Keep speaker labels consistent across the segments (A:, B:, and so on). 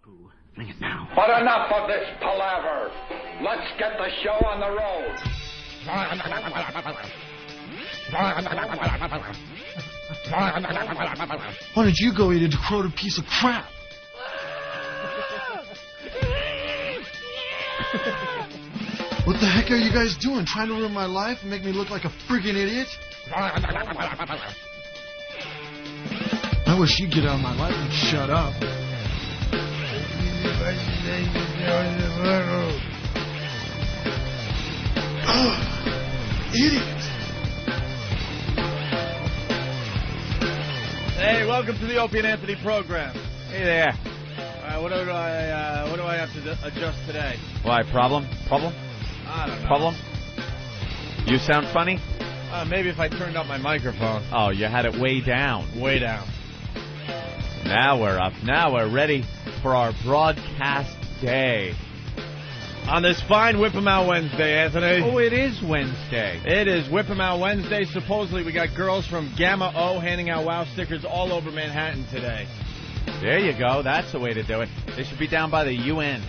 A: Bring it now.
B: But enough of this palaver. Let's get the show on the road.
C: Why don't you go eat a decrepit piece of crap? What the heck are you guys doing? Trying to ruin my life and make me look like a friggin' idiot? I wish you'd get out of my life and shut up. Idiot!
D: Hey, welcome to the Opie and Anthony program.
E: Hey there.
D: All right, what do I have to adjust today?
E: Why, problem?
D: I don't know.
E: Problem? You sound funny?
D: Maybe if I turned up my microphone.
E: Oh, you had it way down.
D: Way down.
E: Now we're up. Now we're ready for our broadcast day.
D: On this fine Whip 'em Out Wednesday, Anthony.
E: Oh, it is Wednesday.
D: It is Whip 'em Out Wednesday. Supposedly we got girls from Gamma O handing out WOW stickers all over Manhattan today.
E: There you go. That's the way to do it. They should be down by the UN.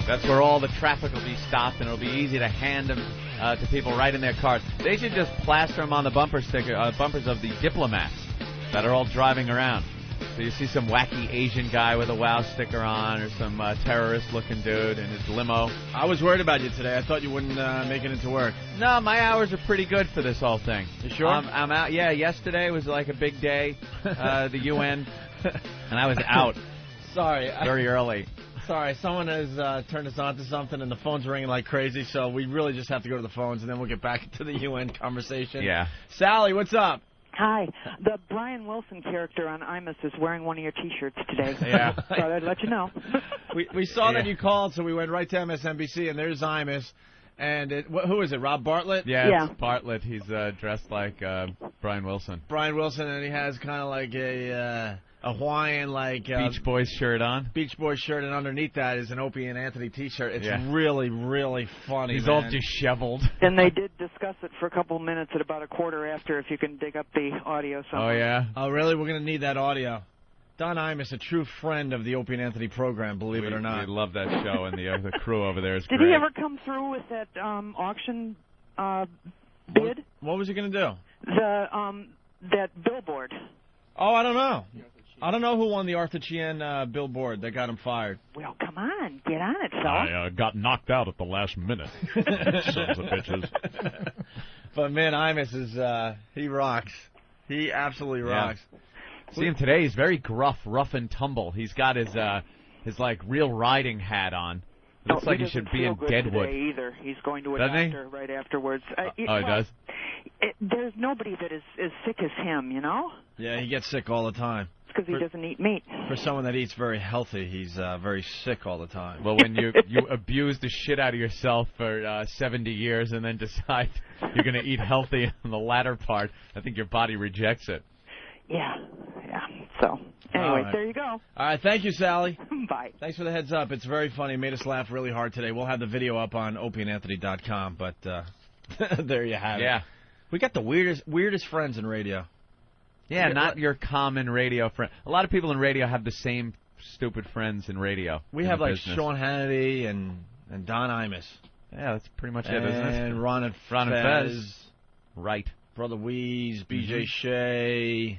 E: That's where all the traffic will be stopped, and it'll be easy to hand them to people right in their cars. They should just plaster them on the bumpers of the diplomats that are all driving around. So you see some wacky Asian guy with a WOW sticker on, or some terrorist-looking dude in his limo.
D: I was worried about you today. I thought you wouldn't make it into work.
E: No, my hours are pretty good for this whole thing.
D: You sure?
E: I'm out. Yeah, yesterday was like a big day, the UN, and I was out.
D: Sorry.
E: Very early.
D: Sorry, someone has turned us on to something, and the phone's ringing like crazy, so we really just have to go to the phones, and then we'll get back into the UN conversation.
E: Yeah.
D: Sally, what's up?
F: Hi. The Brian Wilson character on Imus is wearing one of your T-shirts today.
E: Yeah.
F: Thought I'd let you know.
D: We saw that you called, so we went right to MSNBC, and there's Imus. And who is it, Rob Bartlett?
E: Yeah, it's Bartlett. He's dressed like Brian Wilson.
D: Brian Wilson, and he has kind of like a Hawaiian, like...
E: Beach Boys shirt on.
D: Beach Boys shirt, and underneath that is an Opie and Anthony T-shirt. It's really, really funny,
E: He's all disheveled.
F: And they did discuss it for a couple minutes at about a quarter after, if you can dig up the audio somewhere.
E: Oh, yeah?
D: Oh, really? We're going to need that audio. Don Imus, a true friend of the Opie and Anthony program, believe it or not.
E: We love that show, and the crew over there is great.
F: Did he ever come through with that auction bid?
D: What was he going to do?
F: That billboard.
D: Oh, I don't know. I don't know who won the Arthur Chien billboard that got him fired.
F: Well, come on. Get on it, fella.
G: I got knocked out at the last minute. Sons of bitches.
D: But, man, Imus is, he rocks. He absolutely rocks.
E: See him today. He's very gruff, rough and tumble. He's got his like real riding hat on. It looks like he should be in Deadwood.
F: Today either. He's going to a
E: Doesn't
F: doctor right afterwards.
E: He does?
F: There's nobody that is as sick as him, you know?
D: Yeah, he gets sick all the time.
F: It's because he doesn't eat meat.
D: For someone that eats very healthy, he's very sick all the time.
E: Well, when you abuse the shit out of yourself for 70 years and then decide you're going to eat healthy in the latter part, I think your body rejects it.
F: Yeah. So, anyway,
D: right.
F: There you go.
D: All right, thank you, Sally.
F: Bye.
D: Thanks for the heads up. It's very funny. It made us laugh really hard today. We'll have the video up on opieandanthony.com, but there you have it.
E: Yeah.
D: We got the weirdest friends in radio.
E: Yeah, not your common radio friend. A lot of people in radio have the same stupid friends in radio.
D: We have, like, Sean Hannity and Don Imus.
E: Yeah, that's pretty much it, isn't it?
D: And Ron and Fez.
E: Right.
D: Brother Weeze, B.J. Shea,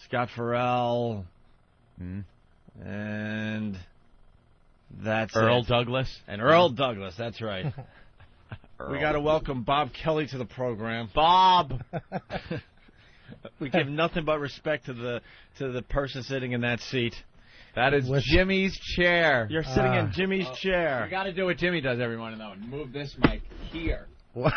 D: Scott Farrell, and that's
E: Earl Douglas.
D: And Earl Douglas, that's right. We got to welcome Bob Kelly to the program.
E: Bob!
D: We give nothing but respect to the person sitting in that seat.
E: That is Jimmy's chair.
D: You're sitting in Jimmy's chair.
E: You got to do what Jimmy does every morning, though, and move this mic here.
H: What?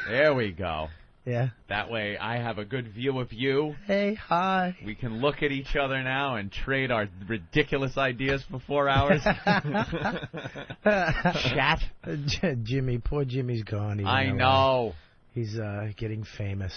E: There we go.
H: Yeah.
E: That way I have a good view of you.
H: Hey, hi.
E: We can look at each other now and trade our ridiculous ideas for 4 hours. Chat.
H: Jimmy, poor Jimmy's gone.
E: I know.
H: He's getting famous.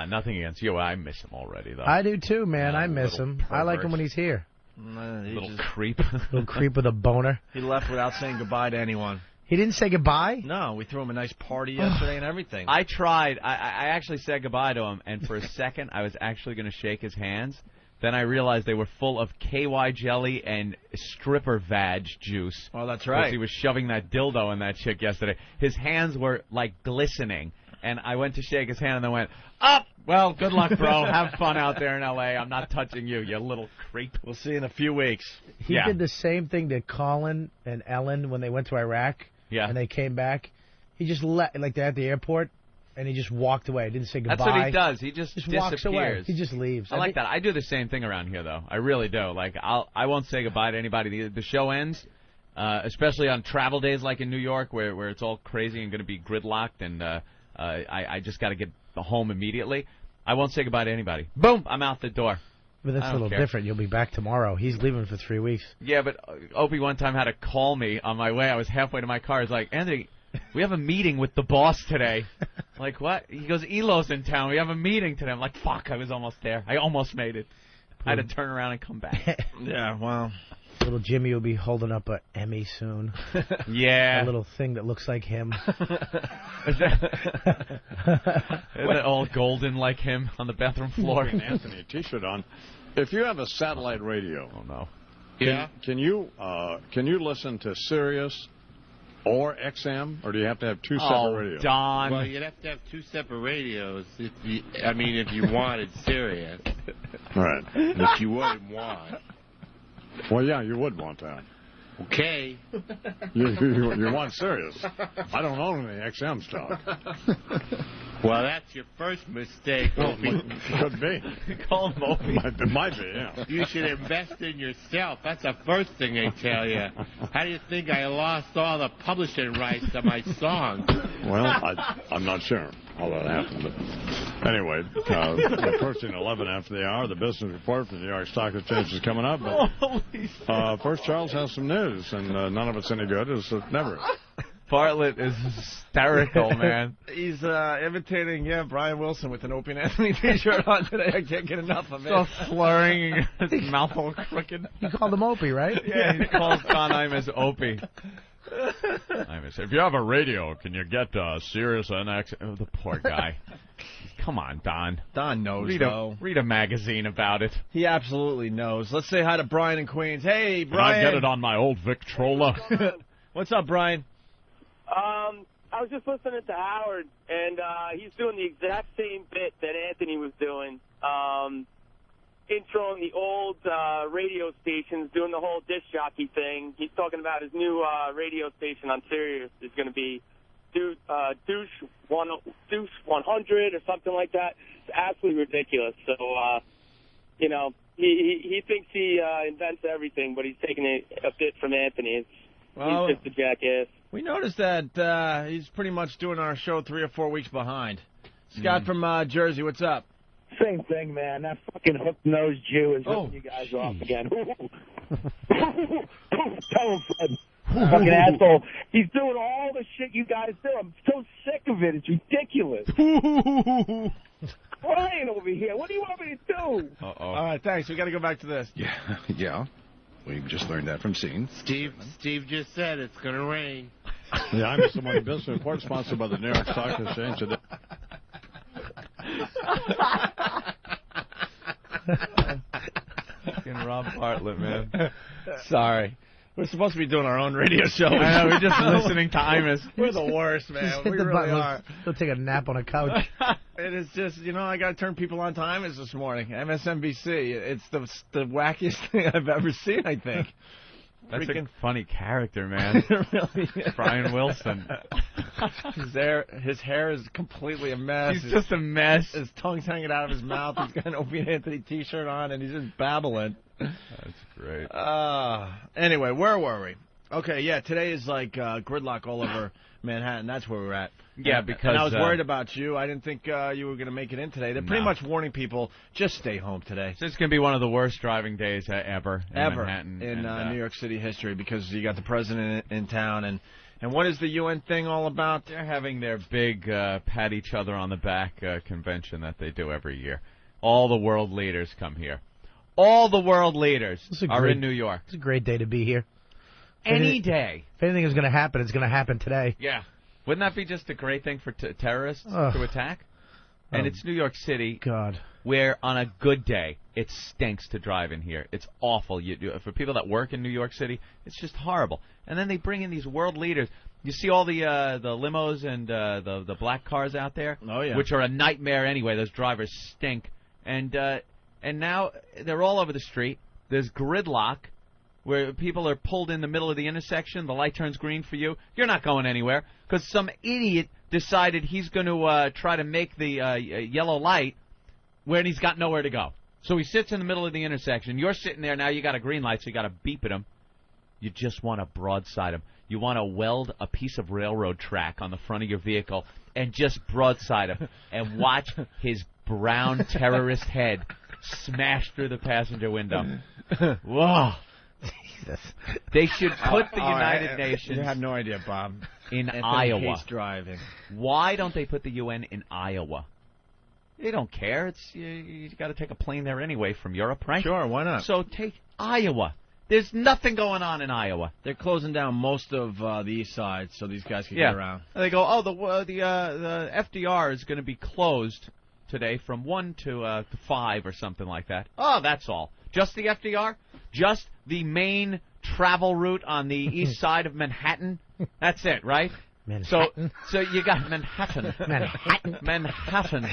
E: Nothing against you. I miss him already, though.
H: I do, too, man. I miss him.
E: Pervert.
H: I like him when he's here.
E: Little creep.
H: Little creep with a boner.
D: He left without saying goodbye to anyone.
H: He didn't say goodbye?
D: No, we threw him a nice party yesterday and everything.
E: I tried. I actually said goodbye to him, and for a second I was actually going to shake his hands, Then I realized they were full of KY jelly and stripper vag juice.
D: Oh, that's right.
E: He was shoving that dildo in that chick yesterday. His hands were, like, glistening. And I went to shake his hand and then went, up! Well, good luck, bro. Have fun out there in L.A. I'm not touching you, you little creep.
D: We'll see you in a few weeks.
H: He did the same thing to Colin and Ellen when they went to Iraq.
E: Yeah.
H: And they came back. He just like they're at the airport, and he just walked away. Didn't say goodbye.
E: That's what he does. He just
H: walks away.
E: disappears.
H: He just leaves.
E: I like that. I do the same thing around here, though. I really do. Like, I won't say goodbye to anybody. The show ends, especially on travel days like in New York where it's all crazy and going to be gridlocked, and I just got to get home immediately. I won't say goodbye to anybody. Boom! I'm out the door.
H: But that's a little different. You'll be back tomorrow. He's leaving for 3 weeks.
E: Yeah, but Opie one time had to call me on my way. I was halfway to my car. He's like, Anthony, we have a meeting with the boss today. Like, what? He goes, Elo's in town. We have a meeting today. I'm like, fuck, I was almost there. I almost made it. I had to turn around and come back.
D: Yeah, well.
H: Little Jimmy will be holding up a Emmy soon.
E: Yeah.
H: A little thing that looks like him.
E: Is it all golden like him on the bathroom floor?
G: An Anthony T-shirt on. If you have a satellite radio,
E: oh no,
G: can you listen to Sirius or XM, or do you have to have two separate radios?
E: Don.
A: Well, you'd have to have two separate radios. If you wanted Sirius.
G: Right.
A: Which you wouldn't want.
G: Well, yeah, you would want that.
A: Okay.
G: You want Sirius. I don't own any XM stock.
A: Well, that's your first mistake, Opie.
G: Could be.
E: Call him Opie.
G: It might be, yeah.
A: You should invest in yourself. That's the first thing they tell you. How do you think I lost all the publishing rights to my songs?
G: Well, I'm not sure how that happened. But anyway, approaching 11 after the hour, the business report from the New York Stock Exchange is coming up. But first, Charles has some news, and none of it's any good, as never.
E: Bartlett is hysterical, man.
D: He's imitating, Brian Wilson with an Opie and Anthony T-shirt on today. I can't get enough of it.
E: So slurring, his mouth all crooked.
H: You called him Opie, right?
E: Yeah, he calls Don Imus Opie.
G: Imus, if you have a radio, can you get Sirius NX?
E: Oh, the poor guy. Come on, Don.
D: Don knows,
E: Read a magazine about it.
D: He absolutely knows. Let's say hi to Brian in Queens. Hey, Brian.
G: Can I get it on my old Victrola?
D: What's up, Brian?
I: I was just listening to Howard, and he's doing the exact same bit that Anthony was doing, introing the old radio stations, doing the whole disc jockey thing. He's talking about his new radio station on Sirius is going to be Deuce 100 or something like that. It's absolutely ridiculous. So, he thinks he invents everything, but he's taking a bit from Anthony. He's just a jackass.
D: We noticed that he's pretty much doing our show 3 or 4 weeks behind. Scott from Jersey, what's up?
J: Same thing, man. That fucking hook-nosed Jew is ripping you guys off again. Tell him, Fred. Fucking asshole. He's doing all the shit you guys do. I'm so sick of it. It's ridiculous. Brian over here. What do you want me to do?
D: All right, thanks. We got to go back to this.
K: Yeah. We just learned that from Scene.
A: Steve just said it's going to rain.
G: Yeah, I'm just the one business report sponsored by the New York Stock Exchange today.
E: Fucking Rob Bartlett, man.
D: Sorry. We're supposed to be doing our own radio show.
E: I know, we're just listening to Imus.
D: We're the worst, man. We really are.
H: He'll take a nap on a couch.
D: It is just, I got to turn people on to Imus this morning. MSNBC. It's the wackiest thing I've ever seen, I think.
E: That's a funny character, man.
D: Really is.
E: Brian Wilson.
D: His hair is completely a mess.
E: He's just a mess.
D: His tongue's hanging out of his mouth. He's got an Opie and Anthony T-shirt on, and he's just babbling.
E: That's great.
D: Anyway, where were we? Okay, today is like gridlock all over Manhattan. That's where we're at.
E: Yeah, because...
D: And I was worried about you. I didn't think you were going to make it in today. They're pretty much warning people, just stay home today.
E: So it's going to be one of the worst driving days ever in Manhattan.
D: In New York City history, because you got the president in town. And what is the UN thing all about?
E: They're having their big pat each other on the back convention that they do every year. All the world leaders come here. All the world leaders are in New York.
H: It's a great day to be here.
E: Any day.
H: If anything is going to happen, it's going to happen today.
E: Yeah. Wouldn't that be just a great thing for terrorists to attack? And it's New York City.
H: God.
E: where on a good day it stinks to drive in here. It's awful. For people that work in New York City, it's just horrible. And then they bring in these world leaders. You see all the limos and the black cars out there, which are a nightmare anyway. Those drivers stink. And now they're all over the street. There's gridlock where people are pulled in the middle of the intersection. The light turns green for you. You're not going anywhere because some idiot decided he's going to try to make the yellow light when he's got nowhere to go. So he sits in the middle of the intersection. You're sitting there now. You got a green light, so you got to beep at him. You just want to broadside him. You want to weld a piece of railroad track on the front of your vehicle and just broadside him and watch his brown terrorist head smash through the passenger window. Whoa. Jesus. They should put the United Nations.
D: You have no idea, Bob.
E: In
D: Anthony
E: Iowa.
D: hates driving.
E: Why don't they put the UN in Iowa? They don't care. It's you got to take a plane there anyway from Europe, right?
D: Sure, why not?
E: So take Iowa. There's nothing going on in Iowa.
D: They're closing down most of the east side so these guys can get around.
E: And they go, oh, the FDR is going to be closed today from 1 to 5 or something like that. Oh, that's all. Just the FDR? Just the main travel route on the east side of Manhattan? That's it, right?
H: Manhattan.
E: So you got Manhattan.
H: Manhattan.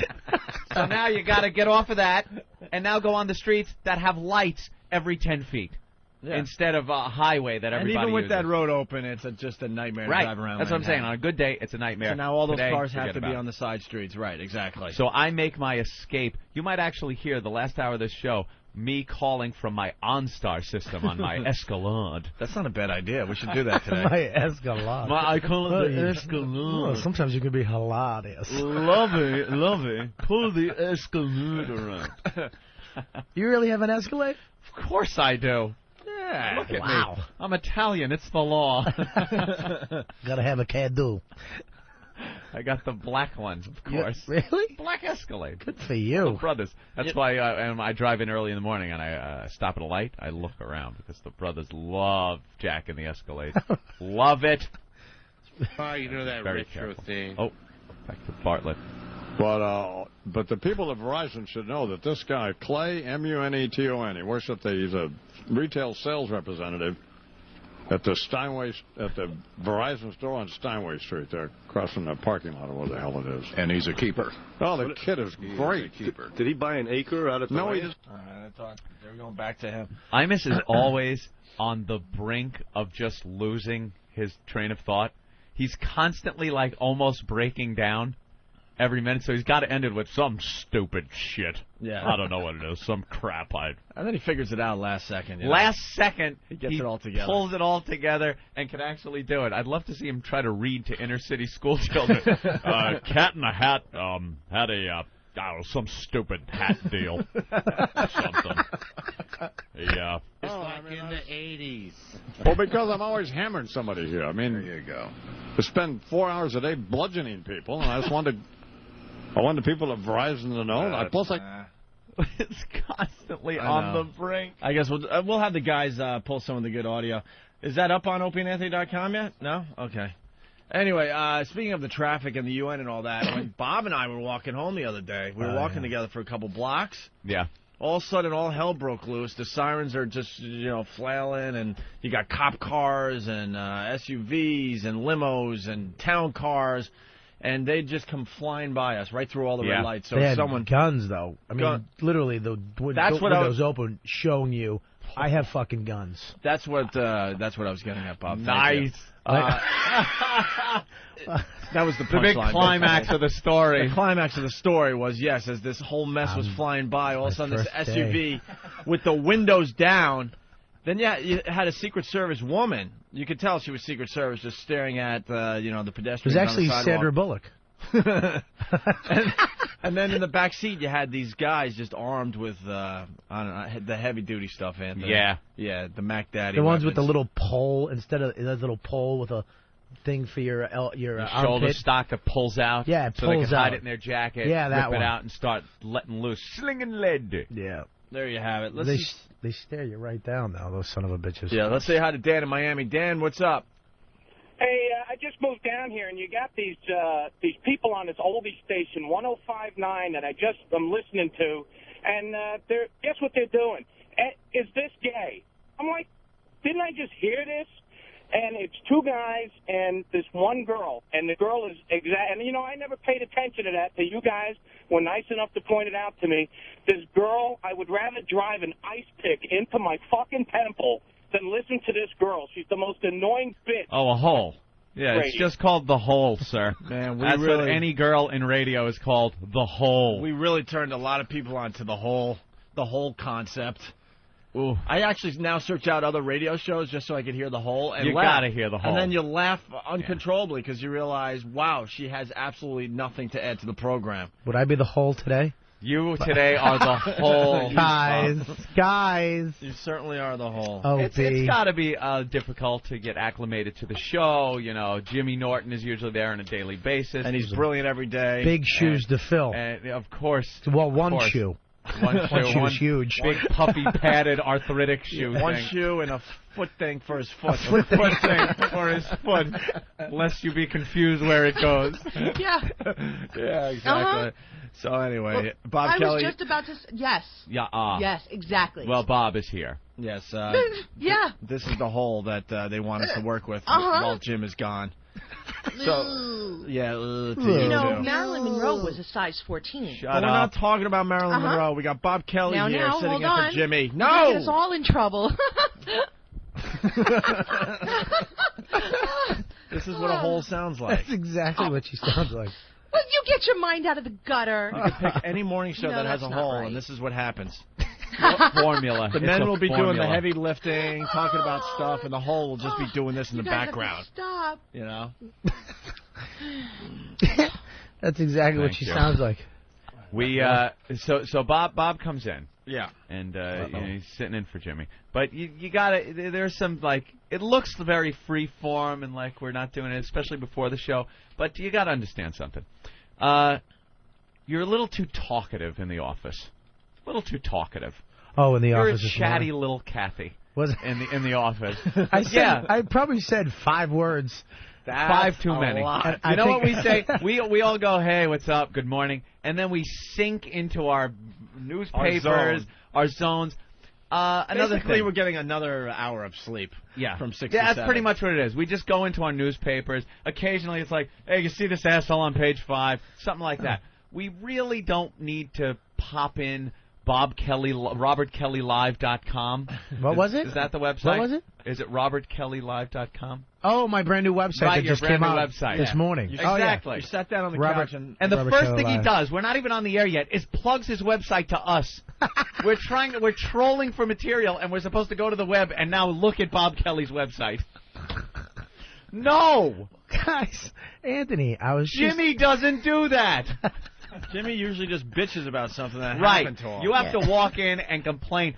E: So now you got to get off of that and now go on the streets that have lights every 10 feet.
D: Yeah.
E: Instead of a highway that everybody
D: uses. And even with
E: uses.
D: that road open, it's just a nightmare to drive around.
E: That's what I'm saying. On a good day, it's a nightmare.
D: So now all those
E: Today,
D: cars have to
E: forget
D: be
E: about
D: on the side streets. Right, exactly.
E: So I make my escape. You might actually hear the last hour of this show me calling from my OnStar system on my Escalade.
D: That's not a bad idea. We should do that today.
H: My Escalade.
E: I call it the Escalade.
H: Oh, sometimes you can be hilarious.
E: Love it. Pull the Escalade around.
H: You really have an Escalade?
E: Of course I do.
D: Yeah.
E: Look at me. I'm Italian. It's the law.
H: Gotta have a Caddo.
E: I got the black ones, of course.
H: Really?
E: Black Escalade.
H: Good for you.
E: Brothers. That's why I drive in early in the morning and I stop at a light. I look around because the brothers love Jack and the Escalade. Love it.
A: Oh, you know that
E: Very
A: retro
E: careful.
A: thing.
E: Oh, back to Bartlett.
G: But the people of Verizon should know that this guy, Clay, Muneton, he works he's a retail sales representative at the Verizon store on Steinway Street there, across from the parking lot or what the hell it is.
K: And he's a keeper.
G: Oh, the kid is great.
K: Keeper.
L: Did he buy an acre out of the
G: No,
L: land?
G: he just...
D: All right, I thought they were going back to him.
E: Imus is always on the brink of just losing his train of thought. He's constantly, like, almost breaking down every minute, so he's got to end it with some stupid shit.
D: Yeah.
E: I don't know what it is, some crap.
D: And then he figures it out last second.
E: Last second,
D: he gets it all together.
E: Pulls it all together and can actually do it. I'd love to see him try to read to inner city school children. Cat in a Hat had a some stupid hat deal. Something. Yeah.
A: It's like in the 80s.
G: Well, because I'm always hammering somebody here. I mean,
K: There you go.
G: to spend 4 hours a day bludgeoning people, and I wanted people of Verizon to know. Plus,
E: It's constantly on the brink.
D: I guess we'll have the guys pull some of the good audio. Is that up on opieandanthony.com yet? No? Okay. Anyway, speaking of the traffic and the UN and all that, when Bob and I were walking home the other day, we were walking together for a couple blocks.
E: Yeah.
D: All of a sudden, all hell broke loose. The sirens are just, flailing, and you got cop cars and SUVs and limos and town cars, and they just come flying by us right through all the red lights. So
H: they had
D: someone
H: guns, though. I mean, literally, the windows open, showing you, I have fucking guns.
D: That's what I was getting at, Bob.
E: Nice.
D: That was the
E: big climax of the story.
D: The climax of the story was, yes, as this whole mess was flying by, all of a sudden this SUV with the windows down. Then, you had a Secret Service woman. You could tell she was Secret Service just staring at, the pedestrians.
H: It was actually
D: on the
H: Sandra Bullock.
D: and then in the back seat, you had these guys just armed with, the heavy-duty stuff, Anthony.
E: Yeah.
D: Yeah, the Mac Daddy
H: The ones
D: weapons.
H: with the little pole, instead of that little pole with a thing for your
E: shoulder
H: armpit.
E: stock that pulls out.
H: Yeah, it
E: so they
H: pulls
E: can hide
H: out.
E: it in their jacket.
H: Yeah, that
E: rip
H: one.
E: it out and start letting loose, slinging lead.
H: Yeah.
D: There you have it.
H: They stare you right down, though, those son of a bitches.
D: Yeah, let's say hi to Dan in Miami. Dan, what's up?
L: Hey, I just moved down here, and you got these people on this oldie station, 105.9, that I'm listening to, and guess what they're doing? Is this gay? I'm like, didn't I just hear this? And it's two guys and this one girl, and the girl is and you know, I never paid attention to that, you guys were nice enough to point it out to me. This girl, I would rather drive an ice pick into my fucking temple than listen to this girl. She's the most annoying bitch.
E: Oh, a hole. Yeah,
L: Radio.
E: It's just called The Hole, sir.
D: Man,
E: That's what any girl in radio is called, The Hole.
D: We really turned a lot of people onto the whole concept.
E: Ooh.
D: I actually now search out other radio shows just so I could hear the whole and
E: you
D: laugh.
E: gotta hear the whole.
D: And then you laugh uncontrollably because you realize, wow, she has absolutely nothing to add to the program.
H: Would I be the whole today?
E: You today are the whole.
H: Guys.
D: You certainly are the whole.
E: It's got to be difficult to get acclimated to the show. You know, Jimmy Norton is usually there on a daily basis.
D: And he's brilliant every day.
H: Big shoes to fill.
E: And, of course.
H: Well, one shoe.
E: One shoe
H: is huge.
E: Big, puffy, padded, arthritic shoe
D: One
E: thing.
D: shoe and a foot thing for his foot.
E: A foot thing for his foot, lest you be confused where it goes.
M: Yeah.
D: Yeah, exactly. So anyway, Bob
M: I
D: Kelly.
M: was just about to yes.
E: Yeah.
M: Yes, exactly.
E: Well, Bob is here.
D: Yes.
M: Yeah.
D: This is the hole that they want us to work with while Jim is gone. So, yeah.
M: You know, Marilyn Monroe was a size 14.
D: Shut up. We're not talking about Marilyn Monroe. We got Bob Kelly here sitting in for Jimmy. No!
M: You're get us all in trouble.
D: This is what a hole sounds like.
H: That's exactly what she sounds like.
M: Well, you get your mind out of the gutter.
D: You can pick any morning show that has a hole,
M: right.
D: and this is what happens.
E: Formula.
D: The men will be doing the heavy lifting, talking about stuff, and the hole will just be doing this in the background.
M: Stop.
D: You know?
H: That's exactly what she sounds like.
E: We so Bob comes in.
D: Yeah.
E: And he's sitting in for Jimmy. But you gotta, there's some, like, it looks very free form and like we're not doing it, especially before the show. But you gotta understand something. You're a little too talkative in the office. A little too talkative.
H: Oh, in the
E: You're
H: office.
E: You're a chatty little Kathy.
H: Was
E: in the office.
H: I probably said 5 words.
E: That's 5 too many. You know what we say? We all go, hey, what's up? Good morning. And then we sink into our newspapers, our zones. Another
D: Basically,
E: thing.
D: we're getting another hour of sleep.
E: Yeah.
D: From 6 to 7.
E: Yeah, that's pretty much what it is. We just go into our newspapers. Occasionally, it's like, hey, you see this asshole on page 5? Something like that. We really don't need to pop in RobertKellyLive.com.
H: What was it?
E: Is that the website?
H: What was it?
E: Is it RobertKellyLive.com?
H: Oh, my brand new website
E: Right,
H: that
E: your
H: just
E: brand
H: came
E: new
H: out
E: website.
H: this morning.
E: Exactly.
D: You sat down on the
H: Robert-
D: couch and
E: the
H: Robert
E: first
H: Kelly
E: thing he
H: Live.
E: does, we're not even on the air yet, is plugs his website to us. We're trolling for material, and we're supposed to go to the web and now look at Bob Kelly's website. No!
H: Guys, Anthony,
E: Jimmy doesn't do that.
D: Jimmy usually just bitches about something that
E: Right.
D: happened to him.
E: You have to walk in and complain,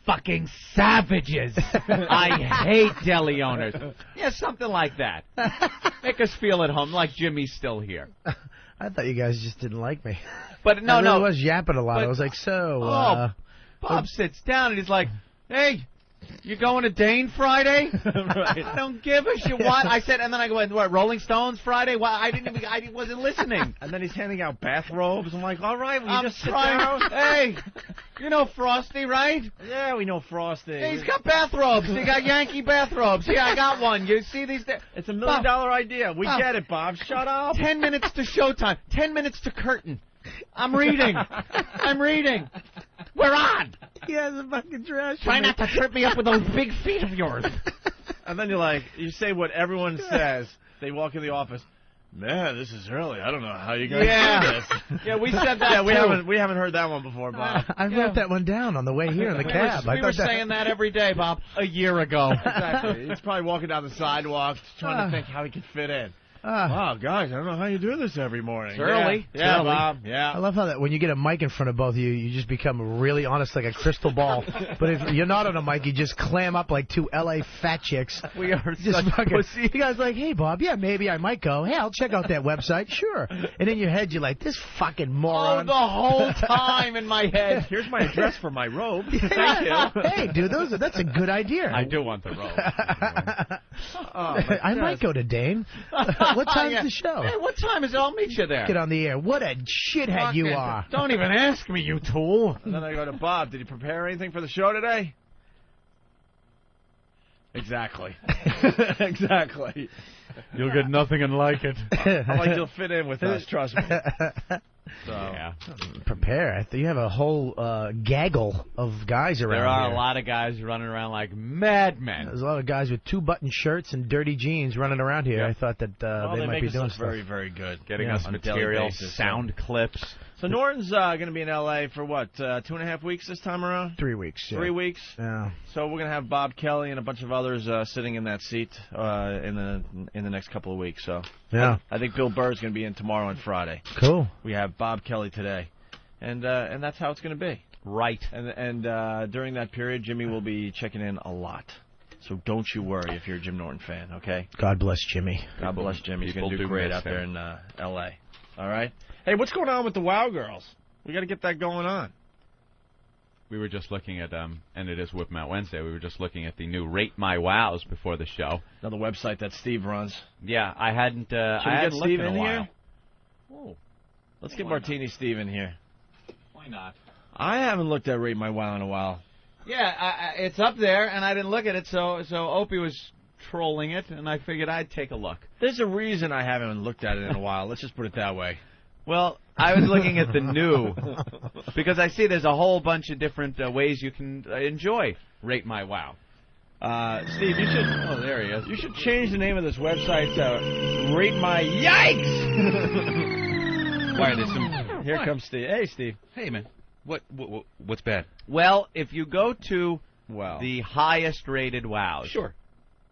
E: fucking savages. I hate deli owners. Yeah, something like that. Make us feel at home, like Jimmy's still here.
H: I thought you guys just didn't like me.
E: But no,
H: I really
E: no.
H: was yapping a lot.
E: But-
H: I was like,
E: Bob sits down and he's like, hey, you going to Dane Friday?
D: Right.
E: I don't give a shit. What? I said, and then I go, what, Rolling Stones Friday? Well, I wasn't listening.
D: And then he's handing out bathrobes. I'm like, all right, will you
E: I'm
D: just sit
E: trying.
D: down?
E: Hey, you know Frosty, right?
D: Yeah, we know Frosty.
E: Hey, he's got bathrobes. He got Yankee bathrobes. Yeah, I got one. You see these?
D: It's $1 million idea. We get it, Bob. Shut up.
E: 10 minutes to showtime. 10 minutes to curtain. I'm reading. We're on.
H: He has a fucking trash.
E: Try not to trip me up with those big feet of yours.
D: And then you say what everyone says. They walk in the office. Man, this is early. I don't know how you guys do this.
E: Yeah, we said that.
D: Yeah,
E: too.
D: we haven't heard that one before, Bob.
H: I wrote that one down on the way here in the cab.
E: We were saying that every day, Bob, a year ago.
D: Exactly. He's probably walking down the sidewalk trying to think how he could fit in. Wow, guys, I don't know how you do this every morning.
E: It's early.
D: Yeah,
E: It's early.
D: Bob. Yeah.
H: I love how that when you get a mic in front of both of you, you just become really honest like a crystal ball. But if you're not on a mic, you just clam up like 2 L.A. fat chicks.
E: We are
H: Just
E: such
H: fucking,
E: pussy.
H: you guys are like, hey, Bob, yeah, maybe I might go. Hey, I'll check out that website. Sure. And in your head, you're like, this fucking
E: Oh,
H: moron.
E: the whole time in my head.
D: Here's my address for my robe.
H: Thank you. Hey, dude, that's a good idea.
E: I do want the robe.
H: I might go to Dane. What time's the show?
E: Hey, what time is it? I'll meet you there.
H: Get on the air. What a shithead you are.
E: Don't even ask me, you tool.
D: And then I go to Bob. Did you prepare anything for the show today? Exactly. Exactly.
E: You'll get nothing and like it.
D: I like you'll fit in with us, trust me. So,
E: yeah.
H: Prepare. You have a whole gaggle of guys around
E: There are
H: here.
E: a lot of guys running around like madmen.
H: There's a lot of guys with 2-button shirts and dirty jeans running around here.
E: Yeah.
H: I thought that they might be doing stuff.
D: Very, very good.
E: Getting us material, sound clips.
D: So Norton's going to be in L.A. for what, 2.5 weeks this time around?
H: 3 weeks. Yeah.
D: 3 weeks?
H: Yeah.
D: So we're going to have Bob Kelly and a bunch of others sitting in that seat in the next couple of weeks. So
H: yeah,
D: I think Bill Burr's going to be in tomorrow and Friday.
H: Cool.
D: We have Bob Kelly today, and that's how it's going to be.
E: Right.
D: And during that period, Jimmy will be checking in a lot. So don't you worry if you're a Jim Norton fan, okay?
H: God bless Jimmy.
D: God bless Jimmy. He's going to
E: People
D: do
E: do
D: great
E: miss
D: out there
E: him.
D: in L.A. All right? Hey, what's going on with the Wow Girls? We got to get that going on.
E: We were just looking at, and it is Whip 'em Out Wednesday, we were just looking at the new Rate My Wows before the show.
D: Another website that Steve runs.
E: Yeah, I hadn't
D: Should we
E: I hadn't
D: get
E: looked
D: Steve
E: in a
D: in
E: while.
D: here? Oh. Let's get Martini Steve in here.
E: Why not?
D: I haven't looked at Rate My Wow in a while.
E: Yeah, it's up there, and I didn't look at it, so Opie was trolling it, and I figured I'd take a look.
D: There's a reason I haven't looked at it in a while. Let's just put it that way.
E: Well, I was looking at the new, because I see there's a whole bunch of different ways you can enjoy Rate My Wow.
D: Steve, you should... Oh, there he is. You should change the name of this website to Rate My Yikes!
K: Why, there's some...
D: Here comes Steve. Hey, Steve.
K: Hey, man. What's bad?
E: Well, if you go to
D: Wow.
E: the highest rated wows,
K: Sure.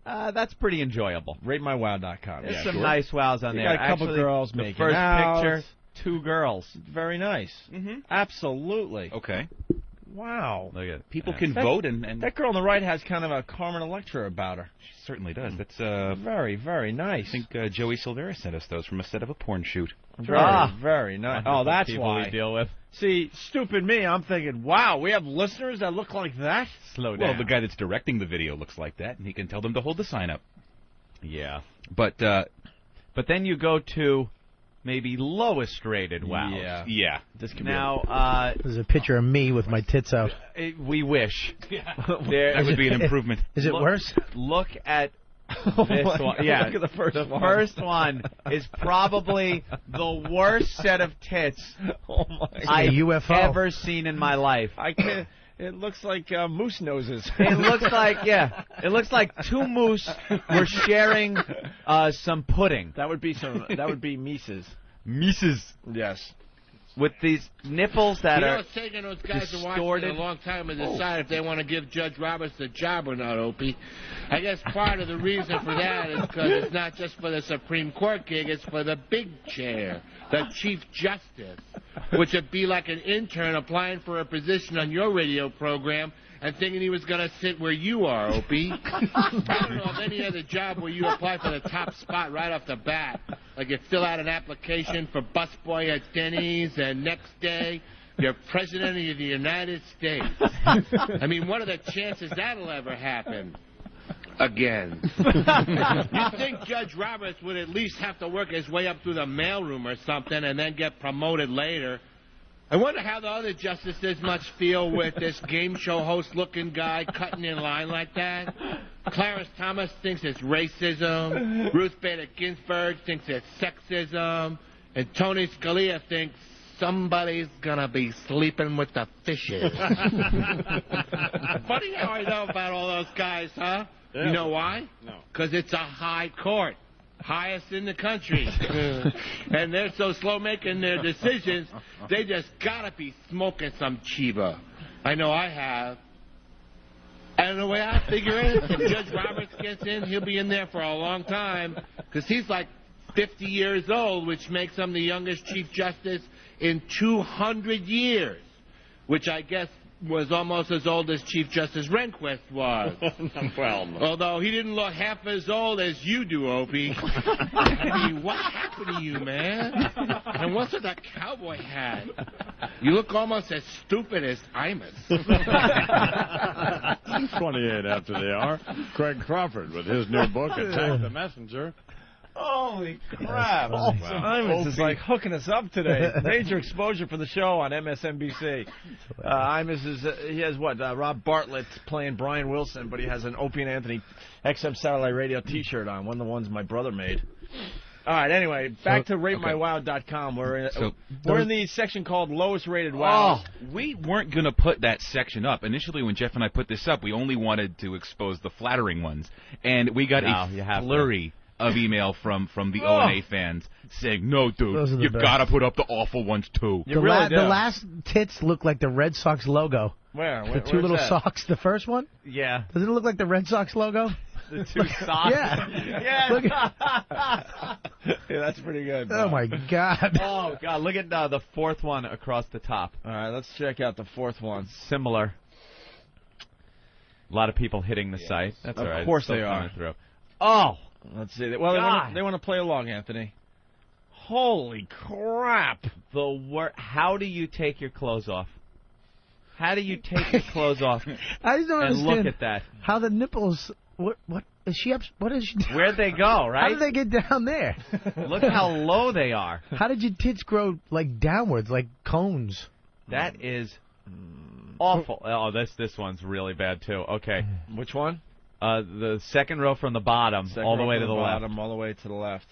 E: that's pretty enjoyable.
D: RateMyWow.com.
E: There's
D: Yeah,
E: some
D: sure.
E: nice wows on
D: You
E: there.
D: got a couple
E: Actually,
D: girls
E: the
D: making
E: first
D: out.
E: picture, 2 girls.
D: Very nice.
E: Mm-hmm.
D: Absolutely.
K: Okay.
D: Wow.
E: Look at it.
K: People can vote, and
D: That girl on the right has kind of a Carmen Electra about her.
K: she certainly does. That's
D: Very, very nice.
K: I think Joey Silvera sent us those from a set of a porn shoot.
D: Very, very nice. Oh, that's
E: people
D: why.
E: we deal with.
D: See, stupid me, I'm thinking, wow, we have listeners that look like that?
E: Slow down.
K: Well, the guy that's directing the video looks like that, and he can tell them to hold the sign up.
E: Yeah.
K: But
E: then you go to maybe lowest rated wows.
K: yeah,
D: This could
E: Now,
H: There's a picture of me with my tits out.
E: we wish.
K: that would be an improvement.
H: Is it worse?
E: Look at
D: Oh
E: this
D: my
E: one.
D: God,
E: Yeah,
D: look at the first one.
E: first one is probably the worst set of tits
D: Oh my
E: I've
H: UFO.
E: ever seen in my life.
D: I can't. It looks like moose noses.
E: It looks like, it looks like 2 moose were sharing some pudding.
D: That would be Mises.
E: Mises.
D: Yes.
E: With these nipples that
A: You know,
E: are
A: it's taken those guys to watch
E: distorted.
A: it a long time to decide if they want to give Judge Roberts the job or not, Opie. I guess part of the reason for that is because it's not just for the Supreme Court gig, it's for the big chair, the Chief Justice, which would be like an intern applying for a position on your radio program and thinking he was going to sit where you are, Opie. I don't know of any other job where you apply for the top spot right off the bat. Like you fill out an application for busboy at Denny's, and next day you're President of the United States. I mean, what are the chances that'll ever happen? Again. You think Judge Roberts would at least have to work his way up through the mailroom or something and then get promoted later? I wonder how the other justices must feel with this game show host-looking guy cutting in line like that. Clarence Thomas thinks it's racism. Ruth Bader Ginsburg thinks it's sexism. And Tony Scalia thinks somebody's going to be sleeping with the fishes. Funny how I know about all those guys, huh?
G: Yeah.
A: You know why?
G: No.
A: Because it's a high court. Highest in the country. And they're so slow making their decisions, they just gotta be smoking some Chiba. I know I have. And the way I figure it, if Judge Roberts gets in, he'll be in there for a long time, because he's like 50 years old, which makes him the youngest Chief Justice in 200 years, which I guess was almost as old as Chief Justice Rehnquist was.
G: Well,
A: although he didn't look half as old as you do, Opie. I mean, what happened to you, man? And what's with that cowboy hat? You look almost as stupid as Imus.
G: 28 after the hour. Craig Crawford with his new book, Attack the Messenger.
D: Holy crap. Imus is like hooking us up today. Major exposure for the show on MSNBC. Imus is, he has what? Rob Bartlett playing Brian Wilson, but he has an Opie and Anthony XM Satellite Radio t-shirt on, one of the ones my brother made. All right, anyway, back to RateMyWow.com. We're in the section called Lowest Rated Wow.
K: Oh, we weren't going to put that section up. Initially, when Jeff and I put this up, we only wanted to expose the flattering ones. And we got a flurry of email from the O&A fans saying, no, dude, you've got to put up the awful ones, too.
H: The last tits look like the Red Sox logo.
D: Where?
H: The two little socks, the first one?
D: Yeah.
H: Doesn't it look like the Red Sox logo?
E: The two socks?
H: Yeah.
D: Yeah, that's pretty good.
H: Oh, my God.
E: Oh, God. Look at the fourth one across the top.
D: All right, let's check out the fourth one.
E: Similar. A lot of people hitting the site. That's all right.
D: Of course they are.
E: Through. Oh!
D: Let's see. Well, they want to play along, Anthony. Holy crap!
E: How do you take your clothes off? How do you take your clothes off?
H: I just don't understand.
E: Look at that.
H: How the nipples? What is she up? What is she?
E: Where'd they go? Right?
H: How did they get down there?
E: Look how low they are.
H: How did your tits grow like downwards, like cones?
E: That is awful. Oh, this one's really bad too. Okay,
D: which one?
E: The second row from the bottom, all the way to the left.
D: All the way to the left.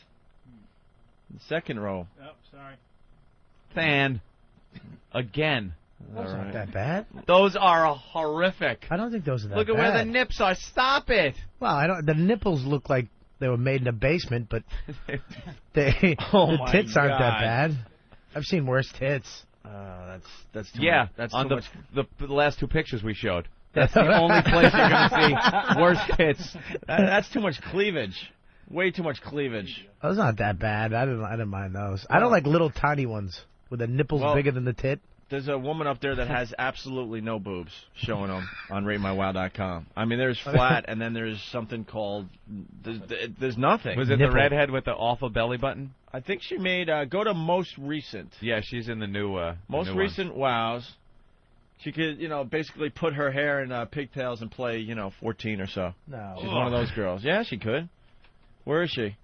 D: The second row.
N: Oh, sorry.
E: Fan. Again.
H: Those aren't that bad.
E: Those are horrific.
H: I don't think those are that bad.
E: Look at where the nips are. Stop it.
H: Well, the nipples look like they were made in a basement, but the tits aren't that bad. I've seen worse tits.
D: That's too
E: yeah.
D: much. That's
E: on
D: too much.
E: the last two pictures we showed. That's the only place you're going to see worse tits.
D: That's too much cleavage. Way too much cleavage.
H: Those aren't that bad. I didn't mind those. I don't like little tiny ones with the nipples bigger than the tit.
D: There's a woman up there that has absolutely no boobs showing them on RateMyWow.com. I mean, there's flat, and then there's something called there's nothing.
E: Was it the redhead with the awful belly button?
D: I think she made go to most recent.
E: Yeah, she's in the new
D: most recent Wows. She could, basically put her hair in pigtails and play, 14 or so.
H: No.
D: She's one of those girls. Yeah, she could. Where is she?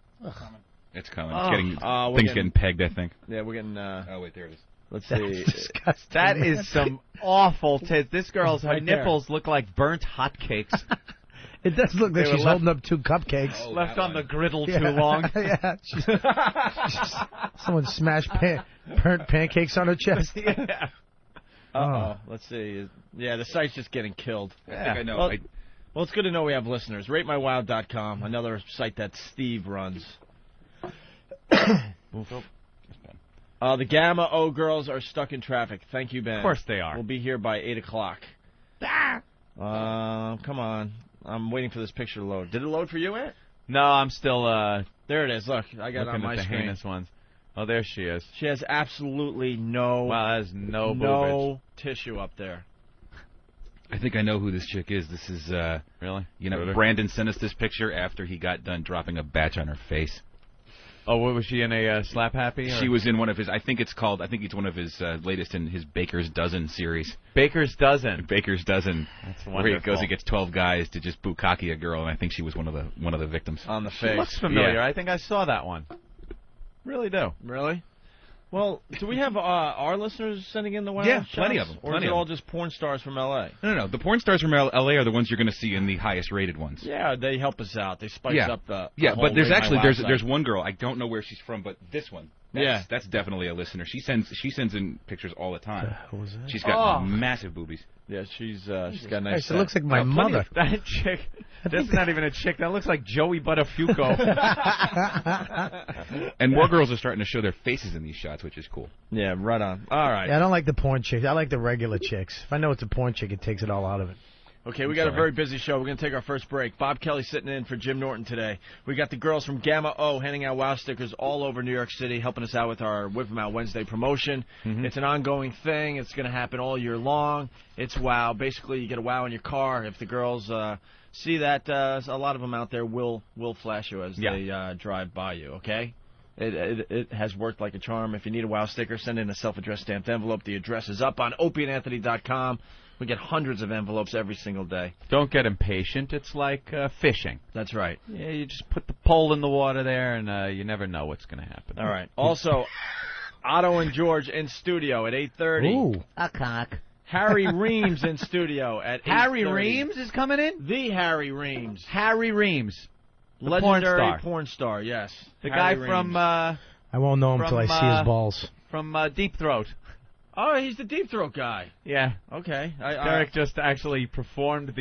K: It's coming.
D: Things
K: getting pegged, I think.
D: Yeah, we're getting...
K: oh, wait, there it is.
D: Let's see.
E: That is some awful tits. This girl's her nipples look like burnt hotcakes.
H: It does look like she's holding up 2 cupcakes.
E: Left on the griddle too long.
H: Yeah. Someone smashed burnt pancakes on her chest.
E: Yeah.
D: Let's see. Yeah, the site's just getting killed.
K: I think I know.
D: Well, it's good to know we have listeners. RateMyWow.com, another site that Steve runs. The Gamma O girls are stuck in traffic. Thank you, Ben.
E: Of course they are.
D: We'll be here by 8 o'clock. Come on. I'm waiting for this picture to load. Did it load for you, Ant?
E: No, I'm still...
D: there it is. Look, I got it on my
E: the
D: screen.
E: heinous ones. Oh, there she is.
D: She has absolutely no...
E: Wow, that is no
D: boobage. Tissue up there.
K: I think I know who this chick is. This is,
E: really?
K: Brandon sent us this picture after he got done dropping a batch on her face.
E: Oh, what, was she in a Slap Happy?
K: She was in one of his, I think it's one of his latest in his Baker's Dozen series.
E: Baker's Dozen.
K: Baker's Dozen.
E: That's wonderful.
K: Where he goes, he gets 12 guys to just bukkake a girl, and I think she was one of the victims.
D: On the
E: She
D: face.
E: looks familiar.
K: Yeah.
E: I think I saw that one. Really do.
D: Really? Well, do we have our listeners sending in the WoW
K: Yeah,
D: shots?
K: plenty of them.
D: Or is it all just porn stars from L.A.?
K: No. The porn stars from L.A. are the ones you're going to see in the highest rated ones.
D: Yeah, they help us out. They spice up the whole
K: but there's
D: Rate
K: actually
D: My Wow
K: there's
D: site.
K: one girl, I don't know where she's from, but this one. That's definitely a listener. She sends in pictures all the time.
H: Who was that?
K: She's got massive boobies.
D: Yeah, she's got a nice.
H: It looks like my mother.
E: That chick. That's not even a chick. That looks like Joey Buttafuoco.
K: And more girls are starting to show their faces in these shots, which is cool.
D: Yeah, right on. All right.
H: Yeah, I don't like the porn chicks. I like the regular chicks. If I know it's a porn chick, it takes it all out of it.
D: Okay, we got a very busy show. We're going to take our first break. Bob Kelly sitting in for Jim Norton today. We got the girls from Gamma O handing out WOW stickers all over New York City, helping us out with our Whip 'em Out Wednesday promotion. It's an ongoing thing. It's going to happen all year long. It's WOW. Basically, you get a WOW in your car. If the girls see that, a lot of them out there will flash you as they drive by you, okay? It has worked like a charm. If you need a WOW sticker, send in a self-addressed stamped envelope. The address is up on opieandanthony.com. We get hundreds of envelopes every single day.
E: Don't get impatient. It's like fishing.
D: That's right.
E: Yeah, you just put the pole in the water there, and you never know what's going to happen.
D: All right. Also, Otto and George in studio at 8:30.
H: Ooh.
E: A cock.
D: Harry Reams in studio at 8:30.
E: Harry Reams is coming in?
D: The Harry Reams.
E: Harry Reams. The
D: legendary porn star, yes.
E: The
D: Harry
E: guy
D: Reams.
E: from...
H: I won't know him until I see his balls.
E: From Deep Throat.
D: Oh, he's the Deep Throat guy.
E: Yeah.
D: Okay.
E: Derek just actually performed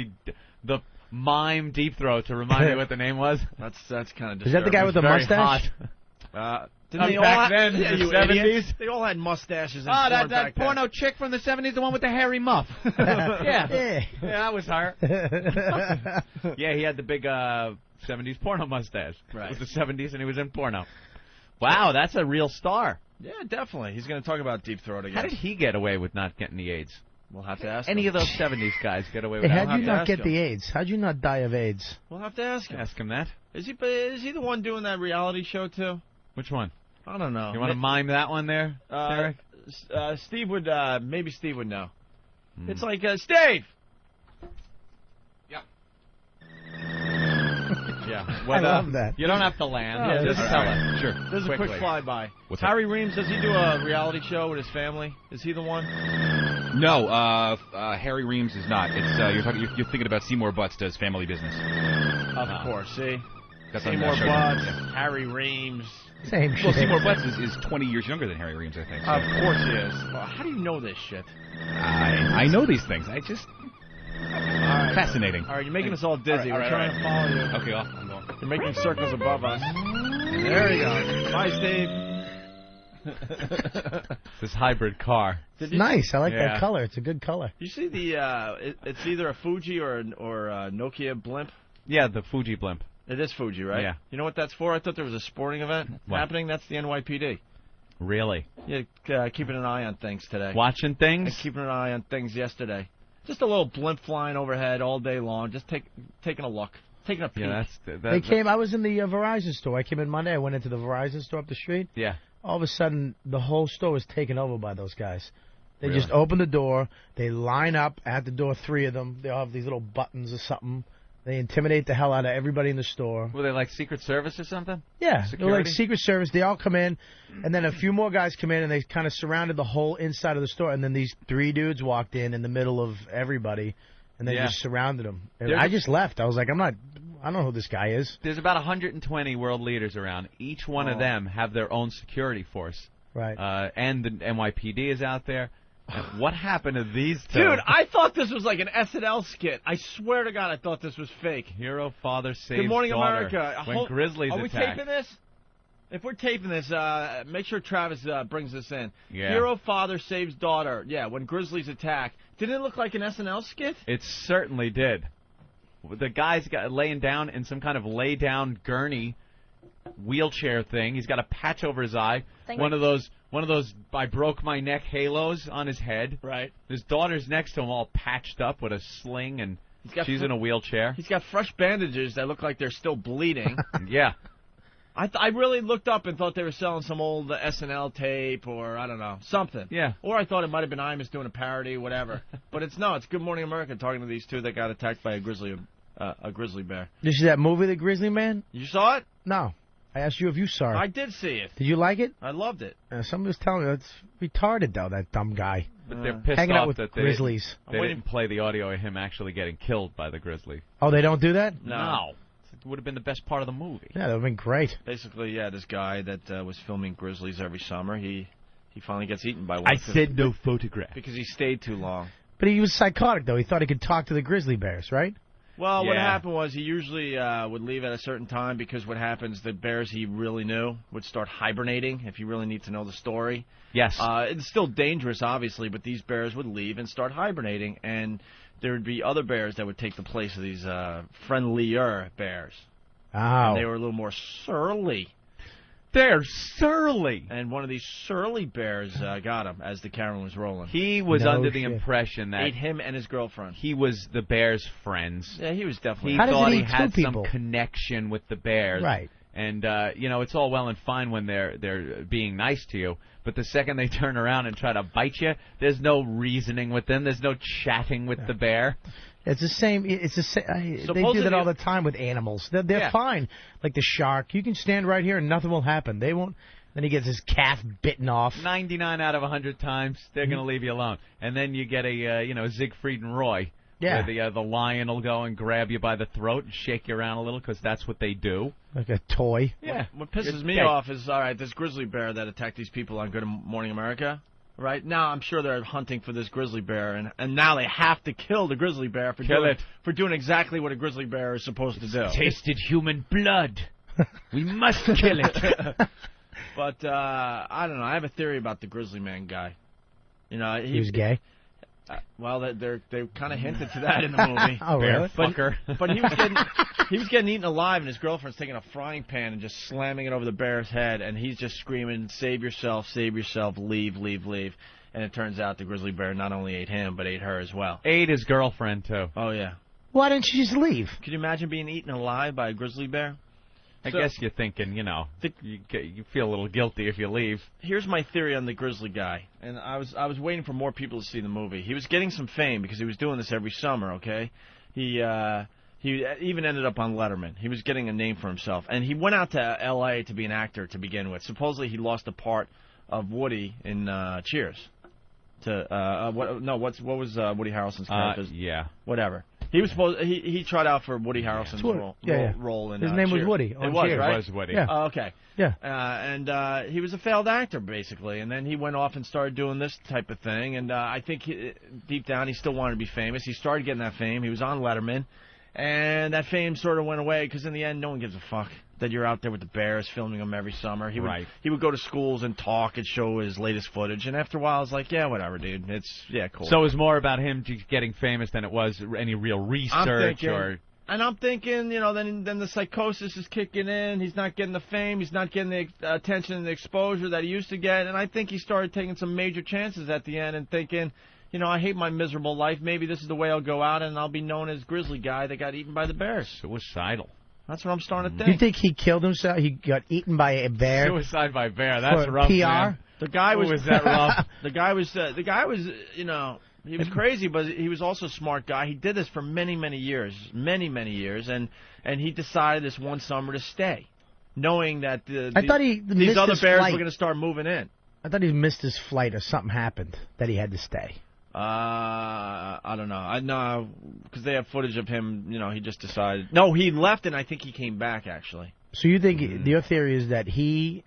E: the mime Deep Throat to remind me what the name was.
D: That's kind of disturbing.
H: Is that the guy with the mustache?
D: Didn't they
E: back
D: all
E: then, in the 70s?
D: They all had mustaches.
E: And that porno chick from the 70s, the one with the hairy muff. Yeah, that was her. Yeah, he had the big 70s porno mustache.
D: Right.
E: It was the 70s, and he was in porno. Wow, that's a real star.
D: Yeah, definitely. He's going to talk about Deep Throat again.
E: How did he get away with not getting the AIDS?
D: We'll have to ask
E: Any
D: him.
E: of those 70s guys get away with
H: Hey,
E: that?
H: how'd you not get the AIDS? How'd you not die of AIDS?
D: We'll have to ask him.
E: Ask him that.
D: Is he the one doing that reality show, too?
E: Which one?
D: I don't know.
E: You want to mime that one there, Derek?
D: Steve would, maybe Steve would know. It's like, Steve! Yeah.
H: I love that.
E: You don't have to land.
H: Oh,
E: Just tell us.
K: Sure.
D: There's a
E: Quickly.
D: quick flyby.
K: What's
D: Harry Reams, does he do a reality show with his family? Is he the one?
K: No, Harry Reams is not. It's you're thinking about Seymour Butts does Family Business.
D: Of course, see?
K: That's on
D: Seymour
K: that show.
D: Butts,
K: Yeah.
D: Harry Reams.
H: Same
K: Well,
H: shit.
K: Seymour Butts is 20 years younger than Harry Reams, I think. So.
D: Of course he is. Well, how do you know this shit?
K: I know these things. I just fascinating.
D: All right, you're making us all dizzy. We're trying to follow you.
K: Okay, I'm going.
D: You're making circles above us. There you go. Bye, Steve.
E: This hybrid car.
H: It's nice. I like
E: Yeah.
H: that color. It's a good color.
D: You see it's either a Fuji or a Nokia blimp.
E: Yeah, the Fuji blimp.
D: It is Fuji, right?
E: Yeah.
D: You know what that's for? I thought there was a sporting event happening. That's the NYPD.
E: Really?
D: Yeah, keeping an eye on things today.
E: Watching things?
D: And keeping an eye on things yesterday. Just a little blimp flying overhead all day long. Just taking a look. Taking a peek.
E: Yeah,
H: They came. I was in the Verizon store. I came in Monday. I went into the Verizon store up the street.
E: Yeah.
H: All of a sudden, the whole store was taken over by those guys. They
E: Really?
H: just open the door. They line up at the door, 3 of them. They all have these little buttons or something. They intimidate the hell out of everybody in the store.
E: Were they like Secret Service or something?
H: Yeah, they're like
E: Security?
H: Secret Service. They all come in, and then a few more guys come in, and they kind of surrounded the whole inside of the store. And then these 3 dudes walked in the middle of everybody, and they
E: Yeah.
H: just surrounded them. And
E: They're
H: I
E: just-
H: just left. I was like, I don't know who this guy is.
E: There's about 120 world leaders around. Each one of them have their own security force.
H: Right.
E: And the NYPD is out there. What happened to these two?
D: Dude, I thought this was like an SNL skit. I swear to God, I thought this was fake.
E: Hero father saves
D: Good Morning
E: daughter
D: America.
E: when Grizzlies
D: Are we
E: attack.
D: taping this? If we're taping this, make sure Travis brings this in.
E: Yeah.
D: Hero father saves daughter. Yeah, when Grizzlies attack. Didn't it look like an SNL skit?
E: It certainly did. The guy's got laying down in some kind of lay-down gurney wheelchair thing. He's got a patch over his eye. One of those I broke my neck halos on his head.
D: Right.
E: His daughter's next to him, all patched up with a sling, and she's in a wheelchair.
D: He's got fresh bandages that look like they're still bleeding.
E: Yeah.
D: I really looked up and thought they were selling some old SNL tape or, I don't know, something.
E: Yeah.
D: Or I thought it might have been Imus doing a parody, whatever. But it's Good Morning America talking to these 2 that got attacked by a grizzly bear.
H: Did you see that movie, The Grizzly Man?
D: You saw it?
H: No. I asked you if you saw it.
D: I did see it.
H: Did you like it?
D: I loved it.
H: Somebody was telling me it's retarded, though, that dumb guy.
E: But they're pissed
H: Hanging out
E: off
H: with
E: that
H: Grizzlies.
E: they didn't play the audio of him actually getting killed by the grizzly.
H: Oh, they don't do that?
E: No. It would have been the best part of the movie.
H: Yeah, that would have been great.
D: Basically, yeah, this guy that was filming grizzlies every summer, he finally gets eaten by one.
E: I said no photograph.
D: Because he stayed too long.
H: But he was psychotic, though. He thought he could talk to the grizzly bears, right?
D: Well, what
E: Yeah.
D: happened was he usually would leave at a certain time because what happens, the bears he really knew would start hibernating, if you really need to know the story.
E: Yes.
D: It's still dangerous, obviously, but these bears would leave and start hibernating. And there would be other bears that would take the place of these friendlier bears.
H: Oh.
D: And they were a little more surly.
E: They're surly.
D: And one of these surly bears got him as the camera was rolling.
E: He was under the impression that...
D: Ate him and his girlfriend.
E: He was the bear's friends.
D: Yeah, he was definitely...
E: He thought he had some connection with the bears.
H: Right.
E: And, it's all well and fine when they're being nice to you, but the second they turn around and try to bite you, there's no reasoning with them. There's no chatting with the bear.
H: It's the same. They do that all the time with animals. They're fine. Like the shark, you can stand right here and nothing will happen. They won't. Then he gets his calf bitten off.
E: 99 out of 100 times, they're going to leave you alone. And then you get a Siegfried and Roy.
H: Yeah.
E: Where the lion will go and grab you by the throat and shake you around a little because that's what they do.
H: Like a toy.
E: Yeah.
D: What pisses me off is, all right, this grizzly bear that attacked these people on Good Morning America. Right now, I'm sure they're hunting for this grizzly bear, and now they have to kill the grizzly bear for doing exactly what a grizzly bear is supposed to do.
E: Tasted human blood. We must kill it.
D: But I don't know. I have a theory about the grizzly man guy. You know,
H: he was gay.
D: Well, they kind of hinted to that in the movie.
H: Oh, really?
D: But he was getting eaten alive, and his girlfriend's taking a frying pan and just slamming it over the bear's head, and he's just screaming, "Save yourself, leave, leave, leave." And it turns out the grizzly bear not only ate him, but ate her as well.
E: Ate his girlfriend, too.
D: Oh, yeah.
H: Why didn't you just leave?
D: Could you imagine being eaten alive by a grizzly bear?
E: I guess you're thinking, you feel a little guilty if you leave.
D: Here's my theory on the grizzly guy, and I was waiting for more people to see the movie. He was getting some fame because he was doing this every summer. Okay, he even ended up on Letterman. He was getting a name for himself, and he went out to L.A. to be an actor to begin with. Supposedly, he lost a part of Woody in Cheers. What was Woody Harrelson's character?
E: Yeah,
D: whatever. He was supposed. He tried out for Woody Harrelson's role in.
H: His name was Woody.
D: It was, right?
E: It was Woody.
H: Yeah.
D: Oh, okay.
H: Yeah.
D: And he was a failed actor basically, and then he went off and started doing this type of thing. And I think deep down he still wanted to be famous. He started getting that fame. He was on Letterman, and that fame sort of went away because in the end, no one gives a fuck that you're out there with the Bears filming them every summer. He would go to schools and talk and show his latest footage, and after a while, it's like, yeah, whatever, dude. Cool.
E: So it was more about him getting famous than it was any real research
D: And I'm thinking, then the psychosis is kicking in. He's not getting the fame. He's not getting the attention and the exposure that he used to get. And I think he started taking some major chances at the end and thinking, I hate my miserable life. Maybe this is the way I'll go out and I'll be known as Grizzly Guy that got eaten by the Bears.
E: Suicidal.
D: That's what I'm starting to think.
H: You think he killed himself? He got eaten by a bear?
E: Suicide by bear. That's rough,
H: PR?
E: Man.
D: The guy was
E: that rough?
D: The guy was, he was crazy, but he was also a smart guy. He did this for many, many years, and he decided this one summer to stay, knowing that these other bears were going to start moving in.
H: I thought he missed his flight or something happened that he had to stay.
D: I don't know. I know because they have footage of him. He just decided. No, he left, and I think he came back actually.
H: So you think your theory is that he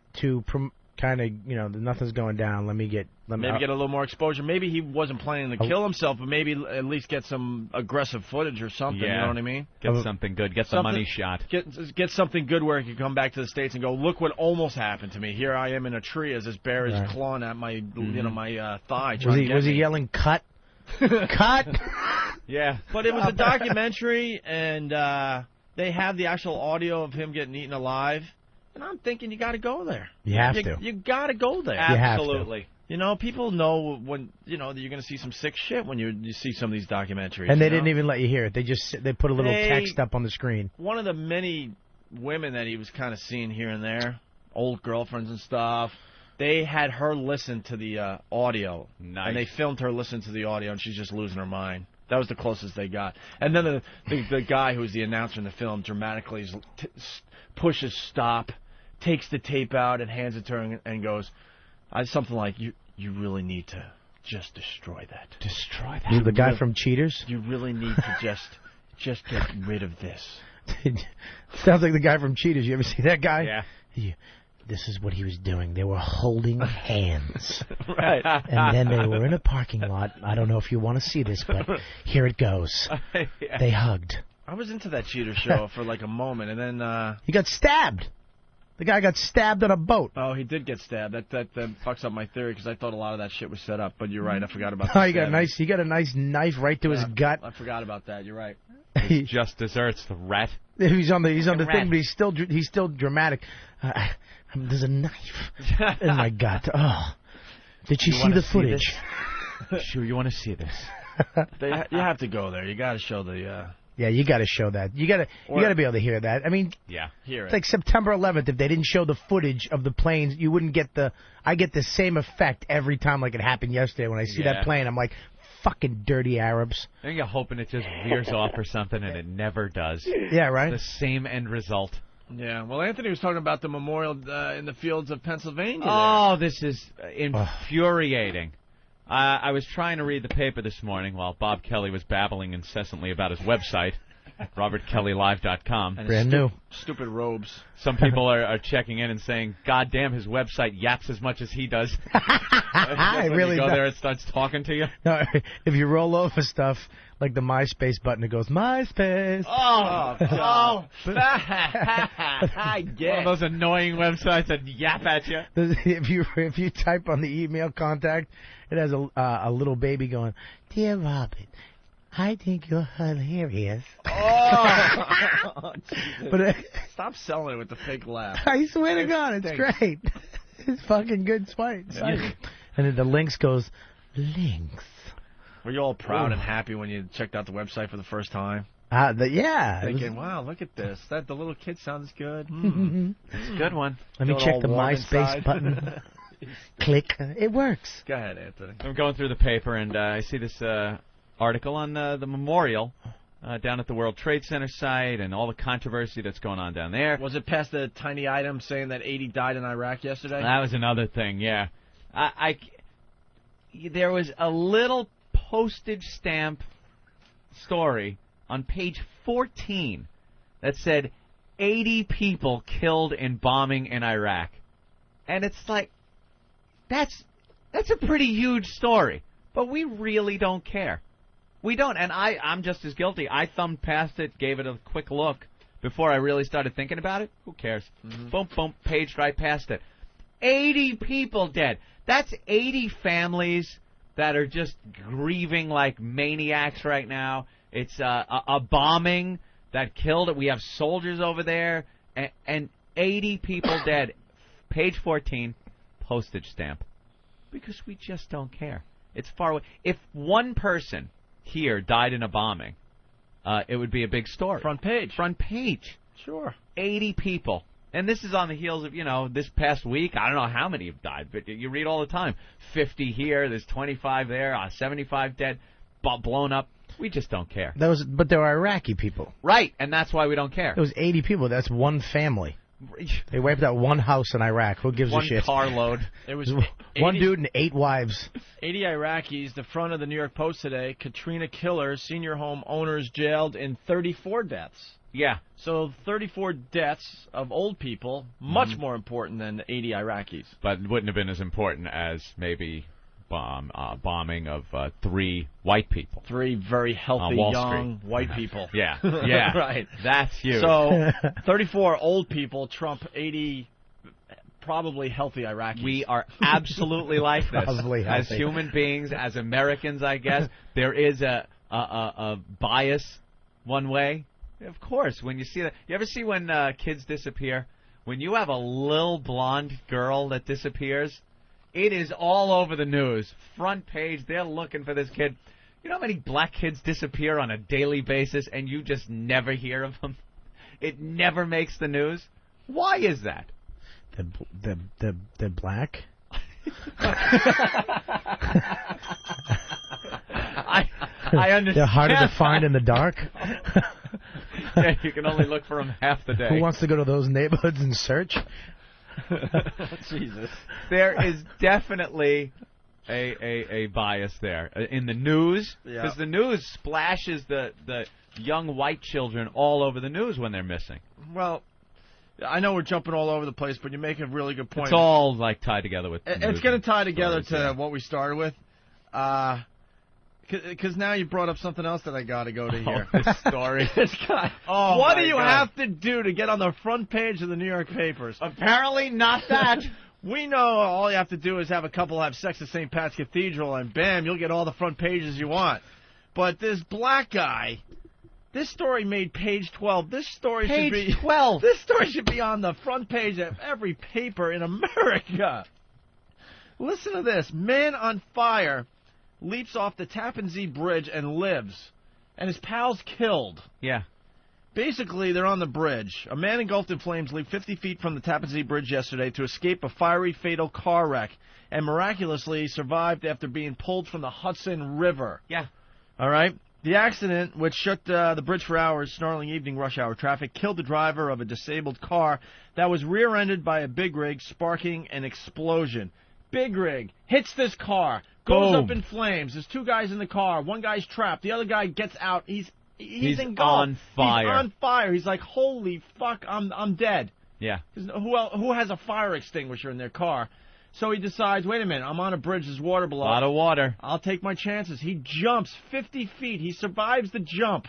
H: kind of nothing's going down. Let me get a
D: little more exposure. Maybe he wasn't planning to kill himself, but maybe at least get some aggressive footage or something.
E: Yeah.
D: You know what I mean?
E: Get something good. Get the money shot.
D: Get something good where he can come back to the States and go, look what almost happened to me. Here I am in a tree as this bear is clawing at my my thigh.
H: Was he yelling cut? Cut?
D: Yeah. But it was a documentary, and they have the actual audio of him getting eaten alive. And I'm thinking you got to go there.
H: You have to.
D: You got to go there.
E: Absolutely.
D: People know when that you're going to see some sick shit when you see some of these documentaries.
H: And they didn't even let you hear it. They put a little text up on the screen.
D: One of the many women that he was kind of seeing here and there, old girlfriends and stuff, they had her listen to the audio.
E: Nice.
D: And they filmed her listen to the audio, and she's just losing her mind. That was the closest they got. And then the guy who was the announcer in the film dramatically pushes stop, takes the tape out, and hands it to her and goes, something like, you really need to just destroy that.
H: Destroy that. The guy from Cheaters?
D: You really need to just get rid of this.
H: Sounds like the guy from Cheaters. You ever see that guy?
E: Yeah.
H: This is what he was doing. They were holding hands.
D: Right.
H: And then they were in a parking lot. I don't know if you want to see this, but here it goes.
E: Yeah.
H: They hugged.
D: I was into that Cheater show for like a moment, and then...
H: He got stabbed. The guy got stabbed on a boat.
D: Oh, he did get stabbed. That fucks up my theory because I thought a lot of that shit was set up. But you're right. I forgot about that.
H: Oh, he got a nice knife right to his gut.
D: I forgot about that. You're right.
E: Just desserts the rat.
H: He's on the thing, but he's still dramatic. There's a knife in my gut. Oh, did she see the footage?
E: Sure, you want to see this?
D: You have to go there. You got to show the.
H: Yeah, you got to show that. You got to be able to hear that. I mean,
D: hear
H: it's like September 11th. If they didn't show the footage of the planes, you wouldn't get I get the same effect every time like it happened yesterday. When I see that plane, I'm like, fucking dirty Arabs.
E: I think you're hoping it just veers off or something, and it never does.
H: Yeah, right?
E: It's the same end result.
D: Yeah, well, Anthony was talking about the memorial in the fields of Pennsylvania.
E: Oh, this is infuriating. I was trying to read the paper this morning while Bob Kelly was babbling incessantly about his website, robertkellylive.com.
H: Brand new.
D: Stupid robes.
E: Some people are checking in and saying, God damn, his website yaps as much as he does.
H: It really
E: you go
H: does.
E: there, it starts talking to you.
H: No, if you roll over stuff, like the MySpace button, it goes, MySpace.
E: Oh, I get one of those annoying websites that yap at you.
H: If you type on the email contact, it has a little baby going, Dear Robert, I think you're hilarious.
D: Oh,
H: but
D: stop selling it with the fake laugh.
H: I swear to God, it's great. It's fucking good site. And then the links goes, links.
D: Were you all proud and happy when you checked out the website for the first time?
H: Yeah.
D: Thinking, wow, look at this. The little kid sounds good.
E: It's a good one.
H: Let me check the MySpace button. Click. It works.
D: Go ahead, Anthony.
E: I'm going through the paper, and I see this article on the memorial down at the World Trade Center site and all the controversy that's going on down there.
D: Was it past the tiny item saying that 80 died in Iraq yesterday?
E: That was another thing, yeah. There was a little postage stamp story on page 14 that said 80 people killed in bombing in Iraq. And it's like, that's a pretty huge story. But we really don't care. We don't. And I'm just as guilty. I thumbed past it, gave it a quick look before I really started thinking about it. Who cares? Boom, boom, paged right past it. 80 people dead. That's 80 families that are just grieving like maniacs right now. It's a bombing that killed it. We have soldiers over there, and 80 people dead. Page 14, postage stamp. Because we just don't care. It's far away. If one person here died in a bombing, it would be a big story.
D: Front page.
E: Front page.
D: Sure.
E: 80 people. And this is on the heels of, this past week, I don't know how many have died, but you read all the time. 50 here, there's 25 there, 75 dead, blown up. We just don't care.
H: But there were Iraqi people.
E: Right, and that's why we don't care.
H: It was 80 people. That's one family. They wiped out one house in Iraq. Who gives a shit?
E: One carload.
D: There was 80,
H: one dude and 8 wives.
D: 80 Iraqis. The front of the New York Post today. Katrina killers, senior home owners jailed in 34 deaths.
E: Yeah.
D: So 34 deaths of old people, much more important than 80 Iraqis.
E: But it wouldn't have been as important as maybe bombing of 3 white people.
D: 3 very healthy, young white people.
E: Yeah.
D: Right.
E: That's huge.
D: So 34 old people trump 80 probably healthy Iraqis.
E: We are absolutely like this.
H: Probably healthy.
E: As human beings, as Americans, I guess, there is a bias one way. Of course, when you see that. You ever see when kids disappear? When you have a little blonde girl that disappears, it is all over the news. Front page, they're looking for this kid. You know how many black kids disappear on a daily basis and you just never hear of them? It never makes the news. Why is that?
H: They're black?
E: I understand.
H: They're harder to find in the dark?
E: Yeah, you can only look for them half the day.
H: Who wants to go to those neighborhoods and search?
D: Jesus.
E: There is definitely a bias there in the news, because the news splashes the young white children all over the news when they're missing.
D: Well, I know we're jumping all over the place, but you make a really good point.
E: It's all like tied together with.
D: It's going to tie together to what we started with. Because now you brought up something else that I got to go to here.
E: This story.
D: This guy.
E: Oh,
D: what do you
E: God.
D: have to do to get on the front page of the New York papers?
E: Apparently not that.
D: We know all you have to do is have a couple have sex at St. Pat's Cathedral, and bam, you'll get all the front pages you want. But this black guy, this story made page 12. This story should be
E: 12.
D: This story should be on the front page of every paper in America. Listen to this. Man on fire leaps off the Tappan Zee Bridge and lives, and his pal's killed.
E: Yeah.
D: Basically, they're on the bridge. A man engulfed in flames leaped 50 feet from the Tappan Zee Bridge yesterday to escape a fiery, fatal car wreck, and miraculously survived after being pulled from the Hudson River.
E: Yeah.
D: All right? The accident, which shut the bridge for hours, snarling evening rush hour traffic, killed the driver of a disabled car that was rear-ended by a big rig, sparking an explosion. Big rig hits this car, goes
E: Boom.
D: up in flames. There's two guys in the car. One guy's trapped. The other guy gets out. He's engulfed.
E: on fire.
D: He's on fire. He's like, holy fuck, I'm dead.
E: Yeah.
D: Who has a fire extinguisher in their car? So he decides, wait a minute, I'm on a bridge, there's water below.
E: A lot of water.
D: I'll take my chances. He jumps 50 feet. He survives the jump.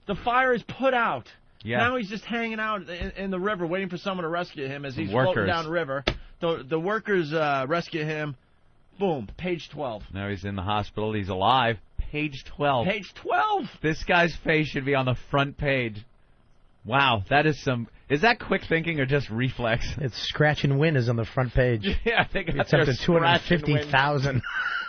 D: The fire is put out.
E: Yeah.
D: Now he's just hanging out in the river waiting for someone to rescue him as he's
E: Workers.
D: floating down the river. The workers rescue him. Boom, page 12.
E: Now he's in the hospital. He's alive. Page 12.
D: Page 12.
E: This guy's face should be on the front page. Wow, that is some... Is that quick thinking or just reflex?
H: It's Scratch and Win is on the front page.
E: Yeah, I think
H: it's up to 250,000.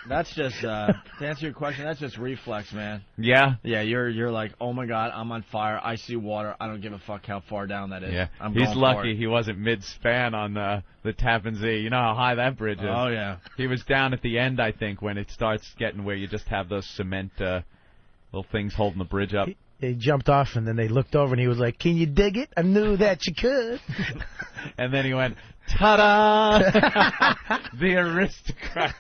D: That's just, to answer your question, that's just reflex, man.
E: Yeah?
D: Yeah, you're like, oh my God, I'm on fire, I see water, I don't give a fuck how far down that is.
E: Yeah,
D: I'm
E: he's
D: going
E: lucky
D: for it.
E: he wasn't mid-span on the Tappan Zee. You know how high that bridge is.
D: Oh, yeah.
E: He was down at the end, I think, when it starts getting where you just have those cement little things holding the bridge up.
H: He jumped off, and then they looked over, and he was like, can you dig it? I knew that you could.
E: And then he went, ta-da! The aristocrat.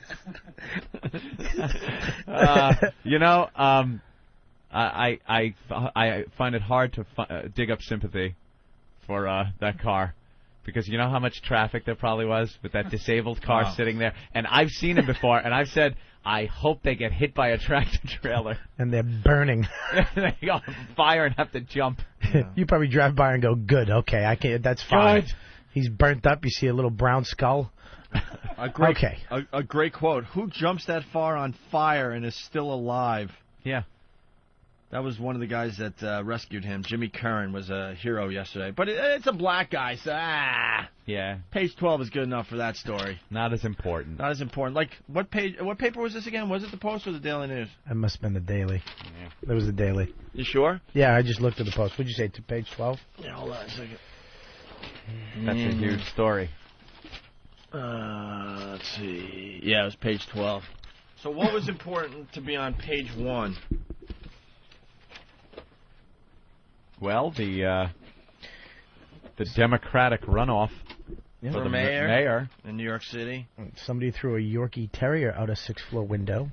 E: I find it hard to dig up sympathy for that car. Because you know how much traffic there probably was with that disabled car sitting there? And I've seen it before, and I've said, I hope they get hit by a tractor trailer.
H: And they're burning.
E: They go on fire and have to jump.
H: You probably drive by and go, good, okay, I can't. That's fine.
E: Good.
H: He's burnt up. You see a little brown skull.
D: A great quote. Who jumps that far on fire and is still alive?
E: Yeah.
D: That was one of the guys that rescued him. Jimmy Curran was a hero yesterday. But it's a black guy, so
E: yeah.
D: Page 12 is good enough for that story.
E: Not as important.
D: Not as important. Like, what paper was this again? Was it the Post or the Daily News?
H: It must have been the Daily.
E: Yeah.
H: It was the Daily.
D: You sure?
H: Yeah, I just looked at the Post. What'd you say, to page 12?
D: Yeah, hold on a second.
E: That's a huge story.
D: Let's see. Yeah, it was page 12. So what was important to be on page 1?
E: Well, the Democratic runoff for the mayor
D: in New York City.
H: Somebody threw a Yorkie Terrier out a 6th floor window.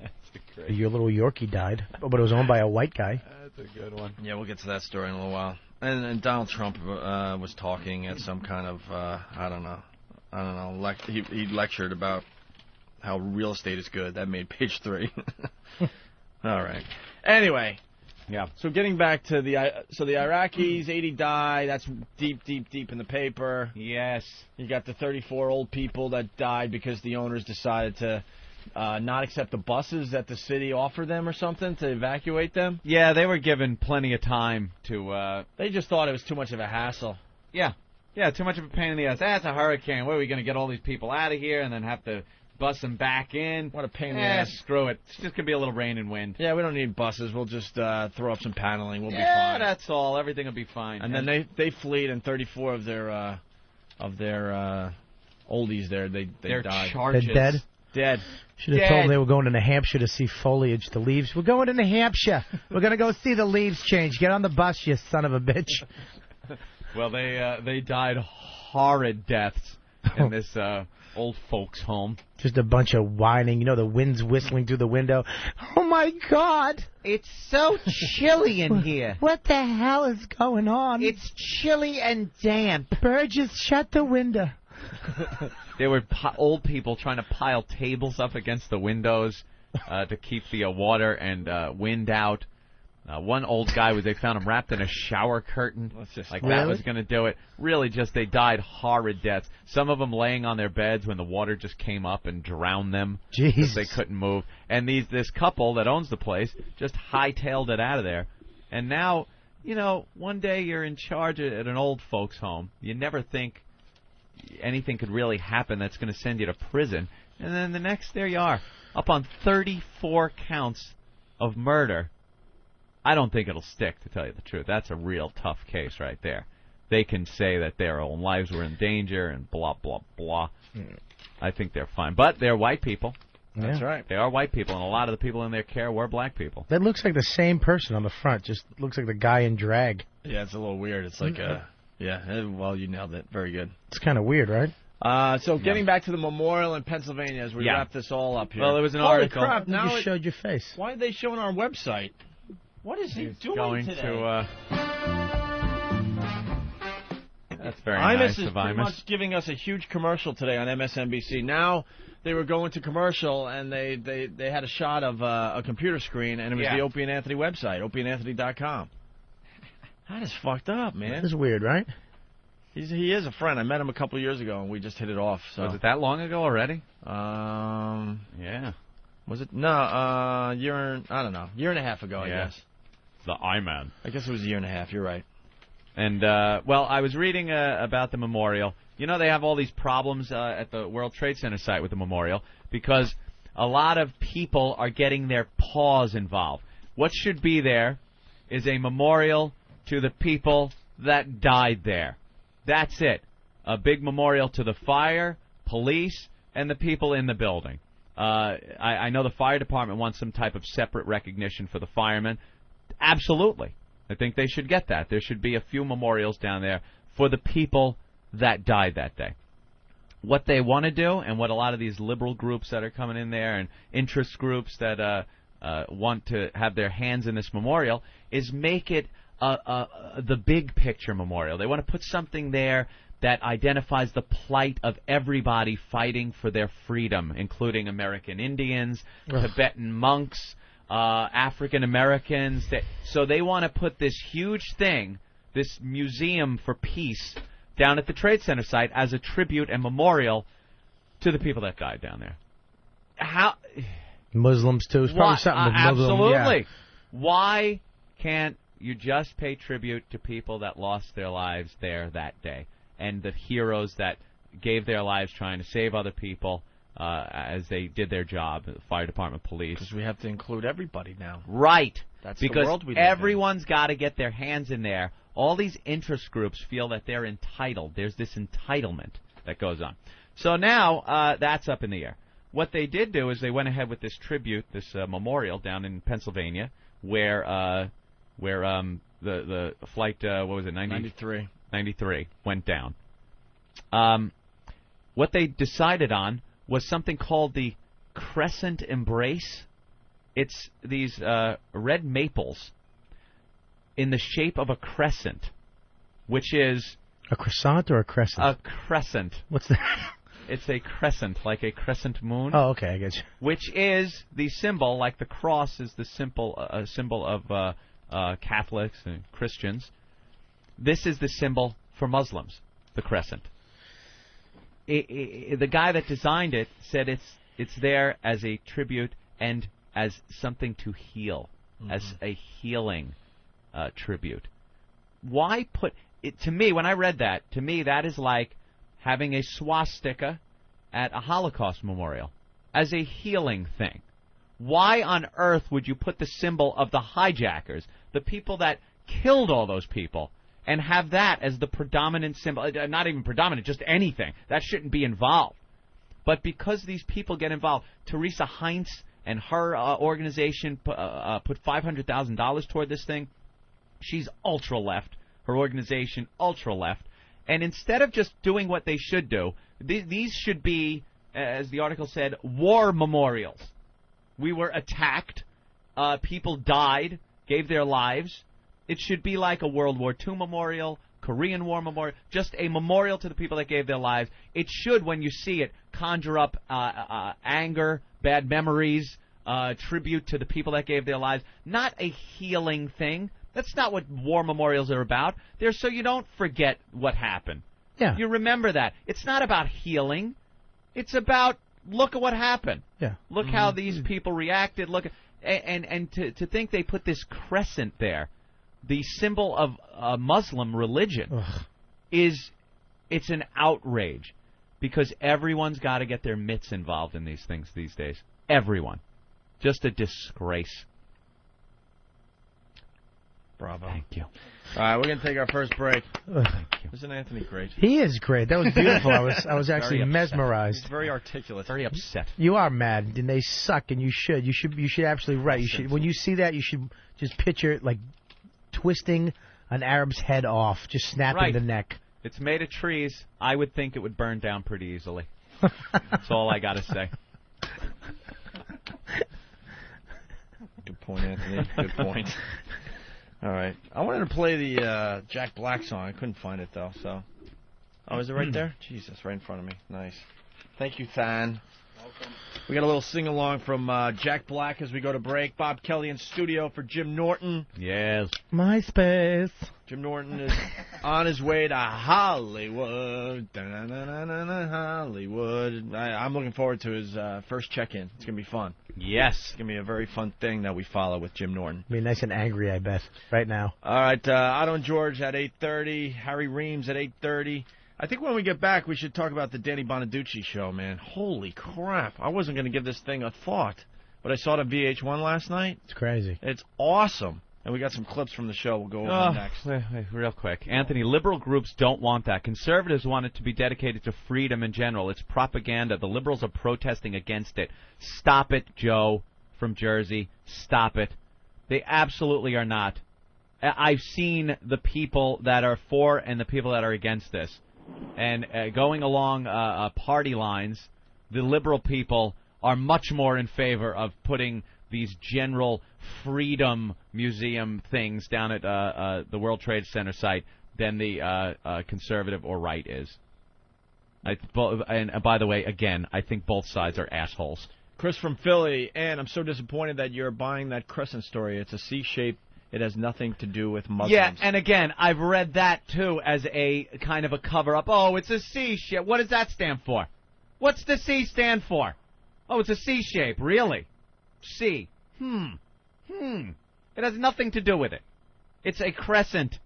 H: Your little Yorkie died, but it was owned by a white guy.
E: That's a good one.
D: Yeah, we'll get to that story in a little while. And Donald Trump was talking at some kind of I don't know. He lectured about how real estate is good. That made page 3. All right. Anyway.
E: Yeah.
D: So getting back to the Iraqis, 80 die. That's deep in the paper.
E: Yes.
D: You got the 34 old people that died because the owners decided to not accept the buses that the city offered them or something to evacuate them.
E: Yeah, they were given plenty of time to...
D: They just thought it was too much of a hassle.
E: Yeah. Yeah, too much of a pain in the ass. That's a hurricane. Where are we going to get all these people out of here and then have to bus them back in?
D: What a pain in the ass.
E: Screw it. It's just going to be a little rain and wind.
D: Yeah, we don't need buses. We'll just throw up some paneling. We'll be fine.
E: Yeah, that's all. Everything will be fine.
D: And then they fled, and 34 of their oldies there, they died.
H: They're dead?
D: Dead.
H: Should have told them they were going to New Hampshire to see foliage. The leaves. We're going to New Hampshire. We're going to go see the leaves change. Get on the bus, you son of a bitch.
E: Well, they died horrid deaths in this old folks' home.
H: Just a bunch of whining. You know, the wind's whistling through the window. Oh, my God.
E: It's so chilly in here.
H: What the hell is going on?
E: It's chilly and damp.
H: Burgess, shut the window.
E: There were old people trying to pile tables up against the windows to keep the water and wind out. One old guy they found him wrapped in a shower curtain, that was going to do it. Really, they died horrid deaths. Some of them laying on their beds when the water just came up and drowned them because they couldn't move. And this couple that owns the place just hightailed it out of there. And now, one day you're in charge at an old folks' home. You never think anything could really happen that's going to send you to prison. And then the next, there you are, up on 34 counts of murder. I don't think it'll stick, to tell you the truth. That's a real tough case right there. They can say that their own lives were in danger and blah, blah, blah. I think they're fine. But they're white people.
D: That's right.
E: They are white people, and a lot of the people in their care were black people.
H: That looks like the same person on the front. Just looks like the guy in drag.
D: Yeah, it's a little weird. It's like well, you nailed it. Very good.
H: It's kind of weird, right?
D: So getting back to the memorial in Pennsylvania as we wrap this all up here.
E: Well, there was an
H: Holy
E: article.
H: Crap, now you showed your face.
D: Why are they showing our website? What is he doing today?
E: That's very
D: Imus
E: nice
D: is
E: of
D: pretty
E: Imus.
D: much giving us a huge commercial today on MSNBC. Now they were going to commercial, and they had a shot of a computer screen, and it was the Opie and Anthony website, opieandanthony.com. That is fucked up, man.
H: That is weird, right?
D: He is a friend. I met him a couple of years ago, and we just hit it off. So.
E: Was it that long ago already?
D: Yeah. Was it? No, I don't know. Year and a half ago, I guess.
G: The I-Man.
D: I guess it was a year and a half. You're right.
E: And, I was reading about the memorial. They have all these problems at the World Trade Center site with the memorial because a lot of people are getting their paws involved. What should be there is a memorial to the people that died there. That's it. A big memorial to the fire, police, and the people in the building. I know the fire department wants some type of separate recognition for the firemen. Absolutely. I think they should get that. There should be a few memorials down there for the people that died that day. What they want to do, and what a lot of these liberal groups that are coming in there and interest groups that want to have their hands in this memorial, is make it the big picture memorial. They want to put something there that identifies the plight of everybody fighting for their freedom, including American Indians, Tibetan monks, African Americans. So they want to put this huge thing, this museum for peace, down at the Trade Center site as a tribute and memorial to the people that died down there. How?
H: Muslims, too. It's probably something with Muslims.
E: Absolutely.
H: Yeah.
E: Why can't you just pay tribute to people that lost their lives there that day and the heroes that gave their lives trying to save other people as they did their job, the fire department, police?
D: Because we have to include everybody now.
E: Right.
D: That's
E: because
D: the world we live in.
E: Everyone's got to get their hands in there. All these interest groups feel that they're entitled. There's this entitlement that goes on. So now that's up in the air. What they did do is they went ahead with this tribute, this memorial down in Pennsylvania, where the flight, what was it,
D: 93.
E: 93 went down. What they decided on was something called the Crescent Embrace. It's these red maples in the shape of a crescent, which is...
H: A croissant or a crescent?
E: A crescent.
H: What's that?
E: It's a crescent, like a crescent moon.
H: Oh, okay, I get you.
E: Which is the symbol, like the cross is the symbol of Catholics and Christians. This is the symbol for Muslims, the crescent. The guy that designed it said it's there as a tribute and as something to heal, as a healing tribute. Why put it? To me, when I read that, to me that is like having a swastika at a Holocaust memorial as a healing thing. Why on earth would you put the symbol of the hijackers, the people that killed all those people, and have that as the predominant symbol? Not even predominant, just anything. That shouldn't be involved. But because these people get involved, Teresa Heinz and her organization put $500,000 toward this thing. She's ultra-left. Her organization, ultra-left. And instead of just doing what they should do, these should be, as the article said, war memorials. We were attacked. People died, gave their lives. It should be like a World War II memorial, Korean War memorial, just a memorial to the people that gave their lives. It should, when you see it, conjure up anger, bad memories, tribute to the people that gave their lives, not a healing thing. That's not what war memorials are about. They're so you don't forget what happened.
H: Yeah.
E: You remember that. It's not about healing. It's about look at what happened.
H: Yeah.
E: Look how these people reacted. Look, and to think they put this crescent there, the symbol of a Muslim religion, it's an outrage because everyone's got to get their mitts involved in these things these days. Everyone. Just a disgrace.
D: Bravo.
E: Thank you.
D: All right, we're going to take our first break. Thank you. Isn't Anthony great?
H: He is great. That was beautiful. I was actually mesmerized.
D: He's very articulate.
E: Very upset.
H: You are mad, and they suck, and you should. You should absolutely right. You should. When you see that, you should just picture it like twisting an Arab's head off, just snapping the neck.
E: It's made of trees. I would think it would burn down pretty easily. That's all I got to say.
D: Good point, Anthony. Good point. All right. I wanted to play the Jack Black song. I couldn't find it, though. So, oh, is it right there? Jesus, right in front of me. Nice. Thank you, Than. Welcome. We got a little sing-along from Jack Black as we go to break. Bob Kelly in studio for Jim Norton.
E: Yes.
H: MySpace.
D: Jim Norton is on his way to Hollywood. Hollywood. I'm looking forward to his first check-in. It's going to be fun.
E: Yes.
D: It's going to be a very fun thing that we follow with Jim Norton.
H: Be nice and angry, I bet, right now.
D: All right, Otto and George at 8:30. Harry Reams at 8:30. I think when we get back, we should talk about the Danny Bonaducci show, man. Holy crap. I wasn't going to give this thing a thought, but I saw it on VH1 last night.
H: It's crazy.
D: It's awesome. And we got some clips from the show we'll go over next.
E: Real quick. Anthony, liberal groups don't want that. Conservatives want it to be dedicated to freedom in general. It's propaganda. The liberals are protesting against it. Stop it, Joe from Jersey. Stop it. They absolutely are not. I've seen the people that are for and the people that are against this. And going along party lines, the liberal people are much more in favor of putting these general freedom museum things down at the World Trade Center site than the conservative or right is. And by the way, again, I think both sides are assholes.
D: Chris from Philly, and I'm so disappointed that you're buying that crescent story. It's a C shape. It has nothing to do with Muslims.
E: Yeah, and again, I've read that, too, as a kind of a cover-up. Oh, it's a C shape. What does that stand for? What's the C stand for? Oh, it's a C shape. Really? C. It has nothing to do with it. It's a crescent.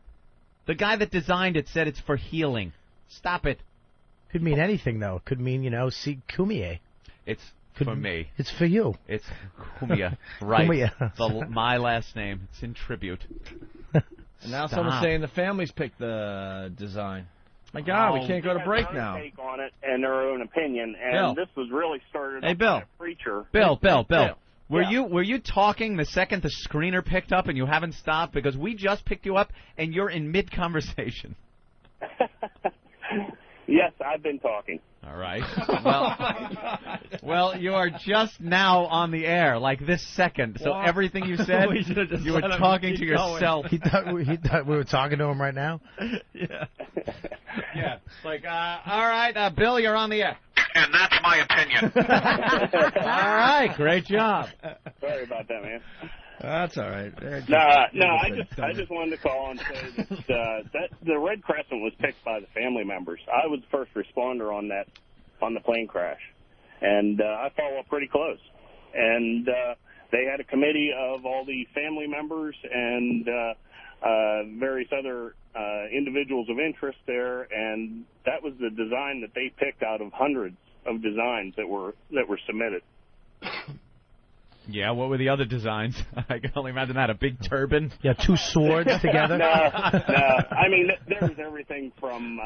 E: The guy that designed it said it's for healing. Stop it.
H: Could mean anything, though. Could mean, C. Kumie.
E: It's for me.
H: It's for you.
E: It's Kumia. Right.
H: Kumia.
E: My last name. It's in tribute.
D: And now someone's saying the families picked the design. My God, we can't go to break now.
L: Take on it and their own opinion, and this was really started by a preacher.
E: Bill. Were you talking the second the screener picked up and you haven't stopped? Because we just picked you up and you're in mid-conversation.
L: Yes, I've been talking.
E: All right. Well, you are just now on the air, like this second. So everything you said, you were talking to yourself.
H: He thought we were talking to him right now?
E: Yeah. Yeah. It's like, all right, Bill, you're on the air.
L: And that's my opinion.
E: All right, great job.
L: Sorry about that, man.
D: That's all right.
L: I just wanted to call and say that the Red Crescent was picked by the family members. I was the first responder on the plane crash, and I follow up pretty close. And they had a committee of all the family members and various other individuals of interest there, and that was the design that they picked out of hundreds of designs that were submitted.
E: Yeah, what were the other designs? I can only imagine that, a big turban.
H: Yeah, two swords together.
L: No. I mean, there was everything from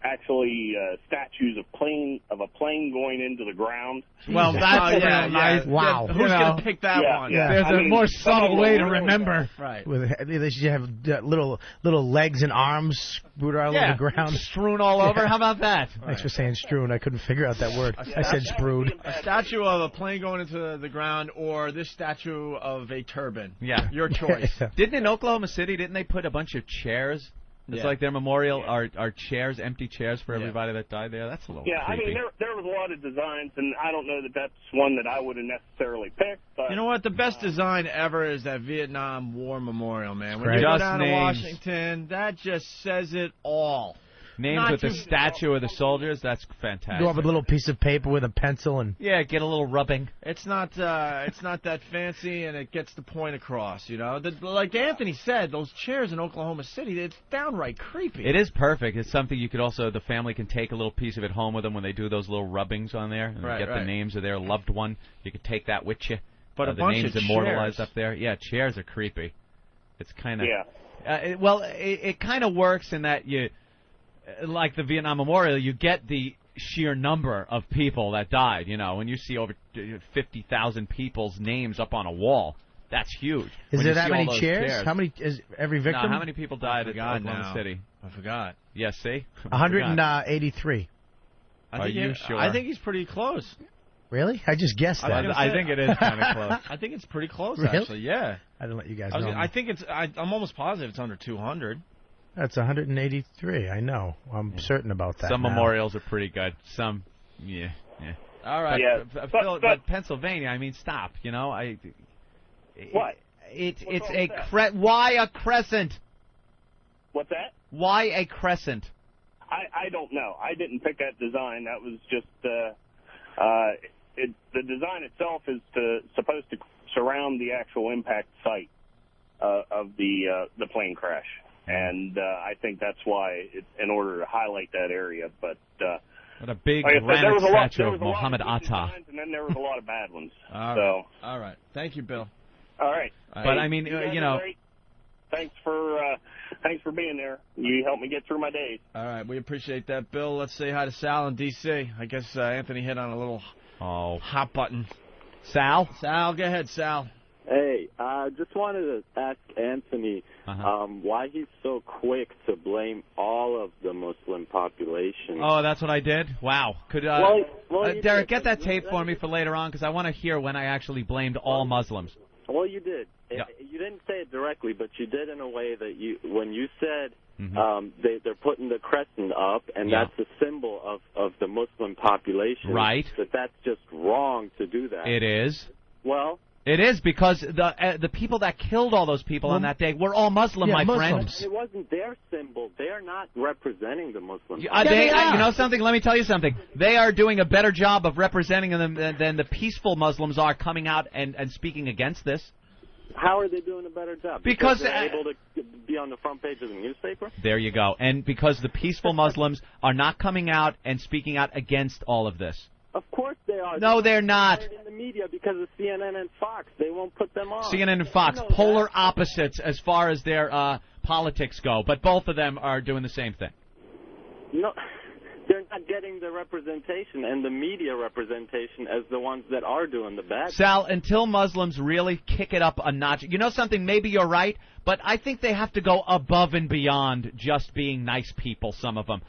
L: actually statues of a plane going into the ground.
E: Well, that's nice.
H: Wow.
D: Who's going to pick that one?
H: Yeah.
E: There's a more subtle way to remember.
D: Right.
H: They should have little legs and arms screwed all over the ground.
E: Strewn all over. How about that?
H: Thanks for saying strewn. I couldn't figure out that word. I said screwed.
D: A statue of a plane going into the ground or this statue of a turban.
E: Yeah.
D: Your choice.
E: Didn't in Oklahoma City, didn't they put a bunch of chairs It's like their memorial are chairs, empty chairs for everybody that died there. That's a little
L: Yeah,
E: creepy.
L: I mean, there was a lot of designs, and I don't know that that's one that I would have necessarily picked. But
D: You know what? The best design ever is that Vietnam War Memorial, man. When
E: Right.
D: you go
E: Just
D: down to
E: names.
D: Washington, that just says it all.
E: Names
D: Not
E: with the
D: too-
E: statue of the soldiers, that's fantastic.
H: Go up with a little piece of paper with a pencil and.
E: Yeah, get a little rubbing.
D: It's not that fancy, and it gets the point across. You know, like Anthony said, those chairs in Oklahoma City, it's downright creepy.
E: It is perfect. It's something you could also, the family can take a little piece of it home with them when they do those little rubbings on there and
D: Right,
E: get the names of their loved one. You could take that with you.
D: But a
E: the
D: bunch
E: names
D: of
E: immortalized
D: chairs.
E: up there. Yeah, chairs are creepy. It's kind of
L: yeah.
E: It kind of works in that you, like the Vietnam Memorial, you get the sheer number of people that died. You know, when you see over 50,000 people's names up on a wall, that's huge.
H: Is
E: When
H: there
E: you
H: that
E: see all
H: many
E: those
H: chairs? How many is every victim?
E: No, how many people died at
D: forgot
E: Oklahoma
D: now.
E: City?
D: I forgot.
E: Yeah, see?
H: 183.
E: Are you sure?
D: I think he's pretty close.
H: Really? I just guessed that.
E: I think it is kind of close.
D: I think it's pretty close,
H: Really?
D: actually. Yeah.
H: I didn't let you guys know.
D: I think it's. I'm almost positive it's under 200.
H: That's 183. I know. I'm certain about that.
E: Some
H: now.
E: memorials are pretty good. Some, yeah.
D: All right.
E: But Pennsylvania, I mean, stop. You know,
L: What?
E: It's
L: What's
E: a
L: wrong with that?
E: why a crescent?
L: What's that?
E: Why a crescent?
L: I don't know. I didn't pick that design. That was just the design itself is supposed to surround the actual impact site of the plane crash, and I think that's why it's in order to highlight that area. But
E: What a big
L: like I said,
E: granite
L: there was a lot,
E: statue
L: there
E: of
L: was a lot
E: Muhammad
L: good
E: Atta.
L: designs, and then there was a lot of bad ones.
D: All right. Thank you, Bill.
L: All right.
E: But I mean,
L: you guys
E: you
L: are
E: know.
L: great. Thanks for being there. You helped me get through my days.
D: All right, we appreciate that, Bill. Let's say hi to Sal in D.C. I guess Anthony hit on a little hot button.
E: Sal,
D: go ahead, Sal.
N: Hey, I just wanted to ask Anthony why he's so quick to blame all of the Muslim population.
E: Oh, that's what I did? Wow. Could
N: you
E: Derek,
N: did.
E: get that tape for me for later on, because I want to hear when I actually blamed all Muslims.
N: Well, you did.
E: Yeah.
N: You didn't say it directly, but you did in a way that when you said they're putting the crescent up, and
E: Yeah.
N: that's a symbol of the Muslim population.
E: Right.
N: That's just wrong to do that.
E: It is.
N: Well,
E: It is, because the people that killed all those people on that day were all Muslim, my friend.
N: it wasn't their symbol. They're not representing the Muslim.
E: You know something? Let me tell you something. They are doing a better job of representing them than the peaceful Muslims are coming out and speaking against this.
N: How are they doing a better job?
E: Because
N: they're able to be on the front page of the newspaper?
E: There you go. And because the peaceful Muslims are not coming out and speaking out against all of this.
N: Of course they are.
E: No, they're not.
N: In the media because of CNN and Fox. They won't put them on.
E: CNN and Fox,
N: You know
E: polar opposites as far as their politics go, but both of them are doing the same thing.
N: No, they're not getting the representation and the media representation as the ones that are doing the bad.
E: Sal, until Muslims really kick it up a notch, you know something, maybe you're right, but I think they have to go above and beyond just being nice people, some of them,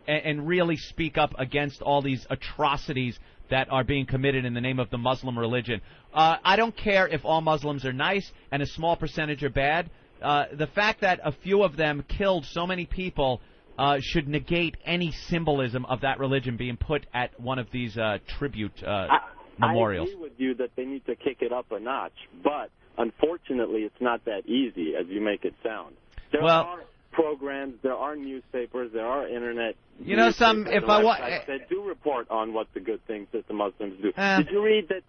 E: and really speak up against all these atrocities that are being committed in the name of the Muslim religion. I don't care if all Muslims are nice and a small percentage are bad. The fact that a few of them killed so many people should negate any symbolism of that religion being put at one of these tribute memorials.
N: I agree with you that they need to kick it up a notch, but unfortunately it's not that easy as you make it sound. There are programs, there are newspapers, there are internet.
E: You know, if I want,
N: that do report on what the good things that the Muslims do. Did you read that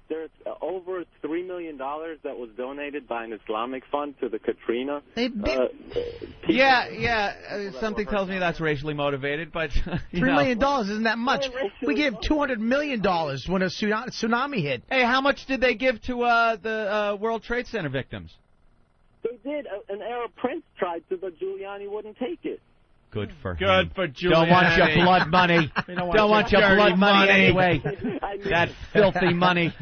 N: there's over $3 million that was donated by an Islamic fund to the Katrina?
E: Something tells me that's racially motivated, but
H: $3 million isn't that much. We gave $200 million when a tsunami hit.
E: Hey, how much did they give to the World Trade Center victims?
N: They did. An Arab prince tried to, but Giuliani wouldn't take it.
E: Good for him.
D: Good for Giuliani.
E: Don't want your blood money. Don't want your blood money anyway. That filthy money.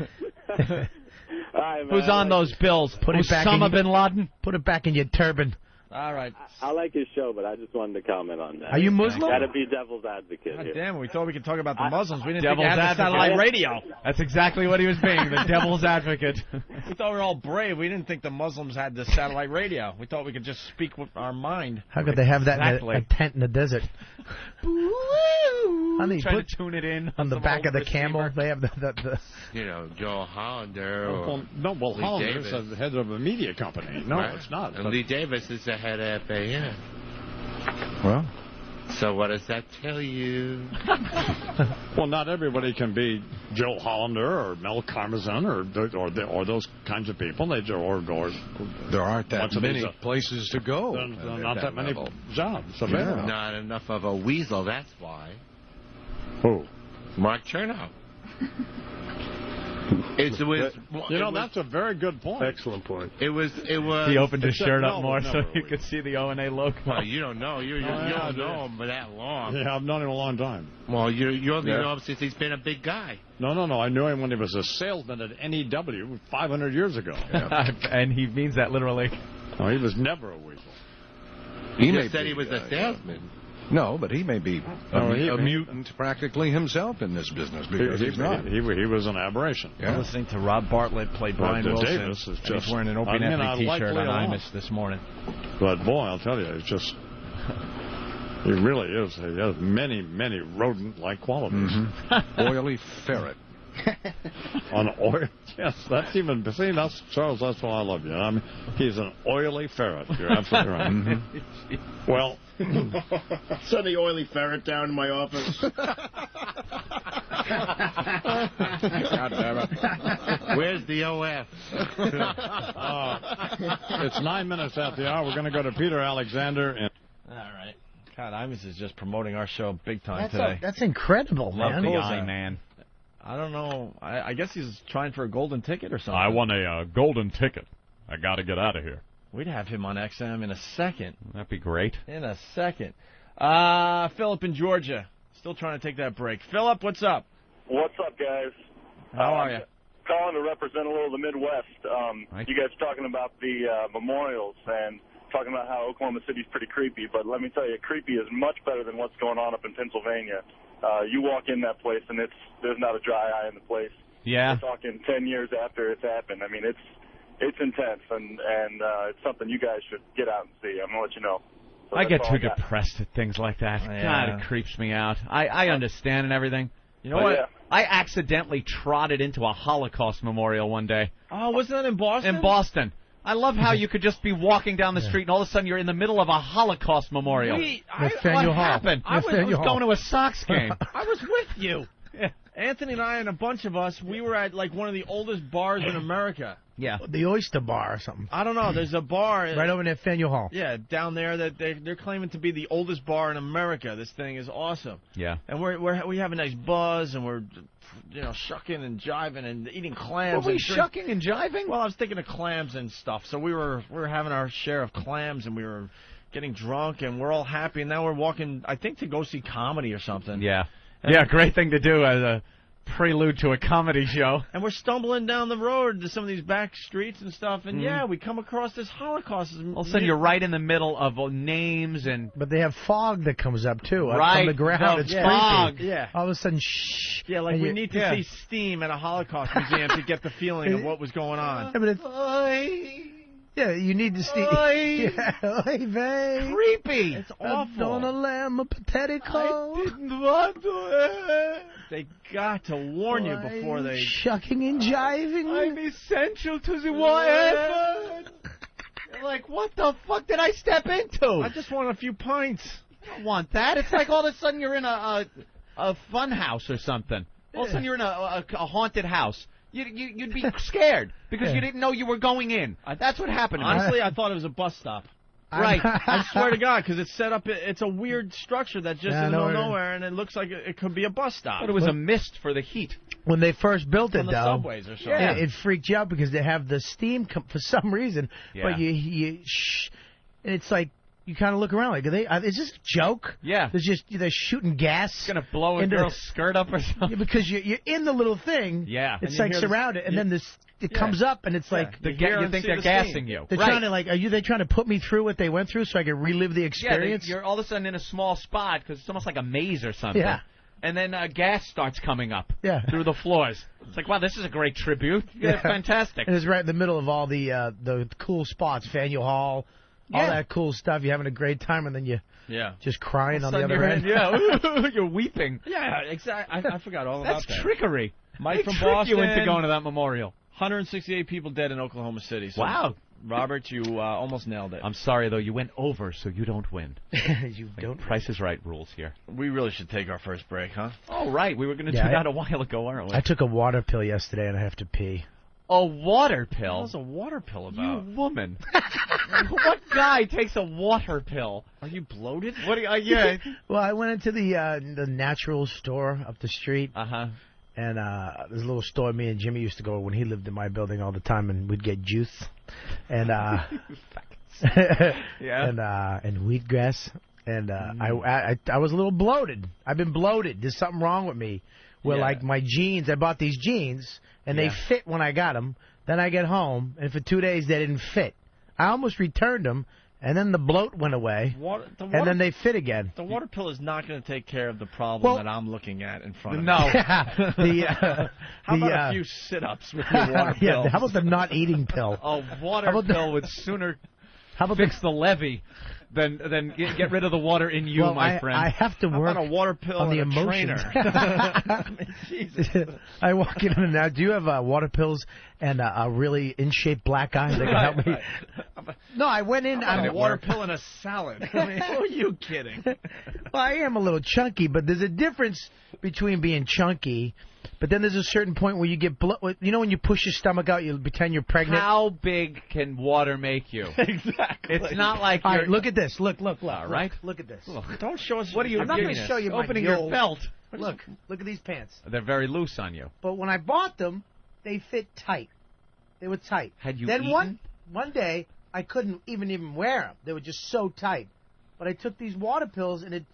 N: Right,
E: Who's on those bills?
H: Put it back
E: Osama
H: in,
E: bin Laden?
H: Put it back in your turban.
D: All right.
N: I like his show, but I just wanted to comment on that.
H: Are you Muslim?
N: Got to be devil's advocate
D: God
N: here.
D: damn, we thought we could talk about the Muslims. We didn't
E: Devil's
D: think we had the
E: advocate.
D: satellite radio.
E: That's exactly what he was being, the devil's advocate.
D: We thought we were all brave. We didn't think the Muslims had the satellite radio. We thought we could just speak with our mind.
H: How could they have that in a tent in the desert?
E: Trying to tune it in
H: on the back of the camel. They have the
A: You know, Joe Hollander.
G: Hollander is the head of a media company. No,
A: Right.
G: it's not.
A: And Lee Davis is the head of FAN.
G: Well.
A: So what does that tell you?
G: Well, not everybody can be Joe Hollander or Mel Karmazin or those kinds of people. There
O: aren't that many places to go.
G: There not that many jobs.
A: Not enough of a weasel, that's why.
G: Who?
A: Mark Chernow. That's
G: a very good point.
O: Excellent point.
A: It was.
E: He opened his shirt up more so you could see the O&A logo.
A: Well, you don't know. You don't know him for that long.
G: Yeah, I've known him a long time.
A: Well, you only know him since he's been a big guy.
G: No. I knew him when he was a salesman at NEW 500 years ago.
E: Yeah. And he means that literally.
G: No, he was never a weasel.
A: He just said he was a salesman.
O: No, but he may be a mutant practically himself in this business because he's not.
G: He was an aberration.
D: Yeah. I'm listening to Rob Bartlett play Brian Wilson.
G: Davis is just,
D: he's wearing an Opie T-shirt on Imus this morning.
G: But boy, I'll tell you, it's just. He really is. He has many, many rodent-like qualities.
O: Mm-hmm. Oily ferret.
G: On oil, yes, that's even. See, that's Charles. That's why I love you. I mean, he's an oily ferret. You're absolutely right. Mm-hmm. Well,
P: send the oily ferret down to my office.
G: God damn it.
A: Where's the OF?
G: It's 9 minutes after the hour. We're going to go to Peter Alexander.
D: All right. God, Imus is just promoting our show big time today.
H: That's incredible,
E: man.
D: Love
E: the eye, man.
D: I don't know. I guess he's trying for a golden ticket or something.
G: I won a golden ticket. I got to get out of here.
D: We'd have him on XM in a second.
E: That'd be great.
D: In a second. Philip in Georgia. Still trying to take that break. Philip, what's up?
Q: What's up, guys?
D: How are you?
Q: Calling to represent a little of the Midwest. You guys talking about the memorials and talking about how Oklahoma City's pretty creepy, but let me tell you, creepy is much better than what's going on up in Pennsylvania. You walk in that place, and there's not a dry eye in the place.
E: Yeah.
Q: We're talking 10 years after it's happened. I mean, it's intense, and it's something you guys should get out and see. I'm going to let you know. So
E: I get too depressed at things like that.
D: Yeah.
E: God, it creeps me out. I understand and everything. You know what?
Q: Yeah.
E: I accidentally trotted into a Holocaust memorial one day.
D: Oh, wasn't that in Boston?
E: In Boston. I love how you could just be walking down the street and all of a sudden you're in the middle of a Holocaust memorial.
D: What
E: happened? I was going to a Sox game.
D: I was with you. Yeah. Anthony and I and a bunch of us, we were at like one of the oldest bars in America.
E: Yeah.
H: The Oyster Bar or something.
D: I don't know. There's a bar
H: right over near Faneuil Hall.
D: Yeah, down there that they're claiming to be the oldest bar in America. This thing is awesome.
E: Yeah.
D: And we have a nice buzz, and we're shucking and jiving and eating clams.
E: Were we shucking and jiving?
D: Well, I was thinking of clams and stuff. So we were having our share of clams, and we were getting drunk, and we're all happy. And now we're walking, I think, to go see comedy or something.
E: Yeah. Yeah, great thing to do as a prelude to a comedy show.
D: And we're stumbling down the road to some of these back streets and stuff, and we come across this Holocaust.
E: All of a sudden, you're right in the middle of names and.
H: But they have fog that comes up too.
E: Right.
H: From the ground. It's
E: fog.
H: creepy. Yeah. All of a sudden, shh.
D: Yeah, like we need to see steam at a Holocaust museum to get the feeling of what was going on.
H: Yeah, but it's, yeah, you need to see.
D: Creepy. It's awful.
H: On a lamb, a pathetic
D: I didn't want to. They got to warn you before they.
H: Shucking and jiving.
E: I'm essential to the effort. You're like, what the fuck did I step into?
D: I just want a few pints.
E: You don't want that. It's like all of a sudden you're in a fun house or something. All of a sudden you're in a haunted house. You'd be scared because you didn't know you were going in. That's what happened to me.
D: Honestly, I thought it was a bus stop.
E: Right.
D: I swear to God, because it's set up, it's a weird structure that's just in the middle of nowhere, and it looks like it could be a bus stop.
E: But it was a mist for the heat.
H: When they first built it,
D: on the
H: though,
D: subways or something.
H: Yeah, it freaked you out because they have the steam for some reason, but and it's like you kind of look around like, is this a joke?
E: Yeah.
H: They're shooting gas.
E: It's going to blow a girl's skirt up or something.
H: Yeah, because you're in the little thing.
E: Yeah.
H: It's like surrounded, and then it comes up, and it's like
E: you think they're gassing you.
H: They're trying to they trying to put me through what they went through so I can relive the experience?
E: Yeah, you're all of a sudden in a small spot because it's almost like a maze or something.
H: Yeah.
E: And then gas starts coming up
H: through
E: the floors. It's like, wow, this is a great tribute. Yeah, fantastic.
H: And it's right in the middle of all the cool spots, Faneuil Hall, all that cool stuff. You're having a great time, and then you just crying on the other end.
E: Yeah, you're weeping.
D: Yeah, exactly. I forgot all about that.
E: That's trickery.
D: Mike from
E: trick
D: Boston.
E: you into going to that memorial.
D: 168 people dead in Oklahoma City. So
E: wow.
D: Robert, you almost nailed it.
E: I'm sorry, though. You went over, so you don't win.
H: You don't.
E: Price is Right rules here.
D: We really should take our first break, huh?
E: Oh, right. We were going to do that a while ago, weren't we?
H: I took a water pill yesterday, and I have to pee.
E: A water pill?
D: What's a water pill about?
E: You woman. What guy takes a water pill?
D: Are you bloated?
E: What? Yeah.
H: Well, I went into the natural store up the street.
E: Uh-huh.
H: And there's a little store me and Jimmy used to go when he lived in my building all the time, and we'd get juice, and and wheatgrass, and I was a little bloated. I've been bloated. There's something wrong with me. Where like my jeans, I bought these jeans, and they fit when I got them. Then I get home, and for 2 days they didn't fit. I almost returned them. And then the bloat went away, and then they fit again.
D: The water pill is not going to take care of the problem that I'm looking at in front of me.
E: No.
D: How about a few sit-ups with your water pill?
H: Yeah, how about the not eating pill?
E: A water pill would sooner fix the levy than get rid of the water in you, my friend.
H: I have to work
D: on a water pill
H: on the
D: and
H: emotions.
D: Jesus.
H: I walk in and out. Do you have water pills and a really in-shape black guy that can help me? No, I went in.
D: I'm a water pill and a salad. I mean, who are you kidding?
H: Well, I am a little chunky, but there's a difference between being chunky. But then there's a certain point where you get you know when you push your stomach out, you pretend you're pregnant.
E: How big can water make you?
D: Exactly.
E: It's not like
H: all right, look at this. Look.
E: All right.
H: Look at this.
D: Don't show us.
E: What are you?
H: I'm not going to show you my
E: opening your belt.
H: Look at these pants.
E: They're very loose on you.
H: But when I bought them, they fit tight. They were tight.
E: Had you
H: then
E: eaten?
H: one day I couldn't even wear them. They were just so tight. But I took these water pills and it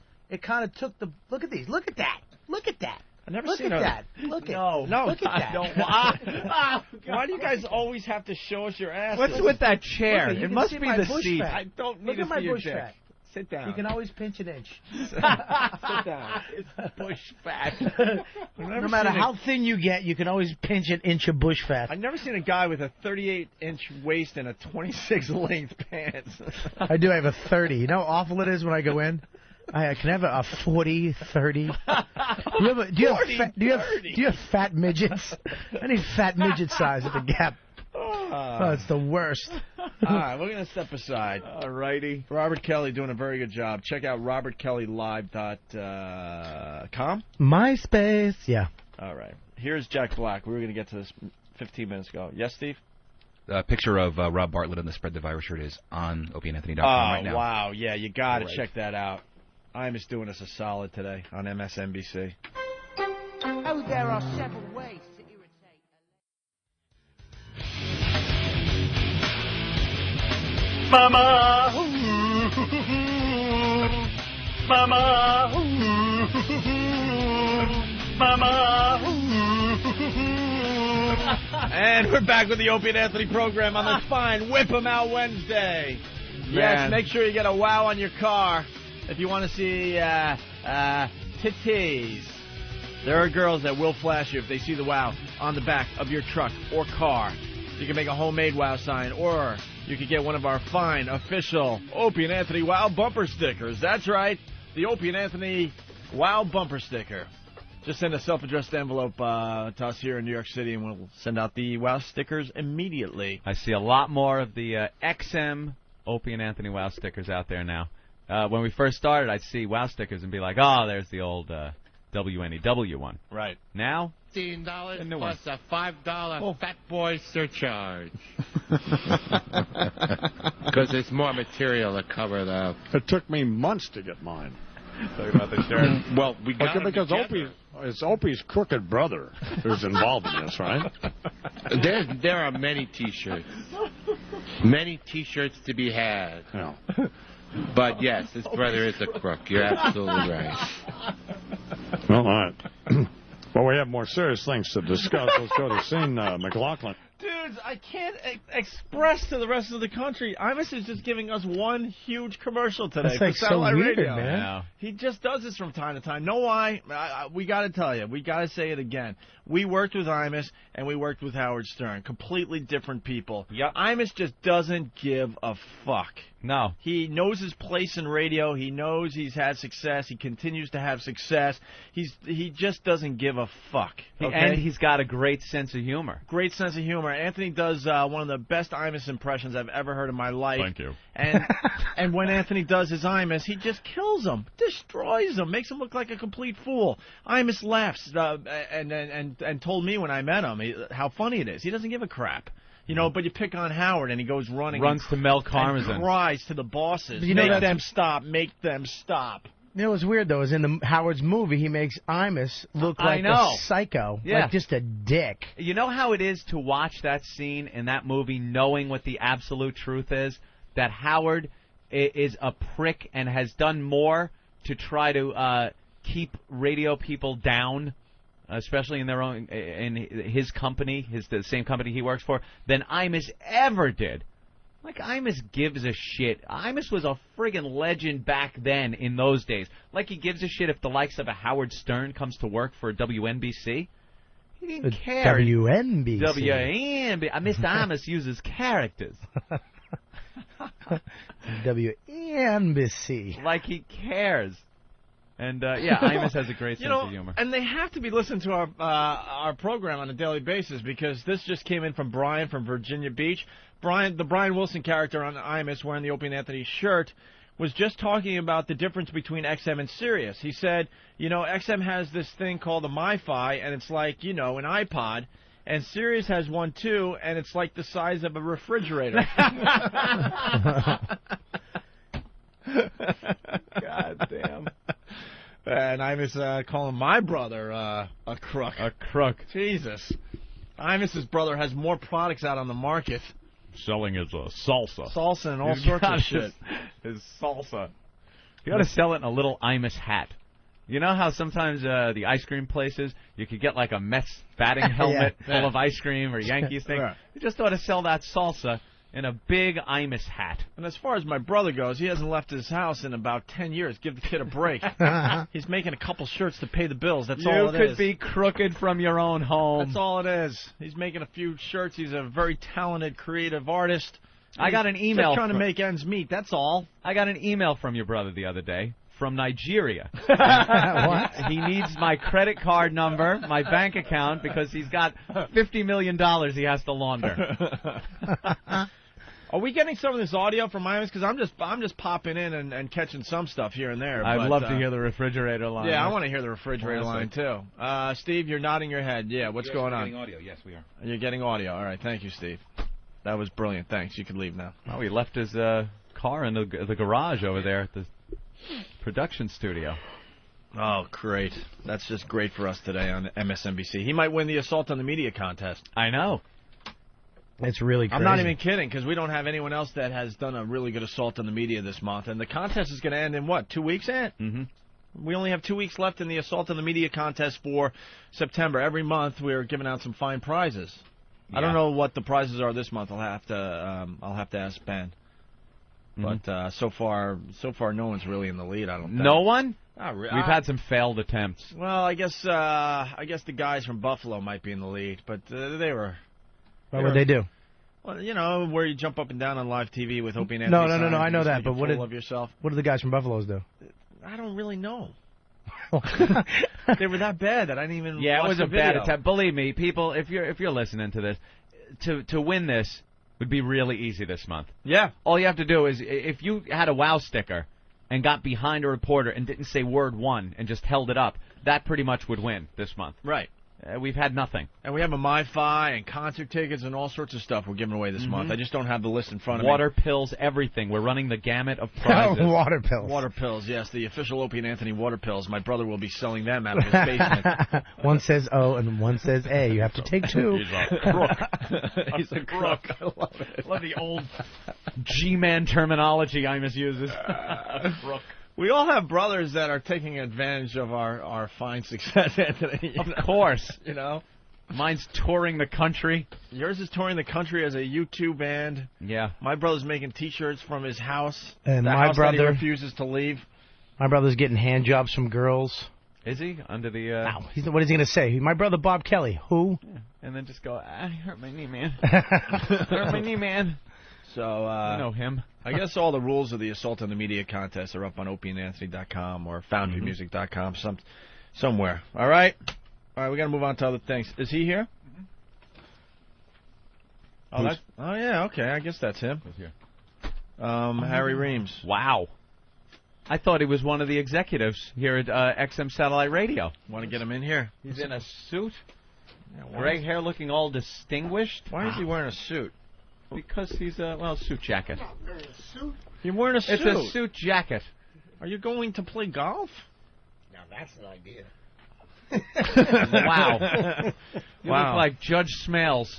H: kind of took the. Look at these. Look at that. Look at that.
D: I've never
H: Look
D: seen
H: at that. Look at Look at that.
D: Why do you guys always have to show us your ass?
E: What's with that chair?
H: It
E: must be the seat.
D: I don't need
H: Look at my bush
D: dick.
H: fat.
D: Sit down.
H: You can always pinch an inch.
D: Sit down. It's bush fat.
H: No matter how thin you get, you can always pinch an inch of bush fat.
D: I've never seen a guy with a 38-inch waist and a 26-length pants.
H: I do. I have a 30. You know how awful it is when I go in? I can have a 40, 30. Do you have fat midgets? I need fat midget size at the Gap. Oh, it's the worst.
D: All right, we're going to step aside.
E: All righty.
D: Robert Kelly doing a very good job. Check out robertkellylive.com.
H: MySpace, yeah.
D: All right. Here's Jack Black. We were going to get to this 15 minutes ago. Yes, Steve?
K: A picture of Rob Bartlett in the Spread the Virus shirt is on opieandanthony.com right now.
D: Oh, wow. Yeah, you got to check that out. I'm just doing us a solid today on MSNBC.
R: Oh, there are several ways to irritate.
L: Mama, Mama, Mama.
D: And we're back with the Opie and Anthony program on this fine Whip 'em Out Wednesday. Yes, make sure you get a wow on your car if you want to see titties. There are girls that will flash you if they see the wow on the back of your truck or car. You can make a homemade wow sign, or you can get one of our fine official Opie and Anthony wow bumper stickers. That's right, the Opie and Anthony wow bumper sticker. Just send a self-addressed envelope to us here in New York City, and we'll send out the wow stickers immediately.
E: I see a lot more of the XM Opie and Anthony wow stickers out there now. When we first started, I'd see wow stickers and be like, oh, there's the old WNEW one.
D: Right.
E: Now?
A: $15 plus a $5 Fat Boy surcharge. Because there's more material to cover it up.
G: It took me months to get mine.
E: Talking about the shirt.
A: Well, we got it
G: because it's Opie's crooked brother who's involved in this, right?
A: There are many T-shirts. Many T-shirts to be had.
G: Yeah.
A: But yes, his brother is a crook. You're absolutely right.
G: Well, all right. Well, we have more serious things to discuss. Let's go to Scene McLaughlin.
D: Dudes, I can't express to the rest of the country. Imus is just giving us one huge commercial today
H: That's like
D: for satellite
H: so weird,
D: radio.
H: man.
D: Yeah. He just does this from time to time. Know why? We got to tell you. We got to say it again. We worked with Imus and we worked with Howard Stern. Completely different people.
E: Yep.
D: Imus just doesn't give a fuck.
E: No.
D: He knows his place in radio. He knows he's had success. He continues to have success. He just doesn't give a fuck. Okay?
E: And he's got a great sense of humor.
D: Great sense of humor. Anthony does one of the best Imus impressions I've ever heard in my life.
G: Thank you.
D: And when Anthony does his Imus, he just kills him, destroys him, makes him look like a complete fool. Imus laughs and told me when I met him how funny it is. He doesn't give a crap. You know, but you pick on Howard and he goes running.
E: Runs to Mel Karmazin.
D: And cries to the bosses.
H: You know,
D: make them stop. Make them stop.
H: You know what's weird, though, is in Howard's movie, he makes Imus look like a psycho.
E: Yeah.
H: Like just a dick.
E: You know how it is to watch that scene in that movie knowing what the absolute truth is? That Howard is a prick and has done more to try to keep radio people down, especially in his company, the same company he works for, than Imus ever did. Like, Imus gives a shit. Imus was a friggin' legend back then in those days. Like, he gives a shit if the likes of a Howard Stern comes to work for WNBC. He didn't care.
H: WNBC.
E: Mr. Imus uses characters.
H: WNBC.
E: Like he cares. And, Imus has a great sense of humor.
D: And they have to be listening to our program on a daily basis because this just came in from Brian from Virginia Beach. The Brian Wilson character on Imus wearing the Opie and Anthony shirt was just talking about the difference between XM and Sirius. He said, XM has this thing called a MiFi, and it's like, an iPod. And Sirius has one, too, and it's like the size of a refrigerator. God damn. And Imus calling my brother a crook.
E: A crook.
D: Jesus. Imus's brother has more products out on the market.
G: Selling his salsa.
D: Salsa and all sorts of shit.
E: His salsa. You got to sell it in a little Imus hat. You know how sometimes the ice cream places, you could get like a Mets batting helmet full of ice cream or Yankees thing?
D: Right.
E: You just ought to sell that salsa in a big Imus hat.
D: And as far as my brother goes, he hasn't left his house in about 10 years. Give the kid a break. He's making a couple shirts to pay the bills. That's all it is.
E: You could be crooked from your own home.
D: That's all it is. He's making a few shirts. He's a very talented, creative artist.
E: I got an email.
D: Just trying to make ends meet. That's all.
E: I got an email from your brother the other day. From Nigeria.
H: What?
E: He needs my credit card number, my bank account, because he's got $50 million he has to launder.
D: Are we getting some of this audio from Imus? Because I'm just popping in and catching some stuff here and there.
E: I'd love to hear the refrigerator line.
D: Yeah, I want to hear the refrigerator line, too. Steve, you're nodding your head. Yeah, what's going on?
K: Getting audio. Yes, we are.
D: You're getting audio. All right, thank you, Steve. That was brilliant. Thanks. You can leave now.
E: Oh, he left his car in the garage over there at the production studio.
D: Oh, great. That's just great for us today on MSNBC. He might win the Assault on the Media contest.
E: I know.
H: It's really crazy.
D: I'm not even kidding, because we don't have anyone else that has done a really good Assault on the Media this month. And the contest is going to end in, 2 weeks, Ant?
E: Mm-hmm.
D: We only have 2 weeks left in the Assault on the Media contest for September. Every month we're giving out some fine prizes. Yeah. I don't know what the prizes are this month. I'll have to ask Ben. But so far, no one's really in the lead. I don't think.
E: No one?
D: We've
E: had some failed attempts.
D: Well, I guess the guys from Buffalo might be in the lead, but they were.
H: What would they do?
D: Well, where you jump up and down on live TV with Opie and Anthony.
H: No. I know that, but what
D: of yourself?
H: What do the guys from Buffalo's do?
D: I don't really know. They were that bad that I didn't even.
E: Yeah,
D: watch
E: it was
D: the
E: a bad
D: video.
E: attempt. Believe me, people, if you're listening to this, to win this would be really easy this month.
D: Yeah.
E: All you have to do is, if you had a WOW sticker and got behind a reporter and didn't say word one and just held it up, that pretty much would win this month.
D: Right.
E: we've had nothing.
D: And we have a MiFi and concert tickets and all sorts of stuff we're giving away this month. I just don't have the list in front of
E: Water pills, everything. We're running the gamut of prizes.
H: Water pills.
D: Water pills, yes. The official Opie and Anthony water pills. My brother will be selling them out of his basement.
H: One says O and one says A. You have to take two.
E: He's a crook.
D: He's a crook. I love it.
E: I love the old G-man terminology Imus uses. A crook.
D: We all have brothers that are taking advantage of our fine success, Anthony.
E: Of course.
D: You know?
E: Mine's touring the country.
D: Yours is touring the country as a U2 band.
E: Yeah.
D: My brother's making T-shirts from his house.
H: And
D: the
H: my
D: house
H: brother
D: that he refuses to leave.
H: My brother's getting hand jobs from girls.
E: Is he? Under the...
H: Ow. What is he going to say? My brother Bob Kelly. Who?
E: Yeah. And then just go, I hurt my knee, man. Hurt my knee, man.
D: So,
E: you know him.
D: I guess all the rules of the Assault on the Media contest are up on opieandanthony.com or foundrymusic.com somewhere. All right? All right, we got to move on to other things. Is he here? Oh, yeah, okay. I guess that's him.
E: Who's here?
D: Harry Reams.
E: Wow. I thought he was one of the executives here at XM Satellite Radio.
D: Want to get him in here?
E: He's in a suit. Gray hair looking all distinguished.
D: Why is he wearing a suit?
E: Because he's a suit jacket.
D: You're wearing a suit?
E: It's a suit jacket.
D: Are you going to play golf?
R: Now that's an idea.
E: Wow. You look like Judge Smales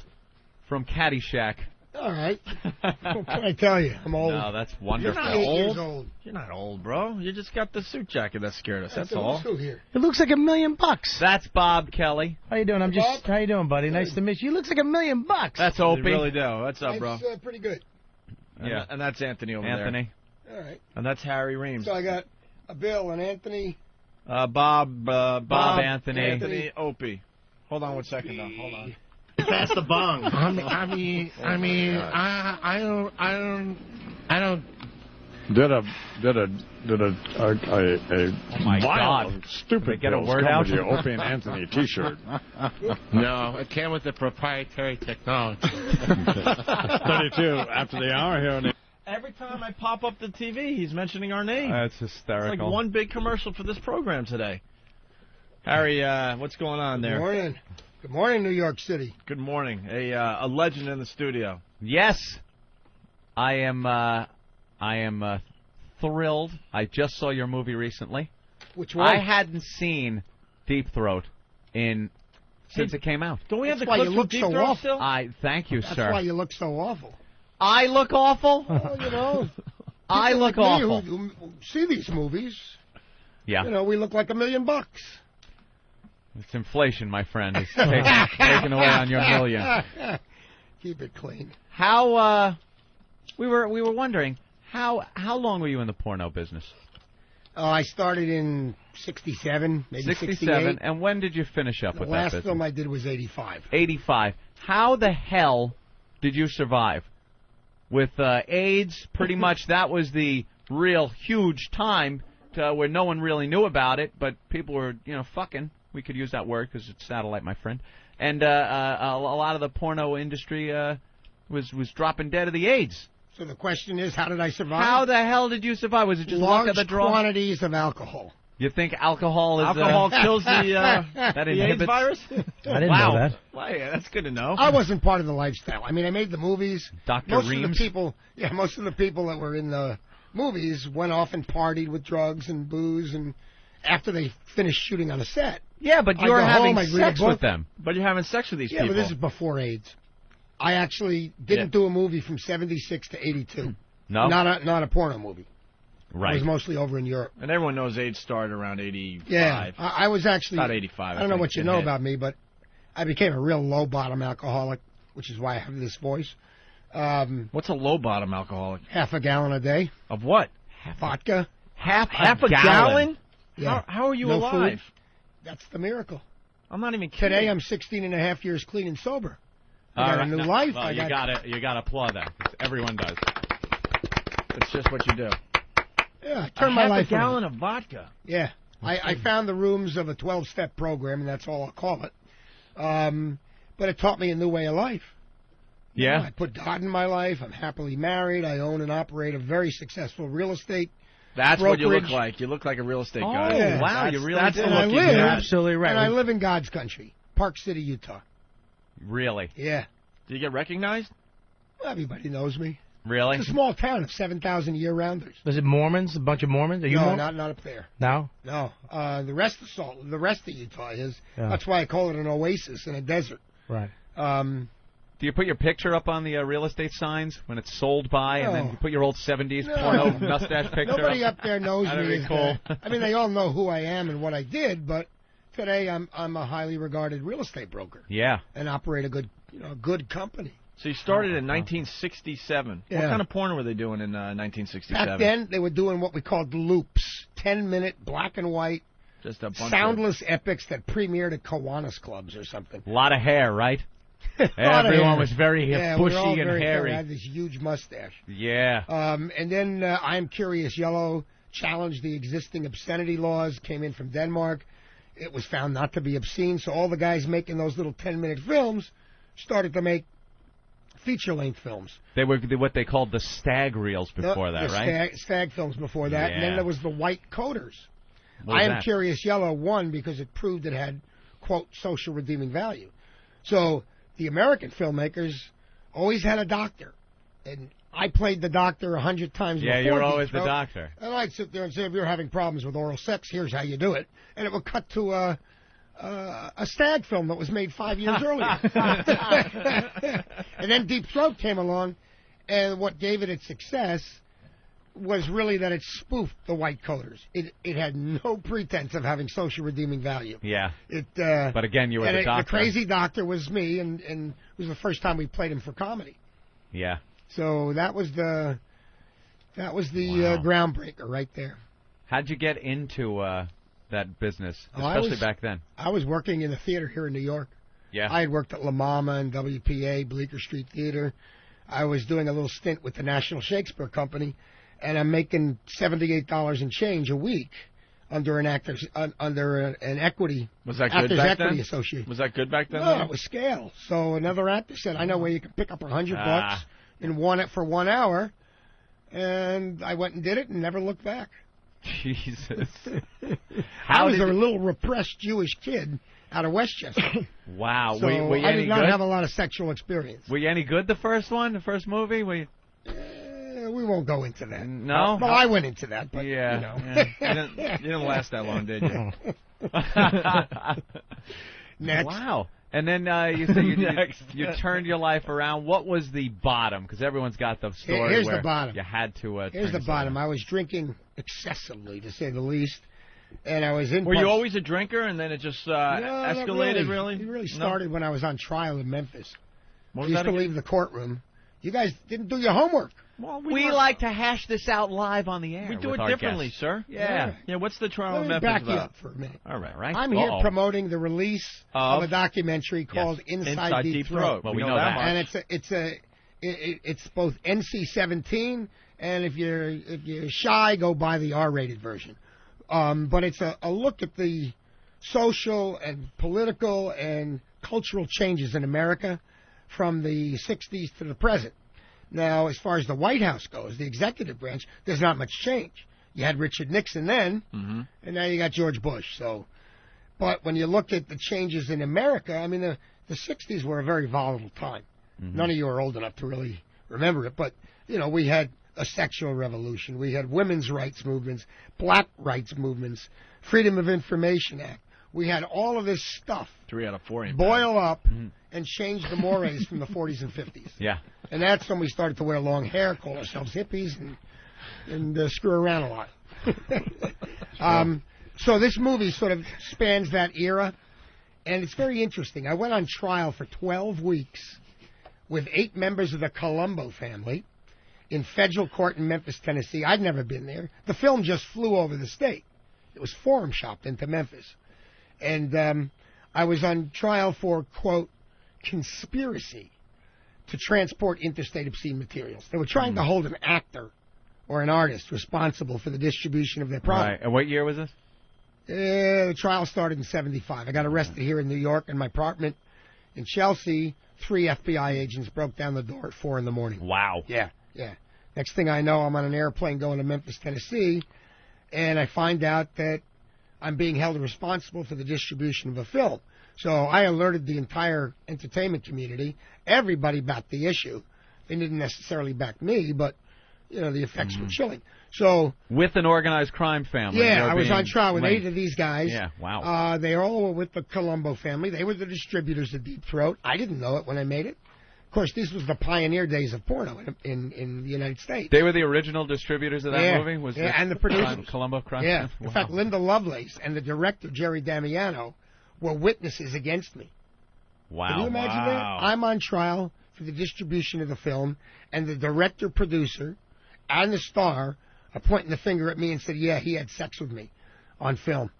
E: from Caddyshack.
R: All right. What can I tell you? I'm old.
E: No, that's wonderful.
R: You're not 8 years old.
D: You're not old, bro. You just got the suit jacket that scared us. That's all.
R: Here.
H: It looks like $1 million.
E: That's Bob Kelly.
H: How you doing? How you doing, buddy? Nice to meet you. You looks like $1 million.
E: That's Opie.
D: You really do. What's up, bro?
R: That's pretty good.
D: Yeah, and that's Anthony over there.
E: Anthony.
R: All right.
D: And that's Harry Reams.
R: So I got a Bill and Anthony.
D: Bob,
E: Anthony.
D: Anthony, Opie. Hold on one second, though. Hold on.
P: Pass the bong.
A: I don't.
G: Did a
E: violent,
G: stupid
E: get a
G: Bills
E: word
G: come
E: out?
G: with your Opie and Anthony T-shirt.
A: No, it came with the proprietary technology.
G: 32 after the hour here on the...
D: Every time I pop up the TV, he's mentioning our name.
E: That's hysterical.
D: It's like one big commercial for this program today. Harry, what's going on there?
R: Good morning. Good morning, New York City.
D: Good morning. A legend in the studio.
E: Yes. I am thrilled. I just saw your movie recently.
R: Which one?
E: I hadn't seen Deep Throat since it came out.
D: Don't we have
R: That's
D: the
R: why
D: clips
R: you
D: from
R: look
D: Deep
R: so
D: Throat
R: awful.
D: still?
E: Thank you,
R: That's
E: sir.
R: why you look so awful.
E: I look awful?
R: Well, you know.
E: I look
R: like me
E: awful.
R: who see these movies.
E: Yeah.
R: You know, we look like $1 million.
E: It's inflation, my friend. It's taken away on your million.
R: Keep it clean.
E: How we were wondering how long were you in the porno business?
R: Oh, I started in 67, maybe
E: 67.
R: 68.
E: And when did you finish up
R: The
E: with that
R: last
E: business?
R: film I did was 85.
E: 85. How the hell did you survive? With AIDS, pretty much that was the real huge time where no one really knew about it, but people were, fucking. We could use that word because it's satellite, my friend. And a lot of the porno industry was dropping dead of the AIDS.
R: So the question is, how did I survive?
E: How the hell did you survive? Was it just
R: Large
E: luck of the draw?
R: quantities of alcohol.
E: You think alcohol is...
D: Alcohol kills the
E: that
D: the
E: inhibits...
D: AIDS virus?
H: I didn't know that.
D: Well, yeah, that's good to know.
R: I wasn't part of the lifestyle. I mean, I made the movies.
E: Dr. Reams?
R: Most of the people that were in the movies went off and partied with drugs and booze, and after they finished shooting on a set.
E: Yeah, but you're having sex with them.
D: But you're having sex with these people.
R: Yeah, but this is before AIDS. I actually didn't do a movie from 76 to 82.
E: No?
R: Not a porno movie.
E: Right.
R: I was mostly over in Europe.
D: And everyone knows AIDS started around 85.
R: Yeah, I was actually...
D: About 85,
R: I don't know what you know about me, but I became a real low-bottom alcoholic, which is why I have this voice.
D: What's a low-bottom alcoholic?
R: Half a gallon a day.
D: Of what?
R: Vodka.
E: Half
D: a gallon?
R: Yeah.
D: How are you
R: No
D: alive?
R: food. That's the miracle.
D: I'm not even kidding.
R: Today I'm 16 and a half years clean and sober. I got a new life.
E: Well, you gotta applaud that. Everyone does.
D: It's just what you do.
R: Yeah, turn my life
D: a gallon
R: around.
D: of vodka.
R: Yeah. I found the rooms of a 12-step program, and that's all I'll call it. But it taught me a new way of life.
E: Yeah.
R: I put God in my life. I'm happily married. I own and operate a very successful real estate
D: That's
R: brokerage.
D: what you look like. You look like a real estate guy.
E: Oh, wow, you really
D: that's
E: do.
D: the
R: And I
D: look you
R: live,
D: do.
H: You're absolutely right.
R: and I live in God's country. Park City, Utah.
E: Really?
R: Yeah.
D: Do you get recognized?
R: Well, everybody knows me.
E: Really?
R: It's a small town of 7,000 year-rounders.
H: Was it Mormons? A bunch of Mormons? Are you
R: No,
H: Mormon?
R: not up there.
H: No?
R: No. The rest of Utah is.
H: Yeah.
R: That's why I call it an oasis in a desert.
H: Right.
E: Do you put your picture up on the real estate signs when it's sold by, and then
R: No.
E: you put your old 70s
R: No.
E: porno mustache picture
R: Nobody up there knows
E: That'd
R: me.
E: be
R: as
E: cool.
R: I mean, they all know who I am and what I did, but today I'm a highly regarded real estate broker.
E: Yeah.
R: And operate a good company.
D: So you started in 1967.
R: Yeah.
D: What kind of porn were they doing in 1967?
R: Back then, they were doing what we called loops, 10-minute black and white,
D: just a bunch
R: soundless epics that premiered at Kiwanis clubs or something.
E: A lot of hair, right?
R: Everyone
E: was very bushy and hairy.
R: I had this huge mustache.
E: Yeah.
R: And then I'm Curious Yellow challenged the existing obscenity laws, came in from Denmark. It was found not to be obscene, so all the guys making those little 10-minute films started to make feature-length films.
E: They were what they called the stag reels before that, right?
R: Stag films before that.
E: Yeah.
R: And then there was the White Coders.
E: What was
R: I Am
E: that?
R: Curious Yellow won because it proved it had, quote, social redeeming value. So the American filmmakers always had a doctor. And I played the doctor 100 times before.
E: Yeah, you were always
R: Deep
E: the
R: Throat.
E: doctor.
R: And I'd sit there and say, if you're having problems with oral sex, here's how you do it. And it would cut to a stag film that was made 5 years earlier. And then Deep Throat came along, and what gave it its success was really that it spoofed the White Coders. It had no pretense of having social redeeming value.
E: Yeah.
R: But
E: again, you were the doctor.
R: The crazy doctor was me, and it was the first time we played him for comedy.
E: Yeah.
R: So that was the groundbreaker right there.
E: How'd you get into that business,
R: Oh,
E: especially back then?
R: I was working in the theater here in New York.
E: Yeah.
R: I had worked at La Mama and WPA, Bleecker Street Theater. I was doing a little stint with the National Shakespeare Company, and I'm making $78 and change a week under an equity.
D: Was that
R: Actors
D: good back
R: Equity
D: then?
R: Association.
D: Was that good back then?
R: No, it was scale. So another actor said, "I know where you can pick up $100 for 1 hour," and I went and did it and never looked back.
E: Jesus.
R: I was a little repressed Jewish kid out of Westchester.
E: Wow.
R: So
E: were you
R: I
E: any
R: did not
E: good?
R: have a lot of sexual experience.
E: Were you any good the first movie? Were you...
R: We won't go into that.
E: No?
R: Well, I went into that, but,
D: yeah.
R: you know.
D: Yeah. You didn't last that long, did you?
R: Next.
E: Wow. And then you said you turned your life around. What was the bottom? Because everyone's got the story
R: Here's
E: where
R: the bottom.
E: you had to
R: Here's the bottom. I was drinking excessively, to say the least. And I was in...
D: Were you always a drinker, and then it just escalated, really?
R: It really started when I was on trial in Memphis.
D: What
R: I
D: was
R: used
D: that
R: to
D: again?
R: leave the courtroom. You guys didn't do your homework.
D: Well,
E: we like to hash this out live on the air.
D: We do
E: with
D: it
E: our
D: differently,
E: guests.
D: sir.
E: Yeah.
D: Yeah, what's the trial
R: Let
D: in
R: me
D: Memphis
R: back you
D: about?
R: up for a minute.
E: All right.
R: I'm here promoting the release of a documentary called
D: Inside
R: Deep Throat.
E: Well, we know that
R: And it's both NC-17, and if you're shy, go buy the R-rated version. But it's a look at the social and political and cultural changes in America from the 60s to the present. Now, as far as the White House goes, the executive branch, there's not much change. You had Richard Nixon then, and now you got George Bush. But when you look at the changes in America, I mean, the 60s were a very volatile time. None of you are old enough to really remember it, but, you know, we had a sexual revolution. We had women's rights movements, black rights movements, Freedom of Information Act. We had all of this stuff
D: 3 out of 4
R: boil up and change the mores from the 40s and 50s.
E: Yeah.
R: And that's when we started to wear long hair, call ourselves hippies, and screw around a lot. So this movie sort of spans that era, and it's very interesting. I went on trial for 12 weeks with 8 members of the Colombo family in federal court in Memphis, Tennessee. I'd never been there. The film just flew over the state. It was forum shopped into Memphis. And I was on trial for, quote, conspiracy to transport interstate obscene materials. They were trying to hold an actor or an artist responsible for the distribution of their product.
E: Right. And what year was this?
R: The trial started in 75. I got arrested here in New York in my apartment in Chelsea. 3 FBI agents broke down the door at 4 in the morning.
E: Wow.
R: Yeah. Next thing I know, I'm on an airplane going to Memphis, Tennessee, and I find out that I'm being held responsible for the distribution of a film. So I alerted the entire entertainment community. Everybody backed the issue. They didn't necessarily back me, but, you know, the effects were chilling. So
E: with an organized crime family.
R: Yeah, I was on trial with 8 of these guys.
E: Yeah, wow.
R: They all were with the Colombo family. They were the distributors of Deep Throat. I didn't know it when I made it. Of course, this was the pioneer days of porno in the United States.
E: They were the original distributors of that movie? Was
R: and the producers.
E: Colombo crime?
R: Yeah.
E: Wow.
R: In fact, Linda Lovelace and the director, Jerry Damiano, were witnesses against me.
E: Wow.
R: Can you imagine that? I'm on trial for the distribution of the film, and the director, producer, and the star are pointing the finger at me and said, yeah, he had sex with me on film.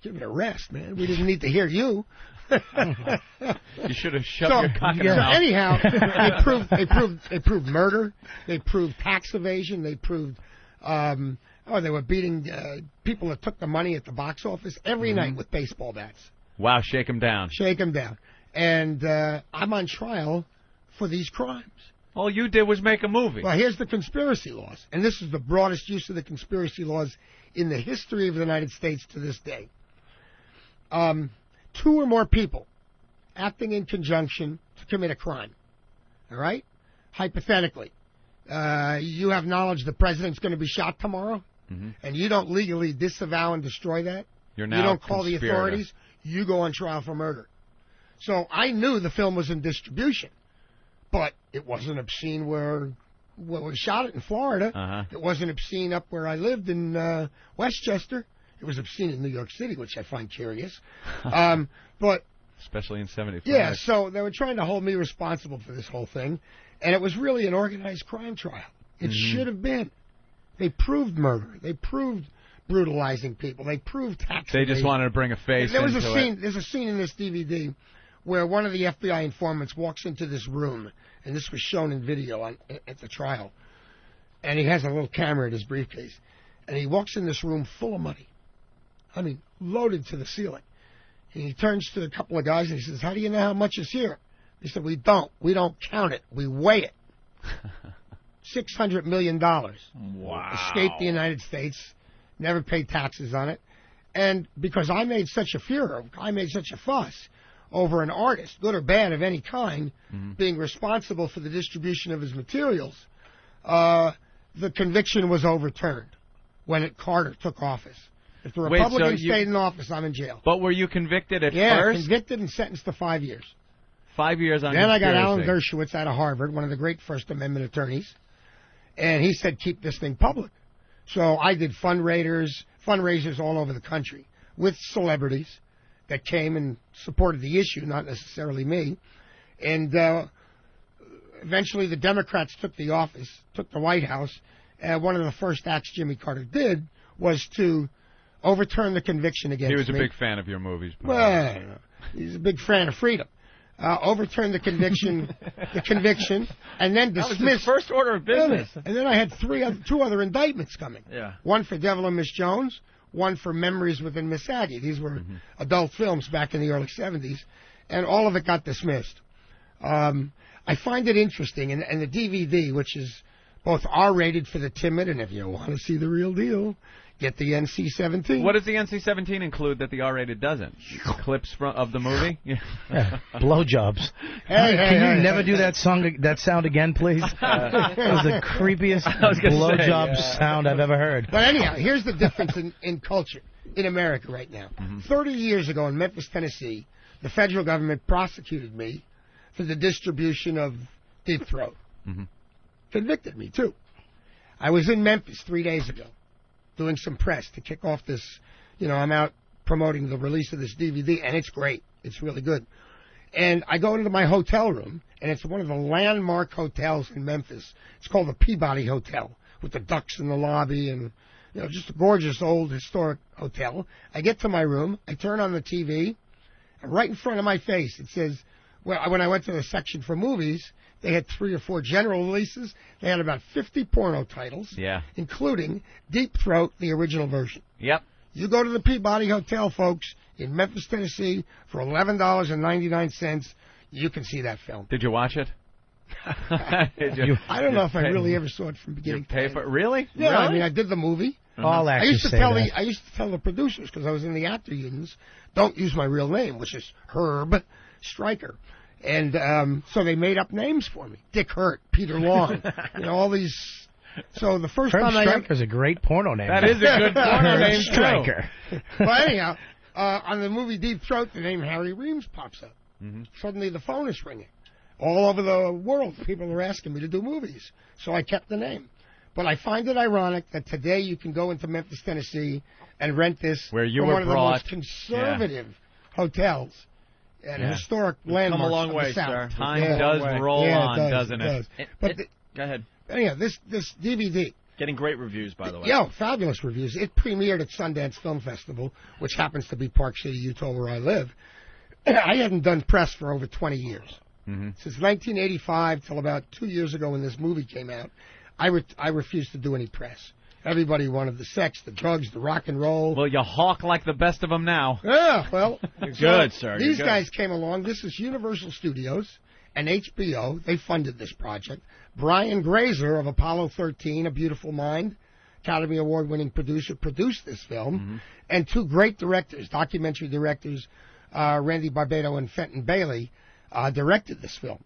R: Give it a rest, man. We didn't need to hear you.
E: You should have shoved your cock in
R: So
E: her mouth.
R: anyhow, they proved murder. They proved tax evasion. They proved they were beating people that took the money at the box office every night with baseball bats.
E: Wow, shake them down.
R: Shake them down. And I'm on trial for these crimes.
E: All you did was make a movie.
R: Well, here's the conspiracy laws. And this is the broadest use of the conspiracy laws in the history of the United States to this day. 2 or more people acting in conjunction to commit a crime. All right? Hypothetically, you have knowledge the president's going to be shot tomorrow, and you don't legally disavow and destroy that.
E: You
R: don't call the authorities. You go on trial for murder. So I knew the film was in distribution, but it wasn't obscene where we shot it in Florida. It wasn't obscene up where I lived in Westchester. It was obscene in New York City, which I find curious. But
E: especially in 75.
R: Yeah, so they were trying to hold me responsible for this whole thing, and it was really an organized crime trial. It should have been. They proved murder. They proved brutalizing people. They proved tax
E: They just
R: evasion.
E: wanted to bring a face
R: There was
E: into
R: a scene.
E: it.
R: There's a scene in this DVD where one of the FBI informants walks into this room, and this was shown in video at the trial, and he has a little camera in his briefcase, and he walks in this room full of money. I mean, loaded to the ceiling. And he turns to a couple of guys and he says, how do you know how much is here? They said, we don't. We don't count it. We weigh it. $600 million.
E: Wow.
R: Escaped the United States. Never paid taxes on it. And because I made such a furor, I made such a fuss over an artist, good or bad of any kind, being responsible for the distribution of his materials, the conviction was overturned when Carter took office. If the Republicans stayed in office, I'm in jail.
E: But were you convicted at first?
R: Yeah, convicted and sentenced to 5 years.
E: 5 years on
R: Then I got
E: conspiracy.
R: Alan Dershowitz out of Harvard, one of the great First Amendment attorneys, and he said, keep this thing public. So I did fundraisers all over the country with celebrities that came and supported the issue, not necessarily me. And eventually the Democrats took the White House, and one of the first acts Jimmy Carter did was to overturn the conviction against me.
E: He was a big fan of your movies.
R: Well, he's a big fan of freedom. Overturned the conviction, and then dismissed.
E: That was his first order of business.
R: And then I had two other indictments coming.
E: Yeah.
R: One for Devil and Miss Jones, one for Memories Within Miss Aggie. These were adult films back in the early 70s, and all of it got dismissed. I find it interesting, and the DVD, which is both R-rated for the timid, and if you want to see the real deal, get the NC-17.
E: What does the NC-17 include that the R-rated doesn't? Clips of the movie?
H: Blowjobs. Can you never do that sound again, please? That was the creepiest blowjob sound I've ever heard.
R: But anyhow, here's the difference in culture in America right now. 30 years ago in Memphis, Tennessee, the federal government prosecuted me for the distribution of Deep Throat. Convicted me, too. I was in Memphis 3 days ago doing some press to kick off this, I'm out promoting the release of this DVD, and it's great. It's really good. And I go into my hotel room, and it's one of the landmark hotels in Memphis. It's called the Peabody Hotel, with the ducks in the lobby and, just a gorgeous old historic hotel. I get to my room, I turn on the TV, and right in front of my face it says, when I went to the section for movies, they had 3 or 4 general releases. They had about 50 porno titles, including Deep Throat, the original version.
E: Yep.
R: You go to the Peabody Hotel, folks, in Memphis, Tennessee, for $11.99. You can see that film.
E: Did you watch it?
R: I don't know if I really ever saw it from beginning to end.
E: Really?
R: Yeah,
E: really?
R: I mean, I did the movie.
H: All
R: I
H: actors
R: used to
H: say
R: tell
H: that.
R: I used to tell the producers, because I was in the actor unions, don't use my real name, which is Herb Stryker. And so they made up names for me. Dick Hurt, Peter Long, all these. So the first
H: Herb
R: time
H: Stryker's a great porno name.
E: That is a good porno name,
H: Stryker.
R: But anyhow, on the movie Deep Throat, the name Harry Reams pops up. Suddenly the phone is ringing. All over the world, people are asking me to do movies. So I kept the name. But I find it ironic that today you can go into Memphis, Tennessee, and rent this
E: where you
R: from
E: were
R: one of the
E: brought.
R: most conservative hotels and historic landmarks.
D: Come a long
R: of
D: way,
R: the South.
D: sir.
E: Time does roll on, doesn't it?
R: But
D: Go ahead.
R: anyhow, this DVD.
D: Getting great reviews, by the way.
R: Yeah, fabulous reviews. It premiered at Sundance Film Festival, which happens to be Park City, Utah, where I live. I hadn't done press for over 20 years. Since 1985 till about 2 years ago when this movie came out, I refused to do any press. Everybody wanted the sex, the drugs, the rock and roll.
E: Well, you hawk like the best of them now.
R: Yeah, well,
D: You're good, sir.
R: These
D: You're good.
R: guys came along. This is Universal Studios and HBO. They funded this project. Brian Grazer of Apollo 13, A Beautiful Mind, Academy Award-winning producer, produced this film. And two great directors, documentary directors, Randy Barbato and Fenton Bailey, directed this film.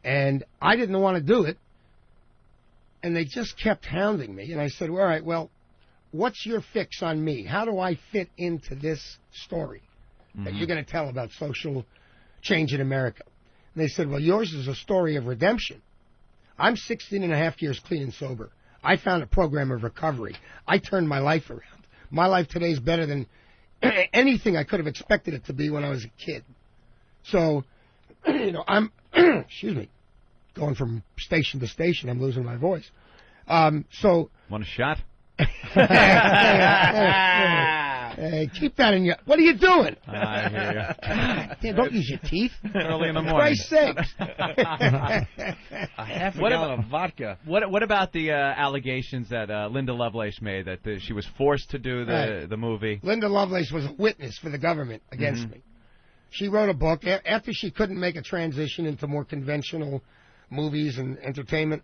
R: And I didn't want to do it. And they just kept hounding me. And I said, all right, well, what's your fix on me? How do I fit into this story that you're going to tell about social change in America? And they said, well, yours is a story of redemption. I'm 16 and a half years clean and sober. I found a program of recovery. I turned my life around. My life today is better than anything I could have expected it to be when I was a kid. So, I'm, excuse me, going from station to station. I'm losing my voice. So.
E: Want a shot?
R: Hey, keep that in your. What are you doing?
E: I hear you.
R: God, don't use your teeth.
E: Early in the
R: For
E: morning.
R: Christ's sakes.
D: A half a gallon of vodka.
E: What about the allegations that Linda Lovelace made that she was forced to do the movie?
R: Linda Lovelace was a witness for the government against me. She wrote a book after she couldn't make a transition into more conventional movies and entertainment.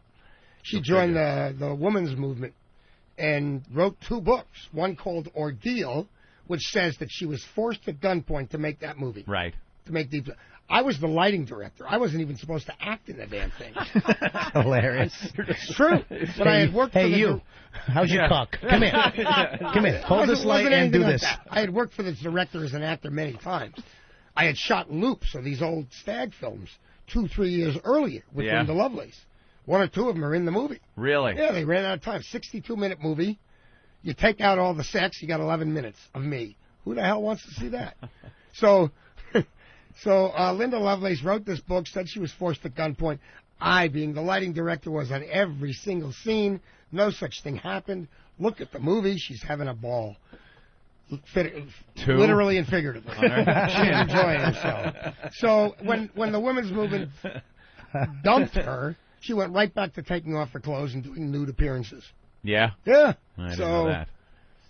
R: She joined the women's movement and wrote two books. One called Ordeal, which says that she was forced at gunpoint to make that movie.
E: Right.
R: To make Deep. I was the lighting director. I wasn't even supposed to act in the damn thing.
H: Hilarious.
R: It's true. But I had worked for the
H: How's your cock? Come here. Come here. Hold this light and do this.
R: I had worked for the director as an actor many times. I had shot loops of these old stag films 2-3 years earlier with Linda Lovelace. One or two of them are in the movie.
E: Really?
R: Yeah, they ran out of time. 62-minute movie. You take out all the sex, you got 11 minutes of me. Who the hell wants to see that? So Linda Lovelace wrote this book, said she was forced at gunpoint. I, being the lighting director, was on every single scene. No such thing happened. Look at the movie. She's having a ball. Literally and figuratively. She's enjoying herself. So when the women's movement dumped her, she went right back to taking off her clothes and doing nude appearances.
E: Yeah?
R: Yeah.
E: I didn't know that.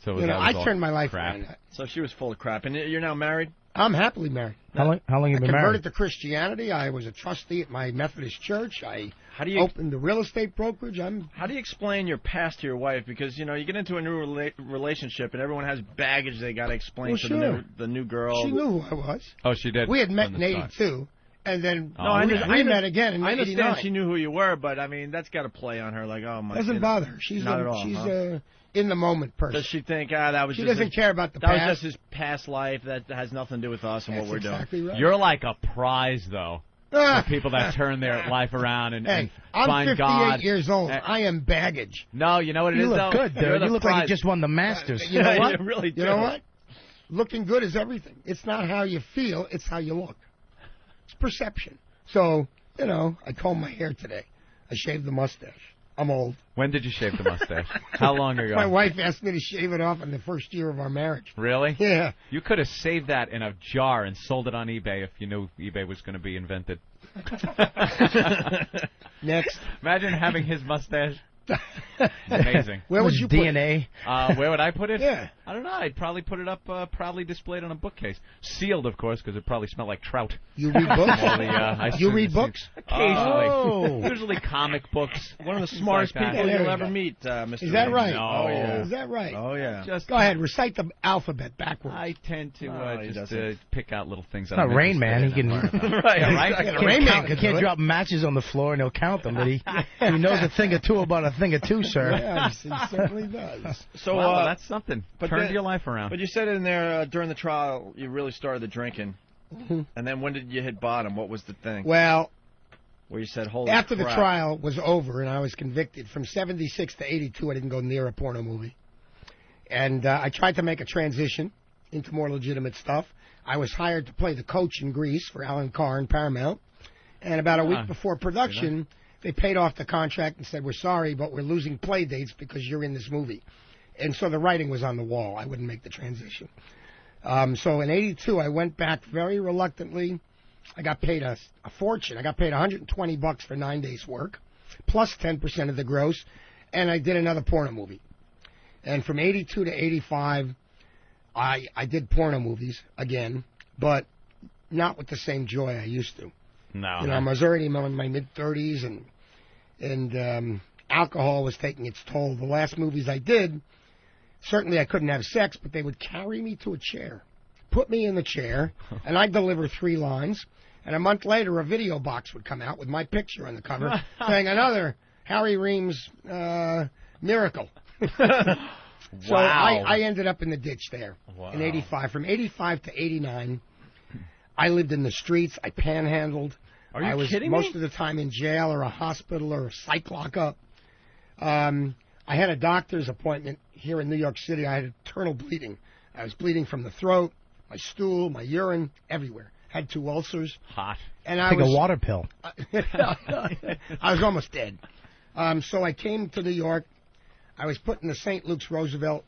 E: So
R: I turned my life
E: crap.
R: around.
D: So she was full of crap. And you're now married?
R: I'm happily married.
H: How long have you been
R: I converted
H: married?
R: to Christianity. I was a trustee at my Methodist church. I
D: you
R: opened a real estate brokerage.
D: How do you explain your past to your wife? Because, you get into a new relationship and everyone has baggage they got to explain to the new girl.
R: She knew who I was.
E: Oh, she did?
R: We had met in 82. And then
D: we
R: met again in 89.
D: I understand she knew who you were, but, I mean, that's got to play on her. Like, oh, my
R: Doesn't bother her. She's
D: not at all.
R: She's in the moment person.
D: Does she think, that was
R: she
D: just
R: doesn't care about the
D: that
R: past.
D: was just his past life. That has nothing to do with us and what we're
R: exactly
D: doing.
R: Right.
E: You're like a prize, though. For people that turn their life around and find God.
R: I'm 58 years old. I am baggage.
E: No, you know what it is,
H: You look
E: though?
H: good, dude. You look like you just won the Masters.
R: You know what?
D: You really do.
R: You know what? Looking good is everything. It's not how you feel, it's how you look. It's perception. So, I combed my hair today. I shaved the mustache. I'm old.
E: When did you shave the mustache? How long ago?
R: My wife asked me to shave it off in the first year of our marriage.
E: Really?
R: Yeah.
E: You could have saved that in a jar and sold it on eBay if you knew eBay was going to be invented.
R: Next.
E: Imagine having his mustache. Amazing.
R: Where would you
H: DNA?
E: Where would I put it?
R: Yeah.
E: I don't know. I'd probably put it up, proudly displayed on a bookcase. Sealed, of course, because it probably smelled like trout.
R: You read books? You read books?
E: Occasionally.
H: Oh.
E: Usually comic books.
D: One of the smartest
E: like that.
D: people
R: Yeah,
D: you'll
R: there
D: ever
R: you go.
D: meet, Mr.
R: Is that
D: Raines.
R: right?
E: No.
D: Oh, yeah.
R: Is that right?
D: Oh, yeah.
E: Just,
R: Go ahead, recite the alphabet backwards.
E: I tend to
D: No, he
E: just
D: doesn't.
E: pick out little things.
H: It's not Rain Man. He can.
E: Right, right.
R: Yeah, Rain Man
H: He
R: could
H: can't
R: do it.
H: drop matches on the floor and he'll count them, but he knows a thing or two about a thing or two, sir.
R: Yes, he certainly does.
D: So,
E: Wow, that's something.
D: but
E: Turned
D: then-
E: your life around.
D: But you said in there during the trial you really started the drinking.
R: Mhm.
D: And then when did you hit bottom? What was the thing?
R: Well,
D: Where you said, holy
R: after the
D: crap.
R: trial was over and I was convicted, from 76 to 82, I didn't go near a porno movie. And I tried to make a transition into more legitimate stuff. I was hired to play the coach in Greece for Alan Carr and Paramount. And about a week before production, they paid off the contract and said, we're sorry, but we're losing play dates because you're in this movie. And so the writing was on the wall. I wouldn't make the transition. So in 82, I went back very reluctantly. I got paid a fortune. I got paid $120 for 9 days' work, plus 10% of the gross, and I did another porno movie. And from 82 to 85, I did porno movies again, but not with the same joy I used to.
E: No.
R: You know, I was already in my mid-30s, and alcohol was taking its toll. The last movies I did, certainly I couldn't have sex, but they would carry me to a chair, put me in the chair, and I'd deliver 3 lines. And a month later, a video box would come out with my picture on the cover saying another Harry Reams miracle. So I ended up in the ditch there in 85. From 85 to 89, I lived in the streets. I panhandled.
E: Are you
R: I was
E: kidding
R: most
E: me?
R: of the time in jail or a hospital or a psych lockup. I had a doctor's appointment here in New York City. I had internal bleeding. I was bleeding from the throat, my stool, my urine, everywhere. Had 2 ulcers.
E: Hot.
R: And I
H: Take
R: was
H: a water pill.
R: I was almost dead. So I came to New York. I was put in the St. Luke's Roosevelt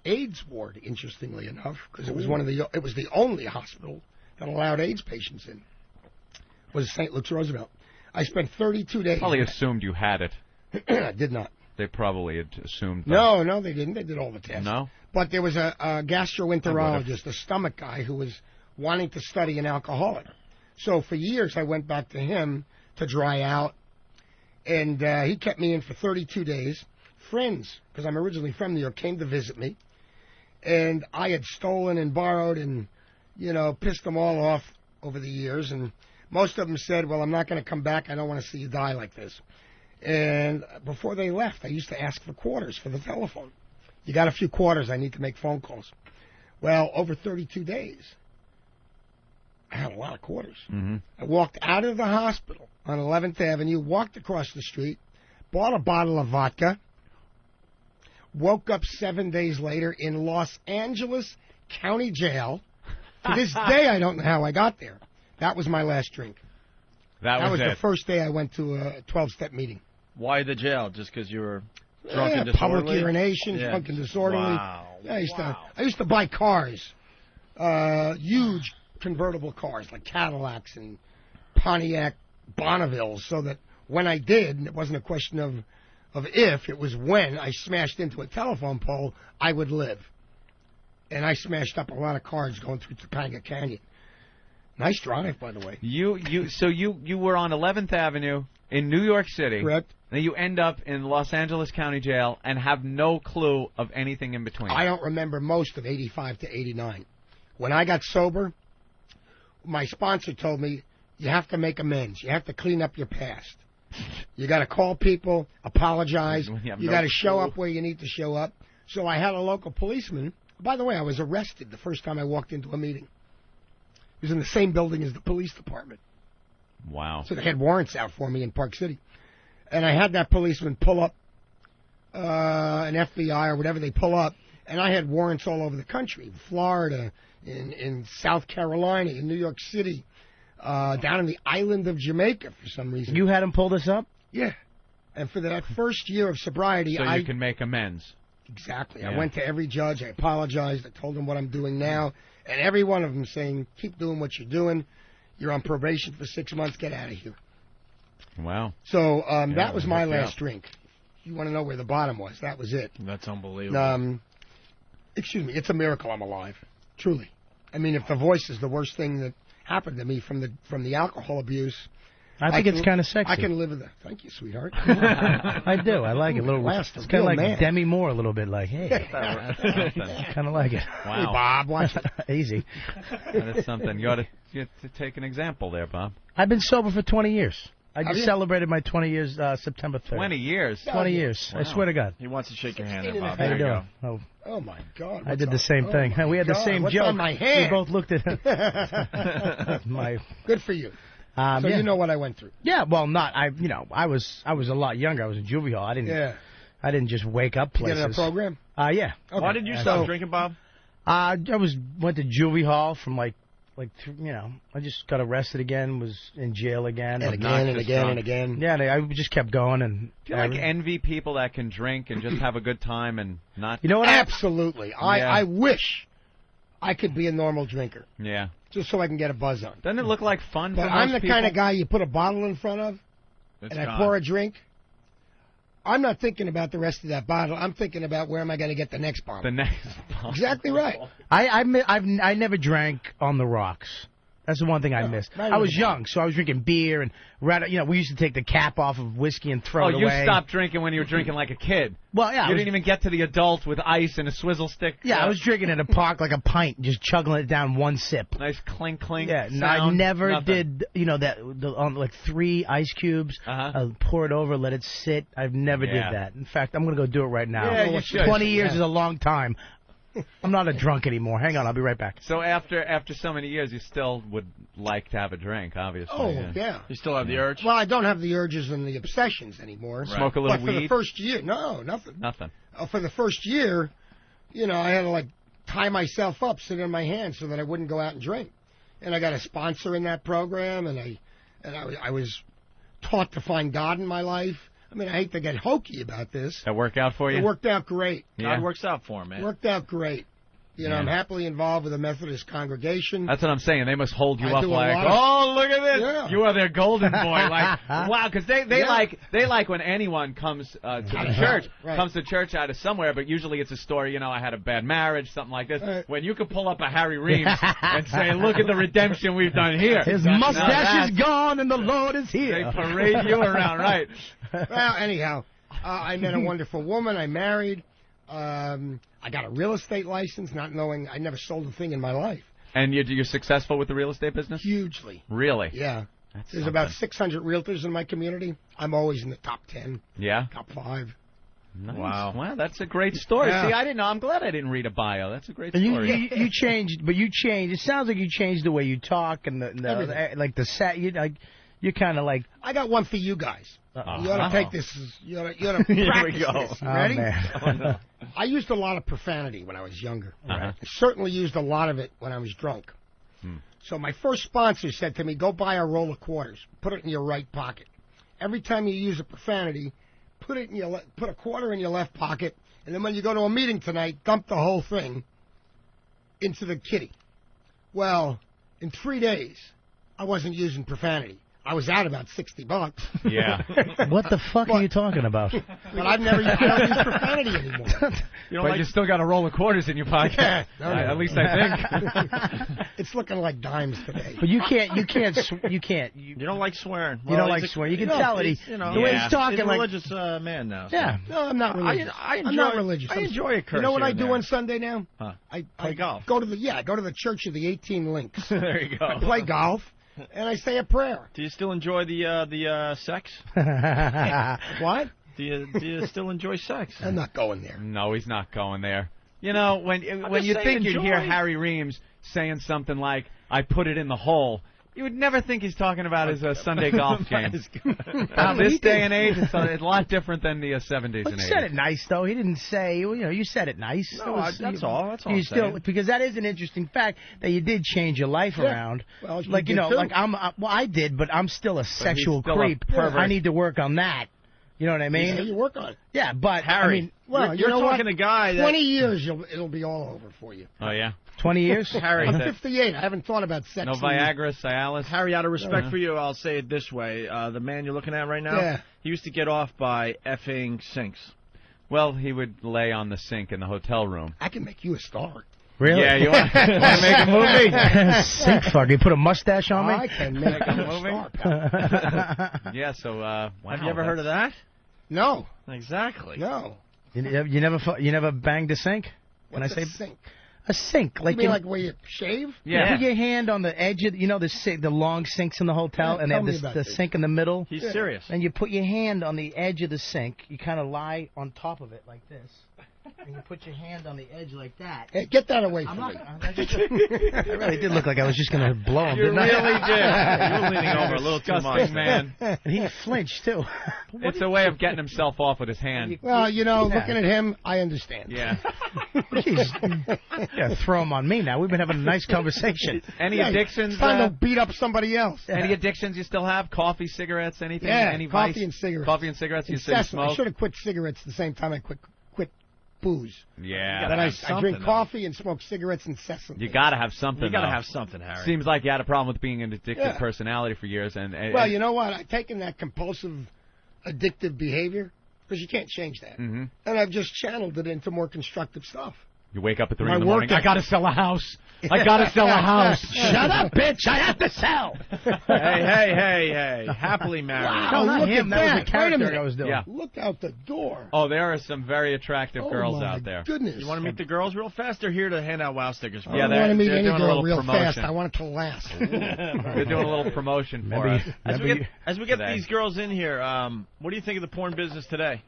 R: AIDS ward, interestingly enough, because it was it was the only hospital that allowed AIDS patients in. Was St. Luke's Roosevelt. I spent 32 days.
E: Probably assumed you had it.
R: I did not.
E: They probably had assumed that.
R: No, they didn't. They did all the tests.
E: No?
R: But there was a gastroenterologist, a stomach guy, who was wanting to study an alcoholic. So for years I went back to him to dry out, and he kept me in for 32 days. Friends, because I'm originally from New York, came to visit me, and I had stolen and borrowed and, pissed them all off over the years, and most of them said, well, I'm not going to come back. I don't want to see you die like this. And before they left, I used to ask for quarters for the telephone. You got a few quarters, I need to make phone calls. Well, over 32 days, I had a lot of quarters.
E: Mm-hmm.
R: I walked out of the hospital on 11th Avenue, walked across the street, bought a bottle of vodka, woke up 7 days later in Los Angeles County Jail. To this day, I don't know how I got there. That was my last drink.
E: That was
R: the first day I went to a 12-step meeting.
D: Why the jail? Just because you were drunk and disorderly?
R: Public urination, drunk and disorderly.
D: Wow.
R: Yeah, I used to buy cars, huge convertible cars like Cadillacs and Pontiac Bonnevilles, so that when I did, it wasn't a question of if, it was when I smashed into a telephone pole, I would live. And I smashed up a lot of cars going through Topanga Canyon. Nice drive, by the way.
E: So you were on 11th Avenue in New York City.
R: Correct.
E: Then you end up in Los Angeles County Jail and have no clue of anything in between.
R: I don't remember most of 85 to 89. When I got sober, my sponsor told me, you have to make amends. You have to clean up your past. You got to call people, apologize. You got to show up where you need to show up. So I had a local policeman. By the way, I was arrested the first time I walked into a meeting. He was in the same building as the police department.
E: Wow.
R: So they had warrants out for me in Park City. And I had that policeman pull up an FBI or whatever they pull up, and I had warrants all over the country, Florida, in South Carolina, in New York City, down in the island of Jamaica for some reason.
H: You had him pull this up?
R: Yeah. And for that first year of sobriety,
E: so you can make amends.
R: Exactly.
E: Yeah.
R: I went to every judge. I apologized. I told them what I'm doing now. And every one of them saying, keep doing what you're doing. You're on probation for 6 months. Get out of here.
E: Wow.
R: So that was my last drink. you want to know where the bottom was. That was it.
D: That's unbelievable.
R: Excuse me. It's a miracle I'm alive. Truly. I mean, if the voice is the worst thing that happened to me from the alcohol abuse,
H: I think it's kind of sexy.
R: I can live with that. Thank you, sweetheart.
H: I do. I like it. It's kind of like Demi Moore a little bit. Like, hey, kind of like it.
E: Wow.
R: Hey, Bob, watch it.
H: Easy.
E: That is something. You ought to take an example there, Bob.
H: I've been sober for 20 years. I just celebrated my 20 years September 3rd.
E: 20 years?
H: 20 years.
E: Wow.
H: I swear to God.
D: He wants to shake your hand there, Bob.
H: How you doing?
R: Oh, my God.
H: I did the same thing. We had the same
R: What's
H: joke.
R: on my hand?
H: We both looked at
R: Good for you. So
H: yeah.
R: you know what I went through.
H: Yeah, well, I was a lot younger. I was in juvie hall. I didn't just wake up places.
R: You get in a program?
H: Yeah.
R: Okay.
D: Why did you stop drinking, Bob?
H: I went to juvie hall from I just got arrested again, was in jail again.
R: And again and again and again.
H: Yeah, I just kept going. And
E: do you envy people that can drink and just have a good time and not?
H: You know what?
R: Absolutely. I wish I could be a normal drinker.
E: Yeah.
R: Just so I can get a buzz on.
E: Doesn't it look like fun
R: But
E: for
R: I'm
E: most
R: the kind of
E: people?
R: guy you put a bottle in front of, and I pour a drink. I'm not thinking about the rest of that bottle. I'm thinking about where am I going to get the next bottle.
E: The next bottle.
R: Exactly right.
H: I never drank on the rocks. That's the one thing I missed. I was young, so I was drinking beer, and we used to take the cap off of whiskey and throw it away.
E: Oh, you stopped drinking when you were drinking like a kid.
H: Well, yeah.
E: You didn't even get to the adult with ice and a swizzle stick.
H: Yeah, I was drinking in a park like a pint, just chugging it down one sip.
E: Nice clink clink.
H: Yeah,
E: sound,
H: I never
E: nothing.
H: did. Like 3 ice cubes. Pour it over, let it sit. I've never did that. In fact, I'm gonna go do it right now.
E: Yeah, you should.
H: 20 years is a long time. I'm not a drunk anymore. Hang on, I'll be right back.
E: So after so many years, you still would like to have a drink, obviously.
R: Oh, yeah.
D: You still have the urge?
R: Well, I don't have the urges and the obsessions anymore.
E: Right. Smoke a little
R: but for
E: weed?
R: the first year, no, nothing.
E: Nothing.
R: For the first year, I had to, tie myself up, sit in my hands so that I wouldn't go out and drink. And I got a sponsor in that program, and I was taught to find God in my life. I mean, I hate to get hokey about this.
E: That work out for you?
R: It worked out great.
D: God works out for him, man.
R: Worked out great. I'm happily involved with a Methodist congregation.
E: That's what I'm saying. They must hold you
R: I
E: up
R: do a
E: like,
R: lot of-
E: look at this.
R: Yeah.
E: You are their golden boy. Like, wow, because they like when anyone comes to the church, comes to church out of somewhere, but usually it's a story, I had a bad marriage, something like this.
R: Right.
E: When you can pull up a Harry Reams and say, look at the redemption we've done here.
H: His mustache is gone and the Lord is here.
E: They parade you around, right.
R: Well, anyhow, I met a wonderful woman. I married. I got a real estate license, not knowing I never sold a thing in my life.
E: And you're successful with the real estate business?
R: Hugely.
E: Really?
R: Yeah.
E: That's
R: There's
E: something.
R: about 600 realtors in my community. I'm always in the top 10.
E: Yeah?
R: Top 5.
E: Nice.
D: Wow,
E: that's a great story.
R: Yeah.
E: See, I didn't know. I'm glad I didn't read a bio. That's a great story.
H: You changed, but you changed. It sounds like you changed the way you talk and the set. You're kind of like.
R: I got one for you guys. You ought to take this. You ought to practice
D: Here we go.
R: this. You ready?
H: Oh, man.
R: I used a lot of profanity when I was younger.
E: Uh-huh.
R: I certainly used a lot of it when I was drunk. So my first sponsor said to me, go buy a roll of quarters. Put it in your right pocket. Every time you use a profanity, put a quarter in your left pocket, and then when you go to a meeting tonight, dump the whole thing into the kitty. Well, in 3 days, I wasn't using profanity. I was out about $60.
E: Yeah.
H: What the fuck are you talking about?
R: But I don't use profanity anymore.
E: You still got a roll of quarters in your pocket.
R: Yeah,
E: At least I think.
R: It's looking like dimes today.
H: But you can't.
D: You don't like swearing.
H: You don't like swearing. You can tell it. The way he's talking,
D: he's a
H: like
D: religious man now. So.
H: Yeah.
R: No, I'm not religious. I'm not religious.
D: I enjoy a curse.
R: You know what
D: here
R: I
D: and
R: do
D: there.
R: on Sunday now?
D: Huh.
R: I
D: play golf.
R: Go to the Church of the 18 Links.
D: There you go.
R: I play golf. And I say a prayer.
D: Do you still enjoy the sex?
R: What?
D: Do you still enjoy sex?
R: I'm not going there.
E: No, he's not going there. When you think you'd hear Harry Reams saying something like, I put it in the hole, you would never think he's talking about his Sunday golf game. This day and age, it's a lot different than the 70s
H: Well,
E: and
H: he
E: 80s.
H: said it nice, though. He didn't say, you said it nice.
D: No, that's all. That's all I'm
H: still,
D: saying.
H: because that is an interesting fact that you did change your life around.
R: Well,
H: I did, but I'm still a sexual
E: still a
H: creep.
E: pervert.
H: I need to work on that. You know what I mean?
R: Yeah, you work on it.
H: Yeah, but
D: Harry,
H: I mean,
R: well,
D: you're
R: you know
D: talking
R: what?
D: a guy that
R: 20 years, it'll be all over for you.
E: Oh, yeah?
H: 20 years?
D: Harry,
R: I'm 58. I haven't thought about sex.
E: No Viagra, Cialis?
D: Harry, out of respect for you, I'll say it this way. The man you're looking at right now, he used to get off by effing sinks.
E: Well, he would lay on the sink in the hotel room.
R: I can make you a star.
H: Really?
E: Yeah, you want to make a movie?
H: Sink fuck. You put a mustache on me?
R: I can make a movie.
E: Yeah, so, wow.
D: Have you ever heard of that?
R: No.
D: Exactly.
R: No.
H: You never banged a sink?
R: What's a sink?
H: A sink, like
R: you mean like where you shave?
H: Yeah. You put your hand on the edge of, the long sinks in the hotel, and they have the sink in the middle.
D: He's serious.
H: And you put your hand on the edge of the sink. You kind of lie on top of it like this. And you put your hand on the edge like that.
R: Hey, get that away from me.
H: I really did look like I was just going to blow him, didn't I?
E: You really did.
D: You were leaning over a little too much,
E: man.
H: And he flinched, too.
E: It's a way of getting himself off with his hand.
R: Well, looking at him, I understand.
E: Yeah.
H: Jeez. Yeah, throw him on me now. We've been having a nice conversation.
E: Any addictions?
R: It's time to beat up somebody else.
E: Any addictions you still have? Coffee, cigarettes, anything?
R: Yeah,
E: Any
R: coffee
E: vice?
R: and cigarettes.
E: Coffee and cigarettes? You say smoke?
R: I should have quit cigarettes the same time I quit booze.
E: Yeah.
R: Then I drink coffee and smoke cigarettes incessantly.
E: You got to have something.
D: You got to have something, Harry.
E: Seems like you had a problem with being an addictive personality for years.
R: Well, you know what? I've taken that compulsive, addictive behavior, because you can't change that.
E: Mm-hmm.
R: And I've just channeled it into more constructive stuff.
E: You wake up at 3 in the morning.
R: I got to sell a house. I got to sell a house.
H: Shut up, bitch. I have to sell.
D: Hey. Happily married.
R: Wow,
H: No, not him. That was the character
R: Wait a minute.
H: I was doing.
E: Yeah.
R: Look out the door.
E: Oh, there are some very attractive girls
R: my
E: out there.
R: Goodness.
D: You want to meet the girls real fast? They're here to hand out wow stickers.
R: I don't want to meet any
E: doing a
R: girl
E: little
R: real
E: promotion.
R: fast. I want it to last.
E: They're doing a little promotion for us.
D: As we get
E: Today.
D: these girls in here, what do you think of the porn business today?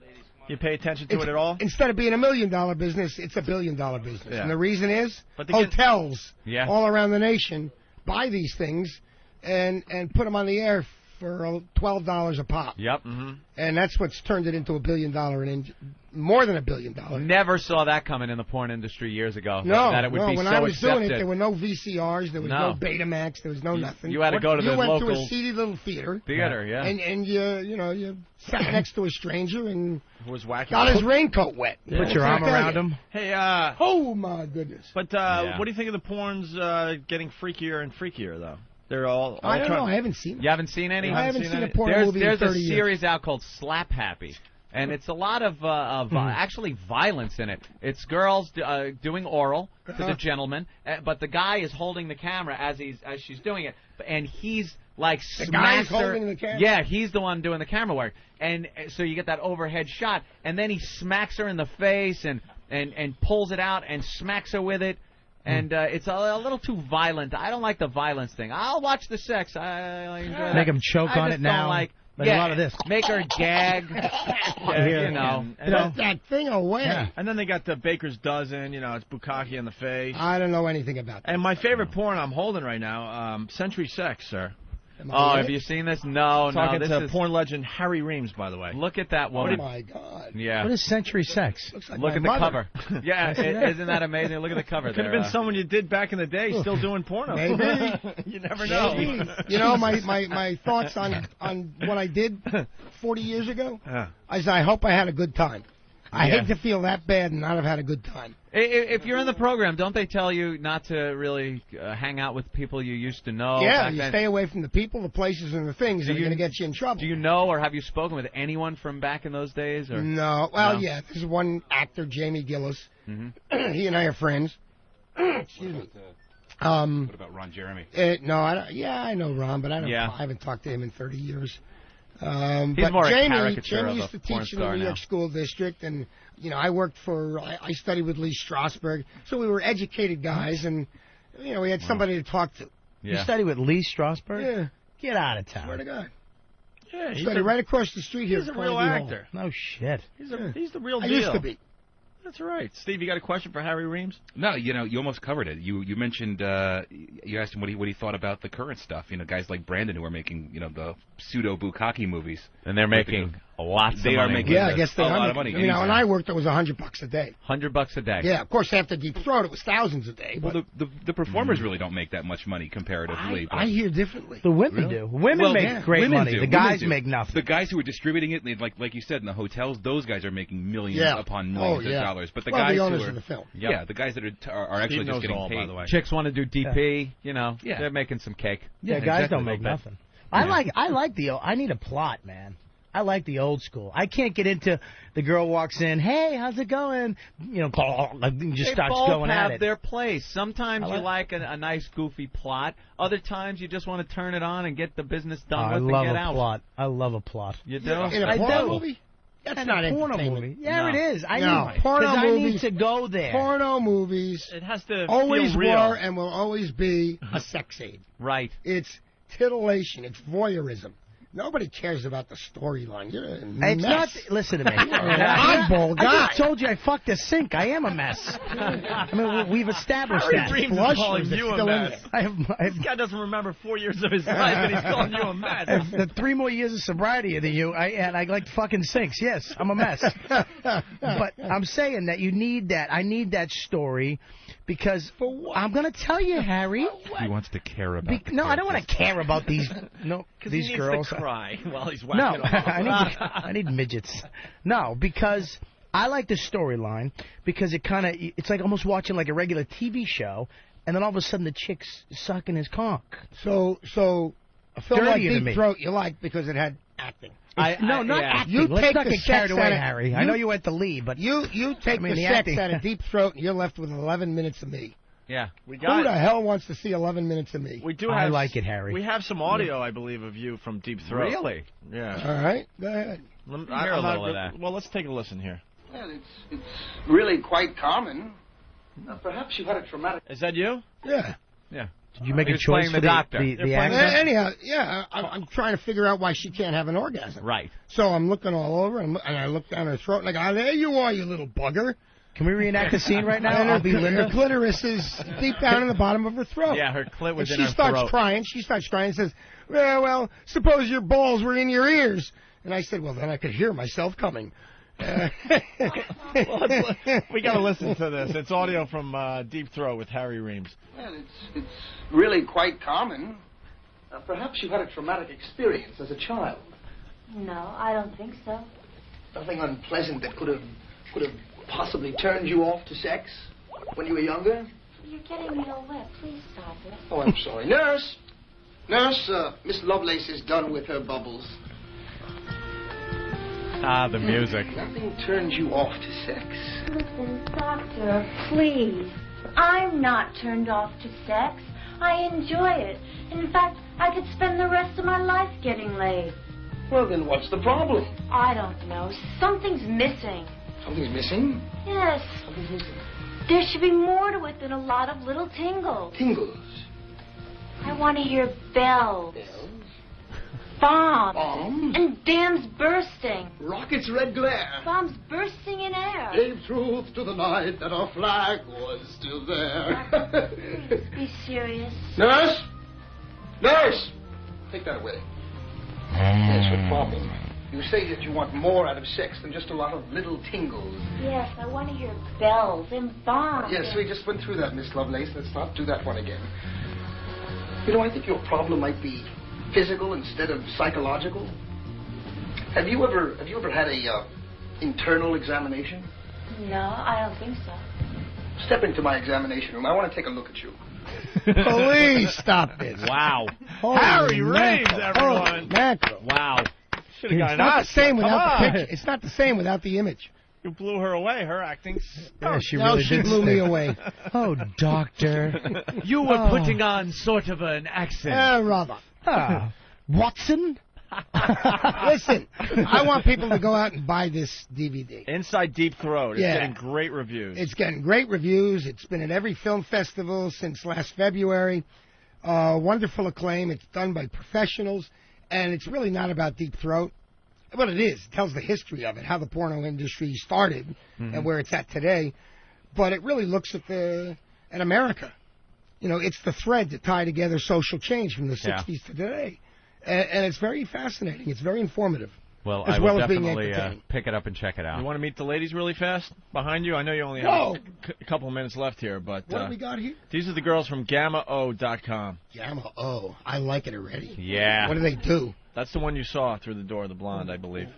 D: You pay attention to it at all?
R: Instead of being $1 million business, it's $1 billion business.
D: Yeah.
R: And the reason is
D: But
R: hotels
E: Yeah.
R: all around the nation buy these things and put them on the air for $12 a pop.
E: Yep.
D: Mm-hmm.
R: And that's what's turned it into $1 billion and more than $1 billion.
E: Never saw that coming in the porn industry years ago.
R: No,
E: that it would be
R: when
E: so
R: I was
E: accepted.
R: doing it, there were no VCRs, there was no Betamax, there was no nothing.
E: You had to go to the
R: You went
E: local
R: to a seedy little theater.
E: Yeah.
R: And you sat next to a stranger and
D: was wacky.
R: got his raincoat wet.
H: Put your arm around him.
D: Hey,
R: oh my goodness.
D: But what do you think of the porns getting freakier and freakiker, though? They're all
R: I don't know. I haven't seen it.
E: You haven't seen any?
R: I haven't seen a porn
E: there's
R: movie
E: There's
R: in
E: a
R: 30
E: series
R: years.
E: out called Slap Happy. And it's a lot of actually violence in it. It's girls doing oral to the gentleman, but the guy is holding the camera as she's doing it, and he's like
R: guy's
E: smacks her.
R: holding the camera?
E: Yeah, he's the one doing the camera work, and so you get that overhead shot, and then he smacks her in the face and pulls it out and smacks her with it. And it's a little too violent. I don't like the violence thing. I'll watch the sex. I enjoy that.
H: Make him choke on it now.
E: Like,
H: a lot of this.
E: Make her gag. You know.
R: Put that thing away.
D: Yeah. And then they got the Baker's Dozen. It's bukkake in the face.
R: I don't know anything about that.
D: And my favorite porn I'm holding right now, Century Sex, sir.
E: Oh, have you seen this? No,
D: Talking
E: this
D: to
E: is
D: porn legend Harry Reams, by the way.
E: Look at that woman.
R: Oh my God.
E: Yeah.
H: What is Century Sex?
R: Looks like
E: Look at
R: my
E: the
R: mother.
E: cover. Yeah, isn't that amazing? Look at the cover.
D: It could have been someone you did back in the day, still doing porno.
R: Maybe.
D: You never know.
R: Maybe. My thoughts on what I did 40 years ago. I hope I had a good time. I hate to feel that bad and not have had a good time.
E: If you're in the program, don't they tell you not to really hang out with people you used to know?
R: Yeah, you stay away from the people, the places, and the things that are going to get you in trouble.
E: Do you know or have you spoken with anyone from back in those days? Or?
R: No. Well, yeah, there's one actor, Jamie Gillis. Mm-hmm. He and I are friends. Excuse me.
K: What about Ron Jeremy?
R: No, I don't. Yeah, I know Ron, but I haven't talked to him in 30 years.
E: He's
R: but
E: more
R: Jamie,
E: a caricature
R: Jamie
E: of
R: used
E: a
R: to
E: porn
R: teach in the
E: star
R: New
E: now.
R: York School District, and I worked I studied with Lee Strasberg, so we were educated guys, and we had somebody to talk to.
H: You studied with Lee Strasberg?
R: Yeah.
H: Get out of town.
R: Swear to God.
D: Yeah,
R: Studied right across the street here.
D: He's a real actor.
H: No shit.
D: He's the real
R: I
D: deal.
R: used to be.
D: That's right. Steve, you got a question for Harry Reams?
K: No, you almost covered it. You mentioned, you asked him what he thought about the current stuff. Guys like Brandon who are making, the pseudo-bukkake movies.
E: And they're making lots of money.
K: They are making
R: I guess they
K: a
R: are
K: lot of money.
R: when I worked, it was $100 a day.
E: $100 a day.
R: Yeah, of course, after Deep Throat, it was thousands a day. But
K: Well, the performers really don't make that much money comparatively.
R: I hear differently.
H: The women do. Women make great money. The guys make nothing.
K: The guys who are distributing it, like you said, in the hotels, those guys are making millions upon millions of dollars. But the guys
R: the owners
K: who are
R: of the film.
K: the guys that are actually just getting paid.
E: By the way. Chicks want to do DP, they're making some cake.
H: Yeah, guys don't make nothing. I need a plot, man. I like the old school. I can't get into the girl walks in, hey, how's it going? Just starts going at it.
E: They have their place. Sometimes you like a nice, goofy plot. Other times you just want to turn it on and get the business done with and get out.
H: I love a plot.
E: You do?
R: In a porno movie? That's not
H: a porno
R: entertainment.
H: movie. Yeah, it is.
R: Porno movies.
H: I need to go there.
R: Porno movies.
D: It has to
R: always
D: feel real.
R: were and will always be a sex aid.
E: Right.
R: It's titillation. It's voyeurism. Nobody cares about the storyline. You're a mess.
H: It's not. Listen to me.
R: You're an oddball guy.
H: I just told you I fucked a sink. I am a mess. I mean, we've established
D: Harry
H: that.
D: Reams is calling you a mess. This guy doesn't remember 4 years of his life, and he's calling you a mess.
H: I have the 3 more years of sobriety than you, and I like fucking sinks. Yes, I'm a mess. But I'm saying that you need that. I need that story because I'm going to tell you, Harry.
K: He wants to care about.
H: No, I don't want to care about these. No, these
D: he needs
H: girls.
D: To cry while he's whacking off.
H: I need midgets. No, because I like the storyline because it's like almost watching like a regular TV show, and then all of a sudden the chick's sucking his cock.
R: So a film like Deep Throat you like because it had acting.
H: Not acting.
R: You
H: Let's
R: take
H: not
R: the
H: get carried
R: sex
H: away,
R: out of,
H: Harry. I know you went to lead, but
R: you take the sex out of Deep Throat, and you're left with 11 minutes of me.
E: Yeah,
R: Who the hell wants to see 11 minutes of me?
D: We do.
H: I like it, Harry.
D: We have some audio, I believe, of you from Deep Throat.
E: Really?
D: Yeah.
R: All right, go ahead.
E: Hear a little of that.
D: Well, let's take a listen here.
S: Well, it's really quite common. Perhaps you had a traumatic.
D: Is that you?
R: Yeah.
E: Yeah.
H: Did you make a choice for
E: the doctor?
H: The accent?
R: Anyhow, yeah, I'm trying to figure out why she can't have an orgasm.
E: Right.
R: So I'm looking all over, and I look down her throat, and I go, there you are, you little bugger.
H: Can we reenact the scene right now?
R: And
H: I'll be Linda.
R: her clitoris is deep down in the bottom of her throat.
E: Yeah, her clit was
R: and
E: in her
R: throat. She starts crying and says, well, suppose your balls were in your ears. And I said, well, then I could hear myself coming.
D: We got to listen to this. It's audio from Deep Throat with Harry Reams.
S: Well, it's really quite common. Perhaps you had a traumatic experience as a child.
T: No, I don't think so.
S: Nothing unpleasant that could have possibly turned you off to sex when you were younger?
T: You're getting me all wet. Please stop it.
S: Oh, I'm sorry. Nurse, Miss Lovelace is done with her bubbles.
E: The music.
S: Nothing turns you off to sex.
T: Listen, doctor, please. I'm not turned off to sex. I enjoy it. In fact, I could spend the rest of my life getting laid.
S: Well, then what's the problem?
T: I don't know. Something's missing.
S: Something's missing?
T: Yes.
S: Something's missing.
T: There should be more to it than a lot of little tingles.
S: Tingles?
T: I want to hear bells.
S: Bells?
T: Bombs.
S: Bombs?
T: And dams bursting.
S: Rockets' red glare.
T: Bombs bursting in air.
S: Gave truth to the night that our flag was still there.
T: Please be serious.
S: Nurse! Nurse! Take that away. That's your problem. You say that you want more out of sex than just a lot of little tingles.
T: Yes, I want to hear bells and bombs.
S: Yes, we just went through that, Miss Lovelace. Let's not do that one again. You know, I think your problem might be physical instead of psychological. Have you ever had a internal examination?
T: No, I don't think so.
S: Step into my examination room. I want to take a look at you.
R: Please stop this.
E: Wow.
D: Harry Reams, everyone.
R: Mackerel.
E: Wow.
D: Should have gotten
R: not the same without the picture. It's not the same without the image.
D: You blew her away. Her acting.
H: Yeah, she
R: blew me away.
H: Oh, doctor.
E: You were putting on sort of an accent.
R: Rather.
H: Watson?
R: Listen, I want people to go out and buy this DVD.
D: Inside Deep Throat. It's getting great reviews.
R: It's getting great reviews. It's been at every film festival since last February. Wonderful acclaim. It's done by professionals. And it's really not about Deep Throat. Well, it is. It tells the history of it, how the porno industry started and where it's at today. But it really looks at America. You know, it's the thread that tie together social change from the 60s to today. And it's very fascinating. It's very informative.
E: Well,
R: as
E: I will
R: well as being
E: definitely
R: entertaining.
E: pick it up and check it out.
D: You want to meet the ladies really fast behind you? I know you only have a couple of minutes left here, but
R: what do we got here?
D: These are the girls from GammaO.com.
R: Gamma O. I like it already.
E: Yeah.
R: What do they do?
D: That's the one you saw through the door, the blonde, I believe.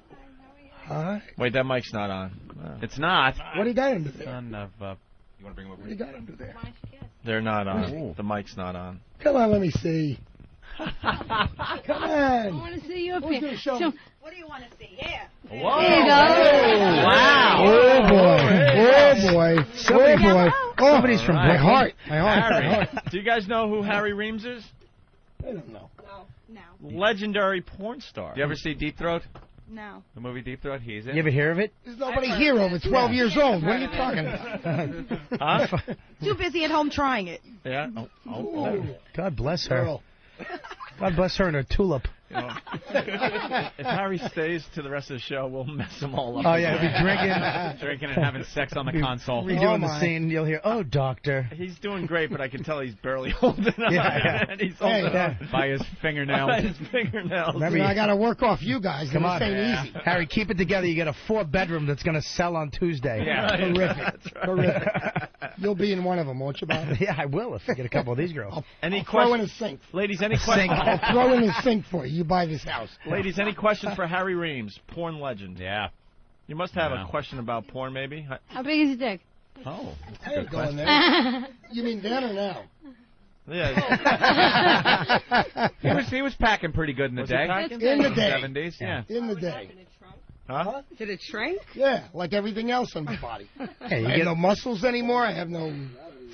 R: Huh?
D: Wait, that mic's not on.
E: Oh. It's not.
R: What do you got under there?
E: Son of a...
K: You want to bring them over?
R: What do you got under there?
D: They're not on. Ooh. The mic's not on.
R: Come on, let me see. Come on.
U: I want to see you up here.
M: What do you want to see? Here.
E: Whoa.
M: There you go.
E: Wow.
R: Oh, boy. Oh, boy. Oh, somebody's from my heart.
D: Harry. Do you guys know who Harry Reams is?
R: I don't know.
M: No.
D: Legendary porn star.
E: Do you ever see Deep Throat?
M: No.
E: The movie Deep Throat? He's in.
H: You ever hear of it?
R: There's nobody here over 12 years old. What are you talking about?
D: Huh?
M: Too busy at home trying it.
D: Yeah. Oh.
H: God bless her.
R: Girl.
H: God bless her and her tulip.
D: If Harry stays to the rest of the show, we'll mess him all up.
H: Oh, yeah, he'll be
E: drinking and having sex on the console.
H: Redoing the scene, you'll hear, "Oh, doctor."
D: He's doing great, but I can tell he's barely holding on.
H: Yeah.
D: And he's holding on
E: by his fingernails.
D: By his fingernails.
R: Remember, I got to work off you guys.
H: Come on,
R: this ain't easy.
H: Harry, keep it together. You get a 4-bedroom that's going to sell on Tuesday.
D: Yeah.
R: Terrific. Terrific. You'll be in one of them, won't you, Bob?
H: Yeah, I will if I get a couple of these girls.
R: I'll throw in a sink.
D: Ladies, any questions?
R: I'll throw in a sink for you. You buy this house.
D: Ladies, any questions for Harry Reams, porn legend?
E: Yeah.
D: You must have a question about porn, maybe?
U: How big is his dick?
D: Oh.
R: I ain't going there. You mean then or now?
D: Yeah.
E: he was packing pretty good in the day.
R: In the day.
E: 70s, yeah.
R: In the day.
D: Huh?
M: Did it shrink?
R: Yeah, like everything else on my body.
H: Hey,
R: I have no muscles anymore. I have no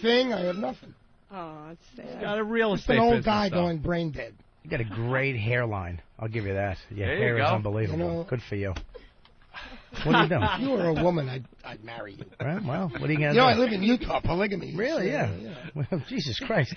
R: thing. I have nothing.
M: Oh, that's sad.
E: Got a real
R: Just
E: estate
R: an old
E: business,
R: guy
E: though.
R: going brain dead.
H: You got a great hairline. I'll give you that. Your
E: There you
H: hair is
E: go.
H: unbelievable.
R: You know-
H: Good for you. What are you doing?
R: If you were a woman, I'd marry you.
H: Right, well, what are you going to
R: You
H: do?
R: know, I live in Utah. Polygamy.
H: Really? Yeah. Well, Jesus Christ.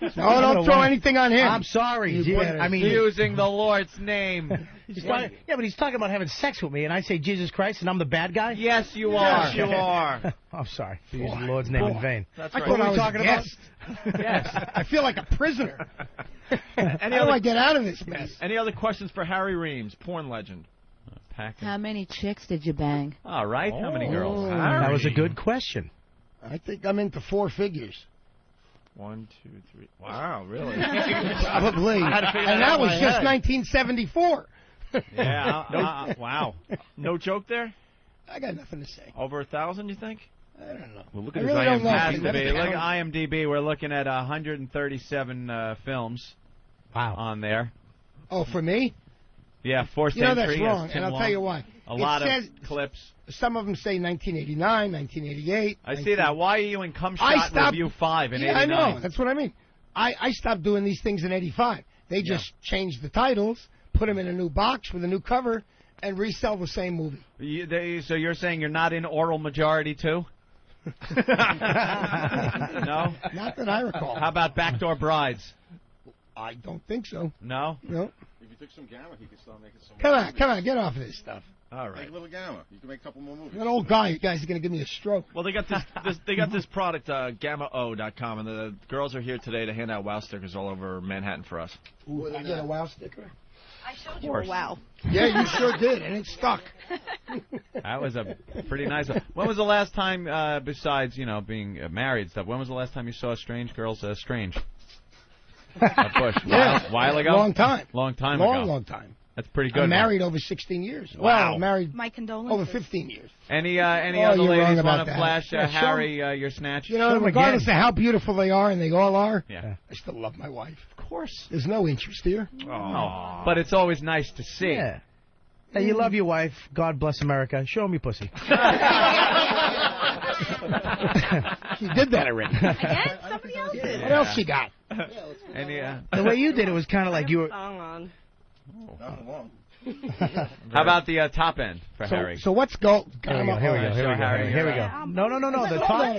R: No, don't throw anything on him.
H: I'm sorry.
R: You better.
H: I mean,
E: Using the Lord's name.
H: yeah, but he's talking about having sex with me, and I say Jesus Christ, and I'm the bad guy?
E: Yes, you are.
H: Yes, you are. I'm sorry for using the Lord's name in vain.
D: That's
R: I
D: right.
R: thought I was
H: talking
R: a
H: about?
R: guest. Yes. I feel like a prisoner. How do I get out of this mess?
D: Any other questions for Harry Reams, porn legend?
U: How many chicks did you bang?
E: All right. How many girls?
H: That was a good question.
R: I think I'm into 4 figures.
D: 1, 2, 3. Wow, really?
R: Probably.
D: I had to figure
R: And
D: that
R: that
D: out
R: was
D: in my
R: just
D: head.
R: 1974.
E: Yeah. Wow.
D: No joke there?
R: I got nothing to say.
D: Over 1,000, you think?
R: I don't know.
E: Well, look
R: I
E: at
R: really
E: his
R: don't know.
E: IMDb.
R: That's
E: Look at
R: kind
E: IMDb. We're looking at 137 films.
H: Wow.
E: On there.
R: Oh, for me?
E: Yeah, 4
R: You know
E: Century.
R: that's wrong,
E: Tim
R: and I'll
E: Long.
R: tell you why.
E: A
R: It
E: lot
R: says-
E: of clips.
R: Some of them say 1989, 1988.
E: I see that. Why are you in Cum
R: I
E: Shot
R: stopped-
E: Review 5 in
R: Yeah,
E: 89?
R: I know. That's what I mean. I stopped doing these things in 85. They just changed the titles, put them in a new box with a new cover, and resell the same movie.
E: So you're saying you're not in Oral Majority too? No?
R: Not that I recall.
E: How about Backdoor Brides?
R: I don't think so.
E: No?
R: No.
O: If you took some Gamma, he could start making some.
R: Come on, get off of this stuff.
D: All
O: Make
D: right.
O: a little Gamma. You can make a couple more movies.
R: You're an old guy. You guys are going to give me a stroke.
A: Well, they got this product, GammaO.com, and the girls are here today to hand out wow stickers all over Manhattan for us.
R: Ooh, I get a wow sticker?
M: I showed you a wow.
R: Yeah, you sure did, and it stuck.
E: That was a pretty nice one. When was the last time, besides, being married and stuff, when was the last time you saw Strange Girls Strange? At Bush.
R: Yeah.
E: While ago?
R: Long time.
E: Long time ago.
R: Long time.
E: That's pretty good.
R: I'm married over 16 years.
E: Wow.
R: Well, married
M: My condolences.
R: over 15 years.
E: Any
R: Oh,
E: other
R: you're wrong
E: ladies
R: about
E: want to
R: that.
E: flash
R: Yeah,
E: Harry your snatch?
R: You know, regardless of how beautiful they are, and they all are,
E: Yeah.
R: I still love my wife.
E: Of course.
R: There's no interest here.
E: Oh, but it's always nice to see.
H: Yeah. Hey, you love your wife. God bless America. Show him your pussy.
R: She did that already.
M: Again? Somebody else did.
R: What else she got?
E: Any,
H: The way you did it was kind of like you were.
M: On.
E: How about the top end for Harry?
R: So what's go?
H: Here we go. Here we go. Here we go.
E: Harry,
H: Here we
E: you're
H: go. No. The top.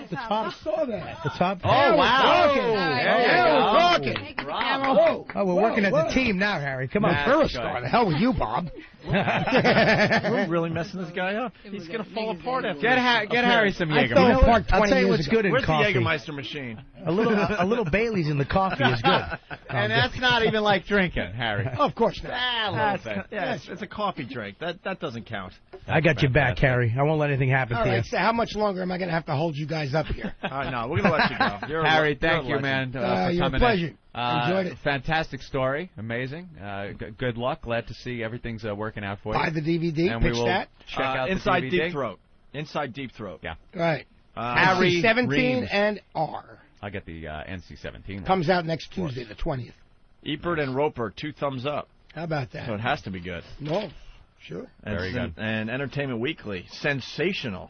H: The top.
R: I saw that.
H: The top.
E: Oh, wow.
R: Talking.
E: There you
R: Yeah,
E: go.
R: we're talking.
M: Take the
E: Rob.
M: camera
H: Oh, we're working as a team now, Harry. Come on.
R: Star. The hell with you, Bob.
D: We're really messing this guy up. He's going to fall apart after
E: Get Harry some Jägermeister.
H: I'll tell you what's good in
D: Where's
H: coffee.
D: the Jägermeister machine?
H: A little Bailey's in the coffee is good.
E: And that's not even like drinking, Harry.
R: Of course not.
E: A little bit.
D: Yeah, it's a coffee drink. That doesn't count.
H: I got your back, Harry. I won't let anything happen
R: All
H: to you.
R: right, so how much longer am I going to have to hold you guys up here?
D: No, we're going to let you go.
E: Harry, thank you, man, for
R: you're
E: coming
R: a pleasure.
E: in.
R: Enjoyed it.
E: Fantastic story. Amazing. Good luck. Glad to see everything's working out for you.
R: Buy the DVD.
E: And
R: pitch
E: we will
R: that.
E: check out
D: Inside
E: the DVD.
D: Deep Throat. Inside Deep Throat.
E: Yeah.
R: Right.
E: Harry
R: NC-17
E: Reams.
R: and R.
E: I'll get the NC-17 one.
R: Comes out next Tuesday, the 20th.
D: Ebert and Roper, 2 thumbs up.
R: How about that?
D: So it has to be good.
R: No, sure.
E: Very good.
D: And Entertainment Weekly, sensational.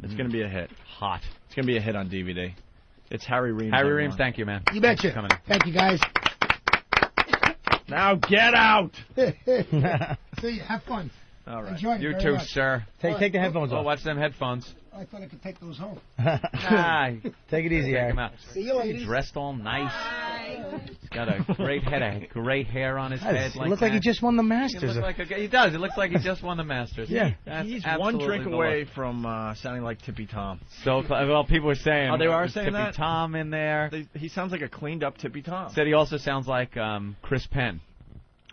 D: It's going to be a hit.
E: Hot.
D: It's going to be a hit on DVD. It's Harry Reams.
E: Harry
D: everyone.
E: Reams, thank you, man.
R: You betcha.
E: Coming in.
R: Thank you, guys.
D: Now get out.
R: See you. Have fun.
D: All right.
R: Enjoy it
E: You
R: very
E: too,
R: much.
E: sir.
H: Take the headphones
E: Oh,
H: off.
E: watch them headphones.
R: I thought I could take those home.
H: Take it easy,
E: Take
H: Harry.
E: him out.
R: See you, ladies.
E: He's dressed all nice. He's got a great head of gray hair on his head.
H: He looks like he just won the Masters.
E: He does. It looks like he just won the Masters.
H: Yeah.
E: That's
D: He's one
E: absolutely
D: drink
E: the
D: away
E: look.
D: from sounding like Tippy Tom.
E: So, well, people were saying.
D: Oh, they are
E: was
D: saying
E: Tippy
D: that?
E: Tom in there.
D: He sounds like a cleaned up Tippy Tom.
E: Said he also sounds like Chris Penn.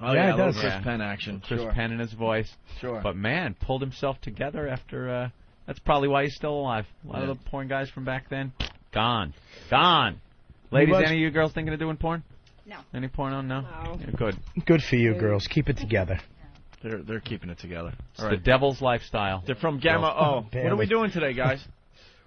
D: Oh,
H: Yeah,
D: yeah,
H: it does.
D: Chris Penn action.
E: Chris
D: Sure.
E: Penn in his voice.
D: Sure.
E: But man, pulled himself together after. That's probably why he's still alive. A lot of the porn guys from back then, gone. Ladies, any of you girls thinking of doing porn?
U: No.
E: Any porn on? No. Yeah, good.
H: Good for you, girls. Keep it together.
D: They're keeping it together.
E: It's the devil's lifestyle.
D: They're from Gamma O. What are we doing today, guys?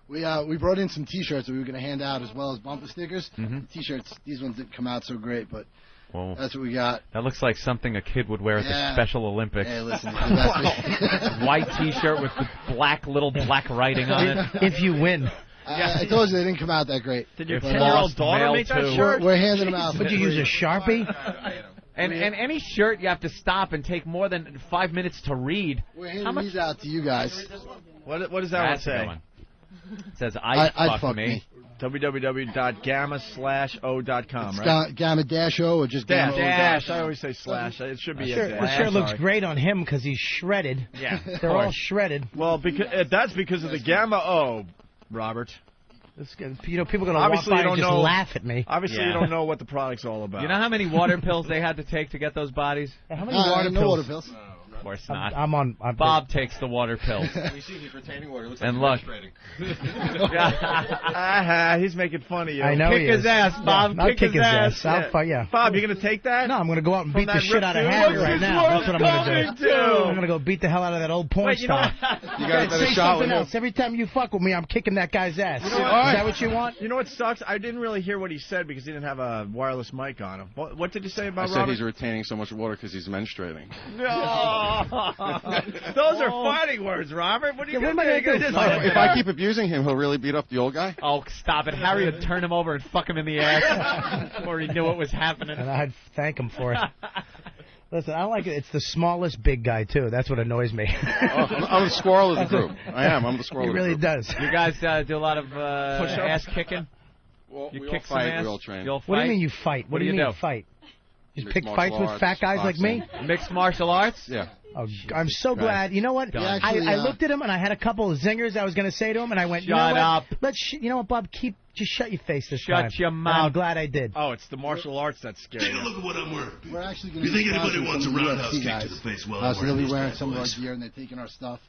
B: We brought in some T-shirts that we were going to hand out as well as bumper stickers. T-shirts, these ones didn't come out so great, but
E: Whoa.
B: that's what we got.
E: That looks like something a kid would wear at the Special Olympics.
B: Hey, listen,
E: White T-shirt with the little black writing on it.
H: If you win.
B: I told you they didn't come out that great.
D: Did your
B: But,
D: 10-year-old daughter make that shirt?
B: We're handing them out.
H: Would you use a Sharpie?
E: And any shirt you have to stop and take more than 5 minutes to read.
B: We're handing these out to you guys.
D: What does that one
E: That's a
D: say?
E: good one. It says, I'd fuck me.
D: www.gamma-o.com,
B: It's
D: right?
B: Gamma-O or just Gamma-O.
D: Dash. I always say slash. It should be a dash.
H: The shirt looks great on him because he's shredded.
D: Yeah,
H: They're all shredded.
D: Well, that's because of the Gamma O, Robert.
H: People are going to walk by and just laugh at me.
D: Obviously, you don't know what the product's all about.
E: You know how many water pills they had to take to get those bodies?
H: How many water pills?
B: No water pills.
E: Of course not.
H: I'm
E: Bob takes the water pills.
O: We see he's retaining water. It looks
E: And
O: like
E: look.
D: He's making fun of you.
H: I know
D: Kick
H: he
D: his
H: is.
D: ass, Bob.
H: I'll
D: Kick his ass.
H: Yeah.
D: Bob, you going to take that?
H: No, I'm going to go out and beat the
D: that
H: shit out of
D: rip
H: Harry
D: dude?
H: right now. That's what I'm going to do.
D: to?
H: I'm going to go beat the hell out of that old porn star.
O: You got a better
H: Say
O: shot with
H: something
O: him.
H: else. Every time you fuck with me, I'm kicking that guy's ass.
D: You know
H: Is
D: what?
H: that what you want?
D: You know what sucks? I didn't really hear what he said because he didn't have a wireless mic on him. What did you say
O: I
D: about
O: said
D: Robert?
O: he's retaining so much water because he's menstruating.
D: Those are fighting words, Robert. What are you
H: Yeah,
D: going
H: what am I
D: to
H: gonna
D: do?
O: If I keep abusing him, he'll really beat up the old guy?
E: Oh, stop it. Harry would turn him over and fuck him in the ass before he knew what was happening.
H: And I'd thank him for it. Listen, I like it. It's the smallest big guy, too. That's what annoys me.
O: I'm the squirrel of the group. I am. I'm the squirrel
H: He
O: of the
H: really
O: group.
H: does.
E: You guys do a lot of ass kicking?
O: Well,
E: You
O: we
E: kick
O: all
E: some
O: fight.
E: ass?
O: We all train.
E: You'll
H: What do you
E: fight?
H: mean you fight? What do you mean fight? You
O: Mixed
H: pick
O: martial
H: fights with
O: arts,
H: fat guys like me?
E: Mixed martial arts?
O: Yeah.
H: Oh, I'm so glad. You know what?
E: Done.
H: I looked at him and I had a couple of zingers I was going to say to him, and I went, you know
E: Shut
H: what?
E: up.
H: You know what, Bob? Just shut your face this time.
E: Shut your
H: And
E: mouth.
H: I'm glad I did.
D: Oh, it's the martial arts that's scary.
V: Take a look at what I'm wearing.
B: We're actually
V: You
B: going
V: think
B: to be
V: anybody
B: sponsoring
V: wants a
B: some
V: roundhouse
B: UFC
V: kick
B: guys.
V: to the face while
B: So
V: I'm
B: they'll
V: wearing
B: be
V: these
B: wearing
V: bad
B: some of our
V: boys?
B: gear, and they're taking our stuff.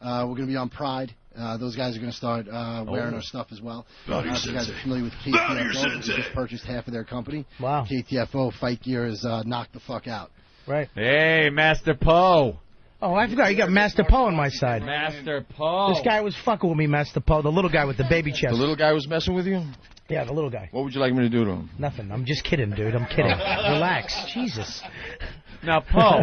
B: We're going to be on Pride. Those guys are going to start wearing our stuff as well.
V: Bow to your
B: If you guys are
V: sensei.
B: familiar with
V: Bow to your
B: KTFO, we
V: sensei.
B: just purchased half of their company.
H: Wow.
B: KTFO Fight Gear is knocked the fuck out.
H: Right.
E: Hey, Master Poe.
H: Oh, I forgot. You got Master Poe on my side.
E: Master Poe.
H: This guy was fucking with me, Master Poe. The little guy with the baby chest.
O: The little guy was messing with you?
H: Yeah, the little guy.
O: What would you like me to do to him?
H: Nothing. I'm just kidding, dude. I'm kidding. Relax. Jesus.
E: Now, Poe.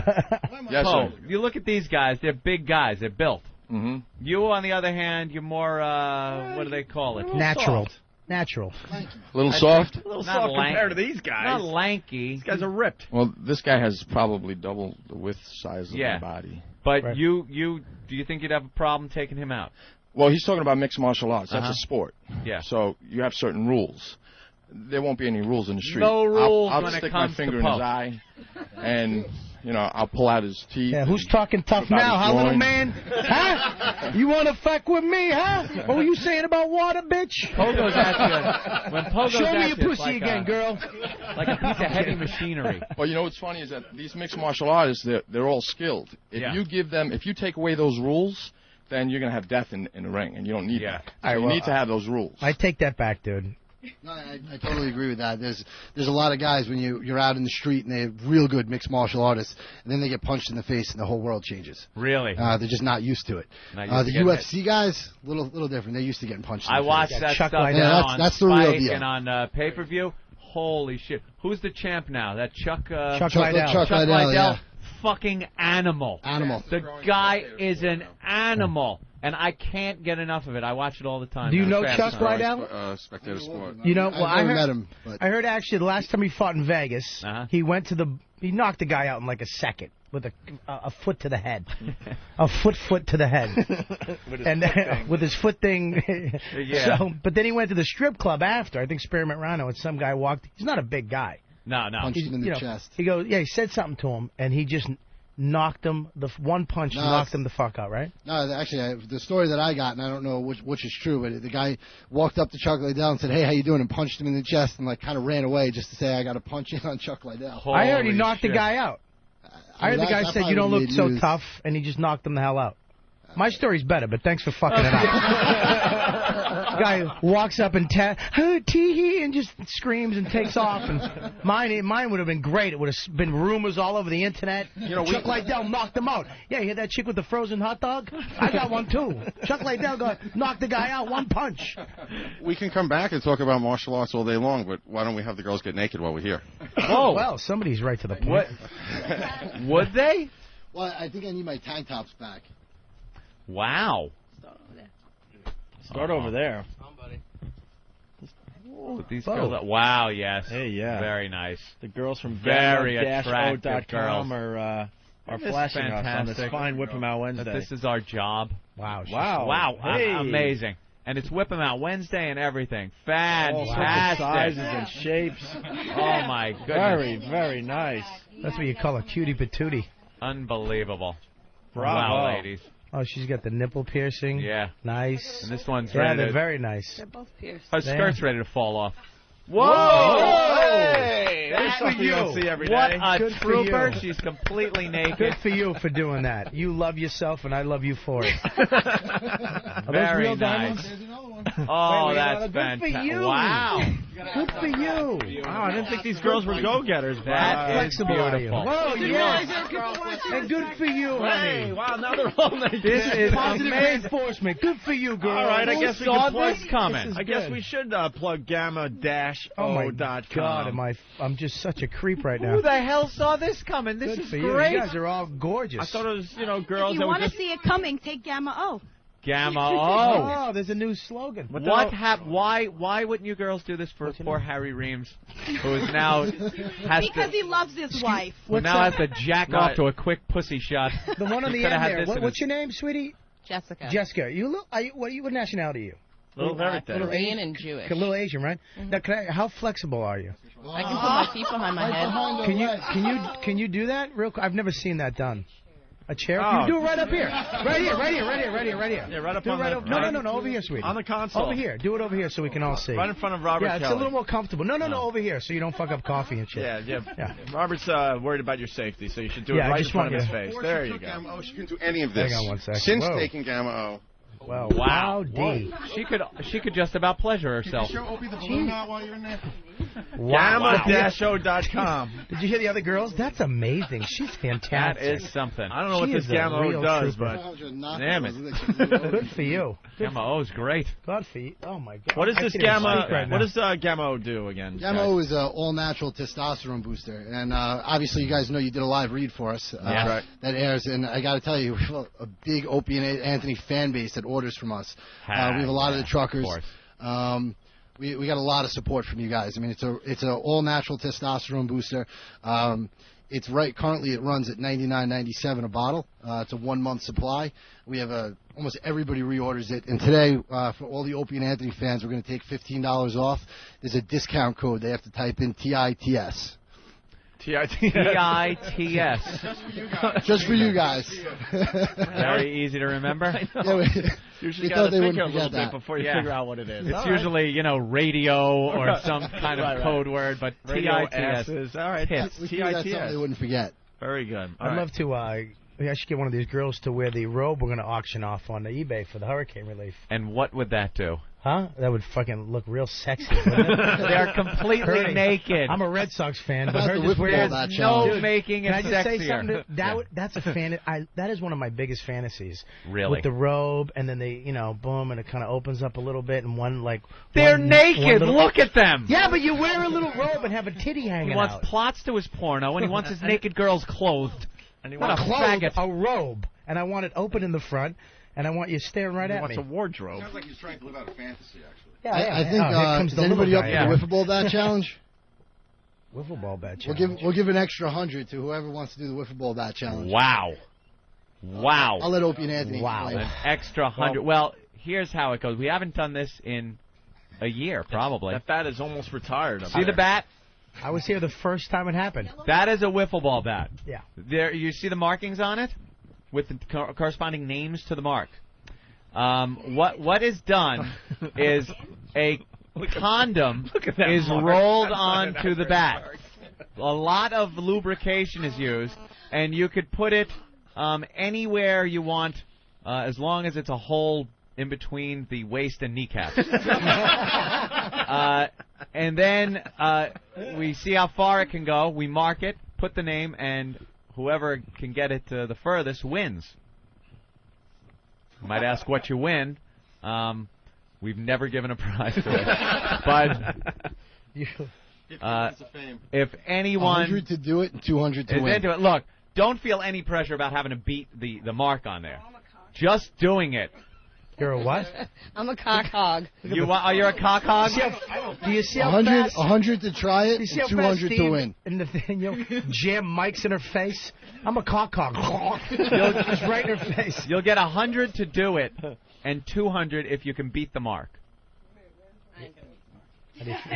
O: Yes,
E: Poe,
O: sir.
E: you look at these guys. They're big guys. They're built.
O: Mm-hmm.
E: You, on the other hand, you're more, what do they call it?
H: Natural.
E: Soft.
H: Natural.
O: A little soft?
D: A little
E: Not
D: soft
E: lank-
D: compared to these guys.
E: Not lanky.
D: These guys are ripped.
O: Well, this guy has probably double the width size of
E: Yeah.
O: my body.
E: But
H: Right.
E: do you think you'd have a problem taking him out?
O: Well, he's talking about mixed martial arts. That's
E: Uh-huh.
O: a sport.
E: Yeah.
O: So you have certain rules.
C: there won't be any rules in the street.
E: No rules
C: I'll
E: when it
C: stick
E: comes
C: my finger
E: to
C: in his
E: pups.
C: eye, and I'll pull out his teeth.
H: Yeah, who's talking tough
C: about
H: now,
C: his
H: huh, little
C: groin.
H: man? Huh? You want to fuck with me, huh? What were you saying about water, bitch?
E: Pogo's at you. When Pogo's
H: Show
E: at
H: me
E: you,
H: your
E: it's
H: pussy
E: like
H: again, girl.
E: Like a piece of heavy machinery.
C: Well, you know what's funny is that these mixed martial artists, they're all skilled. If you take away those rules, then you're gonna have death in the ring, and you don't need that. So
H: All right,
C: you
H: well,
C: need to have those rules.
H: I take that back, dude.
B: No, I totally agree with that. There's a lot of guys when you're out in the street and they're real good mixed martial artists, and then they get punched in the face and the whole world changes.
E: Really?
B: They're just not used to it.
E: Not used
B: The
E: to getting
B: UFC guys, little different. They're used to getting punched in the
E: I
B: face.
E: watched that stuff on
B: that's the real
E: Spike
B: deal.
E: and on pay-per-view. Holy shit. Who's the champ now? That Chuck
B: Chuck Liddell. Chuck Liddell, yeah.
E: Fucking animal. The guy is an animal. And I can't get enough of it. I watch it all the time.
H: Do you know
E: Fast
H: Chuck
E: now.
H: Liddell?
C: Spectator Sport.
H: You know, well,
B: I've never met him. But
H: I heard actually the last time he fought in Vegas, he knocked the guy out in like a second with a foot to the head, a foot to the head, with his foot thing.
E: Yeah.
H: So, but then he went to the strip club after. I think Spearmint Rhino, and some guy walked. He's not a big guy.
E: No.
B: Punched him in the chest.
H: He goes, he said something to him, and he just knocked him. The one punch knocked him the fuck out, right?
B: No, actually, the story that I got, and I don't know which is true, but the guy walked up to Chuck Liddell and said, "Hey, how you doing?" and punched him in the chest, and like kind of ran away just to say, "I got to punch in on Chuck Liddell."
H: I heard he knocked the guy out. I heard the guy said, "You don't look so tough," and he just knocked him the hell out. My story's better, but thanks for fucking it up. Guy walks up and tee-hee, and just screams and takes off. And mine would have been great. It would have been rumors all over the internet. Chuck Liddell knocked him out. Yeah, you hear that chick with the frozen hot dog? I got one too. Chuck Liddell knocked the guy out one punch.
O: We can come back and talk about martial arts all day long, but why don't we have the girls get naked while we're here?
H: Oh, well, somebody's right to the point.
E: What? Would they?
B: Well, I think I need my tank tops back.
E: Wow.
D: Start over there.
E: With these girls, wow, yes.
D: Hey, yeah.
E: Very nice.
D: The girls from
E: Very attractive girls.
D: are flashing us on this fine Whip 'em Out Wednesday.
E: This is our job.
H: Wow.
E: Wow.
D: Hey.
E: Amazing. And it's Whip 'em Out Wednesday and everything.
D: All
E: Fantastic.
D: sizes and shapes.
E: Oh, my goodness.
D: Very, very nice.
H: That's what you call a cutie patootie.
E: Unbelievable.
D: Bravo.
E: Wow, ladies.
H: Oh, she's got the nipple piercing.
E: Yeah.
H: Nice.
E: And this one's
H: yeah,
E: ready
H: they're
E: to...
H: very nice.
U: They're both pierced.
E: Her skirt's ready to fall off.
H: Whoa!
D: Hey! That's
H: for
D: something you don't
H: you.
D: see every
E: What
D: day.
E: a
H: Good for
E: trooper.
H: you.
E: She's completely naked.
H: Good for you for doing that. You love yourself, and I love you for it. Are those
E: Very
H: real
E: nice.
H: diamonds?
E: Oh,
H: Wait,
E: that's
H: good for
E: fantastic.
H: you.
E: Wow.
H: Good for you.
D: Wow, I didn't think these girls were go-getters.
E: That
H: How
E: is
H: flexible are you?
E: beautiful.
H: Whoa, yes. And good for you, honey.
D: Hey, wow, now they're all naked.
E: This is
H: Positive
E: amazing.
H: reinforcement. Good for you, girl.
D: All right, I
E: Who
D: guess we
E: saw
D: can plug
E: this coming?
D: I guess we should plug
H: Oh my
D: gamma-o.com.
H: God, I'm just such a creep right now.
E: Who the hell saw this coming? This
H: Good
E: is
H: for you.
E: great.
H: You guys are all gorgeous.
D: I thought it was, girls
U: If you
D: that were
U: want to
D: just...
U: see it coming, take Gamma O.
E: Gamma
H: Oh, there's a new slogan.
E: Why wouldn't you girls do this for poor Harry Reams, who is now has
U: Because
E: to,
U: he loves his wife.
E: who now has to jack off to a quick pussy shot?
H: The one on
E: He
H: the
E: coulda
H: end
E: had
H: there.
E: this in
H: What's
E: his-
H: your name, sweetie?
U: Jessica.
H: Jessica. You look. What nationality are you?
D: Little of everything.
U: Korean and Jewish.
H: A little Asian, right? Now, how flexible are you?
U: I can put my feet behind my head.
H: Can you do that real quick? I've never seen that done. A chair?
D: Oh.
H: Can you do it right up here? Right here.
D: Yeah, right up
H: Do it
D: on
H: right
D: the...
H: over. No, over here, sweetie.
D: On the console.
H: Over here. Do it over here so we can all see.
D: Right in front of Robert
H: Yeah, it's
D: Kelly.
H: a little more comfortable. No, over here so you don't fuck up coffee and shit.
D: Yeah. Robert's worried about your safety, so you should do it
H: I
D: right in
H: just
D: front of
H: want
D: his
H: you-
D: face. There you go.
O: Gamma-O, she can do any of this.
H: Hang on one second.
O: Since
H: Whoa.
O: taking Gamma-O.
H: Well,
E: Wow.
H: D.
E: She could just about pleasure herself.
O: Show Opie the balloon out while you're in there.
D: Gamma-o.com.
H: Did you hear the other girls? That's amazing. She's fantastic.
E: That is something.
D: I don't know what
H: She
D: this
H: is a
D: Gamma-O
H: real
D: does,
H: trooper.
D: but...
E: Damn it.
H: Good for you.
E: Gamma O's great.
H: God for you. Oh my God.
D: What is
H: I
D: this
H: can't even
D: Gamma?
H: speak right
D: What
H: now.
D: does Gamma-O do again?
B: Gamma-O is an all-natural testosterone booster, and obviously you guys know you did a live read for us.
E: Yeah.
O: Right.
B: That airs, and I got to tell you, we have a big Opie and Anthony fan base that orders from us. We have a lot of the truckers. We got a lot of support from you guys. I mean, it's an all-natural testosterone booster. It's currently it runs at $99.97 a bottle. It's a 1-month supply. We have almost everybody reorders it. And today, for all the Opie and Anthony fans, we're going to take $15 off. There's a discount code. They have to type in TITS.
E: TITS.
B: Just for you guys.
E: Very easy to remember.
D: You should got to think a little bit before you figure out what it is.
E: It's usually, radio or some kind of code word, but TITS.
D: All right,
B: that's something they wouldn't forget.
D: Very good.
H: I'd love to. I should get one of these girls to wear the robe we're going to auction off on the eBay for the hurricane relief.
E: And what would that do?
H: Huh? That would fucking look real sexy, wouldn't it?
E: They're completely naked.
H: I'm a Red Sox fan, but her
E: just wears making it
H: sexier. Can I just say something? That's a that is one of my biggest fantasies.
E: Really?
H: With the robe, and then they, boom, and it kind of opens up a little bit, and
E: they're naked. Look at them.
H: Yeah, but you wear a little robe and have a titty hanging out.
E: He wants plots to his porno, and he wants his naked girls clothed.
H: And he wants a robe, and I want it open in the front. And I want you staring right at me.
D: What's a wardrobe?
F: Sounds like he's trying to live out a fantasy, actually.
H: Yeah,
B: I think, is anybody up for the Wiffle Ball Bat Challenge?
H: Wiffle Ball Bat Challenge.
B: We'll give an extra 100 to whoever wants to do the Wiffle Ball Bat Challenge.
E: Wow.
B: I'll let Opie and Anthony explain.
E: An extra 100. Well, here's how it goes. We haven't done this in a year, probably.
D: That bat is almost retired.
E: See the bat?
H: I was here the first time it happened.
E: That is a wiffle ball bat.
H: Yeah.
E: There, you see the markings on it with the corresponding names to the mark. What is done is a condom is rolled onto the bat. A lot of lubrication is used, and you could put it anywhere you want, as long as it's a hole in between the waist and kneecaps. And then we see how far it can go. We mark it, put the name, and whoever can get it the furthest wins. You might ask what you win. We've never given a prize to it. But if anyone...
B: 100 to do it and 200 to win.
E: Look, don't feel any pressure about having to beat the mark on there. Just doing it.
H: You're a what?
V: I'm a cock hog.
E: You're a cock hog?
H: Do you see how
B: 100 to try it and 200 to win.
H: And the thing, jam mics in her face. I'm a cock hog. Just right in her face.
E: You'll get 100 to do it and 200 if you can beat the mark.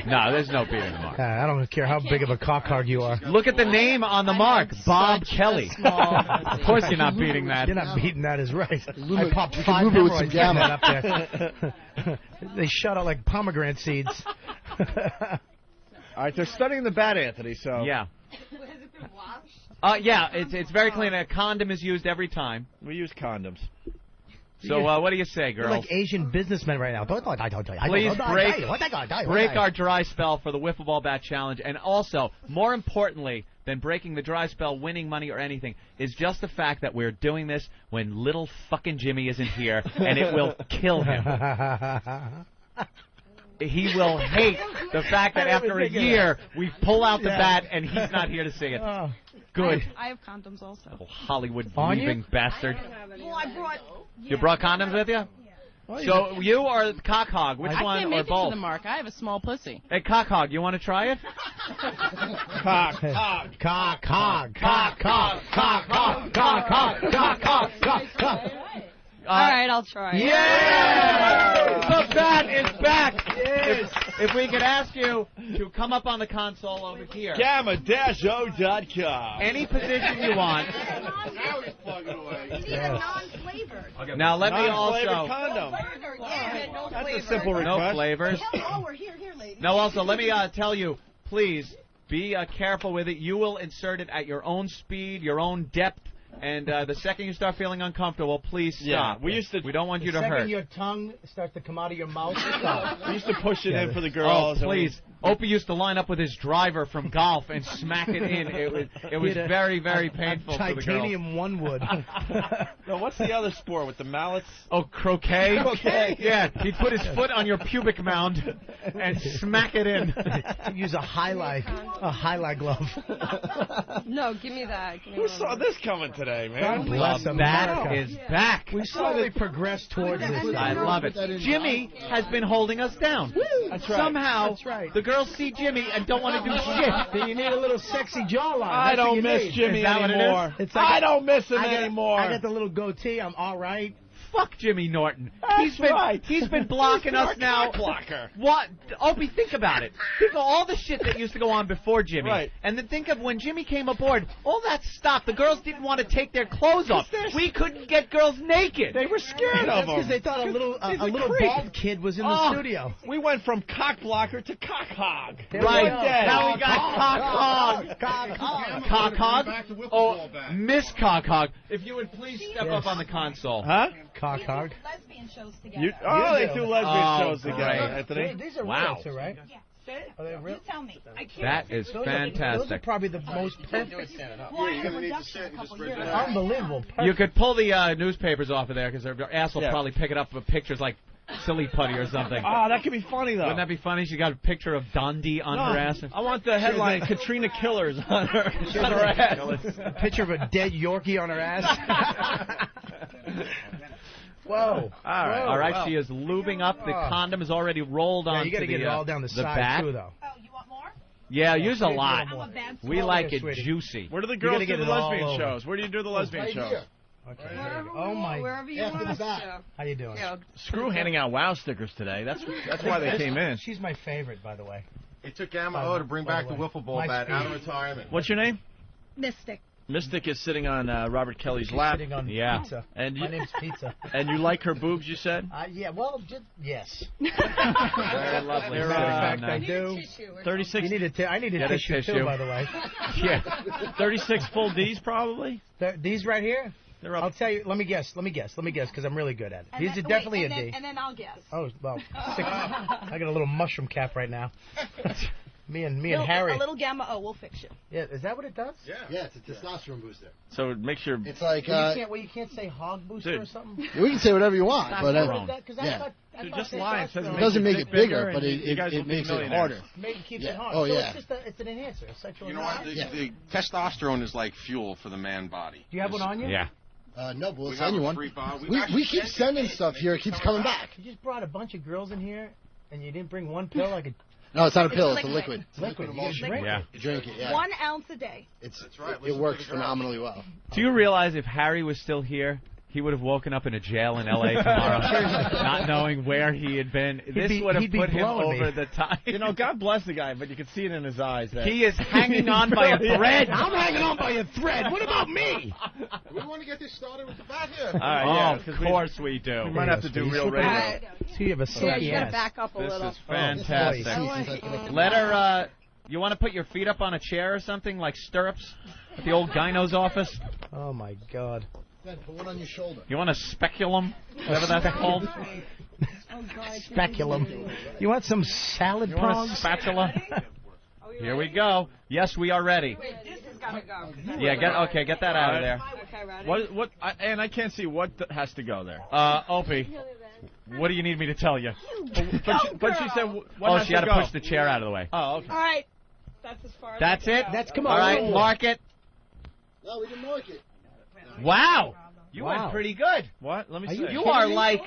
E: No, there's no beating the mark.
H: I don't care how big of a cock hog you are.
E: Look at the name on the mark, Bob Kelly. Of course you're not beating that.
H: You're not beating that is right. I popped 5 hemorrhoids getting that up there. They shut out like pomegranate seeds.
D: All right, they're studying the bat, Anthony, so...
E: Yeah. Yeah, it's very clean. A condom is used every time.
D: We use condoms.
E: So what do you say, girls?
H: You're like Asian businessmen right now.
E: Please break our dry spell for the Wiffle Ball Bat Challenge. And also, more importantly than breaking the dry spell, winning money, or anything, is just the fact that we're doing this when little fucking Jimmy isn't here, and it will kill him. He will hate the fact that after a year, we pull out the bat and he's not here to see it. Good.
V: I have condoms also.
E: Oh, Hollywood-leaving bastard.
V: Well, I brought...
E: You brought condoms with you?
V: Well,
E: so you are the cock hog. Which one
V: I can't
E: or
V: make it
E: both?
V: to the mark. I have a small pussy.
E: Hey, cock hog, you want to try it?
D: Cock hog.
H: Cock hog. Cock hog. Cock hog. Cock hog. Cock hog. Cock hog.
V: All right, I'll try.
E: Yeah! The bat is back. If we could ask you to come up on the console over here.
D: Gamma-O.com.
E: Any position you want.
V: Now he's plugging away. You need a non-flavored.
E: Now let me
D: non-flavored
E: also.
V: Condom. Yeah, no
D: That's
V: flavors.
D: a simple request.
E: No flavors.
V: Oh, we're here, ladies.
E: No, also let me tell you, please be careful with it. You will insert it at your own speed, your own depth. And the second you start feeling uncomfortable, please stop.
D: Yeah,
E: we don't want you to hurt.
H: The second your tongue starts to come out of your mouth, stop.
D: We used to push it in for the girls.
E: Oh, please. Opie used to line up with his driver from golf and smack it in. It was very, very painful for the girls.
H: Titanium one wood.
D: No, what's the other sport with the mallets?
E: Oh, croquet?
D: Croquet.
E: Yeah, he'd put his foot on your pubic mound and smack it in.
H: Use a highlight glove.
V: No, give me that.
D: Who saw this coming today, man?
H: God bless
E: That
H: America.
E: is back.
H: We slowly progress towards this.
E: I love it. Jimmy has been holding us down.
D: That's right.
E: Somehow,
H: That's right.
E: the girls see Jimmy and don't want to do shit.
H: Then you need a little sexy jawline.
D: I
H: That's what
D: don't
H: you
D: miss
H: need.
D: Jimmy
E: Is that what it
D: anymore.
H: It's like
D: I don't miss him
H: I got-
D: anymore.
H: I got the little goatee. I'm all right.
E: Fuck Jimmy Norton.
D: That's right.
E: He's been blocking
D: He's
E: us
D: our
E: now.
D: cock-blocker.
E: What? Opie, think about it. Think of all the shit that used to go on before Jimmy.
D: Right.
E: And then think of when Jimmy came aboard, all that stopped. The girls didn't want to take their clothes off. We couldn't get girls naked.
D: They were scared of him.
H: Because they thought a little
D: creep.
H: bald kid was in the studio.
D: We went from cock blocker to cock hog.
E: Right. Now we got cock hog. Cock hog? Oh, Miss Cock hog. If you would please step up on the console.
D: Huh?
H: Cock hog.
U: Lesbian shows together.
D: They do lesbian shows together,
E: great.
D: Anthony.
H: These are
E: Wow.
H: real, too, right?
U: Yeah.
H: Are they real?
U: You tell me. I can't.
E: That is
H: Those are
E: fantastic.
H: probably the most perfect.
U: Well, I had a reduction a couple years ago.
H: Unbelievable. Perfect.
E: You could pull the newspapers off of there because their ass will probably pick it up with pictures like Silly Putty or something.
D: Oh, that could be funny, though.
E: Wouldn't that be funny? She got a picture of Dundee on her ass.
D: I want the headline, Katrina Killers on her ass.
H: A picture of a dead Yorkie on her ass. Whoa.
E: All right. She is lubing up. The condom is already rolled on.
H: You got to get it all down the side,
E: back.
H: too, though.
U: Oh, you want more?
E: Yeah, use a lot.
U: I'm a bad
E: We
U: swallower.
E: like it
H: sweetie.
E: juicy.
D: Where do the girls do
H: get
D: the
H: it all
D: lesbian
H: over.
D: shows? Where do you do the lesbian shows?
H: Okay.
U: Oh
H: my.
U: Wherever you
B: After the
U: want.
B: back.
H: How you doing?
D: Screw handing out WOW stickers today. That's why they came in.
H: She's my favorite, by the way.
F: It took Gamma O to bring back the wiffle ball
H: My
F: bat out of
H: speed.
F: retirement.
D: What's your name?
U: Mystic.
D: Mystic is sitting on Robert Kelly's
H: She's
D: lap.
H: sitting on
E: Yeah.
H: pizza.
D: And
H: My name's Pizza.
D: And you like her boobs, you said?
H: Yeah, well, yes.
E: Very lovely.
H: Matter of fact, I do.
D: 36.
H: You need I need a
E: Get a
H: tissue,
E: tissue.
H: too, by the way.
E: Yeah.
D: 36 full D's, probably?
H: These right here?
D: They're up.
H: I'll tell you. Let me guess, because I'm really good at it.
U: And
H: These
U: then-
H: are definitely
U: wait,
H: a D.
U: And then I'll guess.
H: Oh, well, I got a little mushroom cap right now. Me and Harry.
U: A little Gamma O will fix you.
H: Yeah, is that what it does?
B: Yeah, it's a testosterone booster.
D: So it makes your...
B: It's like
H: you can't say hog booster
D: Dude.
H: or something.
B: we can say whatever you want, but
H: Yeah.
D: Dude, just lie. It says
B: it doesn't make it bigger, but
D: you guys will
B: it
D: be
B: makes it
D: millionaires.
B: harder.
H: Maybe keeps
B: Yeah.
H: it hard.
B: Oh,
H: so
B: yeah.
H: It's an enhancer, a sexual
F: You know what?
H: enhancer.
F: The testosterone is like fuel for the man body.
H: Do you have one on you?
E: Yeah.
B: No, but we'll
F: We
B: send
F: have
B: you
F: a
B: one.
F: free bottle. We've
B: We
F: actually
B: keep
F: sent
B: sending
F: it.
B: stuff here. It keeps coming back.
H: You just brought a bunch of girls in here, and you didn't bring one pill. I could.
B: No, it's not a pill.
U: It's
B: It's a liquid.
H: Liquid. You gotta
B: emulsion.
H: drink
E: Yeah.
B: You drink it, yeah.
U: 1 ounce a day.
B: It's
F: right.
B: it
F: Listen
B: works
F: to the girls.
B: phenomenally well.
E: Do you realize if Harry was still here, he would have woken up in a jail in L.A. tomorrow, not knowing where he had been? This would have
H: he'd be
E: put him
H: blowing
E: over
H: me.
E: the top.
D: You know, God bless the guy, but you can see it in his eyes. That
E: He is hanging on by a thread.
H: I'm hanging on by a thread. What about me?
F: We want to get this started with the back here.
D: All right,
E: Of course we do.
D: We might have to do real radio.
H: So you have a
U: Yeah,
H: silky
U: you gotta
H: ass.
U: back up a
E: This
U: little.
E: is fantastic. Let her, you want to put your feet up on a chair or something, like stirrups at the old gyno's office?
H: Oh my God.
B: Then put one on your shoulder.
E: You want a speculum? Whatever that's called?
H: Speculum. You want some salad
E: You want a
H: prongs?
E: spatula? Here we go. Yes, we are ready.
U: This has gotta go.
E: Yeah, get that out of there.
U: Okay, ready?
D: What? And I can't see what has to go there.
E: Opie, what do you need me to tell you?
D: But she said, what has
E: she had to
D: go?
E: push the chair out of the way.
D: Oh, okay.
U: All right. That's as far as
E: That's
U: I can
E: it?
U: go.
H: That's come on.
E: All right, mark it.
B: No, we didn't mark it.
E: Wow. You
H: Wow.
E: went pretty good.
D: What? Let me
H: Are
D: see.
H: you
E: You are like...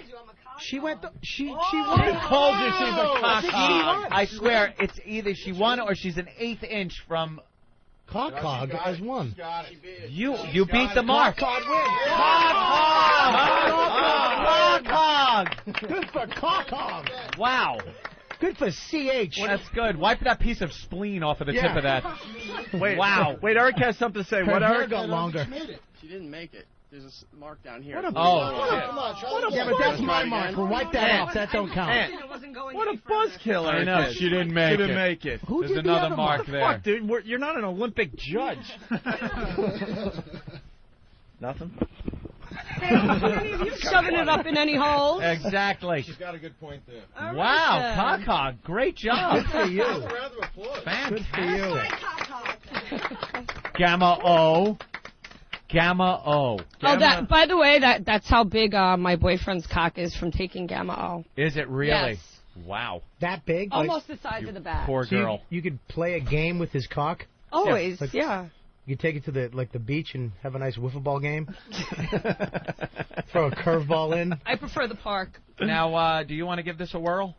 H: She went. She
E: She
H: won.
E: told you she's a cock
H: She
E: hog.
H: won.
E: I swear, it's either she won or she's an eighth inch from...
H: Cock hog has won.
E: You beat the mark.
H: Cock hog wins.
E: Cock hog.
H: Good for cock hog.
E: Wow.
H: Good for CH.
E: That's good. Wipe that piece of spleen off of the tip of that.
D: Wait,
E: Wow.
D: Wait, Eric has something to say.
H: Her
D: What,
H: hair
D: Eric?
H: got longer.
I: She didn't make it. There's a mark down here.
D: What a
E: Oh.
B: Come on, try it
H: Yeah,
B: again.
H: but that's my mark. We'll wipe that off. That don't count.
U: It wasn't going
D: What a
U: any further.
D: buzzkill,
E: I
D: Eric
E: know,
D: is.
E: she didn't make
D: She didn't
E: it.
D: make it.
H: Who
E: There's
H: did the
E: another
H: other
E: mark there.
D: Fuck, dude, you're not an Olympic judge. Nothing?
U: Shoving it up in any holes.
E: Exactly.
F: She's got a good point there.
U: All
E: Wow,
U: right,
E: cock hog. Great job.
H: Good for you.
F: Round of applause.
H: Good for you.
E: Gamma O. Gamma O.
J: Oh, that. By the way, that's how big my boyfriend's cock is from taking Gamma O.
E: Is it really?
J: Yes.
E: Wow.
H: That big?
J: Almost the size of the bat.
E: Poor
H: So you-
E: girl.
H: You could play a game with his cock.
J: Always,
H: Like-
J: yeah.
H: You could take it to the beach and have a nice wiffle ball game. Throw a curveball in.
J: I prefer the park.
E: Now, do you want to give this a whirl?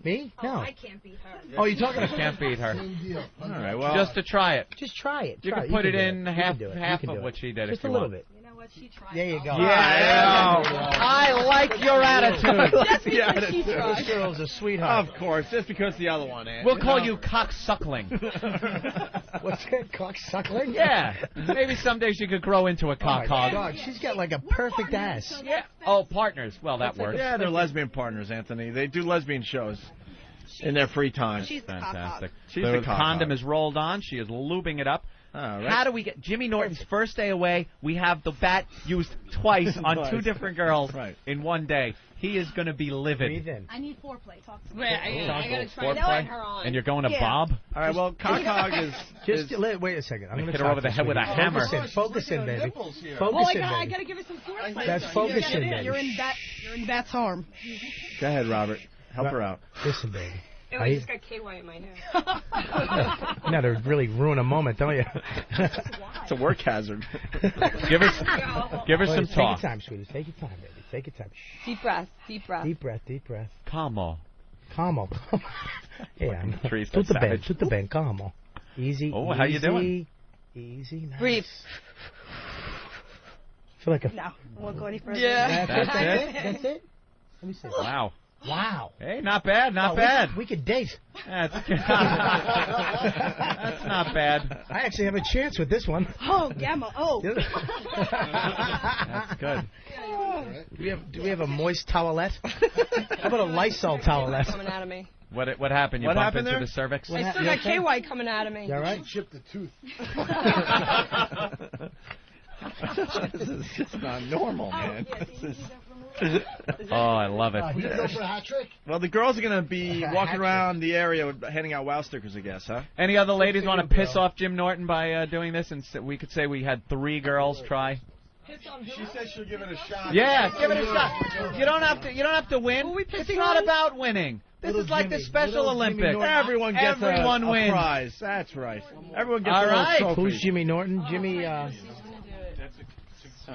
H: Me? No.
U: I can't beat her.
H: Oh, you're talking about
E: Can't beat her.
B: Same deal.
E: All right, well, just to try it.
H: Just try it.
E: You
H: Try
E: can
H: it.
E: put it
H: do
E: in
H: You
E: half
H: can do it.
E: half
H: You can
E: of
H: do
E: what
H: it.
E: she did
H: Just
E: if you
H: a little
E: want.
H: bit. There you go.
E: Yeah, I like your attitude.
U: Just because she tried.
H: This girl's a sweetheart.
D: Of course, just because the other one ain't.
E: We'll call you cocksuckling.
H: What's that? Cocksuckling?
E: Yeah. Maybe someday she could grow into a
H: Oh,
E: cock
H: my
E: hog.
H: God, she's got like a perfect ass.
E: Yeah. Oh, partners. Well, that works.
D: Yeah, they're lesbian partners, Anthony. They do lesbian shows in their free time.
U: She's the
E: Fantastic.
D: She's
E: The
D: the cock
E: condom
D: hog.
E: is rolled on. She is lubing it up.
D: All right.
E: How do we get Jimmy Norton's first day away? We have the bat used twice on two different girls in one day. He is going to be livid.
H: Breathe in.
U: I need foreplay. Talk to me.
J: Wait, I gotta try to
E: Foreplay?
J: put her on.
E: And you're going to
U: Yeah.
E: Bob?
D: All right, well, cock hog is...
H: Just wait a second. I'm going to
E: hit her over the head with a hammer.
H: Focus in, baby.
U: Well,
H: Focus in,
U: I
H: baby.
U: gotta give her some foreplay.
H: That's focusing, baby.
U: You're in Bat's harm.
D: Go ahead, Robert. Help her out.
H: Listen, baby.
J: Oh, I just got KY in my hair.
H: You know, to really ruin a moment, don't you?
D: It's a work hazard.
E: Give her some
H: Take
E: talk.
H: your time, sweetie. Take your time, baby. Take your time. Shh.
J: Deep breath. Deep breath.
H: Deep breath. Deep breath.
E: Calmo.
H: Calmo. Yeah.
E: Trees,
H: Tut the
E: that's
H: bend.
E: savage.
H: Tut the bend. Calmo. Easy.
E: Oh, how you doing?
H: Easy. Nice.
J: Breathe.
H: Feel like a.
U: No, I won't go any further.
J: Yeah.
E: That's it?
H: That's it. Let me see.
E: Wow.
H: Wow.
E: Hey, not bad, not
H: Oh,
E: bad.
H: We could date.
E: That's not bad.
H: I actually have a chance with this one.
U: Oh, gamma. Oh.
E: That's good.
H: Do we have a moist towelette? How about a Lysol towelette?
J: Coming out of me.
E: What happened? You
D: What
E: bumped
D: happened
E: into
D: there?
E: the cervix?
J: I still got KY coming out of me.
H: You all right?
B: Chipped the tooth.
D: This is just not normal, man.
E: Oh, I love it.
B: We go for a hat trick?
D: Well, the girls are going to be walking around the area handing out wow stickers, I guess, huh?
E: Any other ladies want to piss off Jim Norton by doing this? And we could say we had 3 girls try.
F: She said she'll give it a shot.
E: Yeah, give it a shot. You don't have to win. It's not about winning. This is like the Special Olympics.
D: Everyone gets
E: Everyone
D: a
E: wins.
D: prize. That's right. Everyone gets
E: All
D: a little
E: right.
D: trophy.
H: Who's Jimmy Norton? Jimmy.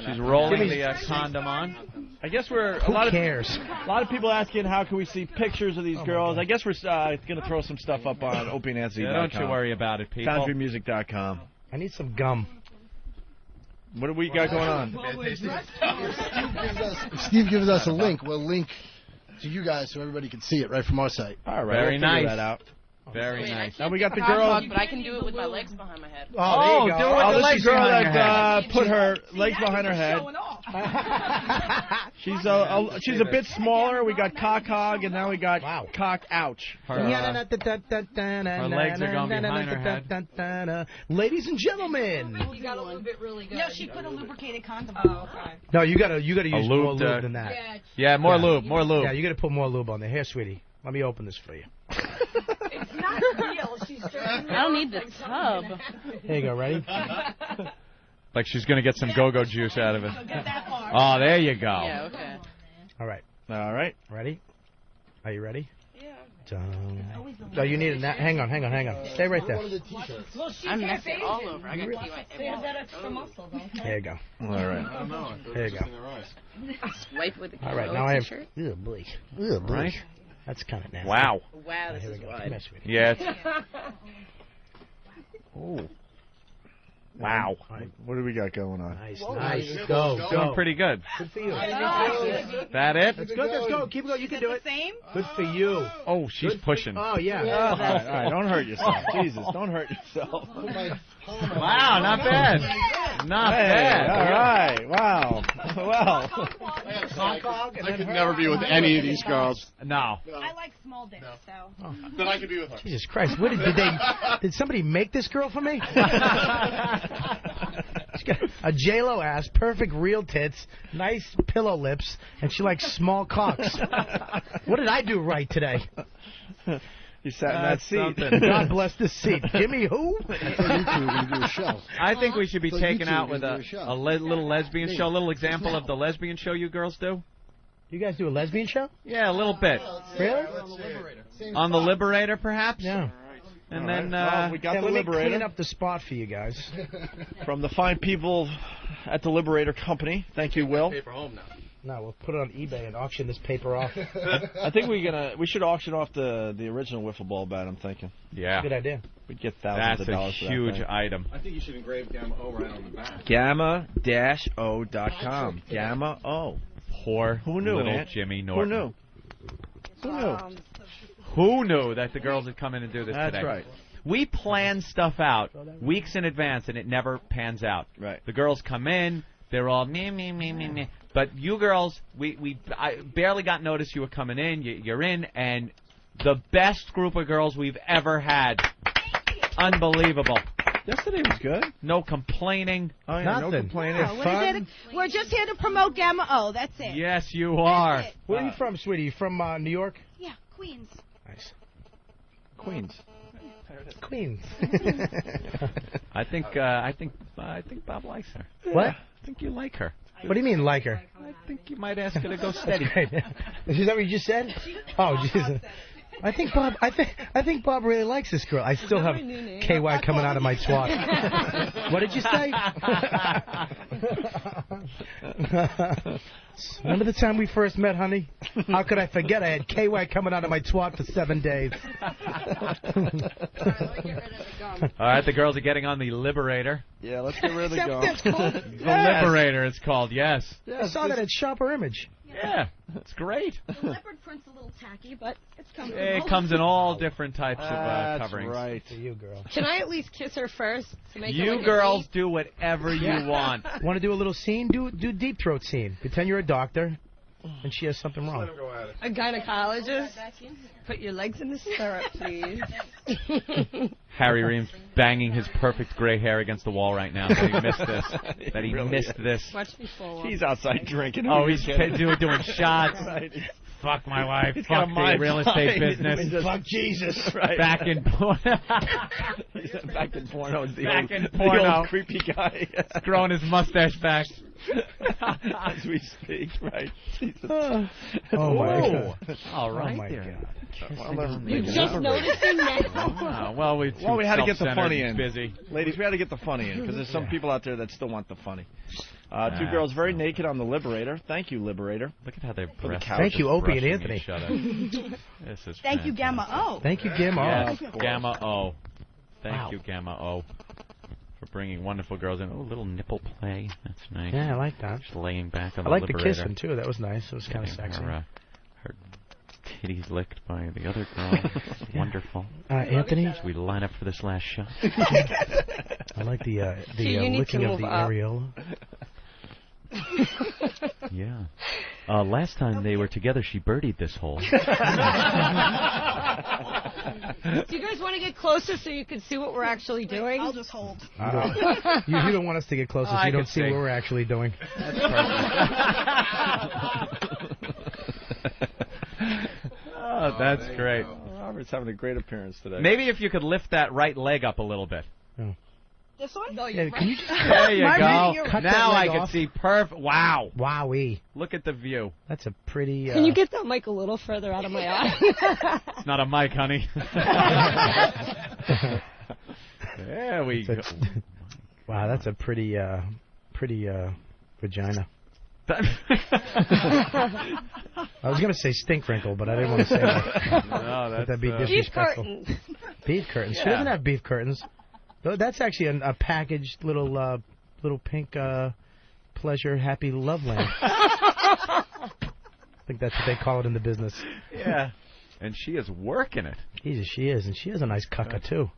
E: She's rolling the condom on.
D: I guess we're
H: Who cares?
D: A lot of people asking how can we see pictures of these girls. I guess we're going to throw some stuff up on OpieNancy.com.
E: Yeah, don't you worry about it, people.
D: CountryMusic.com.
H: I need some gum.
D: What do we got going on?
B: If Steve gives us a link, we'll link to you guys so everybody can see it right from our site.
D: All right,
E: Very
D: we'll figure
E: nice.
D: that out.
E: Very nice.
D: Now we got the girl.
U: But I can do it with my legs behind my head.
H: Oh, there you go.
E: do it with the
D: This
E: legs
D: is the girl
E: behind your
D: that
E: head.
D: put her legs behind her head. She's a bit smaller. We got cock hog, and now we got cock ouch.
E: Her legs are going behind her head.
H: Ladies and gentlemen.
U: You got to lube it really good. No, she put a lubricated condom on. Oh, okay.
H: No, you gotta use more
E: lubed,
H: lube than that.
E: Yeah, more lube, more lube.
H: Yeah, you gotta put more lube on there. Here, sweetie, let me open this for you.
U: It's not real. She's I don't need the tub.
H: Here you go. Ready?
E: Like she's going to get some go-go juice out of it. Oh, there you go.
U: Yeah, okay.
H: All right.
D: All right.
H: Ready? Are you ready?
U: Yeah.
H: No, you need it now. Hang on. Stay right there.
U: I'm messing all over. I got KY. That extra muscle, though.
H: There you go.
D: All right.
F: I don't know.
H: There you go.
U: Wipe with the
H: All right, now I have.
U: t-shirt.
H: Oh boy. Oh boy.
E: Right?
H: That's kind of nasty.
E: Wow.
U: Wow, this
H: Here we
U: is
H: go.
U: wide.
H: Come here, sweetie.
E: Yeah. Oh. Wow.
D: What do we got going on?
H: Nice. Go.
E: Doing pretty good.
H: Good for you.
E: That it?
H: That's good. Let's go. Keep going. You can do it.
U: Same?
H: Good for you.
E: Oh, she's pushing.
H: Oh yeah.
D: All right, don't hurt yourself. Jesus, don't hurt yourself.
E: Wow, not bad. Not bad.
D: All right. Wow. Well.
F: I could never be with any of these girls.
E: No.
U: I like small dicks, so.
F: Then I could be with her.
H: Jesus Christ! What did somebody make this girl for me? She's got a J-Lo ass, perfect real tits, nice pillow lips, and she likes small cocks. What did I do right today?
D: You sat in that seat.
H: God bless this seat. Jimmy who?
B: I thought you two were going to do a show.
E: I think we should be
B: So you
E: taken
B: two
E: out
B: are
E: with
B: gonna
E: a
B: do a show.
E: little lesbian show, a little example of the lesbian show you girls do.
H: You guys do a lesbian show?
E: Yeah, a little bit.
H: Really?
E: On the Liberator, perhaps?
H: Yeah.
E: And then
D: well, we got the
H: let me
D: Liberator
H: clean up the spot for you guys.
D: from the fine people at the Liberator Company. Thank you, Will.
F: Pay for home now.
H: No, we'll put it on eBay and auction this paper off.
D: I think we should auction off the original wiffle ball bat. I'm thinking.
E: Yeah.
H: Good idea.
D: We'd get thousands of dollars for that thing.
E: That's a huge item.
F: I think you should engrave Gamma O right on the back.
D: Gamma-O.com. Gamma O.
E: Poor
D: Who knew,
E: little
D: man?
E: Jimmy Norton.
D: Who knew?
E: Who knew that the girls would come in and do this today?
D: That's right.
E: We plan stuff out weeks in advance, and it never pans out.
D: Right.
E: The girls come in, they're all me. But you girls, I barely got notice you were coming in. You're in, and the best group of girls we've ever had. Unbelievable.
D: Yesterday was good.
E: No complaining.
D: Oh, yeah,
H: Nothing.
D: no complaining.
N: No, we're just here to promote Gamma O. That's it.
E: Yes, you are.
N: That's it.
H: Where are you from, sweetie? You from New York?
N: Yeah, Queens.
H: Nice.
D: Queens.
H: Queens.
E: I think Bob likes her.
H: What?
E: I think you like her.
H: What do you mean, like her?
E: I think you might ask her to go steady.
H: That's great. Is that what you just said? Oh, Jesus. I think Bob really likes this girl. I still have KY coming out of my twat. What did you say? Remember the time we first met, honey? How could I forget? I had KY coming out of my twat for 7 days.
E: All right, the girls are getting on the Liberator.
D: Yeah, let's get rid of the gum.
H: That's called?
E: The Liberator, it's called, yes.
H: I saw that at Shopper Image.
E: Yeah, it's great.
N: The leopard print's a little tacky, but it's coming.
E: It comes in all different types of coverings.
D: That's right.
H: To you, girl.
J: Can I at least kiss her first to make it
E: You
J: like
E: girls do whatever you want.
H: Want to do a little scene? Do deep throat scene. Pretend you're a doctor, and she has something wrong.
J: a gynecologist? Put your legs in the stirrup, please.
E: Harry Reams banging his perfect gray hair against the wall right now. That he missed this. That he missed this.
J: Watch me fall.
D: He's outside drinking.
E: Oh, he's doing shots.
D: Right.
E: Fuck my wife.
D: He's
E: Fuck
D: got a
E: the real estate business.
H: Fuck Jesus.
D: Right.
E: Back in porno.
D: Back in porno.
E: The
D: old creepy guy.
E: He's growing his mustache back.
D: As we speak, right?
H: Oh, my God.
E: All right.
H: Oh, my God.
J: You're just noticing that?
E: Well, we
D: had to get the funny in.
E: Busy.
D: Ladies, we had to get the funny in because there's some people out there that still want the funny. Two girls very naked on the Liberator. Thank you, Liberator.
E: Look at how they're
H: Thank you, Opie and Anthony.
E: Shut up. This is
N: Thank you, Gamma O.
H: Thank you, Gamma O.
E: Yes, Gamma O. Thank you, Gamma O, for bringing wonderful girls in. Oh, a little nipple play. That's nice.
H: Yeah, I like that.
E: Just laying back on
H: I
E: the
H: like
E: Liberator.
H: the kissing, too. That was nice. It was kind of sexy.
E: Her titties licked by the other girl. Wonderful.
H: Anthony?
E: Should we line up for this last shot?
H: I like the licking of the areola.
E: Yeah. Last time they were together, she birdied this hole.
J: Do you guys want to get closer so you can see what we're actually doing?
N: I'll just hold.
H: You don't want us to get closer so you don't see what we're actually doing.
E: That's perfect. Oh, that's great.
D: Robert's having a great appearance today.
E: Maybe if you could lift that right leg up a little bit.
H: Oh.
N: This one?
J: No,
H: Yeah, can you just
E: There you go.
H: Cut
E: Now
H: that
E: I
H: leg
E: can
H: off.
E: see perfect. Wow.
H: Wowee.
E: Look at the view.
H: That's a pretty...
J: Can you get that mic a little further out of my eye?
E: It's not a mic, honey. There we go.
H: Wow, that's a pretty vagina. I was going to say stink wrinkle, but I didn't want to say that.
E: No,
H: that'd be disrespectful.
J: Beef curtains.
H: Beef curtains.
E: Yeah.
H: She doesn't have beef curtains. That's actually a packaged little pink pleasure happy love lamp. I think that's what they call it in the business.
E: Yeah. And she is working it.
H: Jesus, she is, and she has a nice cucka too.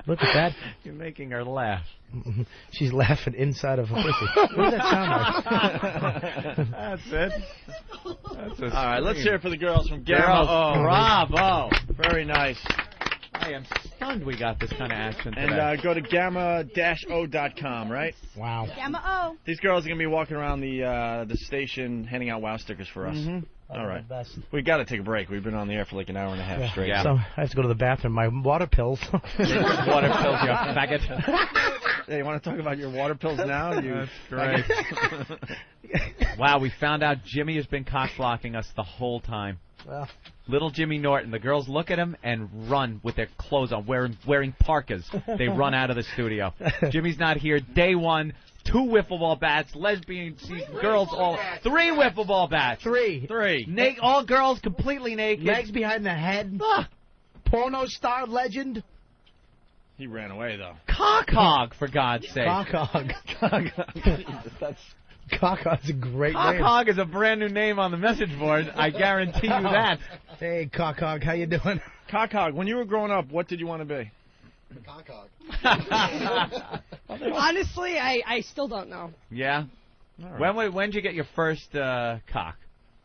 H: Look at that.
E: You're making her laugh.
H: She's laughing inside of a pussy. What does that sound like?
E: That's it. That's
D: All right, let's hear it for the girls from
E: Girls,
D: Gamma O.
E: bravo.
D: Very nice.
E: I am stunned we got this kind of action today.
D: And go to gamma-o.com, right?
H: Wow.
N: Gamma O.
D: These girls are going to be walking around the station handing out wow stickers for us. All right. We got to take a break. We've been on the air for like an hour and a half straight.
E: Yeah.
H: So I have to go to the bathroom. My water pills.
E: Water pills, you faggot.
D: Hey, you want to talk about your water pills now?
E: That's great. Wow, we found out Jimmy has been cock-blocking us the whole time.
H: Well,
E: little Jimmy Norton. The girls look at him and run with their clothes on, wearing parkas. They run out of the studio. Jimmy's not here. Day one, 2 wiffle ball bats, lesbian girls, all 3 wiffle ball bats.
H: 3.
E: All girls completely naked.
H: Legs behind the head. Porno star legend.
D: He ran away, though.
E: Cock hog, for God's sake.
H: Cock hog. Cock hog's a great
E: Cock
H: name.
E: hog is a brand new name on the message board. I guarantee you that.
H: Hey, Cock hog, how you doing?
D: Cock hog, when you were growing up, what did you want to be?
B: Cock hog.
J: Honestly, I still don't know.
E: Yeah? Right. When did you get your first cock?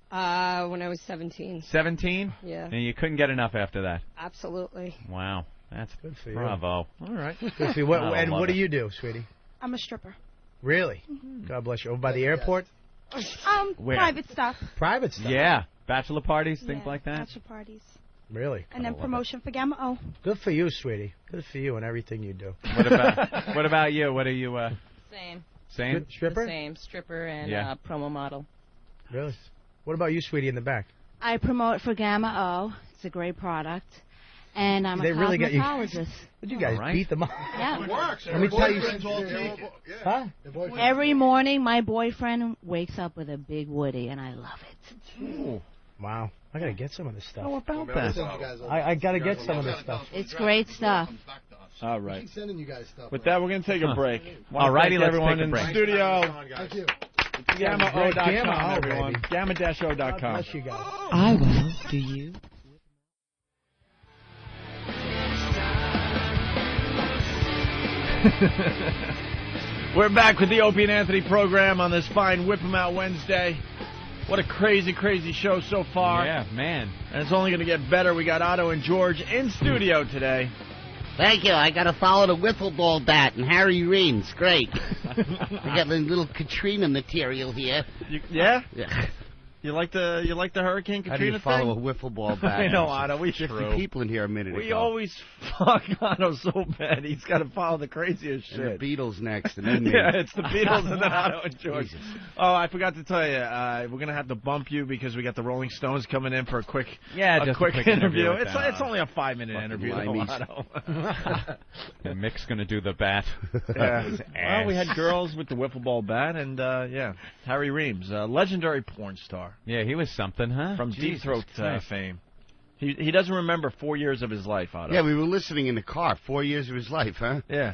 J: When I was 17.
E: 17?
J: Yeah.
E: And you couldn't get enough after that?
J: Absolutely.
E: Wow. That's
H: good for you.
E: Bravo.
H: All right. Good for you. What do you do, sweetie?
N: I'm a stripper.
H: Really? God bless you. Over by the airport?
E: Where?
N: Private stuff.
H: Private stuff?
E: Yeah. Bachelor parties, things like that?
N: Bachelor parties.
H: Really?
N: And then promotion for Gamma O.
H: Good for you, sweetie. Good for you and everything you do.
E: What about you? What are you?
U: Same.
E: Same?
H: Stripper?
U: Same. Stripper and promo model.
H: Really? What about you, sweetie, in the back?
L: I promote for Gamma O. It's a great product. And I'm a
H: really
L: cosmetologist.
H: Did you guys beat them up?
L: Yeah.
H: It works. Let me tell you. Huh?
L: Every morning, my boyfriend wakes up with a big Woody, and I love it.
H: Ooh. Wow. I got to get some of this stuff.
E: How about that?
H: I got to get some of this stuff.
L: It's great stuff.
D: All right.
B: Keep sending you guys stuff.
D: With that, we're going to take a break.
E: All righty, let's
D: everyone
E: take a break.
D: in the studio.
B: Thank you.
D: Gamma-O.com, everyone. Gamma-O.com.
H: God bless you guys.
U: I will. Do you?
D: We're back with the Opie and Anthony program on this fine Whip 'em Out Wednesday. What a crazy, crazy show so far.
E: Yeah, man.
D: And it's only going to get better. We got Otto and George in studio today.
Q: Thank you. I got to follow the wiffle ball bat and Harry Reams. Great. We got a little Katrina material here.
D: Yeah?
Q: Yeah.
D: You like the Hurricane Katrina
Q: How do you follow
D: thing?
Q: a wiffle ball bat?
D: I know, Otto. We
Q: 50 people in here a minute
D: We
Q: ago.
D: always fuck Otto so bad. He's got to follow the craziest shit.
Q: And the Beatles next, and then me.
D: Yeah, it's the Beatles and then Otto and George.
Q: Jesus.
D: Oh, I forgot to tell you, we're gonna have to bump you because we got the Rolling Stones coming in for a quick interview. It's only a 5-minute interview, though, Otto.
E: And Mick's gonna do the bat.
D: Yeah. Well, we had girls with the wiffle ball bat, and Harry Reams, legendary porn star.
E: Yeah, he was something, huh?
D: From Deep
E: Jesus
D: Throat
E: Christ.
D: fame. He doesn't remember 4 years of his life, Otto.
Q: Yeah, we were listening in the car. 4 years of his life, huh?
D: Yeah.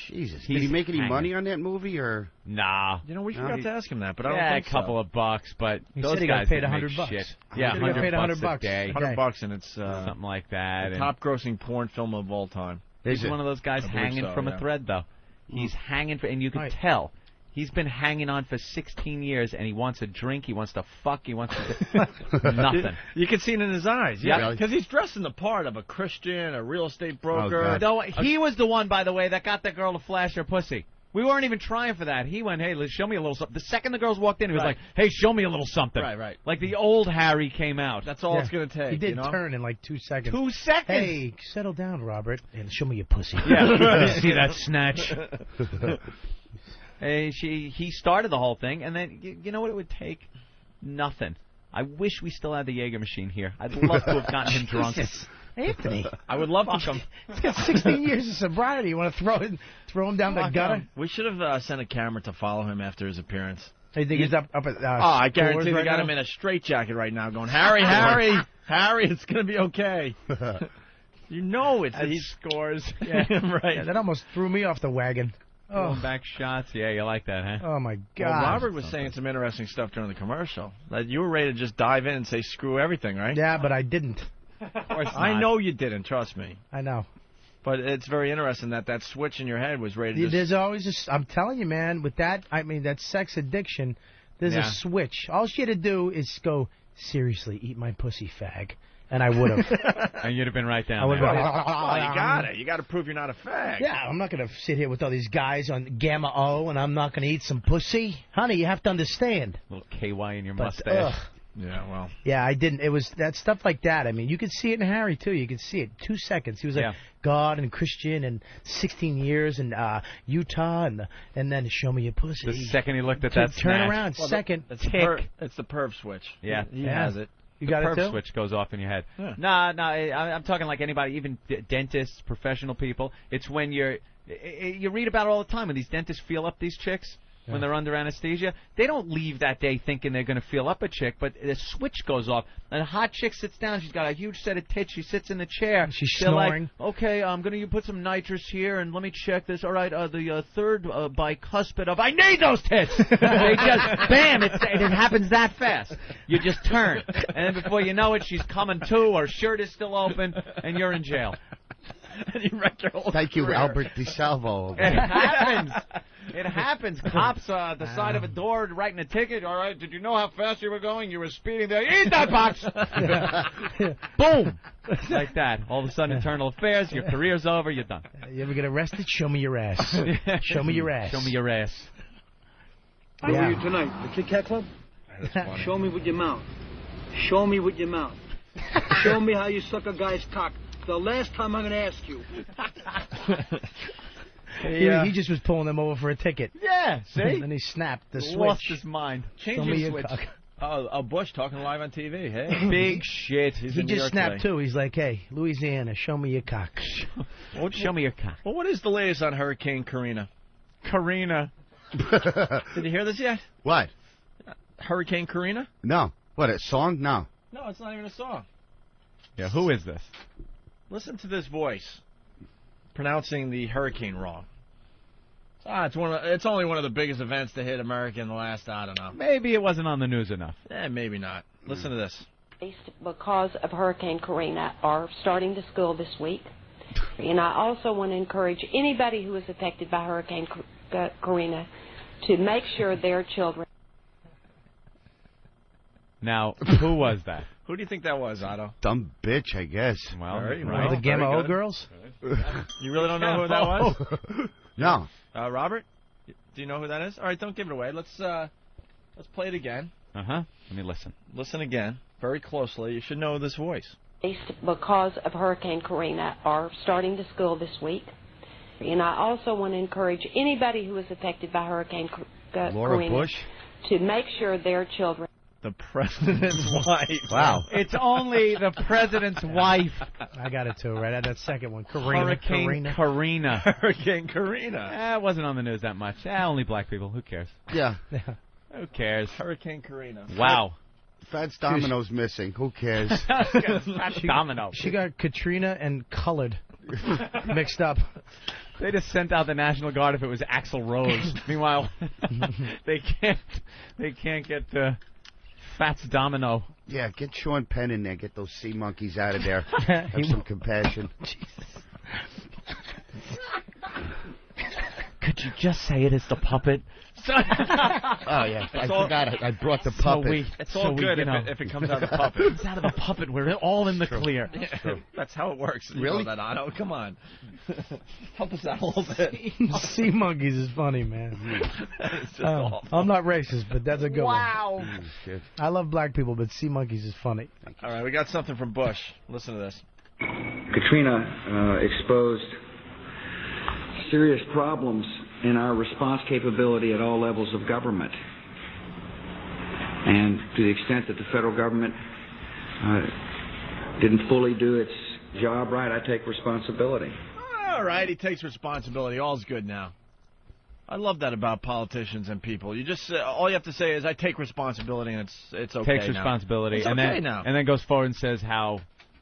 Q: Jesus. Did he make any money on that movie, or?
E: Nah.
D: You know, we forgot to ask him that, but I don't
E: yeah,
D: think
E: a couple of bucks, but
H: He
E: those
H: said he
E: guys
H: got paid
E: didn't
H: $100.
E: make shit.
H: He
E: Yeah,
H: said he got paid
E: $100
H: $100
E: a day.
D: $100, and it's
E: something like that.
D: the top-grossing porn film of all time.
E: He's one of those guys hanging from a thread, though. He's hanging, and you can tell. He's been hanging on for 16 years, and he wants a drink, he wants to fuck, he wants to nothing.
D: You can see it in his eyes,
E: Yeah.
D: because he's dressing the part of a Christian, a real estate broker.
E: Though he was the one, by the way, that got that girl to flash her pussy. We weren't even trying for that. He went, hey, let's show me a little something. The second the girls walked in, he was like, hey, show me a little something.
D: Right.
E: Like the old Harry came out.
D: That's all it's going to take.
H: He did turn in like 2 seconds.
E: 2 seconds?
H: Hey, settle down, Robert, and show me your pussy.
E: Yeah. I didn't see that snatch. He started the whole thing, and then, you know what it would take? Nothing. I wish we still had the Jaeger machine here. I'd love to have gotten him drunk.
H: Anthony.
D: I would love to come.
H: He's got 16 years of sobriety. You want to throw him down the gutter?
D: We should have sent a camera to follow him after his appearance.
H: You think he's up at
D: I guarantee they got
H: now?
D: him in a straitjacket right now going, Harry, it's going to be okay. You know he scores.
H: Yeah.
D: Right.
H: Yeah, that almost threw me off the wagon.
E: Throwing back shots. Yeah, you like that, huh?
H: Oh, my God.
D: Well, Robert was saying some interesting stuff during the commercial. That you were ready to just dive in and say screw everything, right?
H: Yeah, but I didn't.
E: Of course not.
D: I know you didn't, trust me.
H: I know.
D: But it's very interesting that switch in your head was ready to
H: There's always I'm telling you, man, with that, that sex addiction, there's a switch. All she had to do is go, seriously, eat my pussy, fag. And I would have.
E: And you'd have been right down
H: I would
E: there.
D: you got it. You got to prove you're not a fag.
H: Yeah, I'm not going to sit here with all these guys on Gamma O and I'm not going to eat some pussy. Honey, you have to understand.
E: A little KY in your mustache.
D: Yeah, well.
H: Yeah, I didn't. It was that stuff like that. I mean, you could see it in Harry, too. You could see it. 2 seconds. He was like, God and Christian and 16 years in Utah and then show me your pussy.
E: The second he looked at that
H: turn
E: snatch.
H: around. Second,
D: It's
H: tick.
D: the perv switch.
E: Yeah.
D: He has it.
H: You got
E: the
H: it
E: perp
H: too?
E: switch goes off in your head.
H: Yeah.
E: No, I'm talking like anybody, even dentists, professional people. It's when you read about it all the time when these dentists feel up these chicks when they're under anesthesia. They don't leave that day thinking they're going to feel up a chick, but the switch goes off. And a hot chick sits down. She's got a huge set of tits. She sits in the chair.
H: She's
E: They're
H: snoring.
E: like, okay, I'm going to put some nitrous here, and let me check this. All right, the third bicuspid of, I need those tits! They just, bam, it happens that fast. You just turn. And then before you know it, she's coming to, her shirt is still open, and you're in jail.
D: And you wreck your whole
Q: Thank you,
D: career.
Q: Albert DeSalvo.
E: It happens. It happens. Cops at the side of a door writing a ticket. All right, did you know how fast you were going? You were speeding there. Eat that box! Boom! Like that. All of a sudden, internal affairs, your career's over, you're done.
H: You ever get arrested? Show me your ass. Show me your ass.
E: Show me your ass.
G: Where were you tonight? The Kit Kat Club? Show me with your mouth. Show me with your mouth. Show me how you suck a guy's cock. The last time I'm going to ask you.
H: He just was pulling them over for a ticket.
E: Yeah, see?
H: And then he snapped the switch.
E: Lost his mind.
H: Show me your
D: switch.
H: cock.
D: Oh, Bush talking live on TV. Hey,
E: big shit.
H: He just snapped too. He's like, "Hey, Louisiana, show me your cock."
E: Show me your cock.
D: Well, what is the latest on Hurricane Karina? Did you hear this yet?
Q: What?
D: Hurricane Karina?
Q: No. What, a song? No.
D: No, it's not even a song.
E: Yeah, who is this?
D: Listen to this voice pronouncing the hurricane wrong. It's only one of the biggest events to hit America in the last, I don't know.
E: Maybe it wasn't on the news enough.
D: Maybe not. Listen to this.
P: Because of Hurricane Karina are starting to school this week. And I also want to encourage anybody who is affected by Hurricane Karina to make sure their children...
E: Now, who was that?
D: Who do you think that was, Otto?
Q: Dumb bitch, I guess.
E: Well,
H: the Gamma O girls?
D: You really don't know who that was?
Q: No.
D: Robert, do you know who that is? All right, don't give it away. Let's play it again.
E: Uh-huh. Let me listen.
D: Listen again, very closely. You should know this voice.
P: Because of Hurricane Karina are starting to school this week. And I also want to encourage anybody who is affected by Hurricane Karina
Q: Bush?
P: to make sure their children...
D: The president's wife.
Q: Wow.
E: It's only the president's wife.
H: I got it too, right at that second one.
E: Hurricane Karina.
D: Hurricane Karina.
E: It wasn't on the news that much. Only black people. Who cares?
Q: Yeah.
E: Who cares?
D: Hurricane Karina.
E: Wow.
Q: Fats Domino's missing. Who cares?
E: Domino.
H: She got Katrina and Colored mixed up.
E: They just sent out the National Guard if it was Axl Rose. Meanwhile, they can't get Fats Domino.
Q: Yeah, get Sean Penn in there. Get those sea monkeys out of there. Have some compassion.
E: Could you just say it is the puppet?
Q: Oh, yeah. I forgot. I brought the puppet.
D: It's all good if it comes out of the puppet.
E: It's out of the puppet. We're all in the clear.
D: Yeah, that's how it works. You
Q: Really?
D: know that, Otto? Come on. Help us out a little bit.
H: Sea monkeys is funny, man.
D: It's just awful.
H: I'm not racist, but that's a good one.
E: Wow.
Q: Shit.
H: I love black people, but sea monkeys is funny.
D: All right, we got something from Bush. Listen to this.
G: Katrina exposed serious problems in our response capability at all levels of government. And to the extent that the federal government didn't fully do its job right, I take responsibility.
D: All right, he takes responsibility. All's good now. I love that about politicians and people. You just all you have to say is, "I take responsibility," and it's okay.
E: Takes responsibility,
D: It's
E: and
D: okay
E: then
D: now.
E: and then goes forward and says how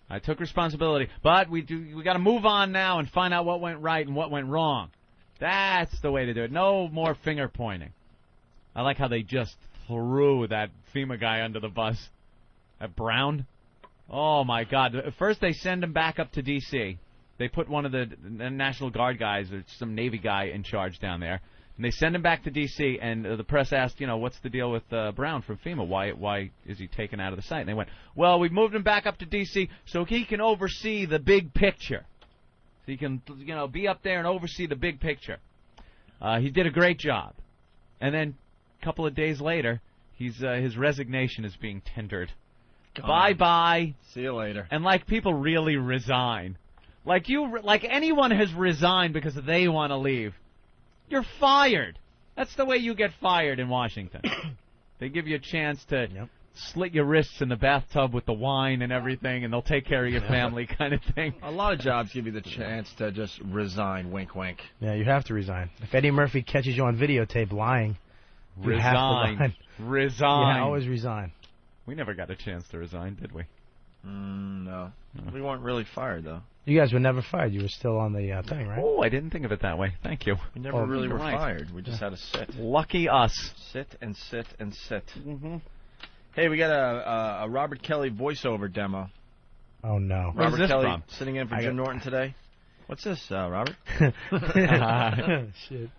E: I took responsibility, but we got to move on now and find out what went right and what went wrong. That's the way to do it. No more finger pointing. I like how they just threw that FEMA guy under the bus. That Brown. Oh, my God. First they send him back up to D.C. They put one of the National Guard guys or some Navy guy in charge down there. And they send him back to D.C., and the press asked, what's the deal with Brown from FEMA? Why is he taken out of the site? And they went, well, we've moved him back up to D.C. so he can oversee the big picture. So he can, be up there and oversee the big picture. He did a great job. And then a couple of days later, his resignation is being tendered. Bye-bye.
D: See you later.
E: And people really resign. Like anyone has resigned because they want to leave. You're fired. That's the way you get fired in Washington. They give you a chance to slit your wrists in the bathtub with the wine and everything, and they'll take care of your family kind of thing.
D: A lot of jobs give you the chance to just resign, wink, wink.
H: Yeah, you have to resign. If Eddie Murphy catches you on videotape lying, you have to
E: resign.
H: Yeah, always resign.
E: We never got a chance to resign, did we?
D: No. We weren't really fired, though.
H: You guys were never fired. You were still on the thing, right?
E: Oh, I didn't think of it that way. Thank you.
D: We never really were fired. We just had to sit.
E: Lucky us.
D: Sit and sit and sit. Hey, we got a Robert Kelly voiceover demo.
H: Oh, no.
D: Robert
E: Where's this
D: Kelly
E: from?
D: sitting in for Jim Norton today. What's this, Robert?
H: Shit.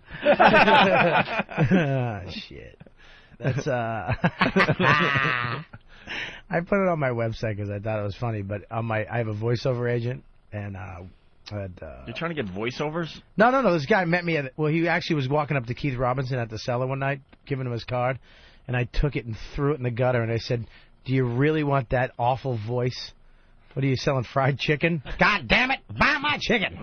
H: Shit. That's, I put it on my website because I thought it was funny, but I have a voiceover agent, and
D: You're trying to get voiceovers?
H: No. This guy met me he actually was walking up to Keith Robinson at the cellar one night, giving him his card, and I took it and threw it in the gutter, and I said, "Do you really want that awful voice? What are you selling, fried chicken? God damn it, buy my chicken!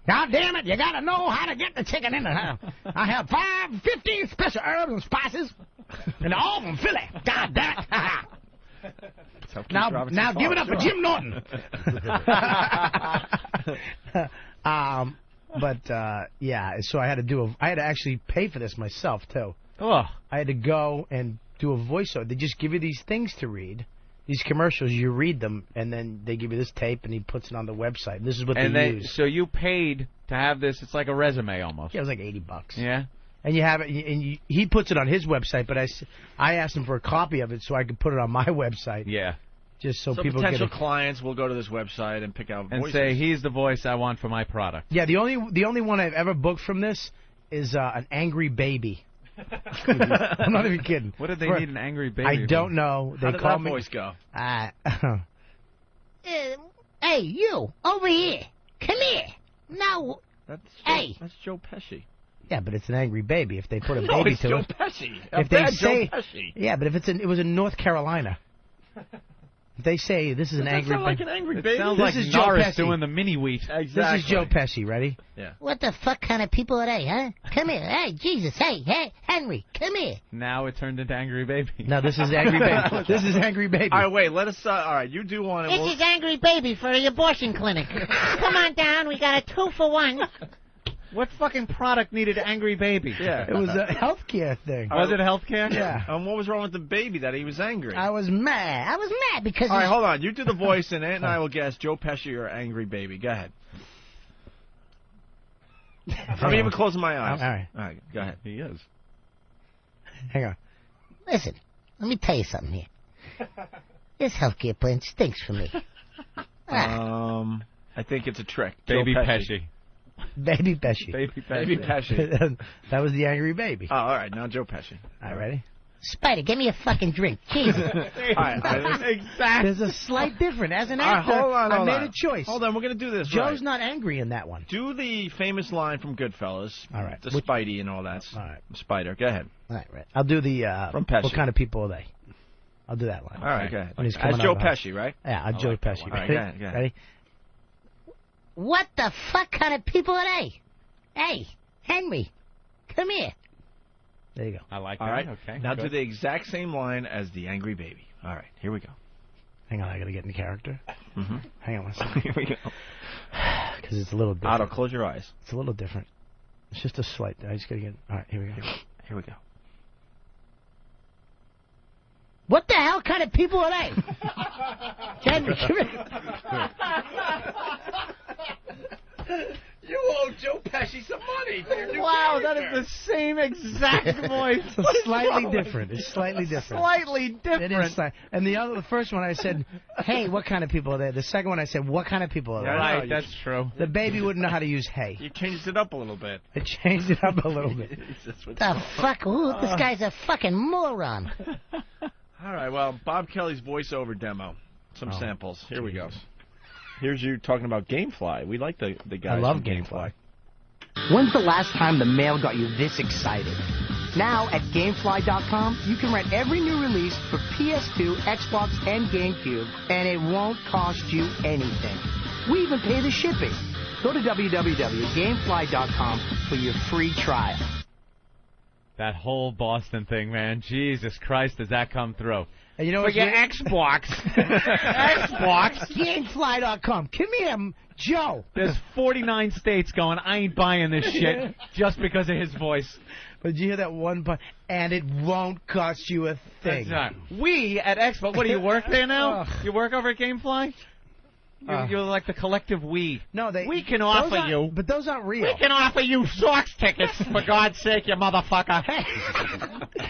H: God damn it, you gotta know how to get the chicken in the house. I have 550 special herbs and spices, and all of them Philly. God damn it! Now give it up for Jim Norton." Yeah, so I had to actually pay for this myself too.
E: Oh.
H: I had to go and do a voiceover. They just give you these things to read. These commercials, you read them, and then they give you this tape, and he puts it on the website. And this is what they use.
E: So you paid to have this. It's like a resume almost.
H: Yeah, it was like $80.
E: Yeah.
H: And you have it, and he puts it on his website, but I asked him for a copy of it so I could put it on my website.
E: Yeah.
H: Just so people
D: potential
H: get
D: clients will go to this website and pick out
E: and
D: voices.
E: say, he's the voice I want for my product.
H: Yeah, the only one I've ever booked from this is an angry baby. I'm not even kidding.
E: What did they need an angry baby
H: I don't know. They
D: How did
H: call
D: that
H: me.
D: voice go?
Q: Hey, you, over here. Come here. Now,
D: That's Joe Pesci.
H: Yeah, but it's an angry baby. If they put a
D: No,
H: baby
D: it's
H: to
D: Joe
H: it.
D: Pesci.
H: If
D: Bad
H: they say,
D: Joe Pesci.
H: yeah, but if it was in North Carolina. If they say this is an angry
D: sound like an angry
E: It
D: baby.
E: sounds
H: This
E: like
H: is Joe
E: Norris
H: Pesci.
E: doing the mini wheat.
D: Exactly.
H: This is Joe Pesci. Ready?
D: Yeah.
Q: what the fuck kind of people are they, huh? Come here. Hey, Jesus. Hey, Henry, come here.
E: Now it turned into angry baby.
H: No, this is angry baby. This is angry baby.
D: All right, wait. Let us. All right, you do one. And
Q: This is Angry Baby for the abortion clinic. Come on down. We got a 2-for-1.
E: What fucking product needed angry baby?
D: Yeah.
H: It was a healthcare thing.
E: Was it healthcare?
H: Yeah.
D: And what was wrong with the baby that he was angry?
Q: I was mad because.
D: All right, hold on. You do the voice, and Ant and I will guess Joe Pesci or angry baby. Go ahead. I'm even closing my eyes.
H: All right.
D: Go ahead.
E: He is.
H: Hang on.
Q: Listen, let me tell you something here. This healthcare plan stinks for me.
D: I think it's a trick.
E: Baby
D: Joe
E: Pesci.
H: Baby Pesci.
E: Baby Pesci.
D: Baby Pesci.
H: That was the angry baby.
D: Oh, all right. Now Joe Pesci.
H: All right, ready?
Q: Spider, give me a fucking drink. Jesus.
D: All right. Exactly.
H: There's a slight difference. As an
D: All right,
H: actor,
D: hold on,
H: I made a choice.
D: Hold on, we're going to do this
H: Joe's
D: right.
H: not angry in that one.
D: Do the famous line from Goodfellas.
H: All right.
D: The Spidey and all that.
H: All right.
D: Spider. Go ahead.
H: All right. I'll do the
D: From Pesci.
H: what kind of people are they? I'll do that line.
D: All right, go ahead.
H: When he's
D: As
H: coming
D: Joe
H: out.
D: Pesci, right?
H: Yeah, Joe
D: like that
H: Pesci.
D: one. All right,
H: Ready?
D: go ahead, go ahead.
H: Ready?
Q: What the fuck kind of people are they? Hey, Henry, come here.
H: There you go.
E: I like
D: All
E: that.
D: right.
E: Okay.
D: Now
E: good.
D: do the exact same line as the angry baby. All right, here we go.
H: Hang on, I got to get in character.
D: Mm-hmm.
H: Hang on one second.
D: Here we go.
H: Because it's a little different.
D: Otto, close your eyes.
H: It's a little different. It's just a slight. I just got to get. All right, here we go.
D: Here we go.
Q: What the hell kind of people are they? Henry, come here.
D: You owe Joe Pesci some money.
E: Wow, that is the same exact voice.
H: It's slightly different. It's slightly different.
E: Slightly
H: It
E: different.
H: is and the first one I said, "Hey, what kind of people are there?" The second one I said, "What kind of people are there?"
D: Yeah,
E: Right, that's true.
H: The baby wouldn't know how to use "hey."
D: You changed it up a little bit.
H: I changed it up a little bit.
Q: The fuck? Ooh, this guy's a fucking moron.
D: All right, well, Bob Kelly's voiceover demo. Some samples. Here we go. Here's you talking about Gamefly. We like the guys
H: I love
D: from
H: Gamefly.
S: When's the last time the mail got you this excited? Now at Gamefly.com, you can rent every new release for PS2, Xbox, and GameCube, and it won't cost you anything. We even pay the shipping. Go to www.gamefly.com for your free trial.
E: That whole Boston thing, man. Jesus Christ, does that come through?
H: And you know
E: for
H: what's
E: your
H: weird?
E: Xbox. Xbox.
H: Gamefly.com. Come here, Joe.
E: There's 49 states going, I ain't buying this shit just because of his voice.
H: But did you hear that one part? And it won't cost you a thing.
E: That's right. We at Xbox, what do you work there now? You work over at Gamefly? You're like the collective we.
H: No,
E: we can offer you.
H: But those aren't real.
E: We can offer you Sox tickets, for God's sake, you motherfucker.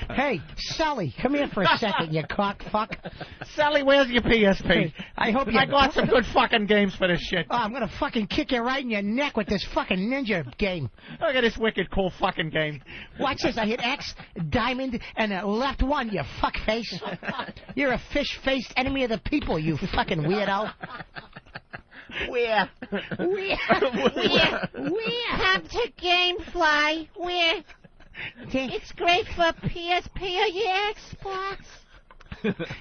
H: Hey, Sully, come here for a second, you cock fuck.
E: Sully, where's your PSP? I got some good fucking games for this shit.
H: Oh, I'm gonna fucking kick you right in your neck with this fucking ninja game.
E: Look at this wicked cool fucking game.
H: Watch this. I hit X, diamond, and a left one, you fuckface. You're a fish-faced enemy of the people, you fucking weirdo.
V: Where? Come to Gamefly. Where? It's great for PSP or your Xbox.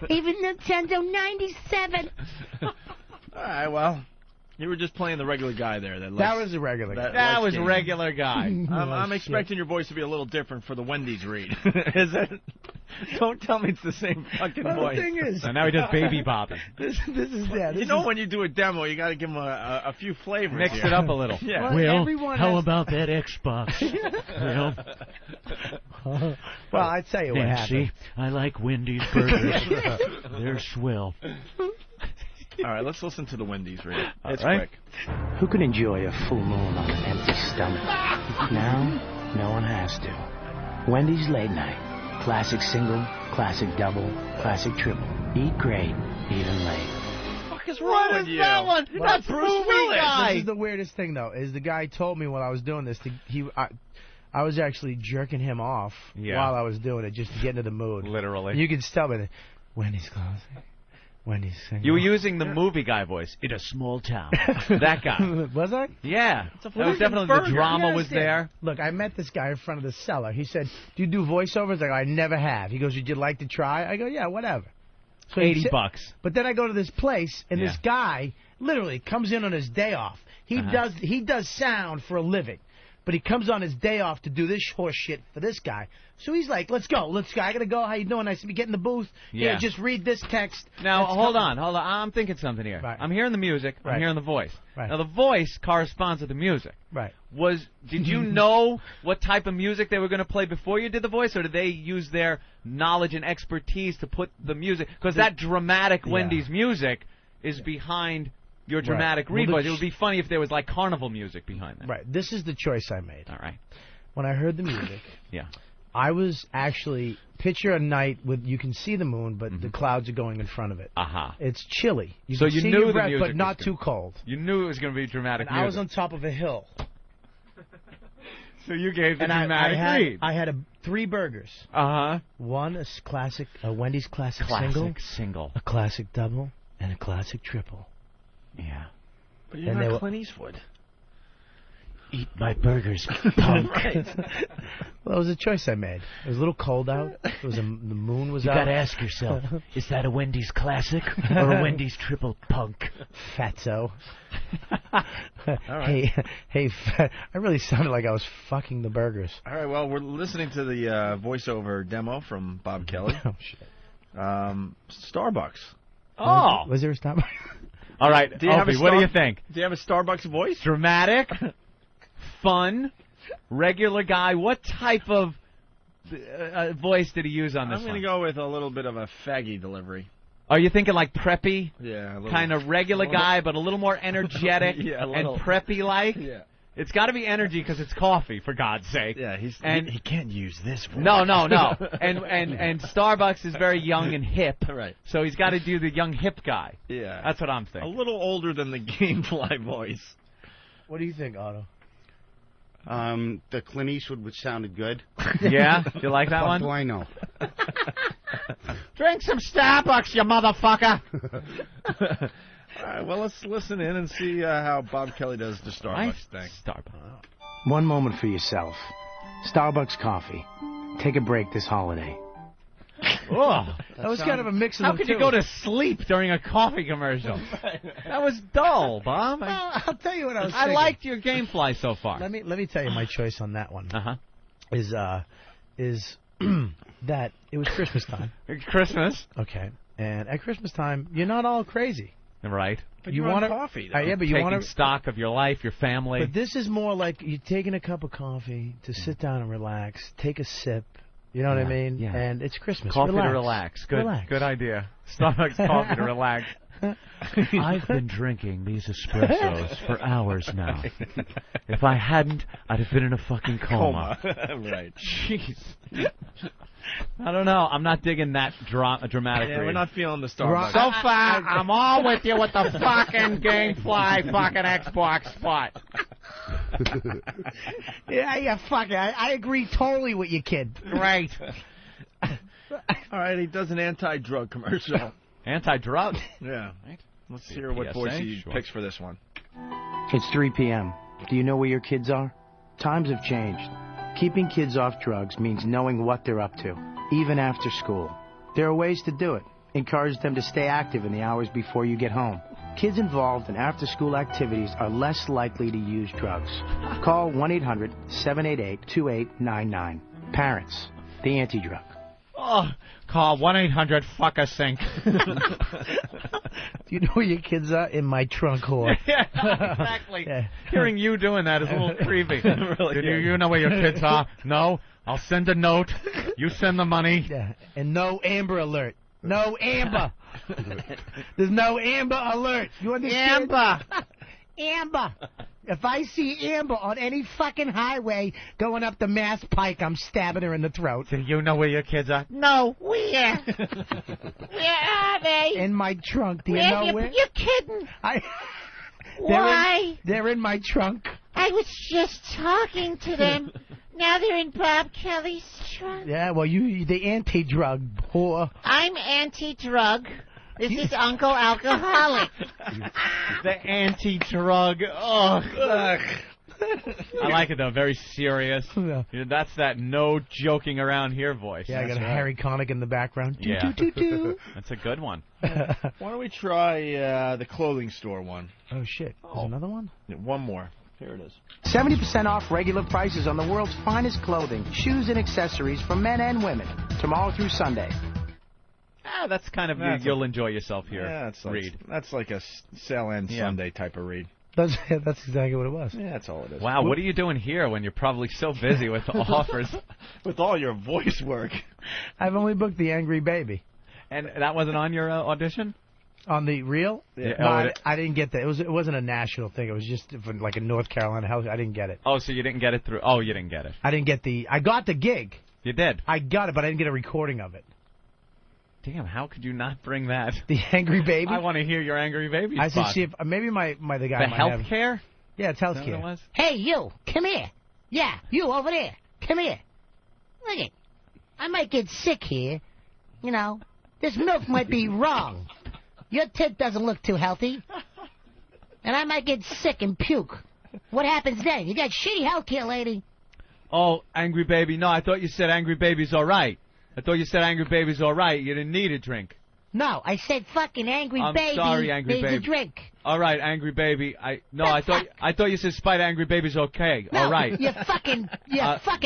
V: Even Nintendo 97.
D: All right, well, you were just playing the regular guy there.
H: That was a regular guy.
E: That was a regular guy.
D: I'm expecting your voice to be a little different for the Wendy's read. Is it? Don't tell me it's the same fucking voice.
H: The thing is,
E: so now he does baby bopping.
H: This is that.
D: You know when you do a demo, you got to give them a few flavors.
E: Mix it up a little.
D: Yeah.
H: Well,
E: how about that Xbox?
H: Well, I tell you what happened.
E: I like Wendy's burgers. They're swell.
D: All right, let's listen to the Wendy's read. It's
E: right.
D: quick.
S: Who can enjoy a full moon on an empty stomach? Now, no one has to. Wendy's Late Night. Classic single, classic double, classic triple. Eat great, even late.
D: What is wrong with you?
E: That one? That's Bruce Willis.
H: This is the weirdest thing, though, is the guy told me while I was doing this, I was actually jerking him off while I was doing it just to get into the mood.
E: Literally.
H: And you can tell me, Wendy's closing. Wendy's singing.
E: You were using the movie guy voice. In a small town. That guy.
H: Was I?
E: Yeah. That was definitely the drama was there.
H: Look, I met this guy in front of the cellar. He said, do you do voiceovers? I go, I never have. He goes, would you like to try? I go, yeah, whatever. So
E: $80.
H: But then I go to this place, and this guy literally comes in on his day off. He does sound for a living. But he comes on his day off to do this horse shit for this guy. So he's like, let's go. I got to go. How you doing? I said, get in the booth.
E: Yeah.
H: Here, just read this text.
E: Now, hold on. I'm thinking something here.
H: Right.
E: I'm hearing the music. I'm hearing the voice.
H: Right.
E: Now, the voice corresponds with the music.
H: Right.
E: Did you know what type of music they were going to play before you did the voice, or did they use their knowledge and expertise to put the music? Because that dramatic Wendy's music is behind your dramatic read voice. It would be funny if there was like carnival music behind that.
H: Right. This is the choice I made.
E: All right.
H: When I heard the music,
E: yeah,
H: I was actually picture a night with you can see the moon, but the clouds are going in front of it. It's chilly.
E: So
H: can
E: you
H: see
E: knew
H: your
E: the
H: breath,
E: music
H: but not
E: was
H: too cold.
E: You knew it was going to be dramatic
H: And
E: music.
H: I was on top of a hill.
E: So you gave the
H: and
E: dramatic read.
H: I had 3 burgers. One a classic, a Wendy's classic single, a classic double, and a classic triple.
E: Yeah.
D: But you're not Clint Eastwood.
H: Eat my burgers, punk. Well, it was a choice I made. It was a little cold out. The moon was out.
S: You gotta ask yourself, is that a Wendy's classic or a Wendy's triple punk?
H: Fatso.
D: All right.
H: Hey, I really sounded like I was fucking the burgers.
D: All right, well, we're listening to the voiceover demo from Bob Kelly.
H: Oh, shit.
D: Starbucks.
E: Oh.
H: Was there a Starbucks?
E: All right, Opie, what do you think?
D: Do you have a Starbucks voice?
E: Dramatic, fun, regular guy. What type of voice did he use on this
D: I'm going to go with a little bit of a faggy delivery.
E: Are you thinking like preppy?
D: Yeah.
E: Kind of regular guy, but a little more energetic and preppy-like?
D: Yeah.
E: It's got to be energy because it's coffee, for God's sake.
D: Yeah, he can't use this voice.
E: No. And Starbucks is very young and hip.
D: Right.
E: So he's got to do the young hip guy.
D: Yeah.
E: That's what I'm thinking.
D: A little older than the Gamefly voice.
H: What do you think, Otto?
Q: The Clint Eastwood, which sounded good.
E: Yeah? Do you like that one?
Q: What do I know?
E: Drink some Starbucks, you motherfucker.
D: All right, well, let's listen in and see how Bob Kelly does the Starbucks thing.
E: Starbucks.
S: One moment for yourself. Starbucks coffee. Take a break this holiday.
E: Oh,
H: that was kind of a mix of
E: How
H: the
E: could
H: two.
E: you go to sleep during a coffee commercial? That was dull, Bob.
H: Well, I'll tell you what I was thinking.
E: I liked your Gamefly so far.
H: Let me tell you my choice on that one. Is is that it was Christmas time.
E: Christmas.
H: Okay. And at Christmas time, you're not all crazy.
E: Right.
D: But you want coffee, though.
H: Yeah, but you
E: Taking
H: want
E: stock of your life, your family.
H: But this is more like you're taking a cup of coffee to sit down and relax, take a sip. You know what I mean?
E: Yeah.
H: And it's Christmas.
E: Coffee
H: relax.
E: to relax. Good.
H: Relax.
E: Good idea. Starbucks coffee to relax. I've been drinking these espressos for hours now. If I hadn't, I'd have been in a fucking coma.
D: Right.
E: Jeez. I don't know. I'm not digging that dramatic.
D: Yeah, we're not feeling the Starbucks.
E: So far, I'm all with you with the fucking GameFly fucking Xbox spot.
H: Yeah, fuck it. I agree totally with you, kid.
E: Right.
D: All right, he does an anti-drug commercial.
E: Anti-drug?
D: Yeah. Right. Let's hear what voice he picks for this one.
S: It's 3 p.m. Do you know where your kids are? Times have changed. Keeping kids off drugs means knowing what they're up to, even after school. There are ways to do it. Encourage them to stay active in the hours before you get home. Kids involved in after-school activities are less likely to use drugs. Call 1-800-788-2899. Parents, the anti-drug.
E: Oh, call 1-800-FUCK-A-SYNC.
H: Do you know where your kids are? In my trunk, whore.
E: Yeah, exactly.
H: Yeah.
E: Hearing you doing that is a little creepy.
D: Really,
E: you know where your kids are? No? I'll send a note. You send the money.
H: Yeah. And no Amber Alert. No Amber. There's no Amber Alert. You understand?
Q: Amber.
H: Amber. If I see Amber on any fucking highway going up the Mass Pike, I'm stabbing her in the throat.
E: Do you know where your kids are?
Q: No, where? Where are they?
H: In my trunk. Do you
Q: Where?
H: know where?
Q: You're kidding.
H: Why? They're in my trunk.
Q: I was just talking to them. Now they're in Bob Kelly's trunk.
H: Yeah, well, you the anti-drug whore.
Q: I'm anti-drug. This is Uncle Alcoholic.
E: The anti-drug. Oh, I like it, though. Very serious. Yeah, that's that no joking around here voice.
H: Yeah, I got Harry Connick in the background.
E: Yeah.
H: Do.
E: That's a good one.
D: Why don't we try the clothing store one?
H: Oh, shit. There's another one?
D: Yeah, one more. Here it is.
S: 70% off regular prices on the world's finest clothing, shoes, and accessories for men and women. Tomorrow through Sunday.
E: That's kind of you'll enjoy yourself here.
D: Yeah, that's like,
E: read.
D: That's like a sale end Sunday type of read.
H: That's exactly what it was.
D: Yeah, that's all it is.
E: Wow, what are you doing here when you're probably so busy with offers?
D: With all your voice work.
H: I've only booked the Angry Baby.
E: And that wasn't on your audition?
H: On the reel?
E: Yeah.
H: No, I didn't get that. It wasn't a national thing. It was just for like a North Carolina house. I didn't get it.
E: Oh, so you didn't get it through? Oh, you didn't get it.
H: I didn't get I got the gig.
E: You did?
H: I got it, but I didn't get a recording of it.
E: Damn, how could you not bring that?
H: The Angry Baby?
E: I want to hear your Angry Baby
H: I
E: spot.
H: said, see if maybe the guy
E: the
H: might
E: health
H: have.
E: care?
H: Yeah, it's health
E: Is that
H: care.
E: what it was?
Q: Hey, you, come here. Yeah, you over there. Come here. Look it. I might get sick here. You know, this milk might be wrong. Your tit doesn't look too healthy. And I might get sick and puke. What happens then? You got shitty health care, lady.
E: Oh, Angry Baby. No, I thought you said Angry Baby's all right. I thought you said Angry Baby's all right. You didn't need a drink.
Q: No, I said fucking Angry
E: I'm
Q: Baby
E: sorry, Angry
Q: needs
E: Baby.
Q: a drink.
E: All right, Angry Baby. I thought you said Spider Angry Baby's okay.
Q: No,
E: all right.
Q: You fucking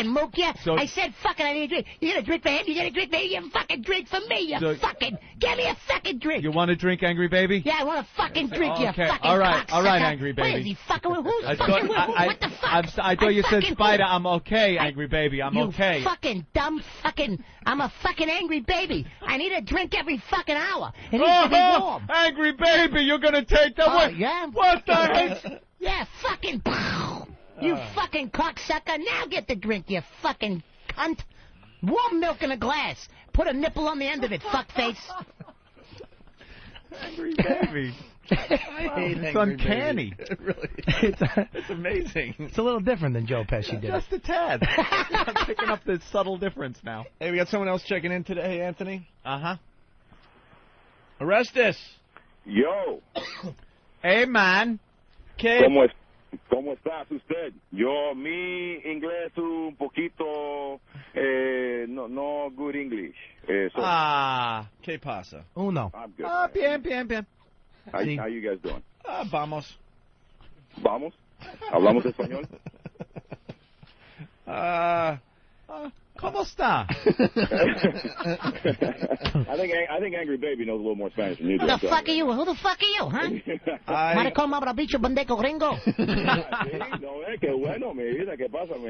Q: mook, yeah.
E: So-
Q: I said fucking I need a drink. You get a drink for him, you get a drink for me, you fucking drink for me, you
E: So-
Q: fucking give me a fucking drink.
E: You want a drink, Angry Baby?
Q: Yeah, I want a fucking drink, you
E: Okay,
Q: fucking
E: all right,
Q: cocksucker.
E: Angry Baby.
Q: What is he fucking with? Who's
E: I
Q: fucking
E: thought,
Q: with? What the fuck?
E: I thought you said
Q: fucking
E: Spider.
Q: who?
E: I'm okay, Angry Baby. I'm
Q: You
E: okay.
Q: fucking dumb fucking. I'm a fucking angry baby. I need a drink every fucking hour. It needs to be warm.
E: Angry Baby, you're gonna take that
Q: Oh,
E: one?
Q: yeah?
E: What the heck?
Q: Yeah, fucking. You fucking cocksucker. Now get the drink, you fucking cunt. Warm milk in a glass. Put a nipple on the end of it, fuckface.
E: Angry Baby. It's uncanny.
D: It really it's amazing.
H: It's a little different than Joe Pesci did.
E: Just a tad. I'm picking up the subtle difference now.
D: Hey, we got someone else checking in today, Anthony.
E: Uh-huh.
D: Arrestus.
K: Yo.
E: Hey, man.
D: ¿Qué?
K: ¿Cómo estás usted? Mi inglés un poquito, no good English.
D: ¿Qué pasa?
K: I'm good.
E: Bien.
K: How you guys doing?
D: Vamos.
K: Vamos. ¿Hablamos español?
D: ¿Cómo
E: costa?
K: I think Angry Baby knows a little more Spanish than you do.
Q: Who the fuck are you? Who the fuck are you, huh? Maricón, mabrabicho, bendeco, gringo.
K: Que bueno, mi vida, ¿qué pasa, mi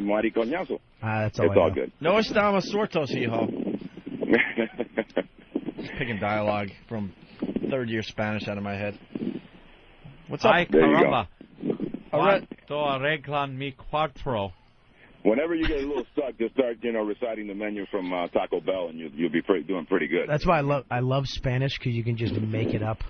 K: maricoñazo?
H: That's
K: it's all good.
D: No estamos sortos, hijo. Just picking dialogue from third-year Spanish out of my head. What's up?
E: Ay, caramba. ¿Cuánto arreglan mi cuatro?
K: Whenever you get a little stuck, just start, reciting the menu from Taco Bell, and you'll be doing pretty good.
H: That's why I love Spanish, because you can just make it up.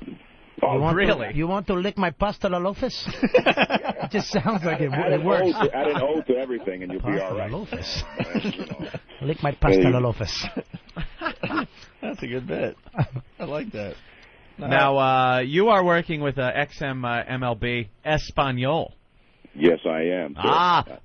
K: Oh,
H: really? You want to lick my pasta la lofes? It just sounds like it works.
K: Add an O to everything, and you'll be all right.
H: Pasta la lofes. Lick my pasta la lofes.
D: That's a good bit. I like that.
E: Now, you are working with XM MLB Espanol.
K: Yes, I am.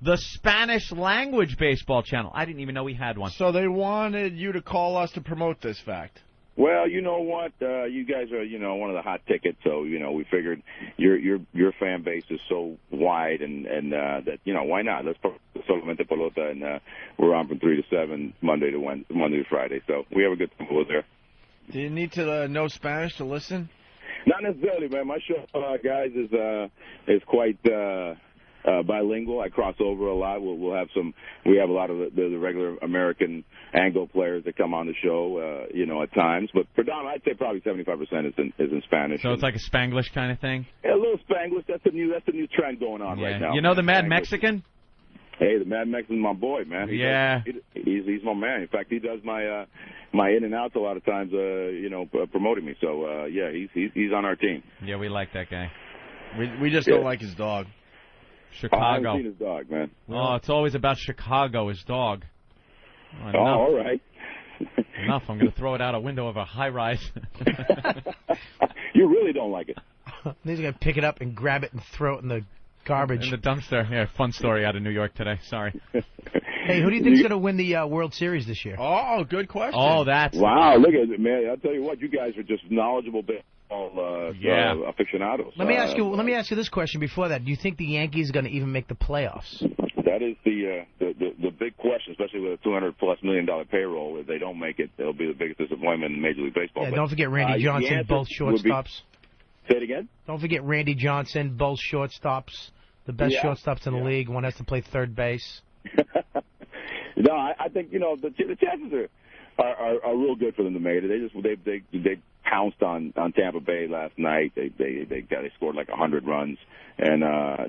E: The Spanish language baseball channel. I didn't even know we had one.
D: So they wanted you to call us to promote this fact.
K: Well, you know what? You guys are, one of the hot tickets. So, we figured your fan base is so wide, and that why not? Let's put Solamente Pelota, and we're on from 3 to 7 Monday to Friday. So we have a good time over there.
D: Do you need to know Spanish to listen?
K: Not necessarily, man. My show, guys, is quite bilingual. I cross over a lot. We have a lot of the regular American Anglo players that come on the show, at times. But predominantly, I'd say probably 75% is in Spanish.
E: So it's like a Spanglish kind of thing.
K: Yeah, a little Spanglish. That's the new trend going on right now.
E: You know the Mad
K: Spanglish.
E: Mexican?
K: Hey, the Mad Mexican's my boy, man. He's my man. In fact, he does my in and outs a lot of times, promoting me. So he's on our team.
E: Yeah, we like that guy.
D: We just don't like his dog.
E: Chicago.
K: I haven't seen his dog, man.
E: Oh, it's always about Chicago, his dog.
K: Oh, all right.
E: Enough. I'm going to throw it out a window of a high-rise.
K: You really don't like it.
H: He's going to pick it up and grab it and throw it in the garbage.
E: In the dumpster. Yeah, fun story out of New York today. Sorry.
H: Hey, who do you think's going to win the World Series this year?
D: Oh, good question.
E: Oh, that's...
K: Wow, look at it, man. I'll tell you what, you guys are just knowledgeable aficionados.
H: Let me ask you this question before that. Do you think the Yankees are going to even make the playoffs?
K: That is the big question, especially with a $200+ million payroll. If they don't make it, it'll be the biggest disappointment in Major League Baseball.
H: Yeah, don't forget Randy Johnson, both shortstops.
K: Say it again?
H: Don't forget Randy Johnson, both shortstops. The best shortstops in the league. One has to play third base.
K: No, I think the chances are real good for them to make it. They pounced on Tampa Bay last night. They scored like 100 runs, and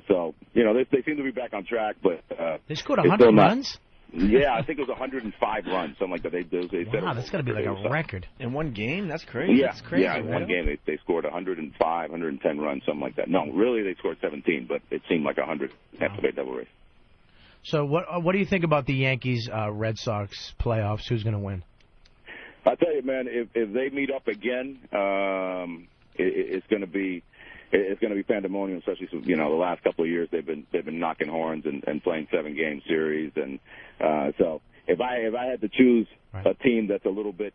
K: so they seem to be back on track. But
H: they scored 100 runs.
K: Yeah, I think it was 105 runs, something like that.
H: Wow, that's got to be like a record.
D: In one game? That's crazy.
K: Yeah,
D: that's crazy.
K: Yeah, in one game they scored 105, 110 runs, something like that. No, really they scored 17, but it seemed like 100 Tampa Bay Devil Rays.
H: So what do you think about the Yankees Red Sox playoffs? Who's going to win?
K: I tell you, man, if they meet up again, it's going to be pandemonium. Especially since, the last couple of years they've been knocking horns and playing 7-game series, and so if I had to choose a team that's a little bit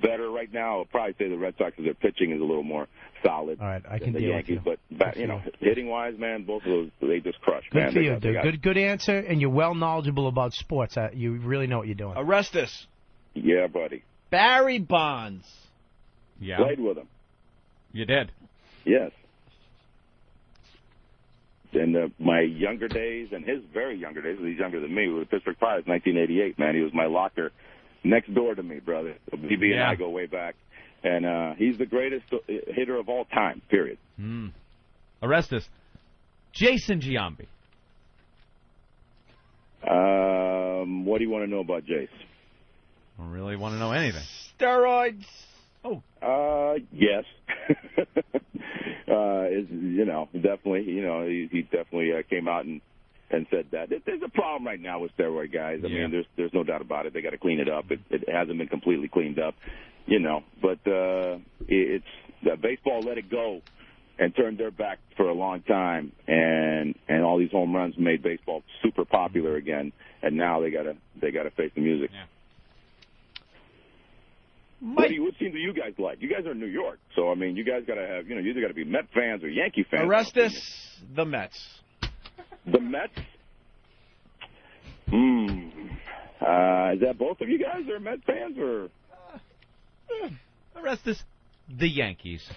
K: better right now, I'll probably say the Red Sox, because their pitching is a little more solid.
H: All right, I can
K: than the
H: deal
K: Yankees,
H: with you.
K: But hitting wise, man, both of those they just crush.
H: Good
K: man.
H: for you. Good answer, and you're well knowledgeable about sports. You really know what you're doing.
D: Arrest us.
K: Yeah, buddy.
D: Barry Bonds.
E: Yeah.
K: Played with him.
E: You did?
K: Yes. In my younger days, and his very younger days, he's younger than me, with the Pittsburgh Pirates, 1988, man. He was my locker next door to me, brother. BB and I go way back. And he's the greatest hitter of all time, period.
E: Arrest us. Jason Giambi.
K: What do you want to know about Jace?
E: I don't really want to know anything.
D: Steroids.
K: Yes. Definitely. He definitely came out and said that. There's a problem right now with steroid guys. I mean, there's no doubt about it. They got to clean it up. It hasn't been completely cleaned up, But it's baseball let it go and turned their back for a long time, and all these home runs made baseball super popular again. And now they gotta face the music.
E: Yeah.
K: What team do you guys like? You guys are in New York, so I mean, you guys gotta have you either gotta be Met fans or Yankee fans.
D: Arrest us, the Mets.
K: The Mets? Is that both of you guys are Mets fans, or?
E: Arestas, the Yankees.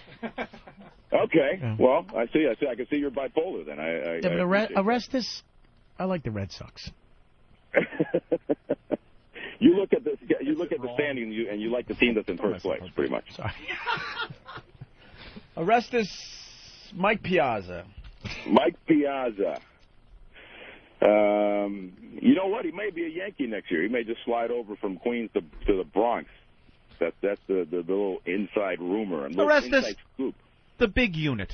K: Okay. Well, I see. I can see you're bipolar then.
H: Yeah, but Arestas, I like the Red Sox.
K: You look at this. You look at the standing, and you like the team that's in first place, pretty much.
H: Sorry.
D: Arestas, Mike Piazza.
K: Mike Piazza. You know what? He may be a Yankee next year. He may just slide over from Queens to the Bronx. That's the little inside rumor and little inside scoop.
E: The big unit.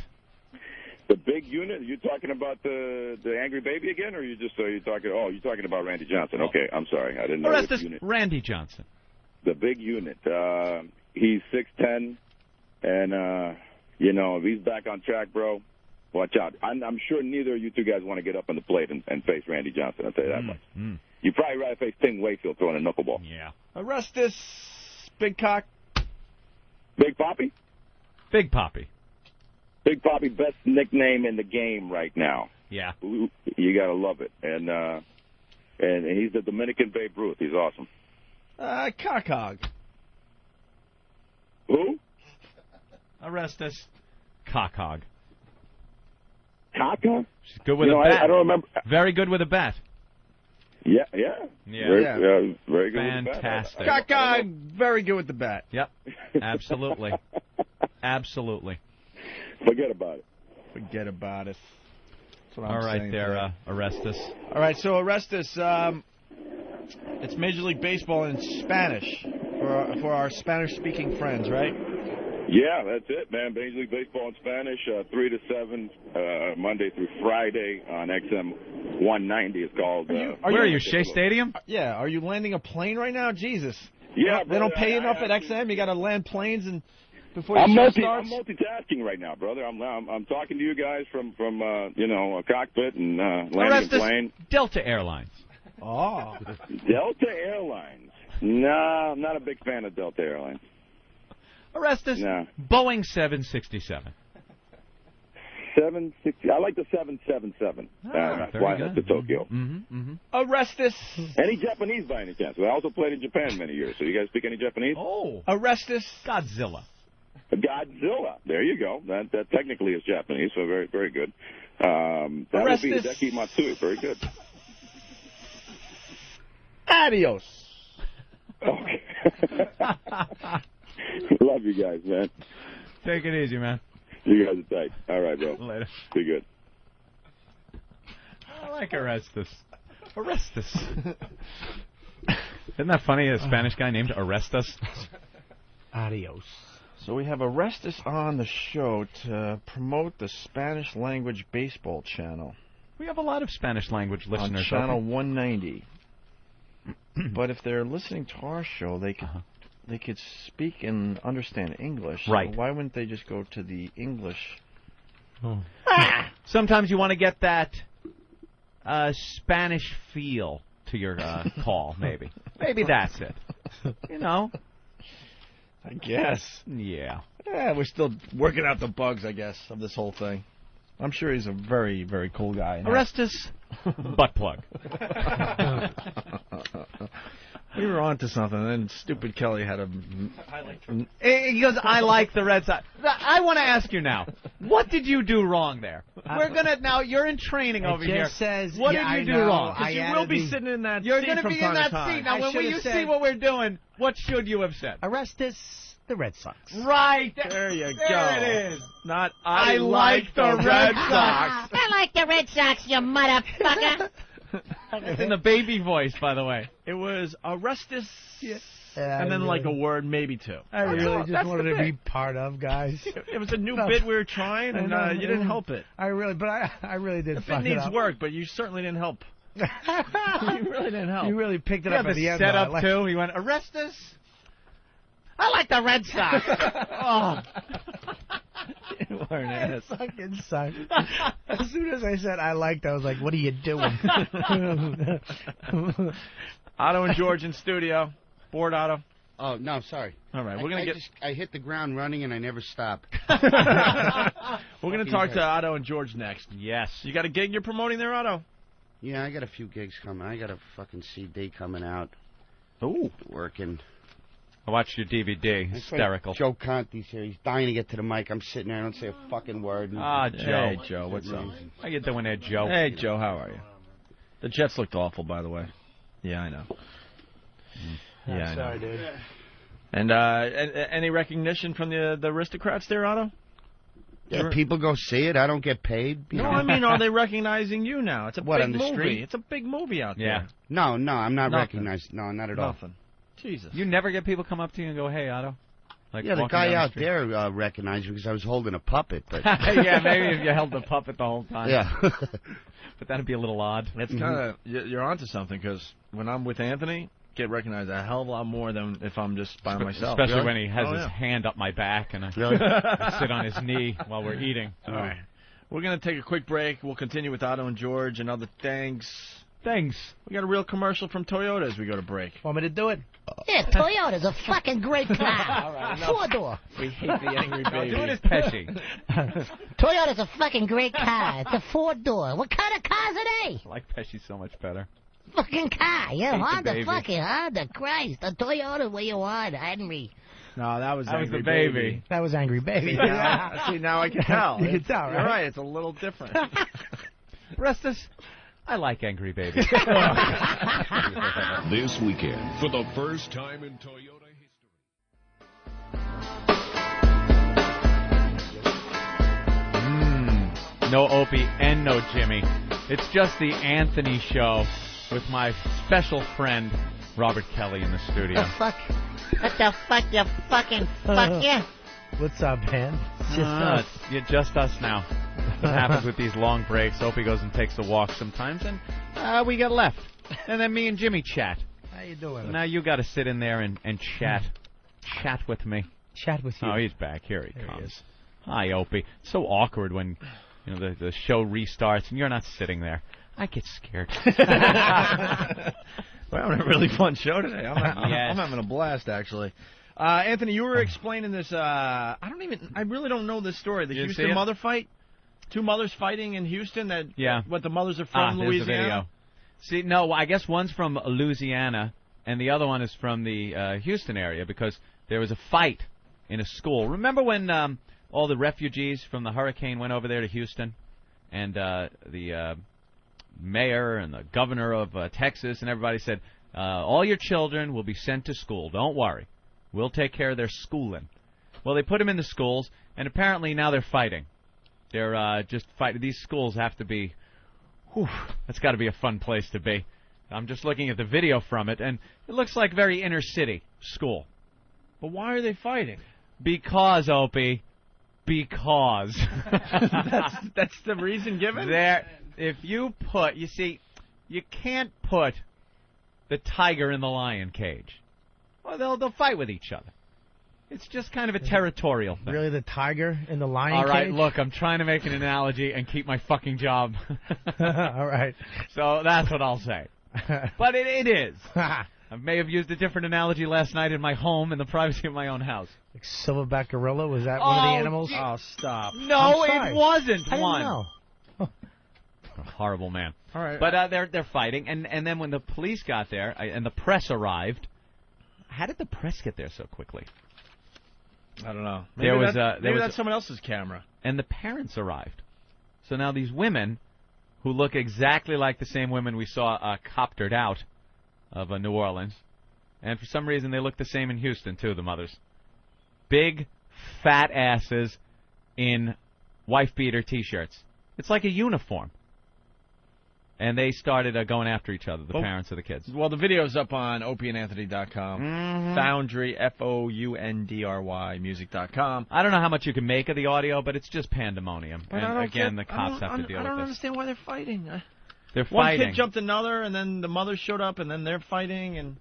K: The big unit? Are you talking about the angry baby again, or are you talking? Oh, you're talking about Randy Johnson. Okay, I'm sorry, I didn't know which unit.
E: Randy Johnson.
K: The big unit. He's 6'10", and if he's back on track, bro, watch out. I'm sure neither of you two guys want to get up on the plate and face Randy Johnson. I'll tell you that much. You'd probably rather face Tim Wakefield throwing a knuckleball.
E: Yeah.
D: Arestas, Big Cock.
K: Big Poppy?
E: Big Poppy.
K: Big Poppy, best nickname in the game right now.
E: Yeah.
K: You got to love it. And he's the Dominican Babe Ruth. He's awesome.
D: Cockhog.
K: Who?
E: Arestas, Cockhog.
K: Cockhog?
E: She's good with a bat.
K: I don't remember.
E: Very good with a bat.
K: Yeah. Very good
E: Fantastic.
K: with the bat.
D: Cockhog, very good with the bat.
E: Yep. Absolutely. Absolutely.
K: Forget about it.
D: Forget about it. That's what I'm
E: All right
D: saying
E: there, Arestas.
D: All right, so Arestas, it's Major League Baseball in Spanish for our Spanish-speaking friends, right?
K: Yeah, that's it, man. Major League Baseball in Spanish, 3 to 7, Monday through Friday on XM 190. It's called.
E: Where are you, Shea Stadium?
D: Yeah. Are you landing a plane right now? Jesus.
K: Yeah,
D: they don't pay you enough at XM. You got to land planes and before
K: I'm
D: your show starts.
K: I'm multitasking right now, brother. I'm talking to you guys from a cockpit and landing a plane.
E: Delta Airlines.
D: Oh.
K: Delta Airlines. No, I'm not a big fan of Delta Airlines.
E: Arestas,
K: no.
E: Boeing 767.
K: 760. I like the 777. Flying up to Tokyo.
D: Arestas.
K: Any Japanese by any chance? I also played in Japan many years. So you guys speak any Japanese?
E: Oh.
D: Arestas.
E: Godzilla.
K: Godzilla. There you go. That technically is Japanese, so very, very good. That would be Hideki Matsui. Very good.
D: Adios.
K: Okay. Love you guys, man.
E: Take it easy, man.
K: You guys are tight. All right, bro.
E: Later.
K: Be good.
E: I like Arestas. Arestas. Isn't that funny? A Spanish guy named Arestas.
H: Adios.
D: So we have Arestas on the show to promote the Spanish language baseball channel.
E: We have a lot of Spanish language listeners.
D: On channel 190. But if they're listening to our show, they could speak and understand English.
E: Right.
D: So why wouldn't they just go to the English?
E: Oh. Sometimes you want to get that Spanish feel to your call, maybe. Maybe that's it. You know.
D: I guess.
E: Yeah.
D: Yeah, we're still working out the bugs, I guess, of this whole thing. I'm sure he's a very, very cool guy.
E: Arestas, butt plug.
D: We were on to something, and then stupid Kelly had a...
E: He goes, I like the Red Sox. I want to ask you now, what did you do wrong there? We're going to... Now, you're in training over here.
H: Says,
E: what did you do wrong?
D: Because you will be sitting in that
E: You're
D: seat
E: going to be in that seat. Now, when you see what we're doing, what should you have said?
H: Arestas, the Red Sox.
E: Right.
D: There you go.
E: There it is.
D: Not,
E: I like the Red Sox.
Q: I like the Red Sox, you motherfucker.
E: It's in the baby voice, by the way.
D: It was Arestas, and then like a word, maybe two.
H: I really just wanted to be part of, guys.
D: It was a new bit we were trying, and you didn't help it.
H: I really did.
D: The bit needs work, but you certainly didn't help. You really didn't help.
H: You really picked it up at the end.
E: Set up too. He went, Arestas. I like the Red Sox. Oh.
D: You are an ass.
H: Fucking suck. As soon as I said I liked, I was like, what are you doing?
D: Otto and George in studio. Bored, Otto?
A: Oh, no, sorry.
D: All right, we're going to
A: I hit the ground running and I never stop.
D: We're going to talk to Otto and George next.
E: Yes.
D: You got a gig you're promoting there, Otto?
A: Yeah, I got a few gigs coming. I got a fucking CD coming out.
D: Ooh.
A: Working.
E: I watched your DVD. Hysterical.
A: Joe Conti's here. He's dying to get to the mic. I'm sitting there. I don't say a fucking word.
E: Ah, Joe.
D: Hey, Joe. What's up?
E: How you doing there, Joe?
D: Hey, Joe. How are you? The Jets looked awful, by the way. Yeah, I know. Yeah, I know.
H: Sorry, dude.
D: And any recognition from the aristocrats there, Otto?
A: Yeah, people go see it. I don't get paid.
D: No, I mean, are they recognizing you now? It's a
A: What,
D: big
A: on the
D: movie.
A: street?
D: It's a big movie out
E: Yeah.
D: there.
A: No, I'm not
D: Nothing.
A: recognized. No, not at all.
D: Nothing. Jesus.
E: You never get people come up to you and go, "Hey, Otto." Like
A: Yeah, the
E: walking
A: guy
E: down
A: out
E: street?
A: there recognized me because I was holding a puppet. But
E: Yeah, maybe if you held the puppet the whole time.
A: Yeah.
E: But that'd be a little odd.
D: It's kind of you're onto something because when I'm with Anthony, get recognized a hell of a lot more than if I'm just by myself.
E: Especially when he has
D: Oh,
E: his
D: yeah.
E: hand up my back and I sit on his knee while we're eating.
D: All right. We're going to take a quick break. We'll continue with Otto and George and other things.
E: Thanks.
D: We got a real commercial from Toyota as we go to break.
H: Want me to do it?
Q: Yeah, Toyota's a fucking great car.
D: right, enough.
Q: 4-door.
D: We hate the angry baby.
E: Do it as Pesci.
Q: Toyota's a fucking great car. It's a 4-door. What kind of cars are they?
E: I like Pesci so much better.
Q: Fucking car. Yeah,
E: Hate the
Q: Honda
E: baby.
Q: fucking Honda. Christ. A Toyota where you want, Henry.
D: No, that was
E: That was
D: angry
E: the baby.
H: That was Angry Baby.
D: See, now I can tell.
H: You can tell, right?
D: You're right. It's a little different.
E: Restus, I like Angry Baby.
M: This weekend, for the first time in Toyota history.
E: No Opie and no Jimmy. It's just the Anthony Show with my special friend, Robert Kelly, in the studio.
Q: The fuck? What the fuck, you fucking fuck yeah?
H: What's up, man? It's just us.
E: It's just us now. What happens with these long breaks? Opie goes and takes a walk sometimes, and we get left. And then me and Jimmy chat.
H: How you doing?
E: So now you got to sit in there and chat. Chat with me.
H: Chat with you.
E: Oh, he's back. Here he
H: There
E: comes.
H: he is.
E: Hi, Opie. It's so awkward when the show restarts and you're not sitting there. I get scared.
D: We're having a really fun show today.
E: Yes.
D: I'm having a blast, actually. Anthony, you were explaining this. I really don't know this story. The
E: You see
D: Houston
E: it?
D: mother fight. Two mothers fighting in Houston. What the mothers are from
E: There's the
D: Louisiana.
E: video. See, no, I guess one's from Louisiana and the other one is from the Houston area because there was a fight in a school. Remember when all the refugees from the hurricane went over there to Houston, and the mayor and the governor of Texas and everybody said, all your children will be sent to school. Don't worry. We'll take care of their schooling. Well, they put them in the schools, and apparently now they're fighting. They're just fighting. These schools have to be, that's got to be a fun place to be. I'm just looking at the video from it, and it looks like very inner city school.
D: But why are they fighting?
E: Because, Opie, because.
D: that's the reason given?
E: If you put, you see, you can't put the tiger in the lion cage. Well, they'll fight with each other. It's just kind of a territorial thing.
H: Really, the tiger in the lion
E: All right,
H: cage?
E: look, I'm trying to make an analogy and keep my fucking job.
H: All right.
E: So that's what I'll say. But it is. I may have used a different analogy last night in my home in the privacy of my own house.
H: Like silverback gorilla? Was that one of the animals?
D: Oh, stop.
E: No,
H: I'm sorry.
E: it wasn't
H: I didn't
E: one.
H: know.
E: A horrible man.
D: All right.
E: But they're fighting, and then when the police got there and the press arrived, how did the press get there so quickly?
D: I don't know.
E: Maybe
D: Maybe that's someone else's camera.
E: And the parents arrived. So now these women, who look exactly like the same women we saw coptered out of New Orleans, and for some reason they look the same in Houston too, the mothers. Big, fat asses in wife-beater T-shirts. It's like a uniform. And they started going after each other, the parents of the kids.
D: Well, the video's up on opieandanthony.com.
E: Mm-hmm.
D: Foundry, Foundry, music.com.
E: I don't know how much you can make of the audio, but it's just pandemonium. And again, the cops have to deal
D: I don't
E: with this.
D: understand why they're fighting.
E: They're
D: One
E: fighting.
D: kid jumped another, and then the mother showed up, and then they're fighting.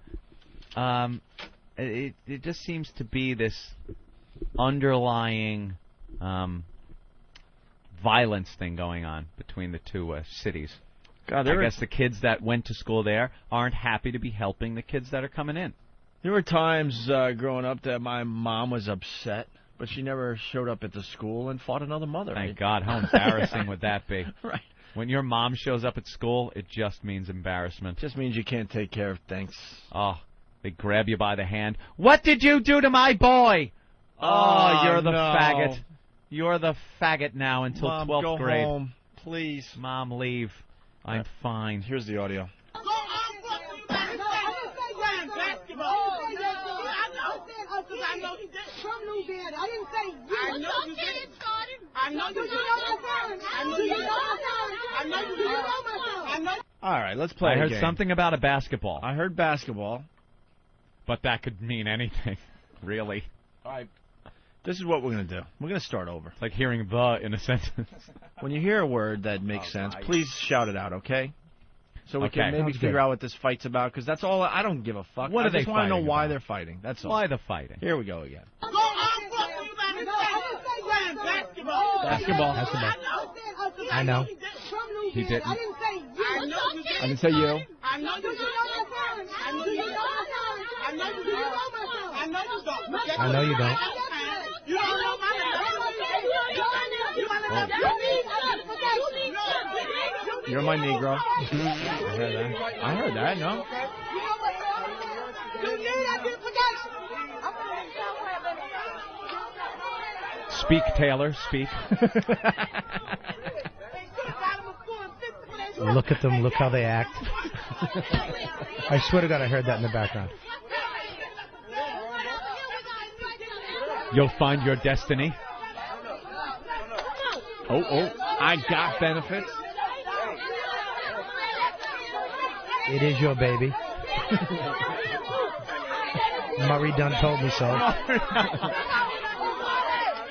D: And
E: it just seems to be this underlying violence thing going on between the two cities.
D: God,
E: I guess the kids that went to school there aren't happy to be helping the kids that are coming in.
D: There were times growing up that my mom was upset, but she never showed up at the school and fought another mother.
E: Thank God. How embarrassing would that be?
D: Right.
E: When your mom shows up at school, it just means embarrassment.
D: Just means you can't take care of things.
E: Oh, They grab you by the hand. What did you do to my boy? Oh, you're the faggot. You're the faggot now until
D: Mom,
E: 12th
D: go
E: grade.
D: home, please.
E: Mom, leave. I'm fine.
D: Here's the audio. All right, let's play.
E: I
D: a
E: heard
D: game.
E: something about a basketball.
D: I heard basketball.
E: But that could mean anything, really.
D: All right. This is what we're going to do. We're going to start over.
E: It's like hearing the in a sentence.
D: When you hear a word that makes sense, please shout it out, okay? So we can maybe
E: Sounds
D: figure
E: good.
D: out what this fight's about, because that's all. I don't give a fuck.
E: What
D: I
E: are they
D: just want to know
E: fighting
D: why
E: about?
D: they're fighting. That's all.
E: Why the fighting?
D: Here we go again.
H: Basketball. I know.
E: He didn't.
D: I didn't say you.
V: I know you don't.
H: You don't know my
D: You're my Negro. I heard that. No.
E: Speak, Taylor, speak.
H: Look at them. Look how they act. I swear to God, I heard that in the background.
E: You'll find your destiny.
D: Oh, I got benefits.
H: It is your baby. Murray Dunn told me so.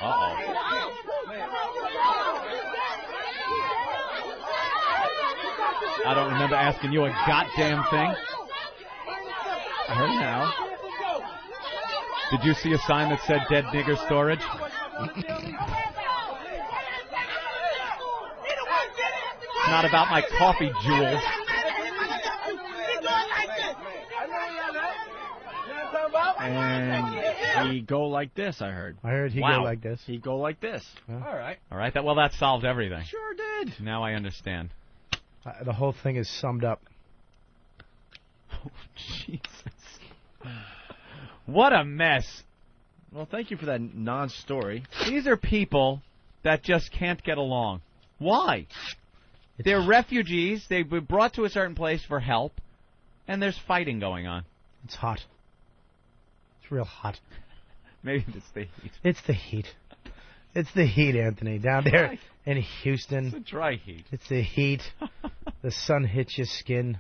E: Uh-oh. I don't remember asking you a goddamn thing.
D: I heard now.
E: Did you see a sign that said dead nigger storage? It's not about my coffee jewels.
D: And he go like this, I heard.
H: I heard he go like this.
D: He go like this.
H: Huh?
D: All right.
E: All right. That solved everything.
D: Sure did.
E: Now I understand.
H: The whole thing is summed up.
E: Oh, Jesus. What a mess.
D: Well, thank you for that non-story.
E: These are people that just can't get along. Why? They're refugees. They've been brought to a certain place for help, and there's fighting going on.
H: It's hot. It's real hot.
E: Maybe it's the heat.
H: It's the heat. It's the heat, Anthony. Down there in Houston.
E: It's a dry heat.
H: It's the heat. The sun hits your skin.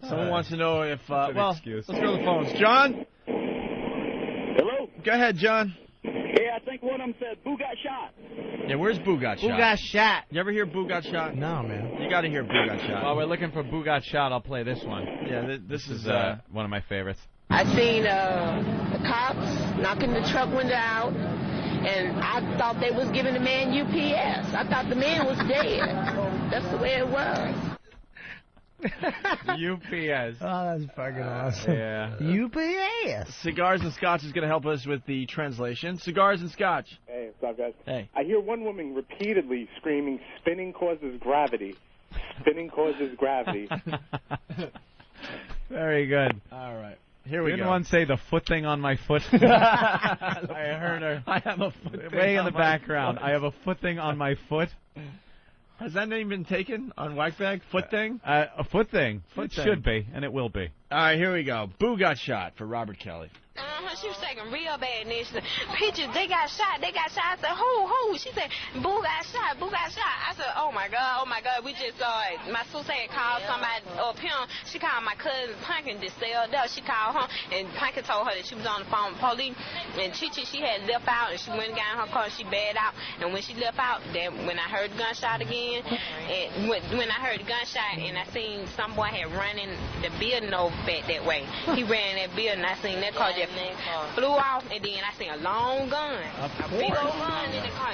D: Someone wants to know if,
E: excuse.
D: let's go to the phones. John?
R: Hello?
D: Go ahead, John.
R: Yeah, I think one of them said, Boo got shot.
D: Yeah, where's Boo got shot?
E: Boo got shot.
D: You ever hear Boo got shot?
H: No, man.
D: You got to hear Boo got shot.
E: While we're looking for Boo got shot, I'll play this one.
D: Yeah, this is
E: one of my favorites.
T: I seen the cops knocking the truck window out, and I thought they was giving the man UPS. I thought the man was dead. That's the way it was.
E: UPS.
H: Oh, that's fucking awesome.
E: Yeah.
H: UPS.
D: Cigars and Scotch is going to help us with the translation. Cigars and Scotch.
W: Hey, what's up, guys?
D: Hey.
W: I hear one woman repeatedly screaming, spinning causes gravity. Spinning causes gravity.
E: Very good.
D: All right. Here we
E: Didn't
D: go.
E: one say the foot thing on my foot? I heard her.
D: I have a foot thing
E: Way in
D: on
E: the
D: my
E: background.
D: foot.
E: I have a foot thing on my foot.
D: Has that name been taken on Whackbag? Foot thing?
E: A foot thing.
D: Foot
E: It
D: thing.
E: should be, and it will be.
D: All right, here we go. Boo got shot for Robert Kelly.
X: She was taking real bad news. Pictures, they got shot. I said, who? She said, Boo got shot. I said, oh my God. We just, my sister had called somebody up here. She called my cousin Pumpkin to sell there. She called her, and Pumpkin told her that she was on the phone with police. And Chichi, she had left out, and she went and got in her car, and she bailed out. And when she left out, then when I heard the gunshot again, and when I heard the gunshot, and I seen some boy had run in the building over back that way. He ran in that building, I seen that car just flew off, and then I seen a long gun, a big old gun in the car.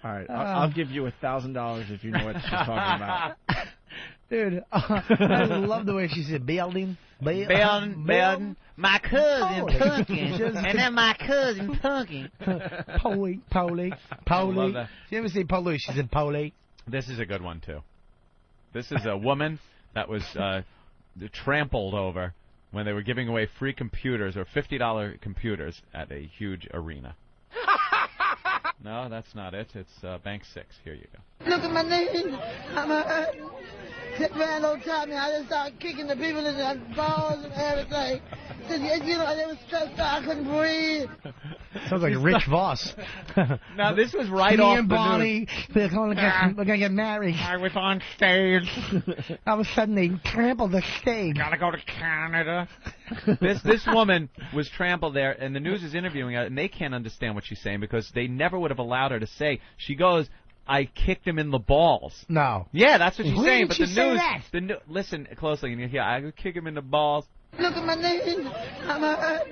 D: All right, I'll give you $1,000 if you know what she's talking about.
H: Dude, I love the way she said building.
E: Building. My cousin Pumpkin.
H: And
E: then my cousin Pumpkin.
H: Polly.
E: love that.
H: She never say Polly, she said Polly.
E: This is a good one, too. This is a woman that was trampled over when they were giving away free computers or $50 computers at a huge arena. No, that's not it. It's Bank 6. Here you go.
C: Look at my knee. I'm hurt. Man don't tell me. I just started kicking the people in the balls and everything. You know, they were stressed out. I couldn't breathe.
H: Sounds like Rich Voss.
E: Now, this was right
H: Me
E: off
H: and
E: the
H: Bonnie,
E: news.
H: we're going to get married.
E: I was on stage.
H: All of a sudden, they trampled the stage.
E: Gotta go to Canada. This woman was trampled there, and the news is interviewing her, and they can't understand what she's saying because they never would have allowed her to say. She goes, I kicked him in the balls.
H: No.
E: Yeah, that's what she's
H: When
E: saying.
H: did
E: But
H: she
E: the
H: say
E: news,
H: that?
E: Listen closely, and you hear, I kick him in the balls.
C: Look at my knee. I'm hurt.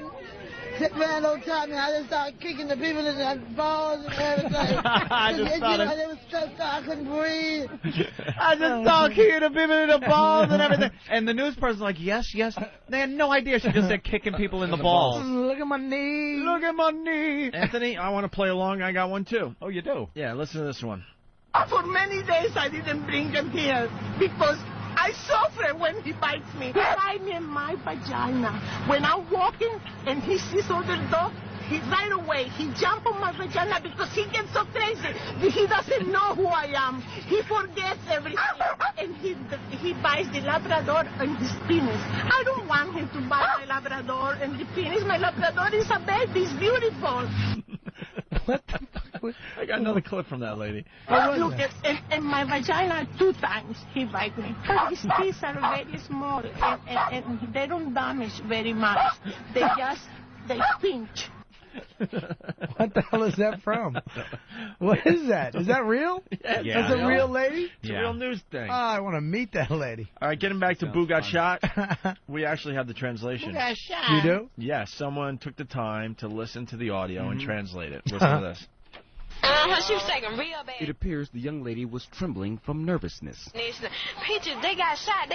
C: Man don't tell me. I just started kicking the people in the balls and everything. You know, they were stressed out. I couldn't breathe.
E: I just started kicking the people in the balls and everything. And the news person's like, yes. They had no idea. She just said kicking people in the balls.
H: Look at my knee.
E: Look at my knee.
D: Anthony, I want to play along. I got one, too.
E: Oh, you do?
D: Yeah, listen to this one.
C: For many days I didn't bring him here because I suffer when he bites me. He bites me in my vagina. When I'm walking and he sees other dog, he right away, he jumps on my vagina because he gets so crazy. He doesn't know who I am. He forgets everything. And he bites the Labrador and his penis. I don't want him to bite my Labrador and the penis. My Labrador is a baby. It's beautiful.
H: What the fuck?
D: I got another clip from that lady.
C: Look, in my vagina 2 times he bite me. But his teeth are very small and they don't damage very much. They pinch.
H: What the hell is that from? What is that? Is that real?
D: Yeah.
H: That's a real lady?
D: It's a real news thing.
H: Oh, I want to meet that lady.
D: All right, getting back to Boo Got Shot, we actually have the translation.
H: Boo got shot. You do?
D: Yes, someone took the time to listen to the audio and translate it. Listen to this.
X: She was taking real bad.
F: It appears the young lady was trembling from nervousness.
X: Peaches, they got shot.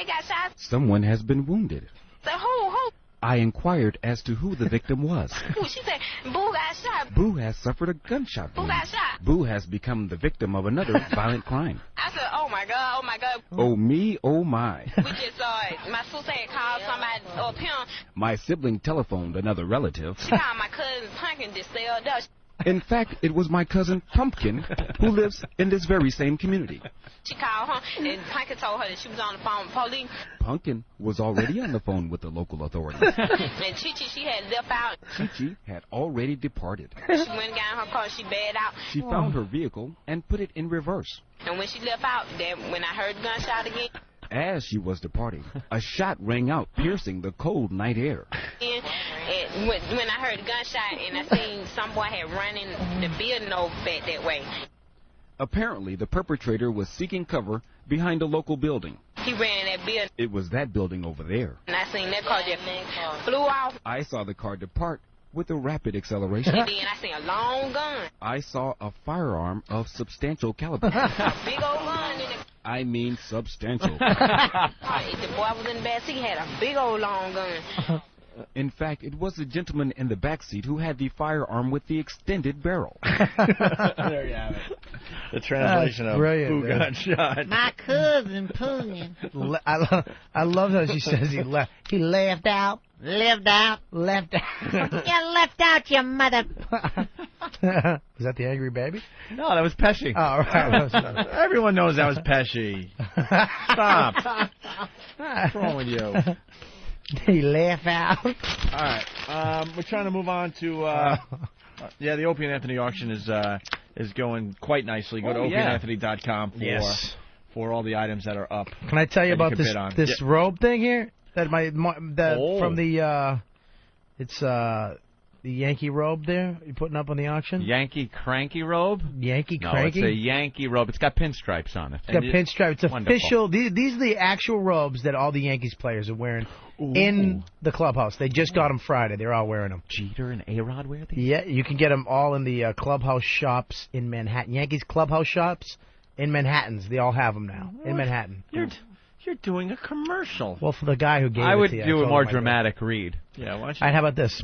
F: Someone has been wounded.
X: Who?
F: I inquired as to who the victim was.
X: She said, Boo got shot.
F: Boo has suffered a gunshot wound.
X: Boo got shot.
F: Boo has become the victim of another violent crime.
X: I said, oh my God.
F: Oh me, oh my.
X: We just saw it. My sister had called somebody up here.
F: My sibling telephoned another relative.
X: She called my cousin Pumpkin to sell dust.
F: In fact, it was my cousin Pumpkin who lives in this very same community.
X: She called her, and Pumpkin told her that she was on the phone with police.
F: Pumpkin was already on the phone with the local authorities.
X: And Chi-Chi, she had left out.
F: Chi-Chi had already departed.
X: She went and got in her car. She bailed out.
F: She found her vehicle and put it in reverse.
X: And when she left out, when I heard the gunshot again,
F: as she was departing, a shot rang out, piercing the cold night air.
X: And when I heard the gunshot and I seen some boy had run in the building over back that way.
F: Apparently, the perpetrator was seeking cover behind a local building.
X: He ran in that building.
F: It was that building over there.
X: And I seen that car just flew off.
F: I saw the car depart with a rapid acceleration.
X: And then I seen a long gun.
F: I saw a firearm of substantial caliber.
X: A big old gun in the...
F: I mean substantial.
X: The boy was in the back seat. He had a big old long gun.
F: In fact, it was the gentleman in the back seat who had the firearm with the extended barrel.
D: There you have it. The translation of Boo Got Shot.
Q: My cousin Pumpkin.
H: I love how she says he left.
Q: He left out. Left out.
H: You
Q: left out, your mother.
H: Was that the angry baby?
E: No, that was Pesci.
H: Oh, right.
D: Everyone knows that was Pesci. Stop. What's wrong with you?
H: He laugh out.
D: All right. We're trying to move on to... the Opie and Anthony auction is going quite nicely. Go to opieandanthony.com for all the items that are up.
H: Can I tell you about this robe thing here? That from the it's the Yankee robe there you're putting up on the auction.
E: Yankee cranky robe.
H: Yankee
E: no,
H: cranky.
E: It's a Yankee robe. It's got pinstripes on it.
H: It's got pinstripes. It's
E: wonderful.
H: Official. These are the actual robes that all the Yankees players are wearing in the clubhouse. They just got them Friday. They're all wearing them.
E: Jeter and A-Rod wear these?
H: Yeah, you can get them all in the clubhouse shops in Manhattan. Yankees clubhouse shops in Manhattans. They all have them now in Manhattan.
D: You're doing a commercial.
H: Well, for the guy who gave
E: I
H: it
E: would
H: to you.
E: do a more dramatic read.
D: Yeah, why don't you?
H: All right, how about this?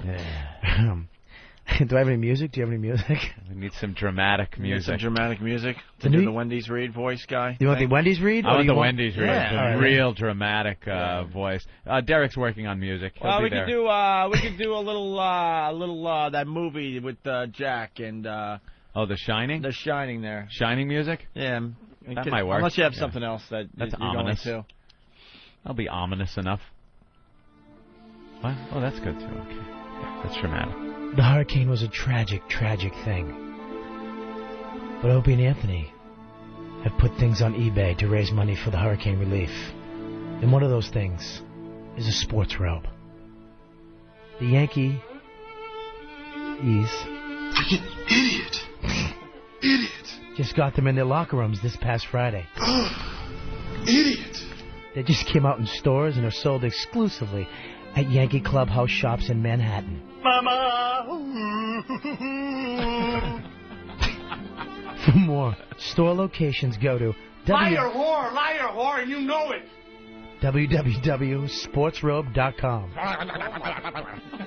H: Do I have any music? Do you have any music?
E: We need some dramatic music.
D: Some dramatic music.
H: The
D: To do
H: new-
D: the Wendy's Reed voice guy.
H: You want the Wendy's read?
E: I
H: or
E: want
H: do
E: the
H: you
E: Wendy's read.
H: Yeah.
E: The
H: All right.
E: real dramatic voice. Derek's working on music. He'll
D: Well,
E: be
D: we
E: there.
D: could do a little that movie with Jack and
E: Oh, The Shining?
D: The Shining there.
E: Shining music?
D: Yeah.
E: That might work.
D: Unless you have
E: Yeah.
D: something else that
E: That's
D: you're
E: ominous.
D: going to.
E: That'll be ominous enough. What? Oh, that's good too. Okay. Yeah, that's dramatic.
H: The hurricane was a tragic, tragic thing. But Opie and Anthony have put things on eBay to raise money for the hurricane relief. And one of those things is a sports robe. The Yankees...
I: Idiot.
H: Just got them in their locker rooms this past Friday.
I: Idiot.
H: They just came out in stores and are sold exclusively at Yankee Clubhouse shops in Manhattan. For more store locations, go to
I: Liar whore, and you know it.
H: www.sportsrobe.com.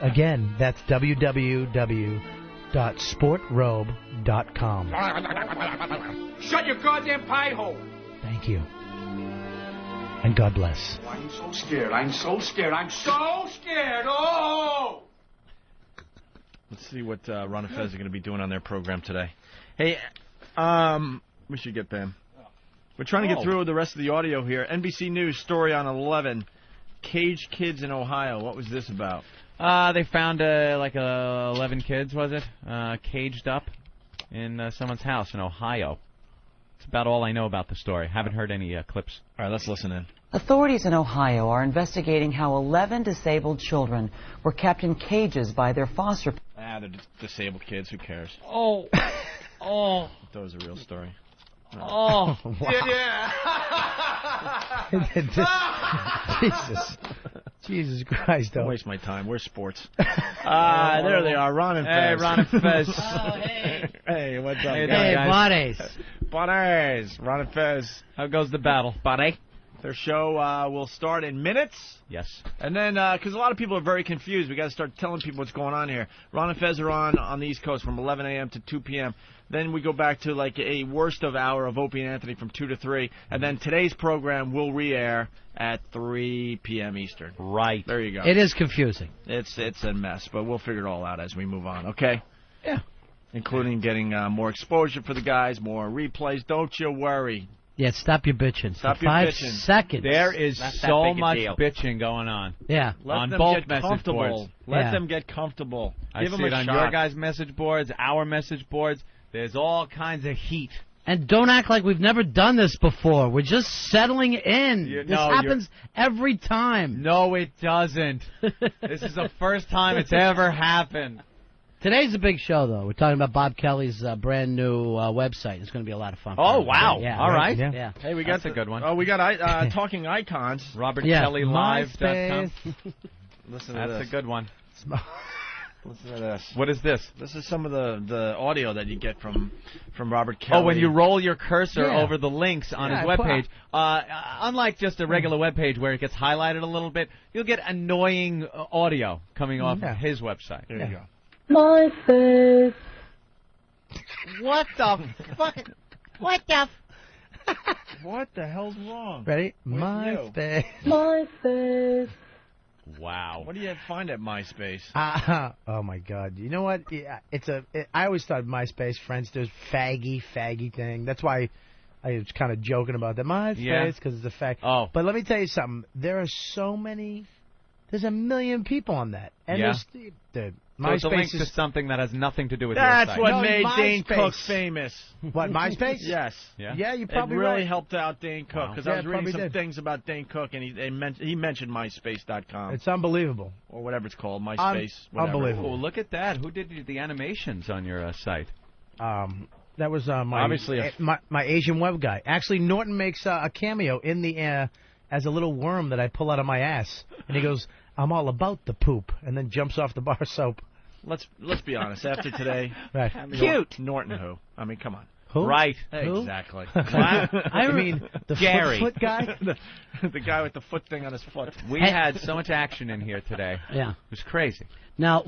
H: Again, that's www.sportrobe.com.
I: Shut your goddamn pie hole.
H: Thank you. And God bless.
I: Oh, I'm so scared. I'm so scared. I'm so scared. Oh!
D: Let's see what Ron and Fez are going to be doing on their program today. Hey, we should get them. We're trying to get through the rest of the audio here. NBC News story on 11. Caged kids in Ohio. What was this about?
E: They found 11 kids, was it? Caged up in someone's house in Ohio. That's about all I know about the story. Haven't heard any clips.
D: All right, let's listen in.
J: Authorities in Ohio are investigating how 11 disabled children were kept in cages by their foster.
D: They're disabled kids. Who cares?
J: Oh. Oh.
D: That was a real story.
J: Oh.
I: Yeah.
H: Jesus Christ,
D: Don't
H: though.
D: waste my time. We're sports. There they are, Ron and Fez.
E: Hey, Ron and Fez.
D: Hey, what's up,
E: Hey,
D: guys?
E: buddies.
D: Buddies. Ron and Fez.
E: How goes the battle, buddy?
D: Their show will start in minutes.
E: Yes.
D: And then, because a lot of people are very confused, we got to start telling people what's going on here. Ron and Fez are on the East Coast from 11 a.m. to 2 p.m. Then we go back to like a worst of hour of Opie and Anthony from 2 to 3. And then today's program will re-air at 3 p.m. Eastern.
E: Right.
D: There you go.
N: It is confusing.
D: It's a mess, but we'll figure it all out as we move on, okay?
N: Yeah.
D: Including getting more exposure for the guys, more replays. Don't you worry.
N: Yeah, stop your bitching.
D: Stop
N: For
D: your
N: 5
D: bitching.
N: seconds.
E: There is
D: Not that
E: so
D: big a
E: much
D: deal.
E: bitching going on.
N: Yeah.
D: Let
E: on
D: them
E: both
D: get
E: message
D: comfortable.
E: boards.
D: Let them get comfortable.
E: I
D: Give
E: see
D: them
E: it
D: a
E: on
D: shot.
E: your guys' message boards, our message boards. There's all kinds of heat.
N: And don't act like we've never done this before. We're just settling in. This happens every time.
E: No, it doesn't. This is the first time it's ever happened.
N: Today's a big show, though. We're talking about Bob Kelly's brand new website. It's going to be a lot of fun.
E: Oh, wow.
N: Yeah.
E: All right.
N: Yeah.
D: Hey, we got
E: That's a good one.
D: Oh, we got Talking Icons.
E: RobertKellyLive.com.
D: Listen to
E: That's
D: this.
E: a good one.
D: Listen to this.
E: What is this?
D: This is some of the audio that you get from Robert Kelly.
E: Oh, when you roll your cursor
D: Yeah.
E: over the links on
D: Yeah,
E: his webpage, unlike just a regular webpage where it gets highlighted a little bit, you'll get annoying audio coming off of his website.
D: There you go.
Q: My face.
E: What the fuck?
Q: What the?
D: What the hell's wrong?
H: Ready?
D: With
H: My
D: you?
H: face.
Q: My face.
E: Wow.
D: What do you find at MySpace?
H: Oh my God! You know what? Yeah, I always thought MySpace, Friendster's faggy thing. That's why I was kind of joking about that MySpace because it's a fag.
E: Oh.
H: But let me tell you something. There are so many. There's 1 million people on that, and
E: Yeah.
H: there's the
E: So it's a link
H: MySpace
E: to
H: is
E: something that has nothing to do with your
D: That's
E: site.
D: what
H: No,
D: made Dane
H: MySpace.
D: Cook famous.
H: What, MySpace?
D: Yes.
E: Yeah.
H: Yeah, you probably
D: it really
H: right.
D: helped out Dane Cook because
H: Yeah,
D: I was
H: it
D: reading
H: probably
D: some
H: did.
D: things about Dane Cook and he mentioned MySpace.com
H: It's unbelievable.
D: or whatever it's called, MySpace. whatever.
H: Unbelievable.
E: Oh, look at that. Who did the animations on your site?
H: That was my
D: Obviously
H: my Asian web guy. Actually, Norton makes a cameo in the as a little worm that I pull out of my ass, and he goes, "I'm all about the poop," and then jumps off the bar soap.
D: Let's be honest. After today,
H: Right.
D: Cute. Norton who? I mean, come on.
H: Who?
E: Right.
H: Who?
D: Exactly.
H: I mean, the
E: Gary.
H: foot guy?
D: the guy with the foot thing on his foot.
E: We had so much action in here today.
N: Yeah.
E: It was crazy.
N: Now,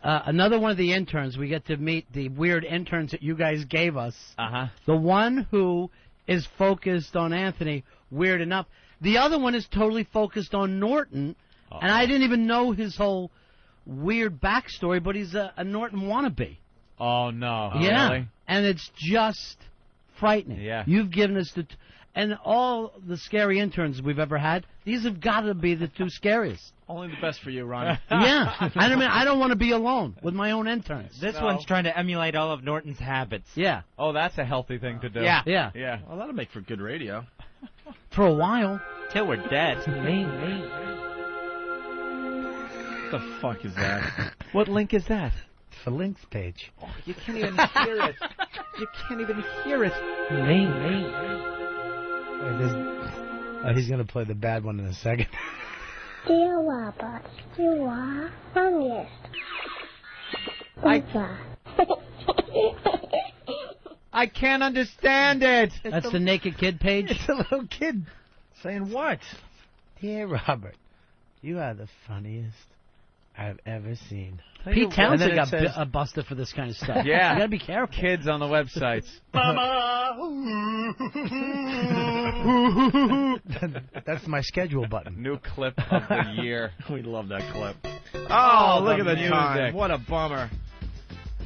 N: another one of the interns, we get to meet the weird interns that you guys gave us.
E: Uh-huh.
N: The one who is focused on Anthony, weird enough. The other one is totally focused on Norton, and I didn't even know his whole weird backstory, but he's a Norton wannabe.
E: Oh, no.
N: Yeah.
E: Really?
N: And it's just frightening.
E: Yeah.
N: You've given us and all the scary interns we've ever had, these have got to be the two scariest.
D: Only the best for you, Ronnie.
N: Yeah. I don't want to be alone with my own interns.
B: This one's trying to emulate all of Norton's habits.
N: Yeah.
E: Oh, that's a healtty thing to do.
N: Yeah.
D: Yeah. Well, that'll make for good radio.
N: For a while.
B: Till we're dead.
D: What the fuck is that?
E: What link is that?
H: It's the links page.
E: Oh, you can't even hear it. You can't even hear it.
H: Wait, he's going to play the bad one in a second.
V: Dear Robert, you are funniest.
E: I can't understand it.
N: That's the naked kid page?
H: It's a little kid.
D: Saying what?
H: Dear Robert, you are the funniest I've ever seen.
N: Pete Townsend got busted for this kind of stuff.
E: Yeah.
N: You got to be careful.
E: Kids on the websites.
H: That's my schedule button.
E: New clip of the year.
D: We love that clip. Oh, look at the
E: music.
D: time. What a bummer.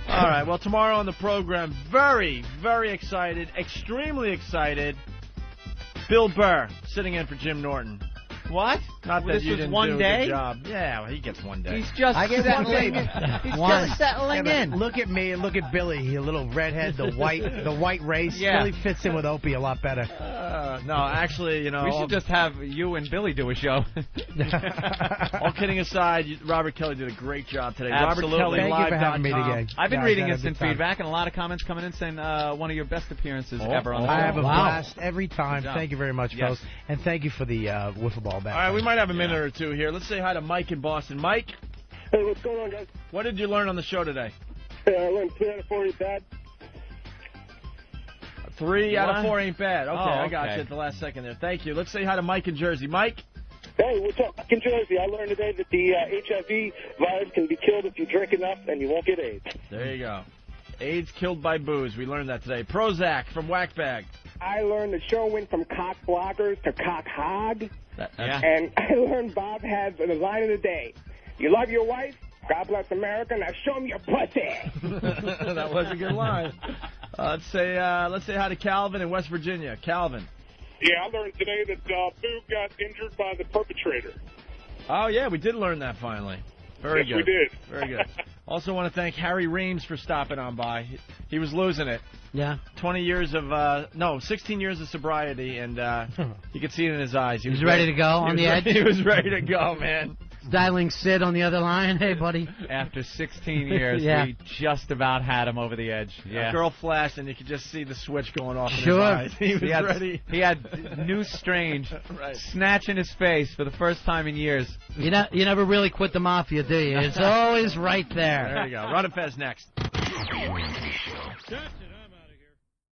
D: All right, well, tomorrow on the program, very, very excited, extremely excited, Bill Burr sitting in for Jim Norton.
E: What?
D: Not that
B: This
D: you
B: was
D: didn't
B: one
D: do a
B: day?
D: good job. Yeah, well, he gets one day.
E: He's just settling. He's just settling in.
H: Look at me and look at Billy, a little redhead, the white race.
E: Yeah.
H: Billy fits in with Opie a lot better.
D: No, actually, you know.
E: We should just have you and Billy do a show.
D: All kidding aside, Robert Kelly did a great job today.
E: Absolutely.
D: Robert Kelly
H: Thank you for having me
D: Live.com.
H: today.
E: I've been
H: Guys,
E: reading
H: I had a
E: instant
H: good time.
E: feedback and a lot of comments coming in saying one of your best appearances ever on the show.
H: I have a
N: Wow.
H: blast every time.
E: Good job.
H: Thank you very much,
E: Yes.
H: folks. And thank you for the wiffle ball bat.
D: All right, we might have a minute or two here. Let's say hi to Mike in Boston. Mike,
R: Hey, what's going on, guys?
D: what did you learn on the show today?
R: I learned 3 out of 4 is bad.
D: 3 out of
E: What?
D: 4 ain't bad. Okay,
E: Oh,
D: I got
E: okay.
D: you at the last second there. Thank you. Let's say hi to Mike in Jersey. Mike?
R: Hey, what's up? Back in Jersey, I learned today that the HIV virus can be killed if you drink enough and you won't get AIDS.
D: There you go. AIDS killed by booze. We learned that today. Prozac from Whackbag.
R: I learned the show went from cock blockers to cock hog.
E: Yeah.
R: And I learned Bob has the line of the day. You love your wife? God bless America. Now show me your pussy.
D: That was a good line. Let's say hi to Calvin in West Virginia. Calvin.
W: Yeah, I learned today that Boo got injured by the perpetrator.
D: Oh, yeah, we did learn that finally. Very
W: Yes,
D: good.
W: we did.
D: Very good. Also want to thank Harry Reams for stopping on by. He was losing it.
N: Yeah.
D: 16 years of sobriety, and you could see it in his eyes.
N: He was ready to go on the edge?
D: He was ready to go, man.
N: Dialing Sid on the other line. Hey, buddy.
E: After 16 years,
N: Yeah.
E: we just about had him over the edge. Yeah.
D: A girl flashed, and you could just see the switch going off in
N: Sure.
D: his eyes. He was ready.
E: He had New Strange
D: Right.
E: snatch in his face for the first time in years.
N: You never really quit the mafia, do you? It's always right there.
D: There you go. Run it fast next.
L: That's it. I'm out.